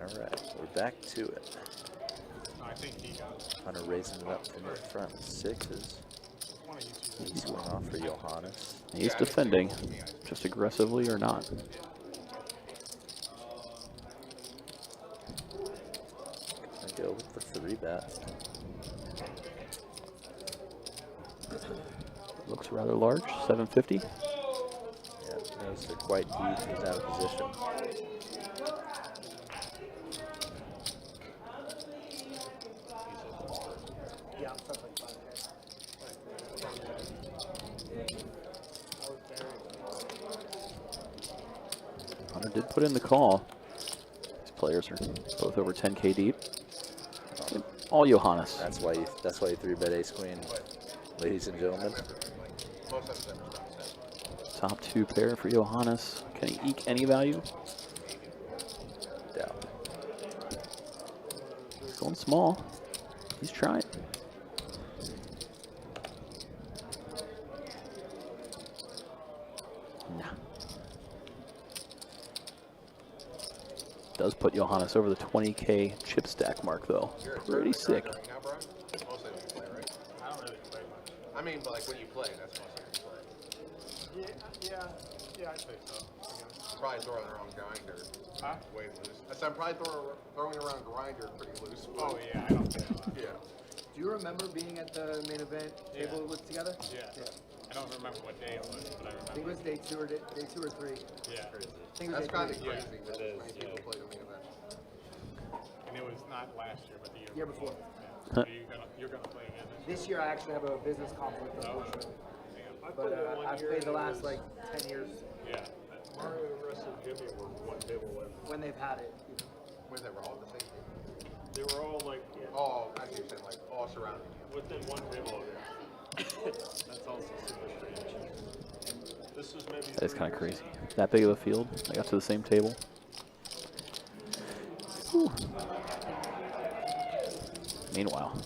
All right, we're back to it. No, I think he got it. Hunter raising it up from the front sixes. One of you two. He's going off for Johannes. He's defending, just aggressively or not. Gonna go with the 3-bet. Looks rather large, 750. Yeah, those are quite deep. He's out of position. Yeah, I'm stuck like 5K. Hunter did put in the call. These players are both over 10K deep. All Johannes. That's why you 3-bet ace queen, ladies and gentlemen. Most of them are set. Top 2 pair for Johannes. Can he eke any value? Doubt. He's going small. He's trying. Nah. Does put Johannes over the 20K chip stack mark though. You're a Pretty tournament sick. grinder now, bro? Most of them you play, right? I don't really play much. I mean, but like when you play, that's most of them you play. Yeah, I'd say so. Probably throwing around grinder. Huh? Way loose. I said I'm probably throwing around grinder pretty loose. Oh yeah, I don't play a lot. Yeah. Do you remember being at the main event table with together? Yeah. I don't remember what day it was, but I I think it remember. was day 2 or 3. Yeah. I think it was That's day kind of 3. crazy that It is, many people played on the event. And it was not last year, but the Year before. Yeah. So you're gonna play again this This year I actually have a business conflict, unfortunately. year? I But played it one I've year played the and it last was- like 10 years Yeah. Mario versus Jimmy were one table away. when they've had it. You know. When they were all the same thing. They were all like Oh, I see what you're saying, like all surrounding you. within one table of you. That's also super strange. This was maybe. That is 3 kind of years crazy. That big of a field. They got to the same table. Whew. Meanwhile,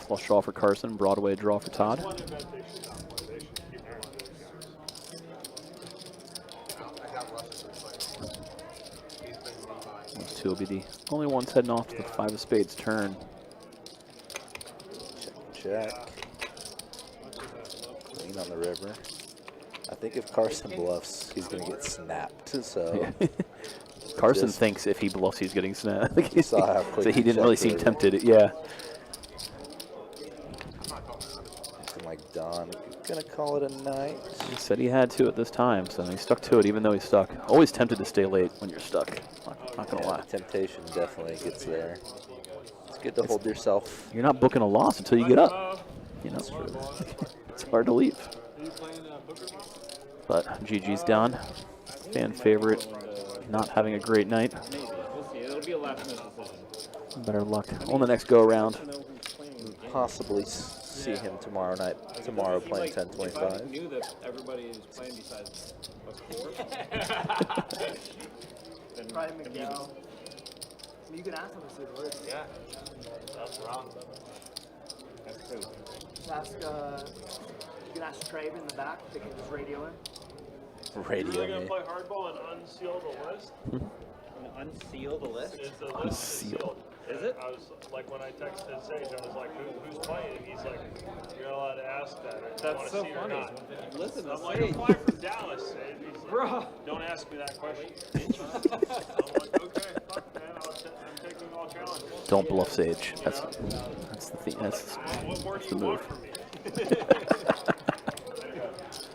flush draw for Carson, Broadway draw for Todd. One event they should not play. They should keep one of those guys. I got Russ as my player. He's been behind. Those two will be the only ones heading off to the 5 of spades turn. Check. Queen on the river. I think if Carson bluffs, he's going to get snapped. So Carson Just- thinks if he bluffs, he's getting snapped. You saw how quick So he he didn't really checked seem earlier. tempted. Yeah. something like Don gonna call it a night. He said he had to at this time, so he stuck to it even though he's stuck. Always tempted to stay late when you're stuck. Not gonna lie. The temptation definitely gets there. It's good to hold yourself. You're not booking a loss until you get up. You know, it's hard to leave. But GG's down. Fan favorite, not having a great night. Maybe. We'll see. It'll be a last minute decision. Better luck on the next go around. Possibly see him tomorrow night. Tomorrow playing If I 10:25. knew that everybody is playing besides us four, then Brian maybe- McDowell. You can ask him to see the list. Yeah. That's wrong. That's true. Ask, you can ask Trave in the back. They can just radio in. You're Radio really gonna me. play hardball and unseal the list? Unseal the list? Is the list sealed? Is it? I was like, when I texted Sage, I was like, who's playing? And he's like, you're not allowed to ask that. I That's want to so see it or funny. not. Listen to I'm like, Sage. I'm flying from Dallas, Sage. He's like, Bro. don't ask me that question. I'm like, okay, fuck, man. I'm taking all challenges. Don't bluff Sage. That's the thing. That's What more do the you move. want from me?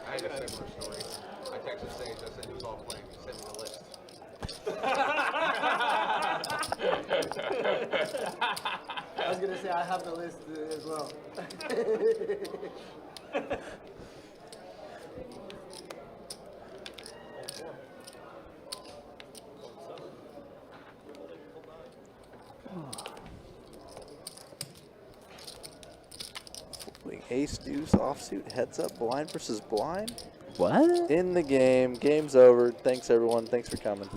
I had a similar story. I texted Sage. I said, who's all playing? He sent me the list. I was gonna say I have the list as well. Ace deuce offsuit heads up blind versus blind what? in the game. Game's over. Thanks everyone. Thanks for coming.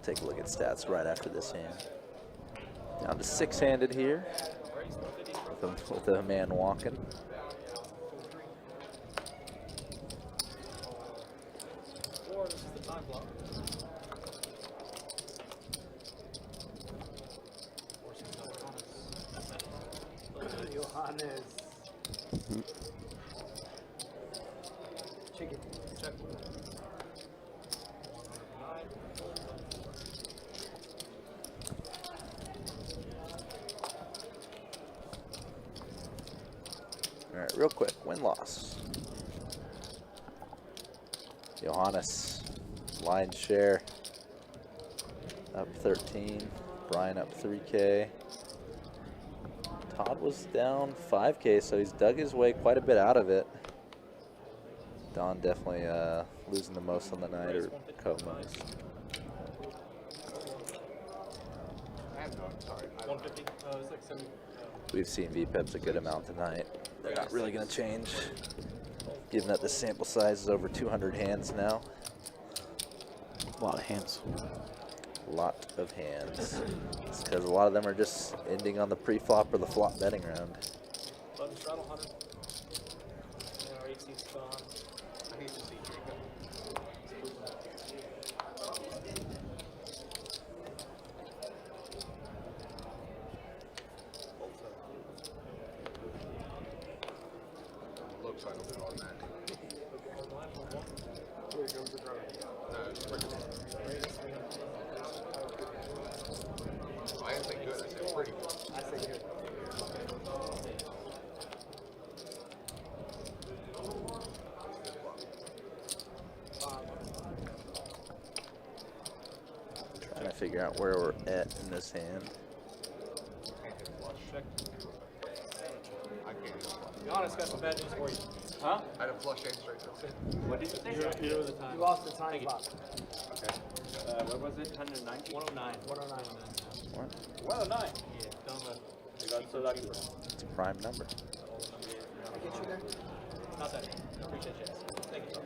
Take a look at stats right after this hand. Down to six-handed here with a man walking. Johannes. Chicken. All right, real quick, win-loss. Johannes, line share, up 13. Brian up 3K. Todd was down 5K, so he's dug his way quite a bit out of it. Don definitely losing the most on the night, or co-most. We've seen VPEPs a good amount tonight. They're not really going to change, given that the sample size is over 200 hands now. A lot of hands. Lot of hands. It's because a lot of them are just ending on the pre-flop or the flop betting round. Straddle 100. Our AC's gone. I need to see Jacob. Looks like it'll do automatic. Here comes the drum. No, it's pretty good. I didn't say good, I said pretty good. I say here. Trying to figure out where we're at in this hand. I can't even flush. Be honest, got some bad news for you. Huh? I had a flush hand straight through. What did you say? Here was the time. You lost the time spot. What was it? 190? 109. 109. What? 109. Yeah, don't let. You got so lucky. It's a prime number. I get you there? Not that. Appreciate you. Thank you.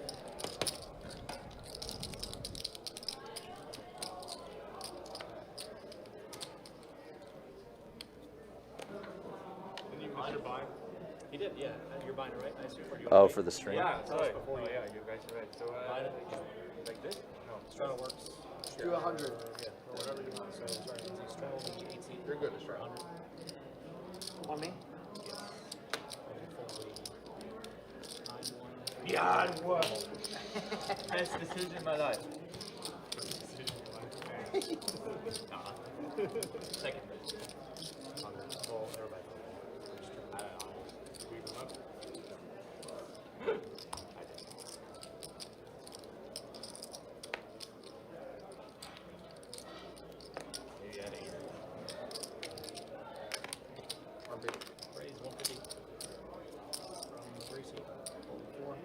Did you miss your buy? He did, yeah. You're buying it, right? I assume. Or you Oh, for the stream? Yeah, it's right. Before you. Yeah, you guys are right. So, like this? No, straddle works. Do 100. Yeah, or whatever you want. So, sorry, easy straddle, 18. You're good to straddle. 100. On me? Yeah, it was. Best decision in my life. Nah. Second best. Well, everybody. I don't know. Sweep them up. Maybe at 8. Raise 150 from Gracie. Hold 4.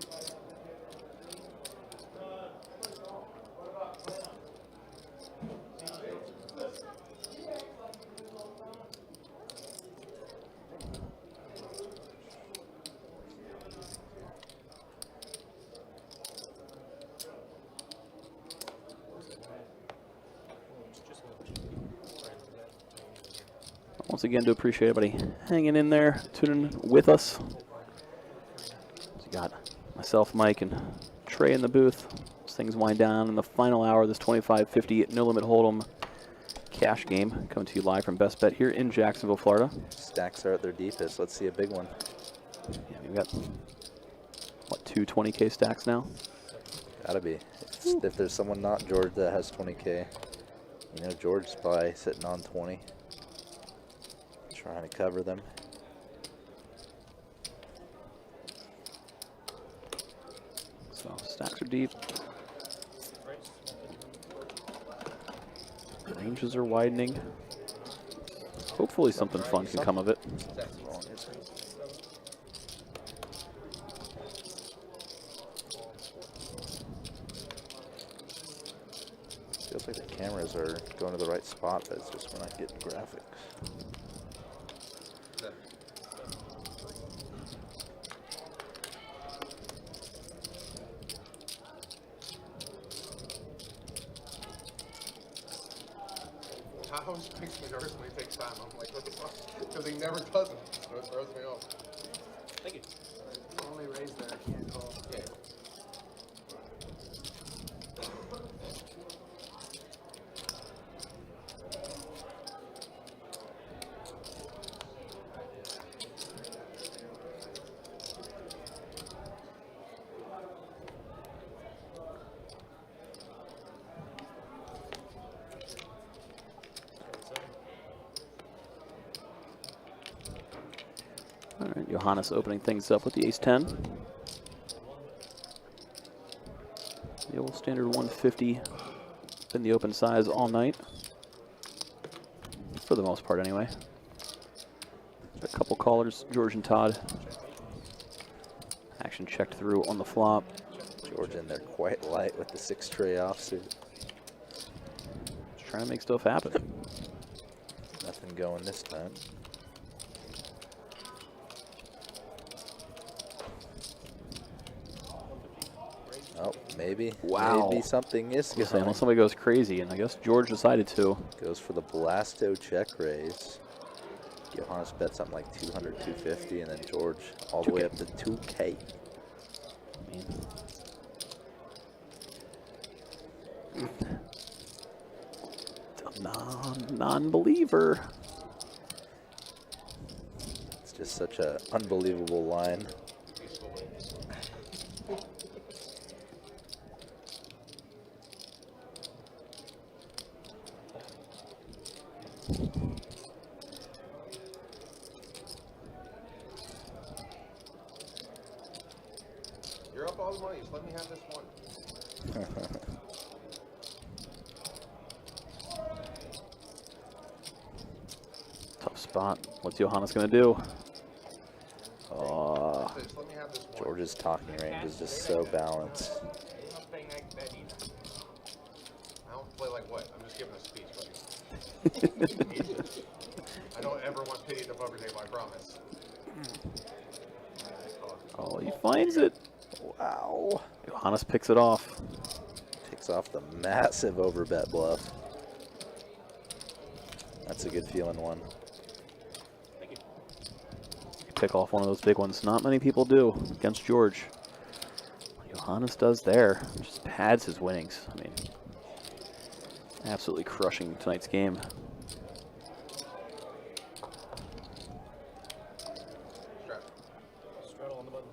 Once again, do appreciate everybody hanging in there, tuning with us. So you got myself, Mike, and Trey in the booth. As things wind down in the final hour of this 25-50 No Limit Hold'em cash game, coming to you live from Best Bet here in Jacksonville, Florida. Stacks are at their deepest. Let's see a big one. Yeah, we've got, what, 2 20K stacks now? Gotta be. If there's someone not George that has 20K, you know, George's probably sitting on 20. Trying to cover them. So stacks are deep. Ranges are widening. Hopefully something fun can come of it. Feels like the cameras are going to the right spot, but it's just we're not getting graphics. Tahoe makes me nervous when he takes time. I'm like, what the fuck? Because he never does it. So it throws me off. Thank you. Only raise there, I can't call. Yeah. All right, Johannes opening things up with the ace-10. The old standard 150 in the open size all night. For the most part, anyway. A couple callers, George and Todd. Action checked through on the flop. George in there quite light with the 6 tray offsuit. Just trying to make stuff happen. Nothing going this time. Oh, maybe. Wow. Maybe something is Unless going. somebody goes crazy, and I guess George decided to. Goes for the Blasto check raise. Johannes bet something like 200, 250, and then George all the way up to 2K. Non-believer. It's just such an unbelievable line. You're up all the money. Just let me have this one. Tough spot. What's Johannes going to do? Just let me have this one. George's talking range is just so balanced. I'm not playing like that either. I don't play like what? I'm just giving a speech, buddy. I don't ever want pity at the poker table, I promise. Oh, he finds it. Wow. Johannes picks it off. Takes off the massive overbet bluff. That's a good feeling one. Pick off one of those big ones. Not many people do against George. Johannes does there. Just pads his winnings. I mean, absolutely crushing tonight's game. Straddle on the button.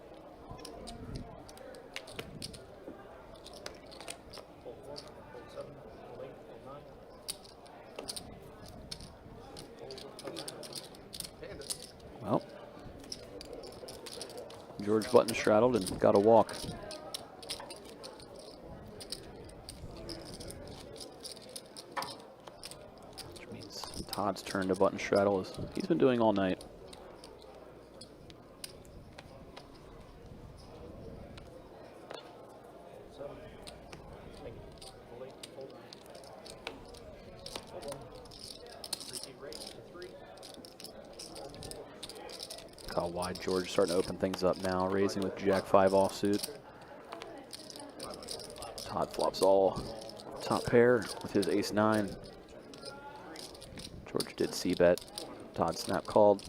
George button straddled and got a walk. Which means Todd's turn to button straddle as he's been doing all night. How wide George starting to open things up now, raising with Jack 5 offsuit. Todd flops all top pair with his ace 9. George did c-bet. Todd snap called.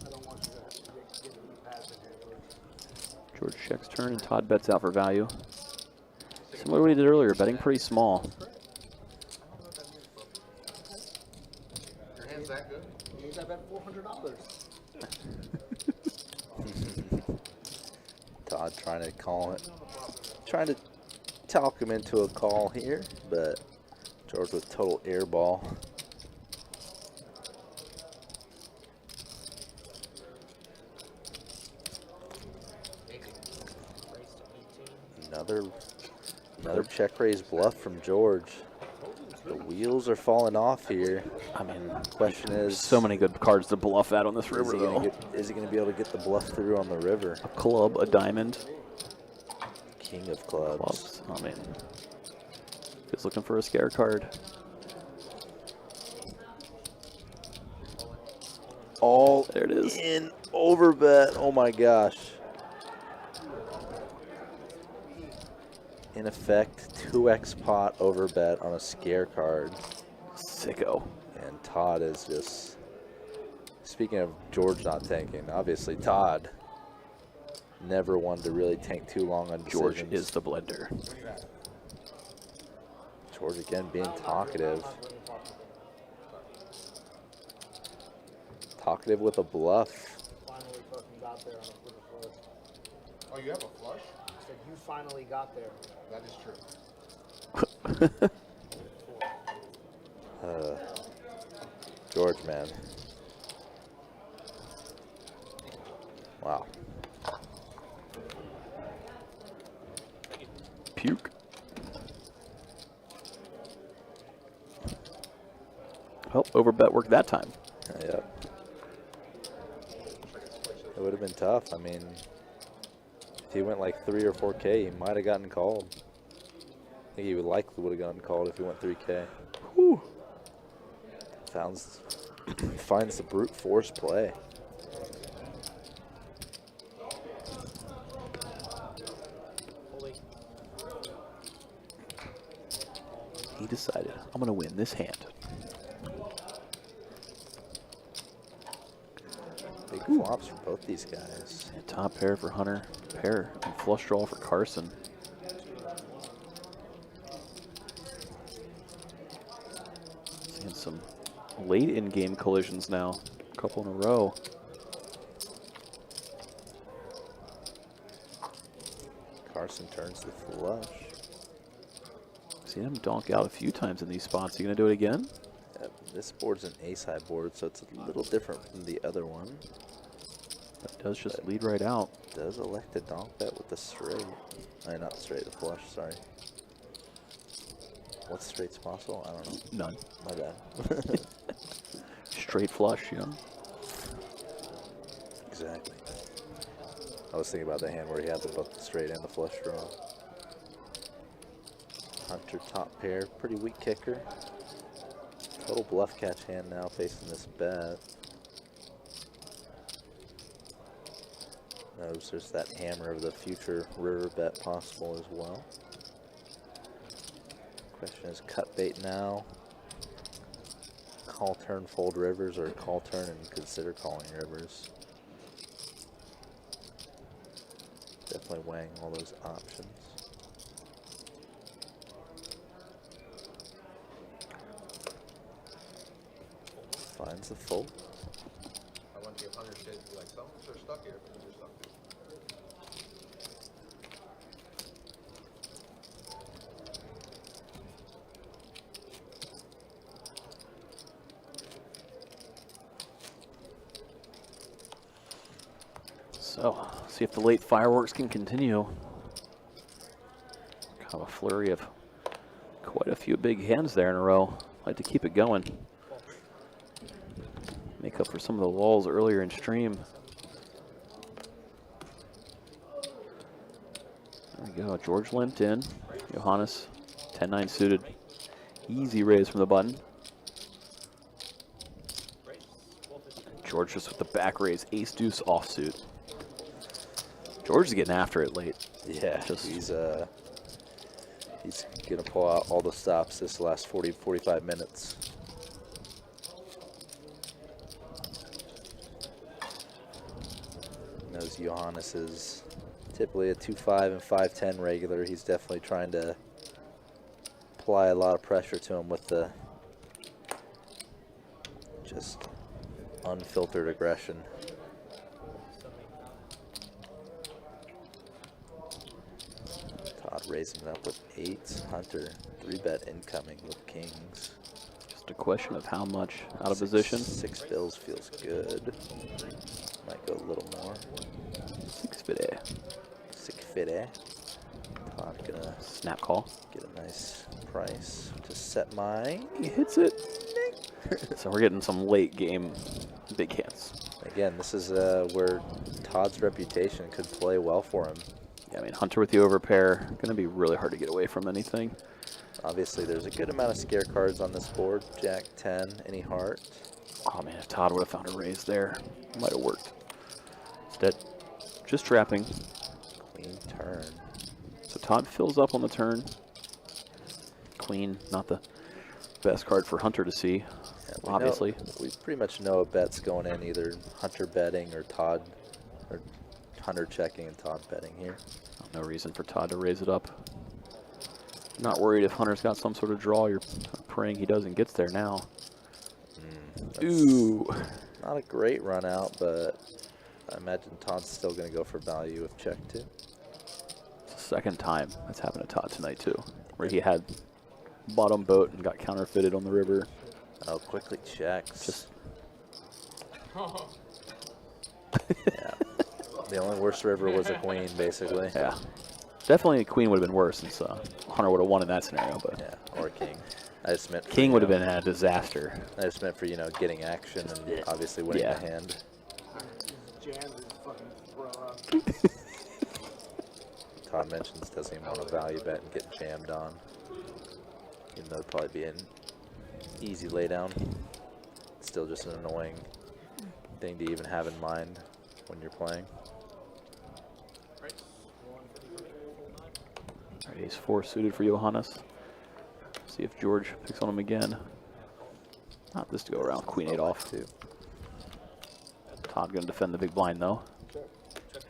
George checks turn and Todd bets out for value. Similar to what he did earlier, betting pretty small. Your hand's that good? I bet $400. Todd trying to call it, trying to talk him into a call here, but George with total air ball. Another check raise bluff from George. The wheels are falling off here. I mean, Question is, so many good cards to bluff at on this river, is he going to be able to get the bluff through on the river? A club, a diamond. King of clubs. I mean, he's looking for a scare card. All there it is. In overbet. Oh my gosh. In effect, 2x pot overbet on a scare card. Sicko. And Todd is just, speaking of George not tanking, obviously Todd never one to really tank too long on decisions. George is the blender. George again being talkative. Talkative with a bluff. Finally fucking got there with a flush. Oh, you have a flush? I said you finally got there. That is true. George, man. Wow. Puke. Oh, overbet worked that time. Yep. It would have been tough. I mean, if he went like 3 or 4K, he might have gotten called. I think he would likely would have gotten called if he went 3K. Whew. Finds the brute force play. He decided, I'm going to win this hand. Big flops for both these guys. Yeah, top pair for Hunter, pair and flush draw for Carson. Seeing some late in-game collisions now, a couple in a row. Carson turns the flush. Seen him donk out a few times in these spots. You gonna do it again? This board's an ace-high board, so it's a little different from the other one. That does just lead right out. Does elect to donk bet with the straight. Not the straight, the flush, sorry. What's straight's possible? I don't know. None. My bad. Straight flush, you know? Exactly. I was thinking about the hand where he had both the straight and the flush draw. Hunter top pair, pretty weak kicker. Total bluff catch hand now facing this bet. Notice there's that hammer of the future river bet possible as well. Question is cut bait now. Call turn fold rivers or call turn and consider calling rivers. Definitely weighing all those options. Finds the fold. I want to give Hunter shit and be like, some of us are stuck here, but you're stuck. So, See if the late fireworks can continue. Kind of a flurry of quite a few big hands there in a row. Like to keep it going. Make up for some of the lulls earlier in stream. There we go. George limped in. Johannes 10-9 suited. Easy raise from the button. George just with the back raise, ace deuce offsuit. George is getting after it late. Yeah, he's gonna pull out all the stops this last 45 minutes. Knows Johannes is typically a 2-5 and 5-10 regular. He's definitely trying to apply a lot of pressure to him with the just unfiltered aggression. Todd raising it up with 8s. Hunter 3-bet incoming with kings. Just a question of how much out of position. 6 bills feels good. Might go a little more. 6-50. 6-50. Todd gonna Snap call. get a nice price to set mine. He hits it. So we're getting some late game big hands. Again, this is where Todd's reputation could play well for him. Yeah, I mean, Hunter with the overpair, going to be really hard to get away from anything. Obviously, there's a good amount of scare cards on this board. Jack 10, any heart. Oh man, if Todd would have found a raise there, it might have worked. Instead, just trapping. Queen turn. So Todd fills up on the turn. Queen, not the best card for Hunter to see, We obviously. we pretty much know a bet's going in, either Hunter betting or Todd, or Hunter checking and Todd betting here. No reason for Todd to raise it up. Not worried if Hunter's got some sort of draw. You're praying he doesn't gets there now. Ooh. Not a great run out, but I imagine Todd's still going to go for value with check too. It's the second time that's happened to Todd tonight too, where he had bottom boat and got counterfeited on the river. Oh, quickly checks. Just yeah. The only worst river was a queen, basically. yeah. Definitely Queen would have been worse since Hunter would have won in that scenario, but Yeah, or king. I just meant for, King you would have know, been a disaster. I just meant for, getting action and obviously winning Yeah. the hand. Todd mentions doesn't even want to value bet and get jammed on. Even though it'd probably be an easy laydown. Still just an annoying thing to even have in mind when you're playing. All right, ace 4 suited for Johannes. See if George picks on him again. Not this to go around. Queen 8 off. Too. Todd going to defend the big blind though.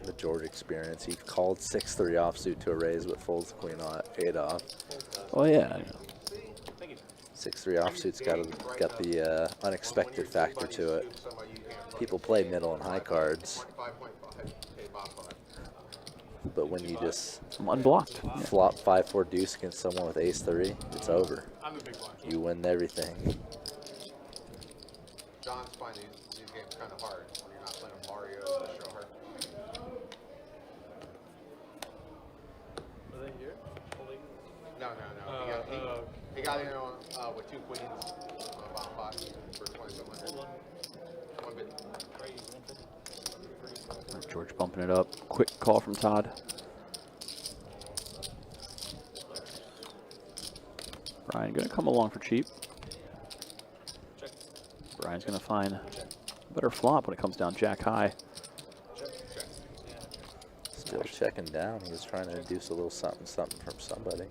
The George experience. He called 6-3 offsuit to a raise, but folds queen 8 off. Oh yeah. 6-3 offsuit's got the unexpected factor to it. People play middle and high cards, but when you just Some unblocked. Yeah. flop 5-4 deuce against someone with ace 3, it's over. You win everything. John's finding these games kind of hard when you're not playing Mario or show her. Are they here? Holding? No. He got in on, with 2 queens on a bottom box for 2,700. One bit. George bumping it up. Quick call from Todd. Brian going to come along for cheap. Brian's going to find a better flop when it comes down jack high. Still checking down. He was trying to induce a little something from somebody.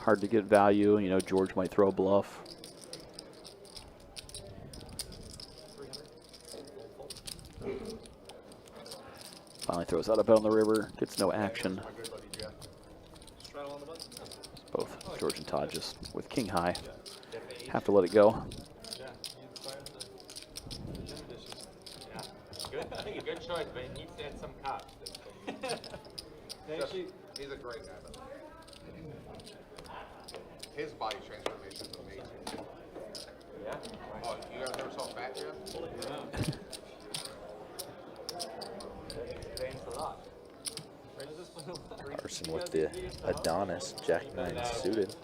Hard to get value. You know, George might throw a bluff. Finally throws out a bet on the river. Gets no action. Both George and Todd just with king high. Have to let it go. Good choice, but he needs to add some cards. He's a great guy, though. His body transformation is amazing. Yeah. Oh, you guys never saw Fat Jeff? Trains a lot. Carson with the Adonis, Jack 9 suited.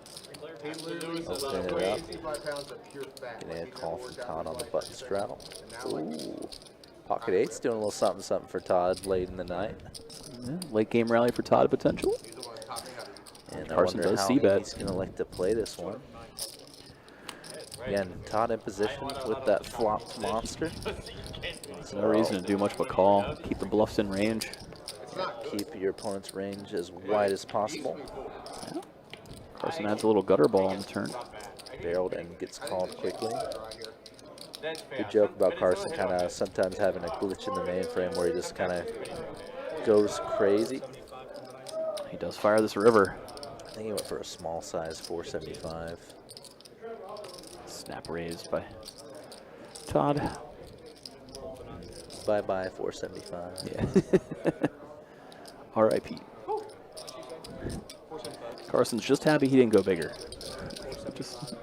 He literally Opening it up. 65 pounds of pure fat. Getting a Like, call from Todd on the button straddle. and now, like, Ooh. Pocket 8's doing a little something something for Todd late in the night. Yeah, late game rally for Todd potential. he's the one top me out of And Carson I wonder does how C-bet. he's going to like to play this one. Again, Todd in position with that flopped monster. There's no reason to do much but call. Keep the bluffs in range. It's not good. Keep your opponent's range as wide as possible. Yeah. Carson adds a little gutter ball on the turn. Barreled and gets called quickly. Right here. Good joke about Carson kind of sometimes having a glitch in the mainframe where he just kind of goes crazy. He does fire this river. I think he went for a small size 475. Snap raised by Todd. Bye-bye 475. Yeah. R.I.P. Carson's just happy he didn't go bigger. Just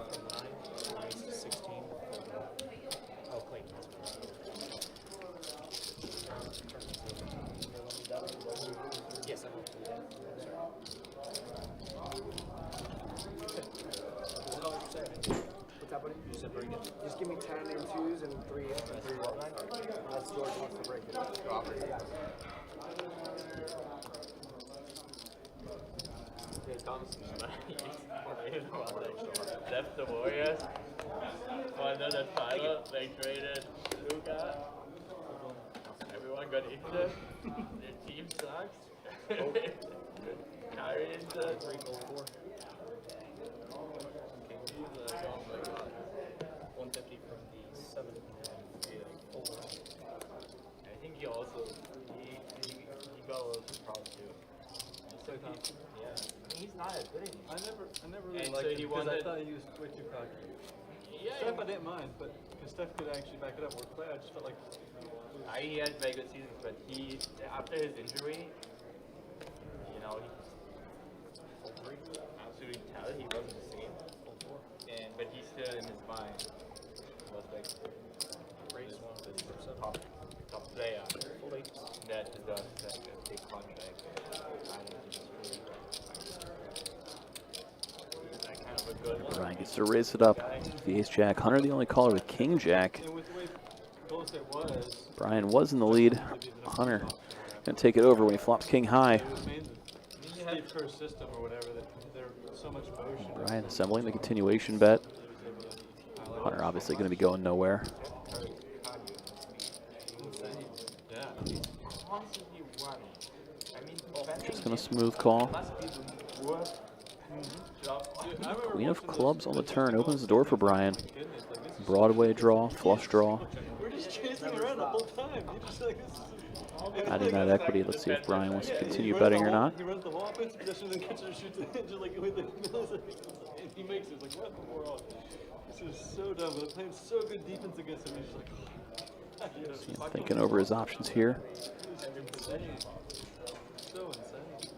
What's that, buddy? Just give me 10 and 2s and 3 and 3 unless George wants to break it. Left the Warriors. Under the final, they traded Luka. Everyone got injured. Their team sucks. Kyrie injured. 150 from the 7 and I think he also he got a little too proud too. So yeah, I mean, he's not as good anymore. I never really And liked so him he because I wanted- thought he was way too cocky. Yeah, Steph I didn't mind, but because Steph could actually back it up. Or Clay, I just felt like he had very good seasons, but he after his injury, you know, he absolutely talented. He wasn't the same. And but he's still in his mind was like race one of the top player that deserves like a big contract. That kind of a good. Brian gets to raise it up. The ace jack. Hunter the only caller with king jack. and with the way close it was, Brian was in the lead. Hunter gonna take it over when he flops king high. it was mainly Steve Kerr's system or whatever that there's so much motion. Brian assembling the continuation bet. Hunter obviously gonna be going nowhere. Yeah. Constantly running. I mean, Just gonna smooth call. must be the worst job. Dude, I remember Queen of watching clubs on the turn opens the door for Brian. Goodness, like this is Broadway draw, flush draw. we're just chasing around the whole time. You're just like this is Adding that equity. Let's see if Brian wants to continue betting or not. He runs the whole offensive possession and catches and shoots it just like with the milliseconds. And he makes it. It's like, what in the world? This is so dumb. We're playing so good defense against him. He's just like, He's thinking over his options here. insane. So insane.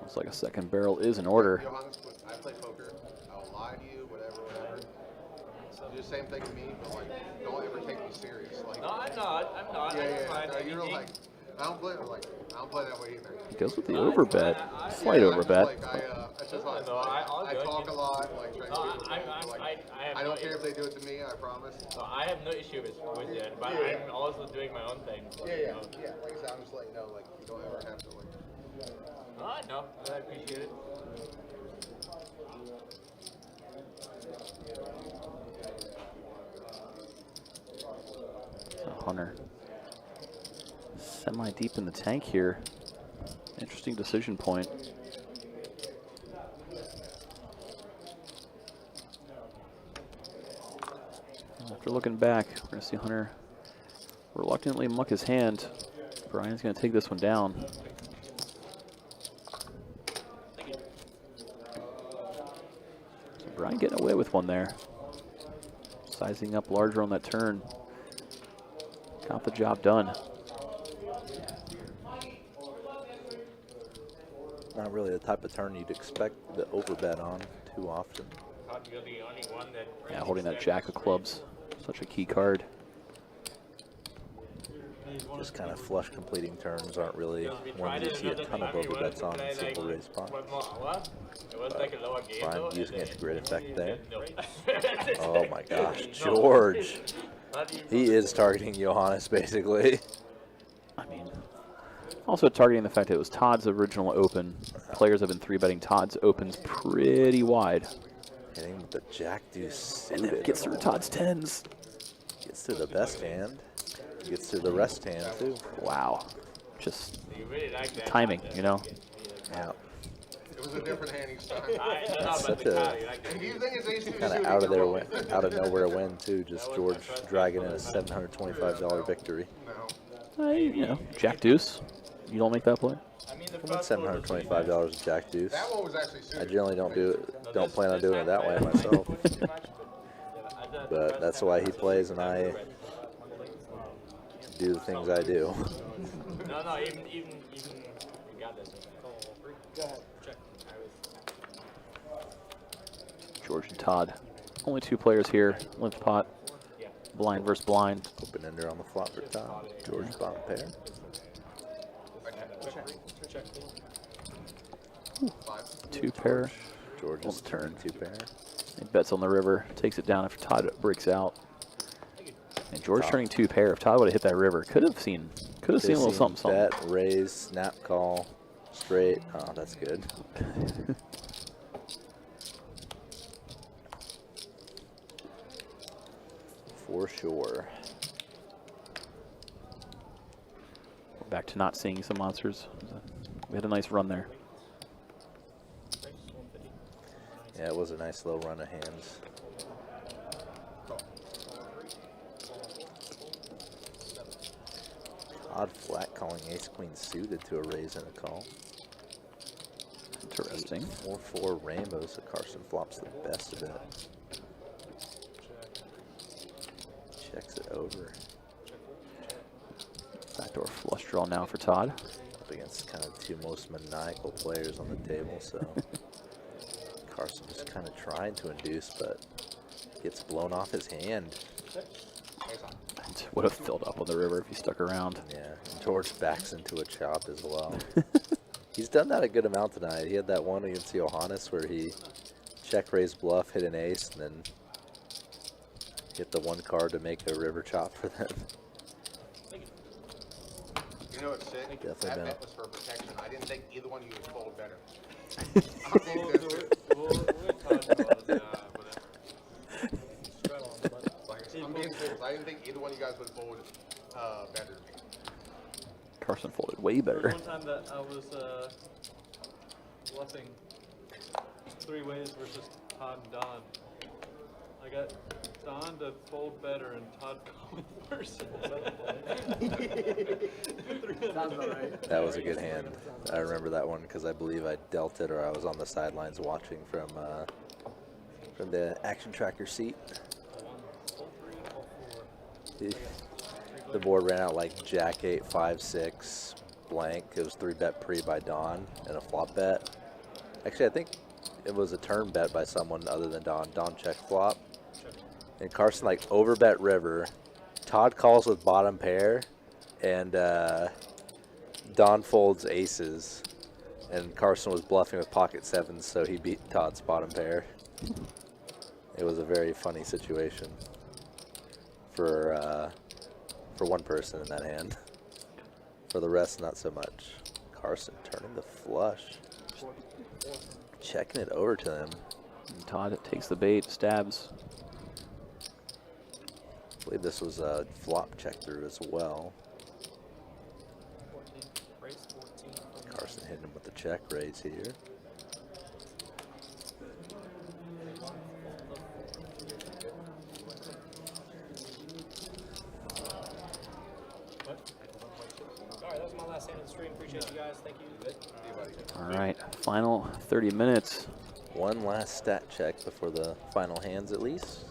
Looks like a second barrel is in order. Johannes, I play poker. I'll lie to you, whatever. Do the same thing to me, but like, don't ever take me serious. Like, No, I'm not. I'm not. yeah, I yeah, don't mind no, you're anything. like, I don't play that way either. He goes with the overbet. Slight Yeah, overbet. Like, it's just like, No, I'll I go. talk a lot. Like, trying No, to do it, like, I have I no don't care if issue. they do it to me. I promise. So I have no issue with it, but Yeah. I'm also doing my own thing. Yeah, you yeah, know. yeah. Like I said, I'm just letting you know, like, you don't ever have to like. No, I know. I appreciate it. Hunter semi-deep in the tank here. Interesting decision point. After looking back, we're going to see Hunter reluctantly muck his hand. Brian's going to take this one down. So Brian getting away with one there. Sizing up larger on that turn. Got the job done. Not really the type of turn you'd expect the overbet on too often. Thought you're the only one that. Yeah, holding that jack of clubs. Such a key card. Yeah, Just kind of flush completing turns aren't really ones you see a ton of overbets on in single raise pots. Brian using it to great effect there. Oh my gosh, George. He is targeting Johannes basically. I mean, also targeting the fact that it was Todd's original open. Players have been 3-betting Todd's opens pretty wide. Hitting with the jack deuce And then suited. gets through Todd's 10s. Gets to the best hand. Gets to the rest hand too. Wow. Just timing, you know? Yeah. It was a different hand each time. That's such a Do you think it's ace two kind of suited? out of their win, out of nowhere win too. Just George dragging in a $725 victory. No. You know, Jack Deuce. You don't make that play? What's $725 of jack deuce? That one was actually I suited. generally don't plan on doing it that way myself. But that's why he plays and I do the things I do. No, even regardless. George and Todd. Only 2 players here. Limp pot. Blind versus blind. Open ender on the flop for Todd. George bottom pair. 2 pair. George's turn 2 pair. He bets on the river. Takes it down after Todd breaks out. And George turning 2 pair. If Todd would have hit that river, could have seen a little something. Bet, raise, snap call, straight. Oh, that's good. For sure. We're back to not seeing some monsters. We had a nice run there. Yeah, it was a nice low run of hands. Odd flat calling ace queen suited to a raise and a call. Interesting. 4-4 rainbows, so Carson flops the best of it. Checks it over. Backdoor flush draw now for Todd. Up against kind of 2 most maniacal players on the table, so Carson just kind of trying to induce, but gets blown off his hand. Would have filled up on the river if he stuck around. Yeah, and George backs into a chop as well. He's done that a good amount tonight. He had that one against Johannes where he check raised bluff, hit an ace, and then hit the 1 card to make a river chop for them. You know what's sick? Definitely That been bet was for protection. I didn't think either one of you would fold better. I think I'm being serious. I didn't think either one of you guys would fold better. Carson folded way better. One time that I was bluffing 3 ways versus Todd and Don. I got Don to fold better and Todd going first. That was a good hand. I remember that one because I believe I dealt it or I was on the sidelines watching from the action tracker seat. The board ran out like jack 8, 5, 6, blank. It was 3-bet pre by Don and a flop bet. Actually, I think it was a turn bet by someone other than Don. Don check flop. And Carson like overbet river. Todd calls with bottom pair. And Don folds aces. And Carson was bluffing with pocket 7s, so he beat Todd's bottom pair. It was a very funny situation for one person in that hand. For the rest, not so much. Carson turning the flush. Checking it over to him. And Todd takes the bait, stabs. I believe this was a flop check through as well. Carson hitting him with the check raise here. Sorry, that was my last hand of the stream. Appreciate you guys. Thank you. All right, final 30 minutes. One last stat check before the final hands at least.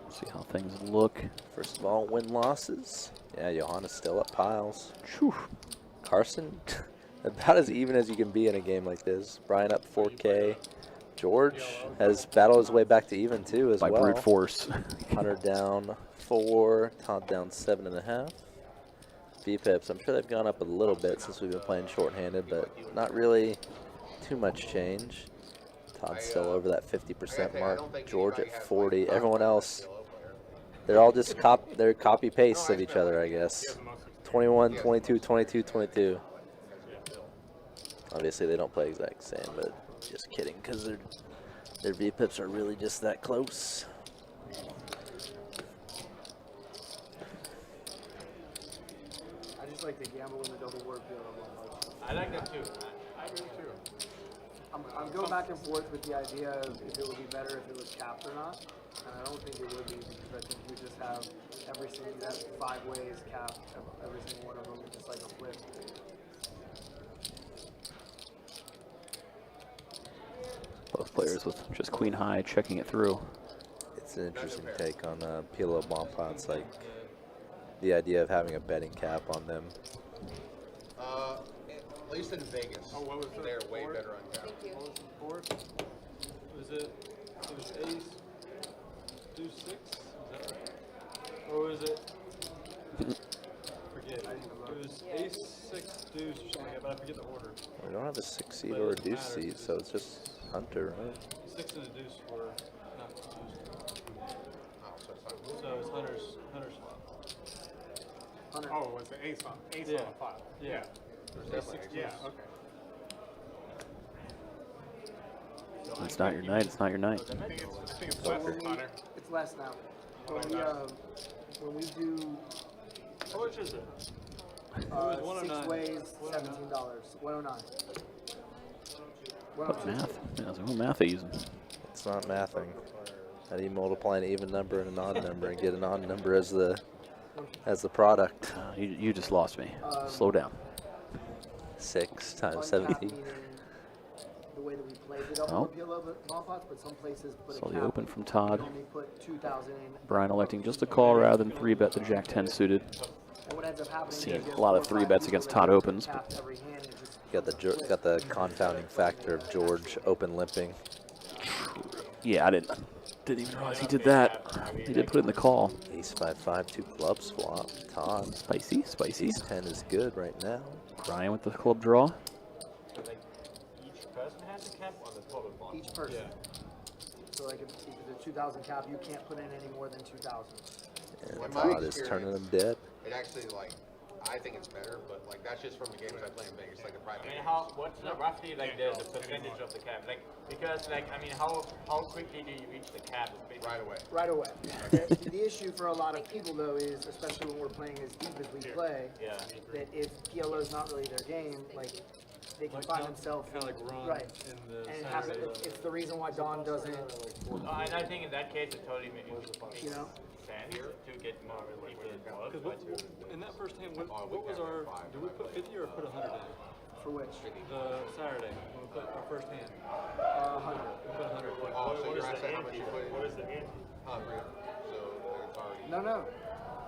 See how things look. First of all, win-losses. Yeah, Johannes still up piles. Whew. Carson, about as even as you can be in a game like this. Brian up 4K. George has battled his way back to even too as By well. brute force. Hunter down 4, Todd down 7.5. V-pips, I'm sure they've gone up a little bit since we've been playing shorthanded, but not really too much change. Todd's still over that 50% mark. George at 40. Everyone else, they're all just they're copy pastes of each other, I guess. 21, 22, 22, 22. Obviously, they don't play exact same, but just kidding, because their V-pips are really just that close. I just like to gamble in the double word field. I like that too. I do too. I'm going back and forth with the idea of if it would be better if it was capped or not. And I don't think it would be, because I think you just have every single, you have 5 ways capped, every single one of them, just like a flip. Both players with just queen high checking it through. It's an interesting take on PLO bomb pots, like the idea of having a betting cap on them. At least in Vegas, Oh, what was the they're way board? better on cap. Thank you. What was the board? Was it ace, deuce 6? Is that right? Or was it? Forget. It was ace, 6, deuce, or something like that, but I forget the order. We don't have a 6 seed or a deuce seed, so it's just Hunter, right? 6 and a deuce were not deuce. Oh, so it's not. So it's Hunter's flop. Hunter. Oh, it was the ace on a flop. Yeah. There's Ace definitely 6, yeah, okay. It's not your night. It's not your night. I think it's left for Hunter. It's less now. When we do How much is it? 6 109. ways, $17. 109. What math? Yeah, so what math are you using? It's not mathing. How do you multiply an even number and an odd number and get an odd number as the product? You just lost me. Slow down. 6 times Uncapped 17. meaning the way that we play the double Oh. appeal of bomb pots, but some places put So a the cap. open from You Todd. can only put 2,000 in. Brian electing just to call rather than 3-bet the Jack 10 suited. And what ends up happening Seen is you have a lot of 4 or 5 3-bets people against that Todd have opens. capped every hand and just Got the confounding factor of George open limping. Yeah, I didn't even realize he did that. He did put it in the call. Ace 5-5, 2 clubs flop. Todd. Spicy, spicy. Ace 10 is good right now. Brian with the club draw. Like each person has a cap on the total bond. each person. So like if it's a 2,000 cap, you can't put in any more than 2,000. And In my Todd is turning them dead. It actually, like, I think it's better, but like that's just from the games I play in Vegas, like the private. I mean, games. what's roughly like the percentage of the cap? Like, because like, I mean, how quickly do you reach the cap? Right away. Right away. The issue for a lot of people though is, especially when we're playing as deep as we play, Yeah. that if PLO is not really their game, like they can find themselves Kind of like run right. in the And center of it's the reason why Don doesn't, And I think in that case, it totally makes you know. sense to get more people involved. Because in that first hand, what was our? Did we put 50 or put 100 in? For which? The Saturday when we put our first hand. 100. We put 100. Like, Oh, so what you're is the asking how ante? much you put in? What is the ante? 100. So it's already.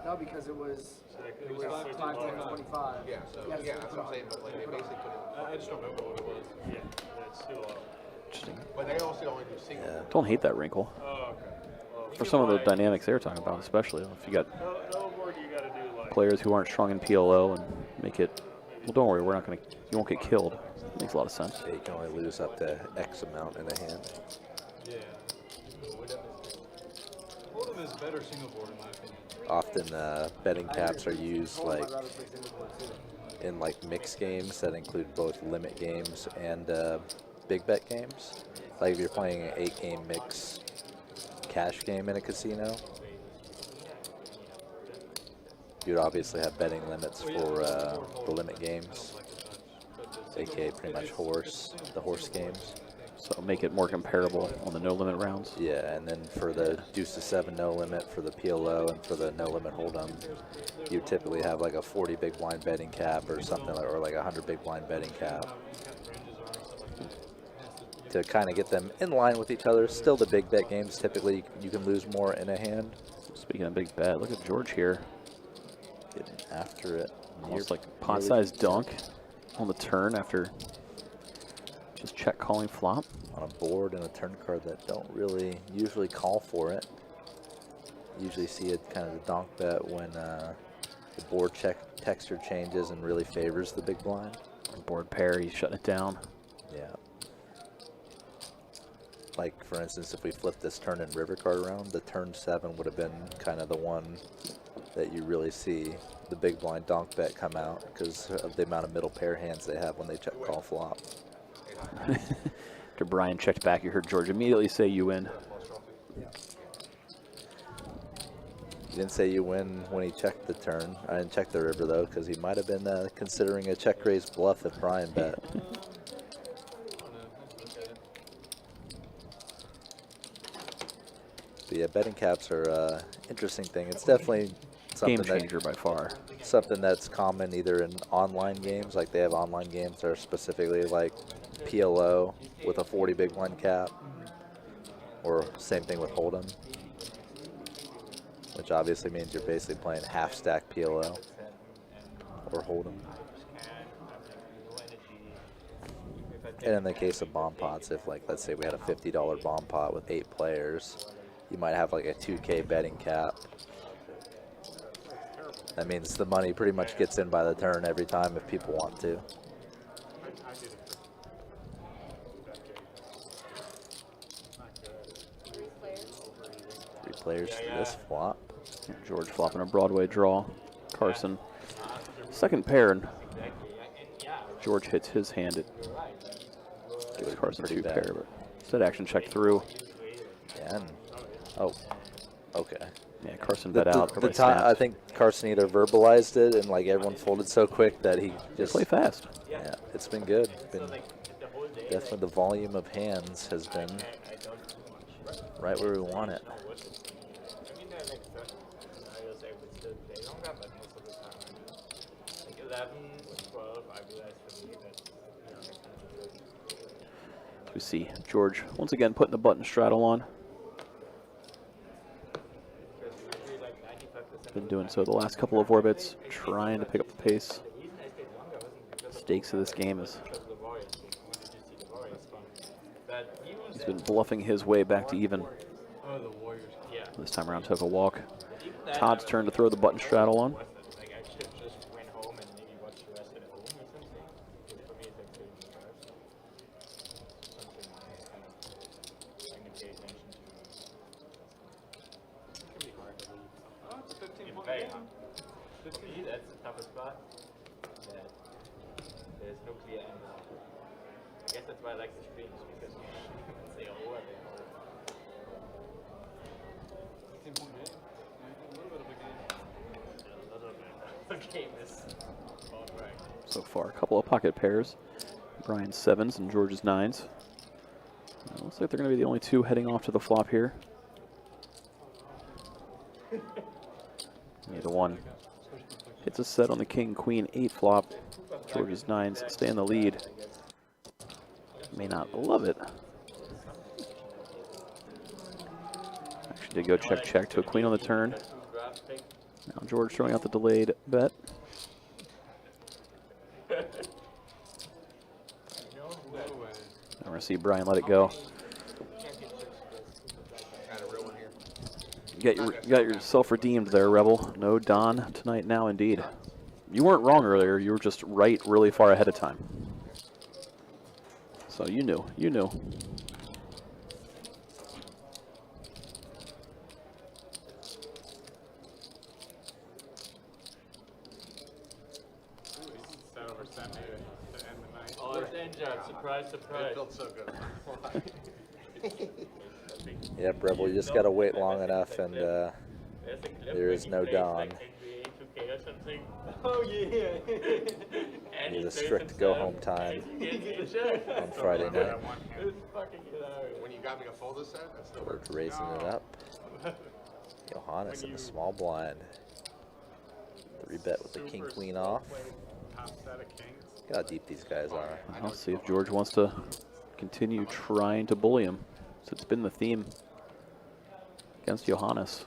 No, because it was It was 5, 10, 25. Yeah. So Yes, yeah, that's what I'm saying. But like they basically put in. I just don't remember what it was. Yeah, that's too low. Interesting. But they also only do single. Yeah. Don't hate that wrinkle. Oh, okay. Well, For some of the dynamics they were talking about, especially if you got no board, you gotta do like. players who aren't strong in PLO and make it. Well, don't worry, we're not gonna. You won't get killed. Makes a lot of sense. Yeah, you can only lose up to X amount in a hand. Yeah. Hold'em is better single board in my opinion. Often betting caps are used Hold 'em, like I'd rather play single board too. in like mixed games that include both limit games and big bet games. Like if you're playing an 8-game mix cash game in a casino, you'd obviously have betting limits for the limit games, aka pretty much the horse games. So make it more comparable on the no limit rounds. Yeah, and then for the deuce to 7 no limit for the PLO and for the no limit hold'em, you typically have like a 40 big blind betting cap or something, or like a 100 big blind betting cap to kind of get them in line with each other. Still, the big bet games typically you can lose more in a hand. Speaking of big bet, look at George here. Getting after it. Almost like pot-sized dunk on the turn after just check calling flop. On a board and a turn card that don't really usually call for it. Usually see it kind of the donk bet when the board texture changes and really favors the big blind. Board pair, he's shutting it down. Yeah. Like, for instance, if we flip this turn and river card around, the turn 7 would have been kind of the one that you really see the big blind donk bet come out because of the amount of middle pair hands they have when they check call flop. After Brian checked back, you heard George immediately say you win. He didn't say you win when he checked the turn. I didn't check the river, though, because he might have been considering a check raise bluff if Brian bet. But yeah, betting caps are an interesting thing. It's definitely something Game changer by far. Something that's common either in online games, like they have online games that are specifically like PLO with a 40 big blind cap, or same thing with Hold'em, which obviously means you're basically playing half stack PLO or Hold'em. And in the case of bomb pots, if like let's say we had a $50 bomb pot with 8 players, you might have like a 2K betting cap. That means the money pretty much gets in by the turn every time if people want to. 3 players to this flop. Yeah, George flopping a Broadway draw. Carson, second pair, and George hits his hand at Carson pretty 2 bad. pair, but instead action checked through. Yeah, and, oh, okay. Yeah, Carson bet out. The Everybody time, I snapped. think Carson either verbalized it and like everyone folded so quick that he just Play fast. Yeah, it's been good. Definitely the volume of hands has been right where we want it. We see George once again putting the button straddle on. Been doing so the last couple of orbits, trying to pick up the pace. Stakes of this game is he's been bluffing his way back to even. This time around took a walk. Todd's turn to throw the button straddle on. That's the toughest spot. There's no clear end. I guess that's why I like the streams, because they all over. The game is all right. So far, a couple of pocket pairs. Brian's 7s and George's 9s. Looks like they're going to be the only 2 heading off to the flop here. Neither one hits a set on the king, queen, 8 flop. George's 9s stay in the lead. May not love it. Actually did go check, check to a queen on the turn. Now George throwing out the delayed bet. I'm going to see Brian let it go. You got yourself redeemed there, Rebel. No Don tonight now, indeed. You weren't wrong earlier. You were just right really far ahead of time. So you knew. You knew. Oh, it's injured. Surprise, surprise. It felt so good. Yep, Rebel, you just gotta wait long enough, and there is no Don. Oh yeah. He's a strict go-home time on Friday night. When you got me to fold this set, that's still George raising it up. Johannes in the small blind. 3-bet with the king-queen off. Look how deep these guys are. Let's see if George wants to continue trying to bully him. So it's been the theme against Johannes.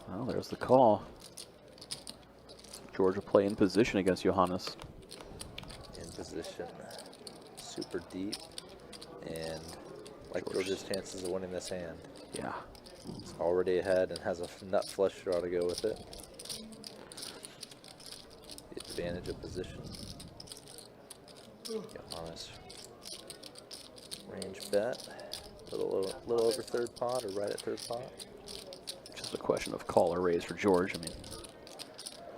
Well, there's the call. George will play in position against Johannes. In position. Super deep. And like George's chances of winning this hand. Yeah. He's already ahead and has a nut flush draw to go with it. The advantage of position. Johannes. Range bet. Little over third pot or right at third pot. Just a question of call or raise for George. I mean,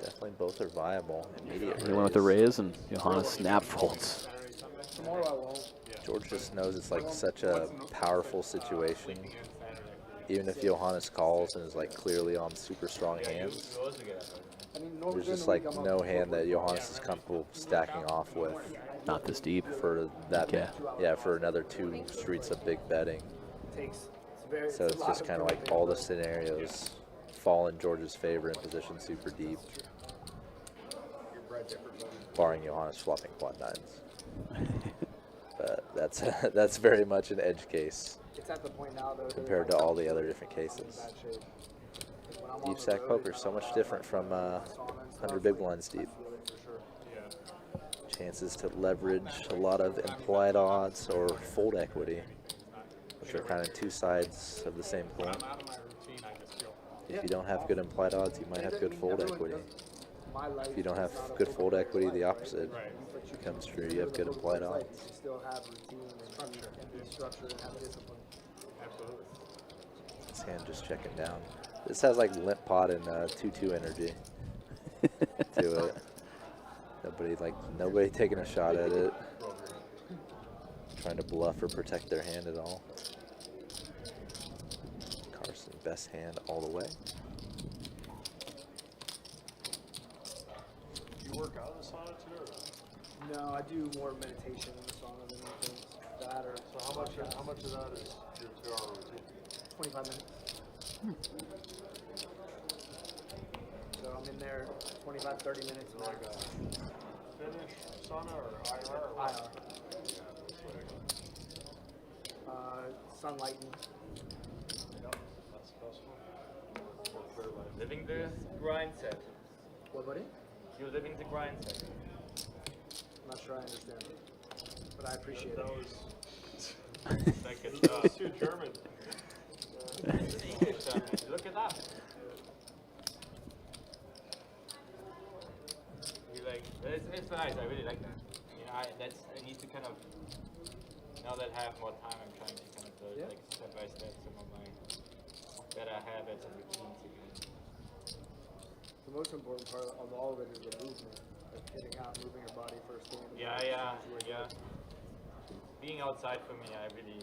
Definitely both are viable. Immediate he went with the raise, and Johannes snap folds. Tomorrow I won't. George just knows it's like such a powerful situation. Even if Johannes calls and is like clearly on super strong hands, I mean, there's just like no hand that Johannes is comfortable stacking off with Not this deep. for that. Okay. Yeah, for another 2 streets of big betting. So it's just kind of like all the scenarios fall in George's favor in position super deep, barring Johannes flopping quad nines. But that's very much an edge case It's at the point now, though. compared to all the other different cases. Deep stack poker is so much different from 100 big blinds deep. Chances to leverage a lot of implied odds or fold equity, which are kind of two sides of the same coin. If you don't have good implied odds, you might have good fold equity. If you don't have good fold equity, the opposite comes true. You have good implied odds. Still have routine and be structured and have discipline. This hand just checking down. This has like limp pot and 2-2 energy to it. Nobody taking a shot at it. Trying to bluff or protect their hand at all. Carson, best hand all the way. You work out in the sauna too, or? No, I do more meditation in the sauna than anything. That or So how much of that is your 2-hour routine? 25 minutes. So I'm in there 25, 30 minutes. Like a Finnish sauna or IR? Or IR. Sunlighting. Yep, that's the best one. More clear light. Living the grind set. What, buddy? You're living the grind set. I'm not sure I understand. But I appreciate it. That was Like it's too German. English. Look it up. You like it's nice. I really like that. You know, I need to kind of now that I have more time. I'm trying to kind of build like step by step some of my better habits and routines again. The most important part of all of it is the movement. Like getting out, moving your body first thing. in the Yeah. morning. Being outside for me, I really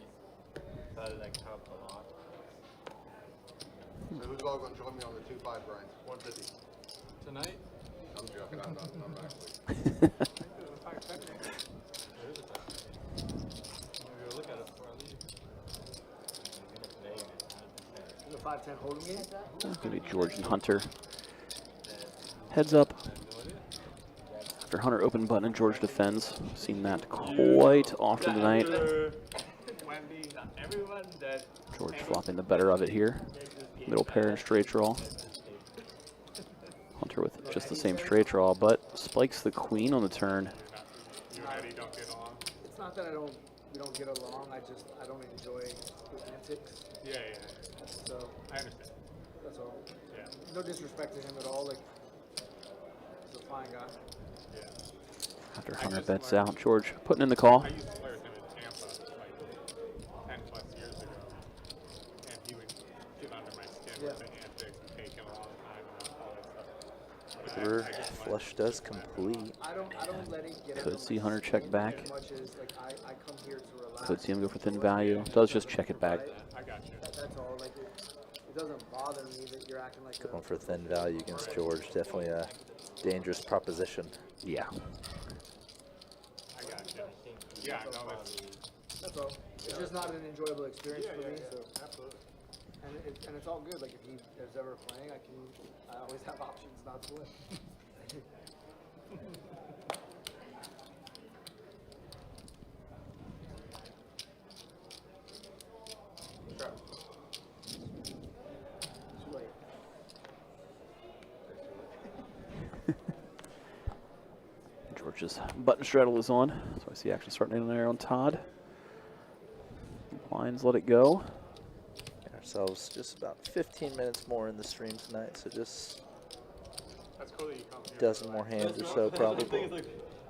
felt like helped a lot. So who's all going to join me on the 2-5 grinds? 150. Tonight? I'm joking. I'm actually. There is a time. Maybe we'll look at it before I leave. Is it a 5-10 hold'em game? It's going to be George and Hunter. Heads up. After Hunter open button and George defends. Seen that quite often tonight. Everyone that George flopping the better of it here. Middle pair and straight draw. Hunter with just the same straight draw, but spikes the queen on the turn. You and Eddie don't get along? It's not that we don't get along. I don't enjoy the antics. Yeah. So I understand. that's all. Yeah. No disrespect to him at all. Like he's a fine guy. Yeah. After Hunter bets out, George putting in the call. I used to play with him in Tampa like 10 plus years ago. And he would get under my skin with the antics and taking a long time and all that stuff. Third flush does complete. I don't let it get Could see Hunter check back. as much as like I come here to relax. Could see him go for thin value. Does just check it back. I got you. That's all. Like it doesn't bother me that you're acting like Going for thin value against George. Definitely a dangerous proposition. Yeah. I got you. Yeah, no, That's all. It's just not an enjoyable experience for me. So absolutely. and it's all good. Like if he is ever playing, I always have options not to win. Too late. George's button straddle is on, so I see action starting in there on Todd. Lines let it go. Our ourselves just about 15 minutes more in the stream tonight, so just That's cool that you come here. dozen more hands or so probably.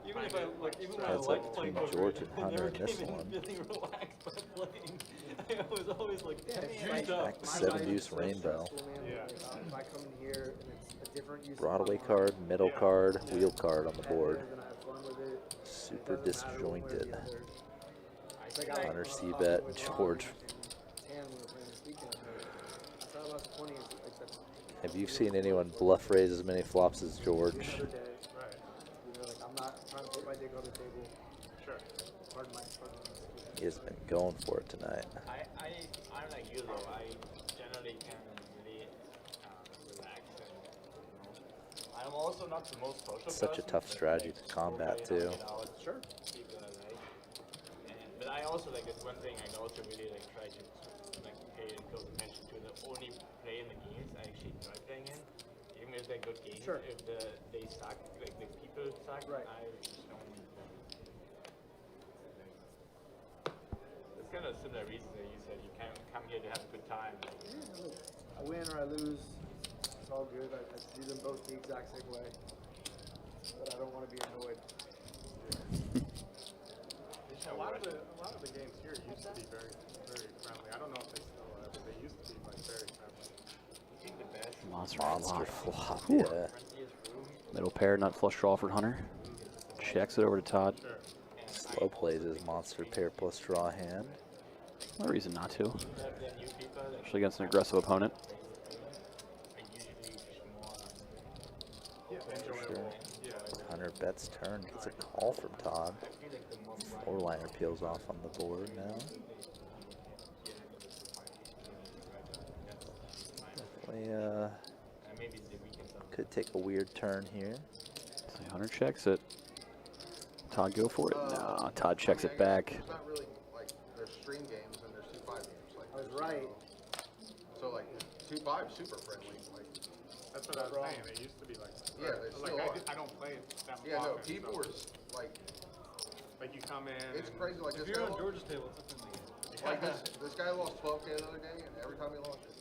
Even if I like, even when I Heads liked up playing between poker, George and I Hunter never in this came in one. feeling relaxed by playing. I was always like, Yeah, damn, it's it's like- tough. Back to 7 deuce rainbow. Yeah. Like, if I come in here and it's a different use of Broadway my card, mind, middle card, wheel card on the competitive board. and I have fun with it, Super it doesn't matter one way or the disjointed. other. It's like I Hunter was C talking bet, with George. Ron and Tan when we were playing this weekend. I thought about the 20 is like that's Have you seen anyone bluff raise as many flops as George? another day. Right. You know, like I'm not trying to put my dick on the table. Sure. Pardon my He has been going for it tonight. I'm like you though. I generally can really relax and, I'm also not the most social Such a person, tough but, strategy like, to combat poker, too. get out, Sure. people I like. But I also like it's one thing I also really like try to like pay close attention to the only play in the games I actually enjoy playing in. Even if they're good games, Sure. if they suck, like the people suck, Right. I just don't. It's kind of a similar reason that you said you can't come here to have a good time. Yeah, look, I win or I lose. It's all good. I see them both the exact same way. But I don't want to be annoyed. A lot of the games here used to be very, very friendly. I don't know if they still are, but they used to be like very friendly. I think the best Monster flop. flop, Ooh. yeah. friendliest room. Middle pair, nut flush draw for Hunter. Checks it over to Todd. Sure. Slow plays his monster pair plus draw hand. No reason not to, Have the new people that especially against an aggressive opponent. are usually just more. Yeah, enjoyable. Yeah. Hunter bets turn, gets a call from Todd. I feel like the more Four liner peels off on the board now. Definitely maybe the weekends are could take a weird turn here. So Hunter checks it. Todd go for it. Nah, Todd checks it back. It's not really like there's stream games and there's 2-5 games. Like I was right. So like 2-5 super friendly. Like That's what I was saying. They used to be like. Yeah, they like still are. I don't play it that yeah, no, often, people so, were like like you come in. it's and, crazy. Like If this you're guy, on George's table, it's a friendly game. like this guy lost 12K the other day, and every time he lost it.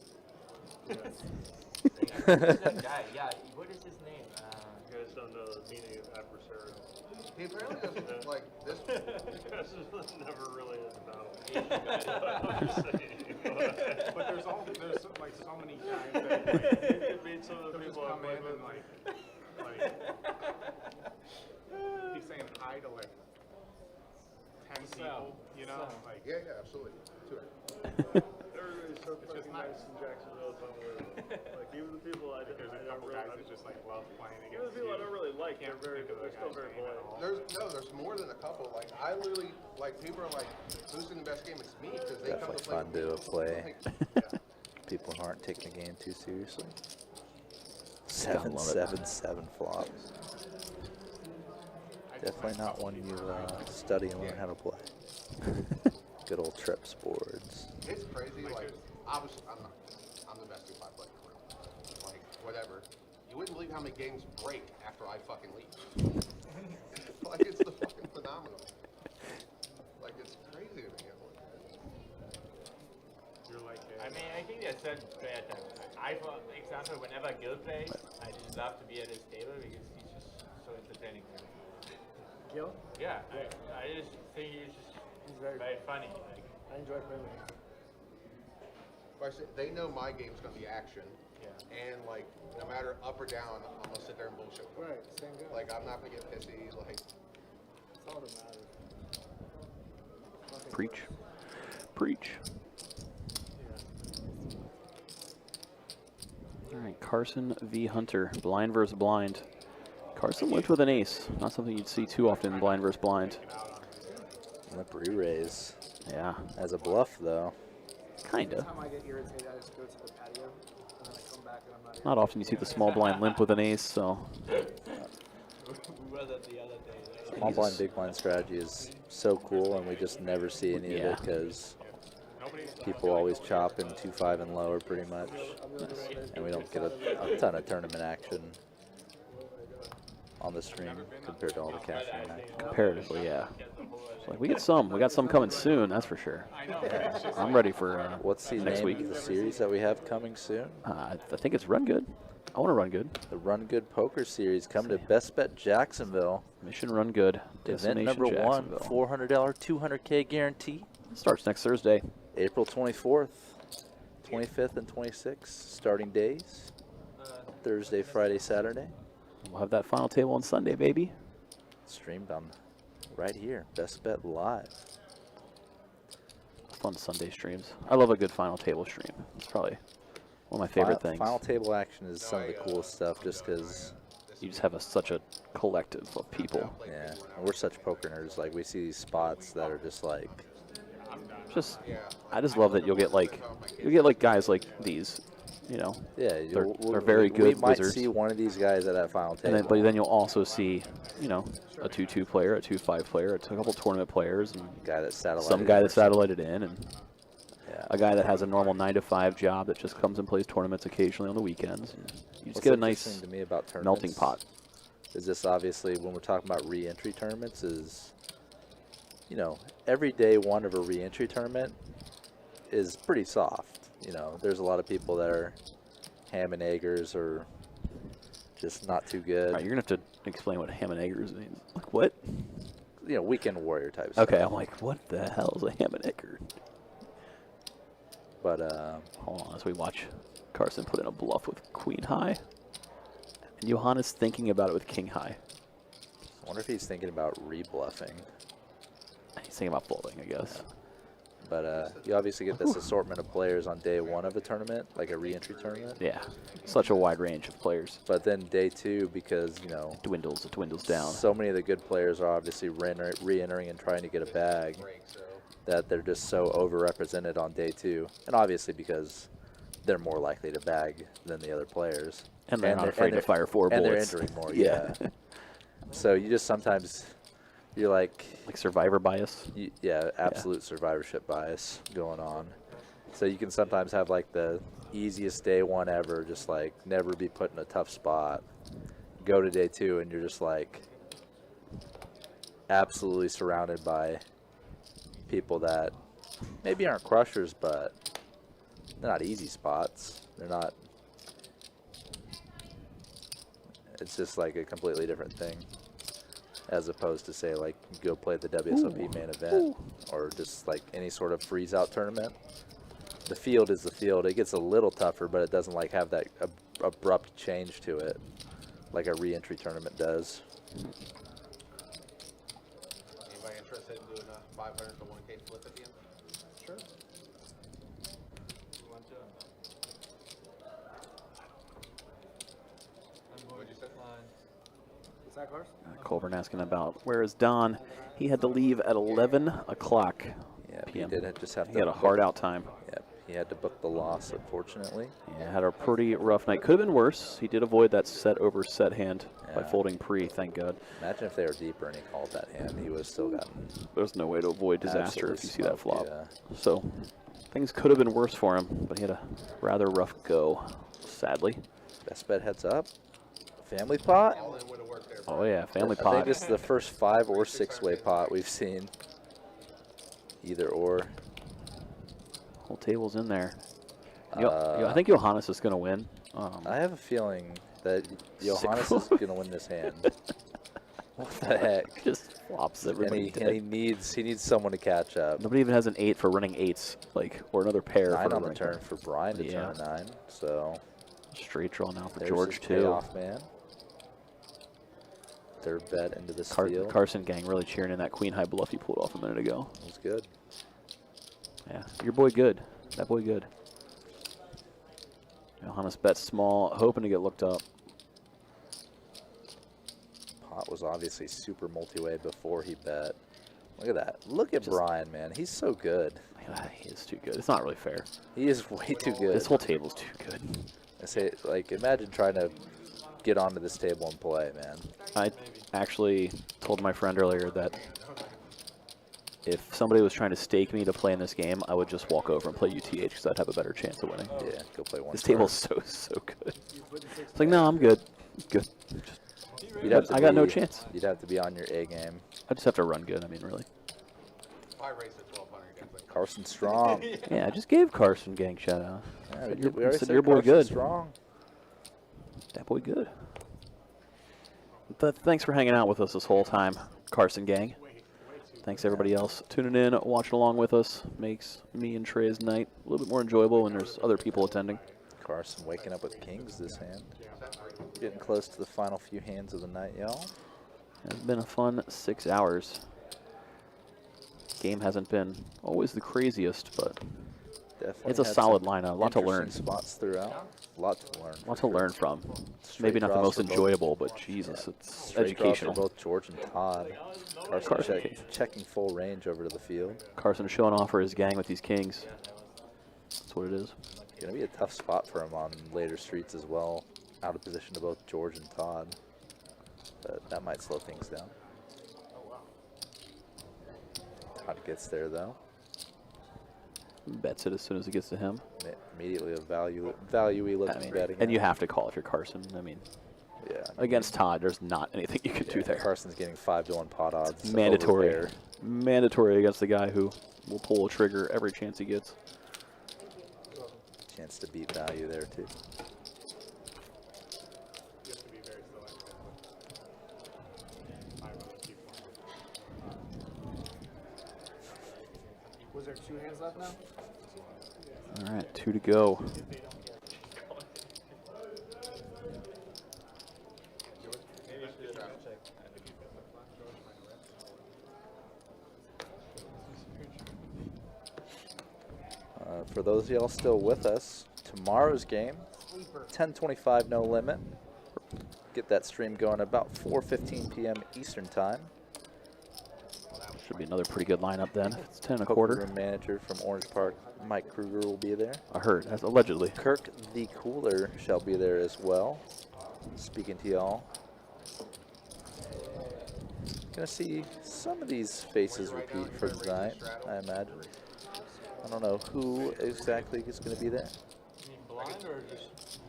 that guy, yeah, what is his name? You guys don't know the meaning of adversarial. He apparently doesn't like this. This is never really is about but there's like so many guys that like, You could meet some of the they'll just people I come play in with. and like he's saying hi to like 10 people, you know, like Yeah, yeah, absolutely. To it. Everybody's so It's just fucking nice. nice in Jacksonville, it's unbelievable. Like even the people I there's a don't couple really, guys that just like love playing even the against people I you. don't really like, Can't they're think of the still guy's very name at polite. all. There's more than a couple. Like I literally like people are like, who's in the best game? It's me because they come Definitely to play. fun with me. to play. Like, People who aren't taking the game too seriously. Gotta love it. 7-7 flop. Definitely not one you study and learn how to play. Good old trips boards. it's crazy. Like obviously, I'm the best 2-5 player. Like whatever. You wouldn't believe how many games break after I fucking leave. Like it's the fucking phenomenal. Like it's crazy to me. You're like I mean, I think that's said fair time. I, for example, whenever Gil plays, I just love to be at his table because he's just so entertaining to me. Gil? Yeah, I just think he's just He's very very funny. Like, I enjoy playing with him. Like I said, they know my game's gonna be action, yeah. and like no matter up or down, I'm gonna sit there and bullshit with them. Right, same guy. Like I'm not gonna get pissy. Like That's all that matters. Nothing Preach. worse. Preach. All right, Carson v. Hunter, blind versus blind. Carson went with an ace. Not something you'd see too often in blind versus blind. Limp re-raise. Yeah, As a bluff though. kinda. Every time I get irritated, I just go to the patio, and then I come back and I'm not Not often you see the small blind limp with an ace, so We were that the other day. Right? Small blind, big blind strategy is so cool, and we just never see any of Yeah. it because people always chop in 2-5 and lower pretty much, I'm the other one that and we don't get a ton of tournament action. on the stream compared to all the cash game nights. Comparatively, yeah. It's like we got some coming soon, that's for sure. I'm ready for What's the next name week. of the series that we have coming soon? I think it's Run Good. I want to Run Good. The Run Good Poker Series coming to Best Bet Jacksonville. Mission Run Good. Event Destination number 1, Jacksonville. $400 $200K guarantee. Starts next Thursday. April 24th, 25th, and 26th. Starting days. Thursday, Friday, Saturday. We'll have that final table on Sunday, baby. Streamed on right here. Best Bet Live. Fun Sunday streams. I love a good final table stream. It's probably one of my favorite things. Final table action is some of the coolest stuff just because, You just have such a collective of people. yeah, we're such poker nerds. Like, we see these spots that are just like, I just love that you'll get like guys like these, you know. yeah, They're very good We might wizards. see one of these guys at that final table. But then you'll also see, you know, a 2-2 player, a 2-5 player, a couple tournament players, and guy that's satellited. some guy that's satellited in, and Yeah. a guy that has a normal 9-to-5 job that just comes and plays tournaments occasionally on the weekends. And you just What's get a interesting nice to me about melting tournaments pot. is this obviously when we're talking about re-entry tournaments is, you know, every day one of a re-entry tournament is pretty soft. You know, there's a lot of people that are ham and eggers or just not too good. All right, you're gonna have to explain what ham and eggers means. Like what? You know, weekend warrior type stuff. Okay, I'm like, what the hell is a ham and egger? But Hold on, as we watch Carson put in a bluff with queen high, and Johannes thinking about it with king high. I wonder if he's thinking about re-bluffing. He's thinking about folding, I guess. But you obviously get this assortment of players on day one of a tournament, like a re-entry tournament. Yeah, such a wide range of players. But then day two, because, you know, It dwindles down. so many of the good players are obviously re-entering and trying to get a bag that they're just so overrepresented on day two. And obviously because they're more likely to bag than the other players. And they're not afraid to fire 4 and bullets. they're entering more, Yeah. yeah. So you just sometimes, you're like, survivor bias. yeah, absolute survivorship bias going on. So you can sometimes have like the easiest day one ever, just like never be put in a tough spot. Go to day two and you're just like absolutely surrounded by people that maybe aren't crushers, but they're not easy spots. They're not. It's just like a completely different thing. As opposed to, say, like, go play the WSOP main event or just, like, any sort of freeze-out tournament. The field is the field. It gets a little tougher, but it doesn't, like, have that abrupt change to it like a re-entry tournament does. Anybody interested in doing a 500 to 1K flip at the end? Sure. What'd you say? What's that, Carson? Colburn asking about where is Don? He had to leave at 11 o'clock Yeah, p.m. he did just have to. He had a hard out time. Yep, he had to book the loss, unfortunately. Yeah, had a pretty rough night. Could have been worse. He did avoid that set over set hand by Yeah. folding pre, thank God. Imagine if they were deeper and he called that hand, he would have still gotten There's no way to avoid disaster absolutely if you see that smoked, flop. yeah. So things could have been worse for him, but he had a rather rough go, sadly. Best bet heads up. Family pot. All in would have worked there. Oh yeah, family I think pot. this is the first 5 or 6-way pot we've seen. Either or. Whole table's in there. I think Johannes is going to win. I have a feeling that Johannes Sick. is going to win this hand. What the heck? Just flops everybody. And he needs someone to catch up. Nobody even has an 8 for running 8s, like, or another pair. 9 for on the running turn for Brian to Yeah. turn a 9. So Straight draw now for there's George his too. payoff, man. Third bet into the steal. Carson gang really cheering in that queen high bluff he pulled off a minute ago. It was good. Yeah, your boy good. That boy good. Johannes bets small, hoping to get looked up. Pot was obviously super multi-way before he bet. Look at that. Look at Brian, man. He's so good. He is too good. It's not really fair. He is way too good. This whole table's too good. I say, like, imagine trying to get onto this table and play, man. I actually told my friend earlier that if somebody was trying to stake me to play in this game, I would just walk over and play UTH because I'd have a better chance of winning. Yeah, go play one. This table's so good. It's like, no, I'm good. Good. I got no chance. You'd have to be on your A game. I just have to run good. I mean, really. I raced at 1200 against like Carson Strong. Yeah, I just gave Carson gang shout out. Yeah, Said we already said said your boy Carson good. Strong. That boy good. But thanks for hanging out with us this whole time, Carson gang. Thanks everybody else tuning in, watching along with us. Makes me and Trey's night a little bit more enjoyable when there's other people attending. Carson waking up with kings this hand. Getting close to the final few hands of the night, y'all. It's been a fun 6 hours. Game hasn't been always the craziest, but Definitely it's a had solid some lineup. A lot to learn. interesting spots throughout. A lot to learn. A lot to learn from. Straight Maybe not the draws most for both. enjoyable, but Jesus, it's Straight draws educational. for both George and Todd. Carson checking full range over to the field. Carson showing off for his gang with these kings. That's what it is. Gonna be a tough spot for him on later streets as well. Out of position to both George and Todd. But that might slow things down. Todd gets there though. Bets it as soon as it gets to him. Immediately a value-y looking bet again. And you have to call if you're Carson. I mean, yeah. against Todd, there's not anything you can do there. Carson's getting 5-1 pot odds. Mandatory. over there. Mandatory against the guy who will pull a trigger every chance he gets. Chance to beat value there too. Was there 2 hands left now? All right, 2 to go. For those of y'all still with us, tomorrow's game, 10:25 no limit. Get that stream going about 4:15 p.m. Eastern time. Should be another pretty good lineup then. It's 10 and a Poker quarter. room manager from Orange Park, Mike Kruger, will be there. I heard, as allegedly. Kirk the Cooler shall be there as well. Speaking to y'all. Gonna see some of these faces repeat for tonight, I imagine. I don't know who exactly is going to be there. Blind or just?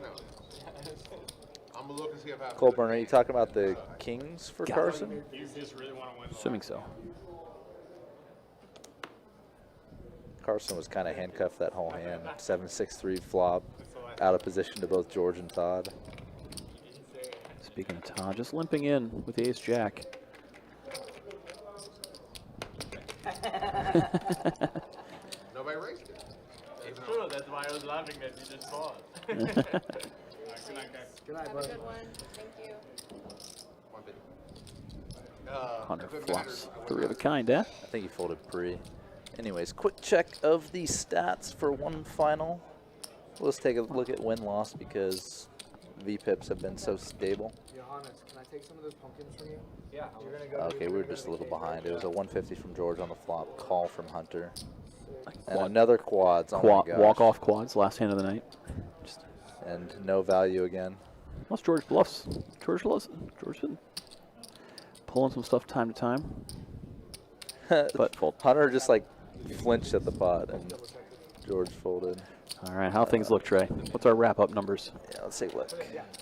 I'm gonna look and see if I Colburn, are you talking about the Kings for Carson? You just really want to win. Assuming so. Carson was kind of handcuffed that whole hand. 7-6-3 flop, out of position to both George and Todd. Speaking of Todd, just limping in with the ace-jack. Nobody raced it. It's true, that's why I was laughing that you just bought. Good night, Have a bud. good one. Thank you. 150. Hunter if it flops. matters, I 3 of a win. kind, eh? I think he folded pre. Anyways, quick check of the stats for one final. Let's take a look at win-loss because VPIPs have been so stable. Johannes, can I take some of those pumpkins from you? Yeah. You're gonna go. Okay, we were just a little behind. It was a 150 from George on the flop, call from Hunter. And Quad- another quads, oh my gosh. Walk-off quads, last hand of the night. And no value again. Unless George bluffs. George been pulling some stuff time to time. But fold. Hunter just like flinched at the pot and George folded. All right, how things look, Trey? What's our wrap-up numbers? Yeah, let's take a look.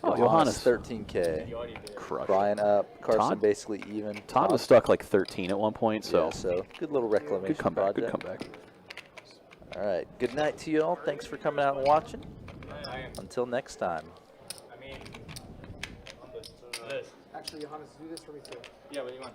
Oh, Johannes. 13K. Crush. Brian up. Carson Todd? basically even. Todd was stuck like 13 at one point, so Yeah, so good little reclamation good comeback, project. good comeback. All right. Good night to you all. Thanks for coming out and watching. Until next time. I mean, this. Actually, Johannes, do this for me too. Yeah, what do you want?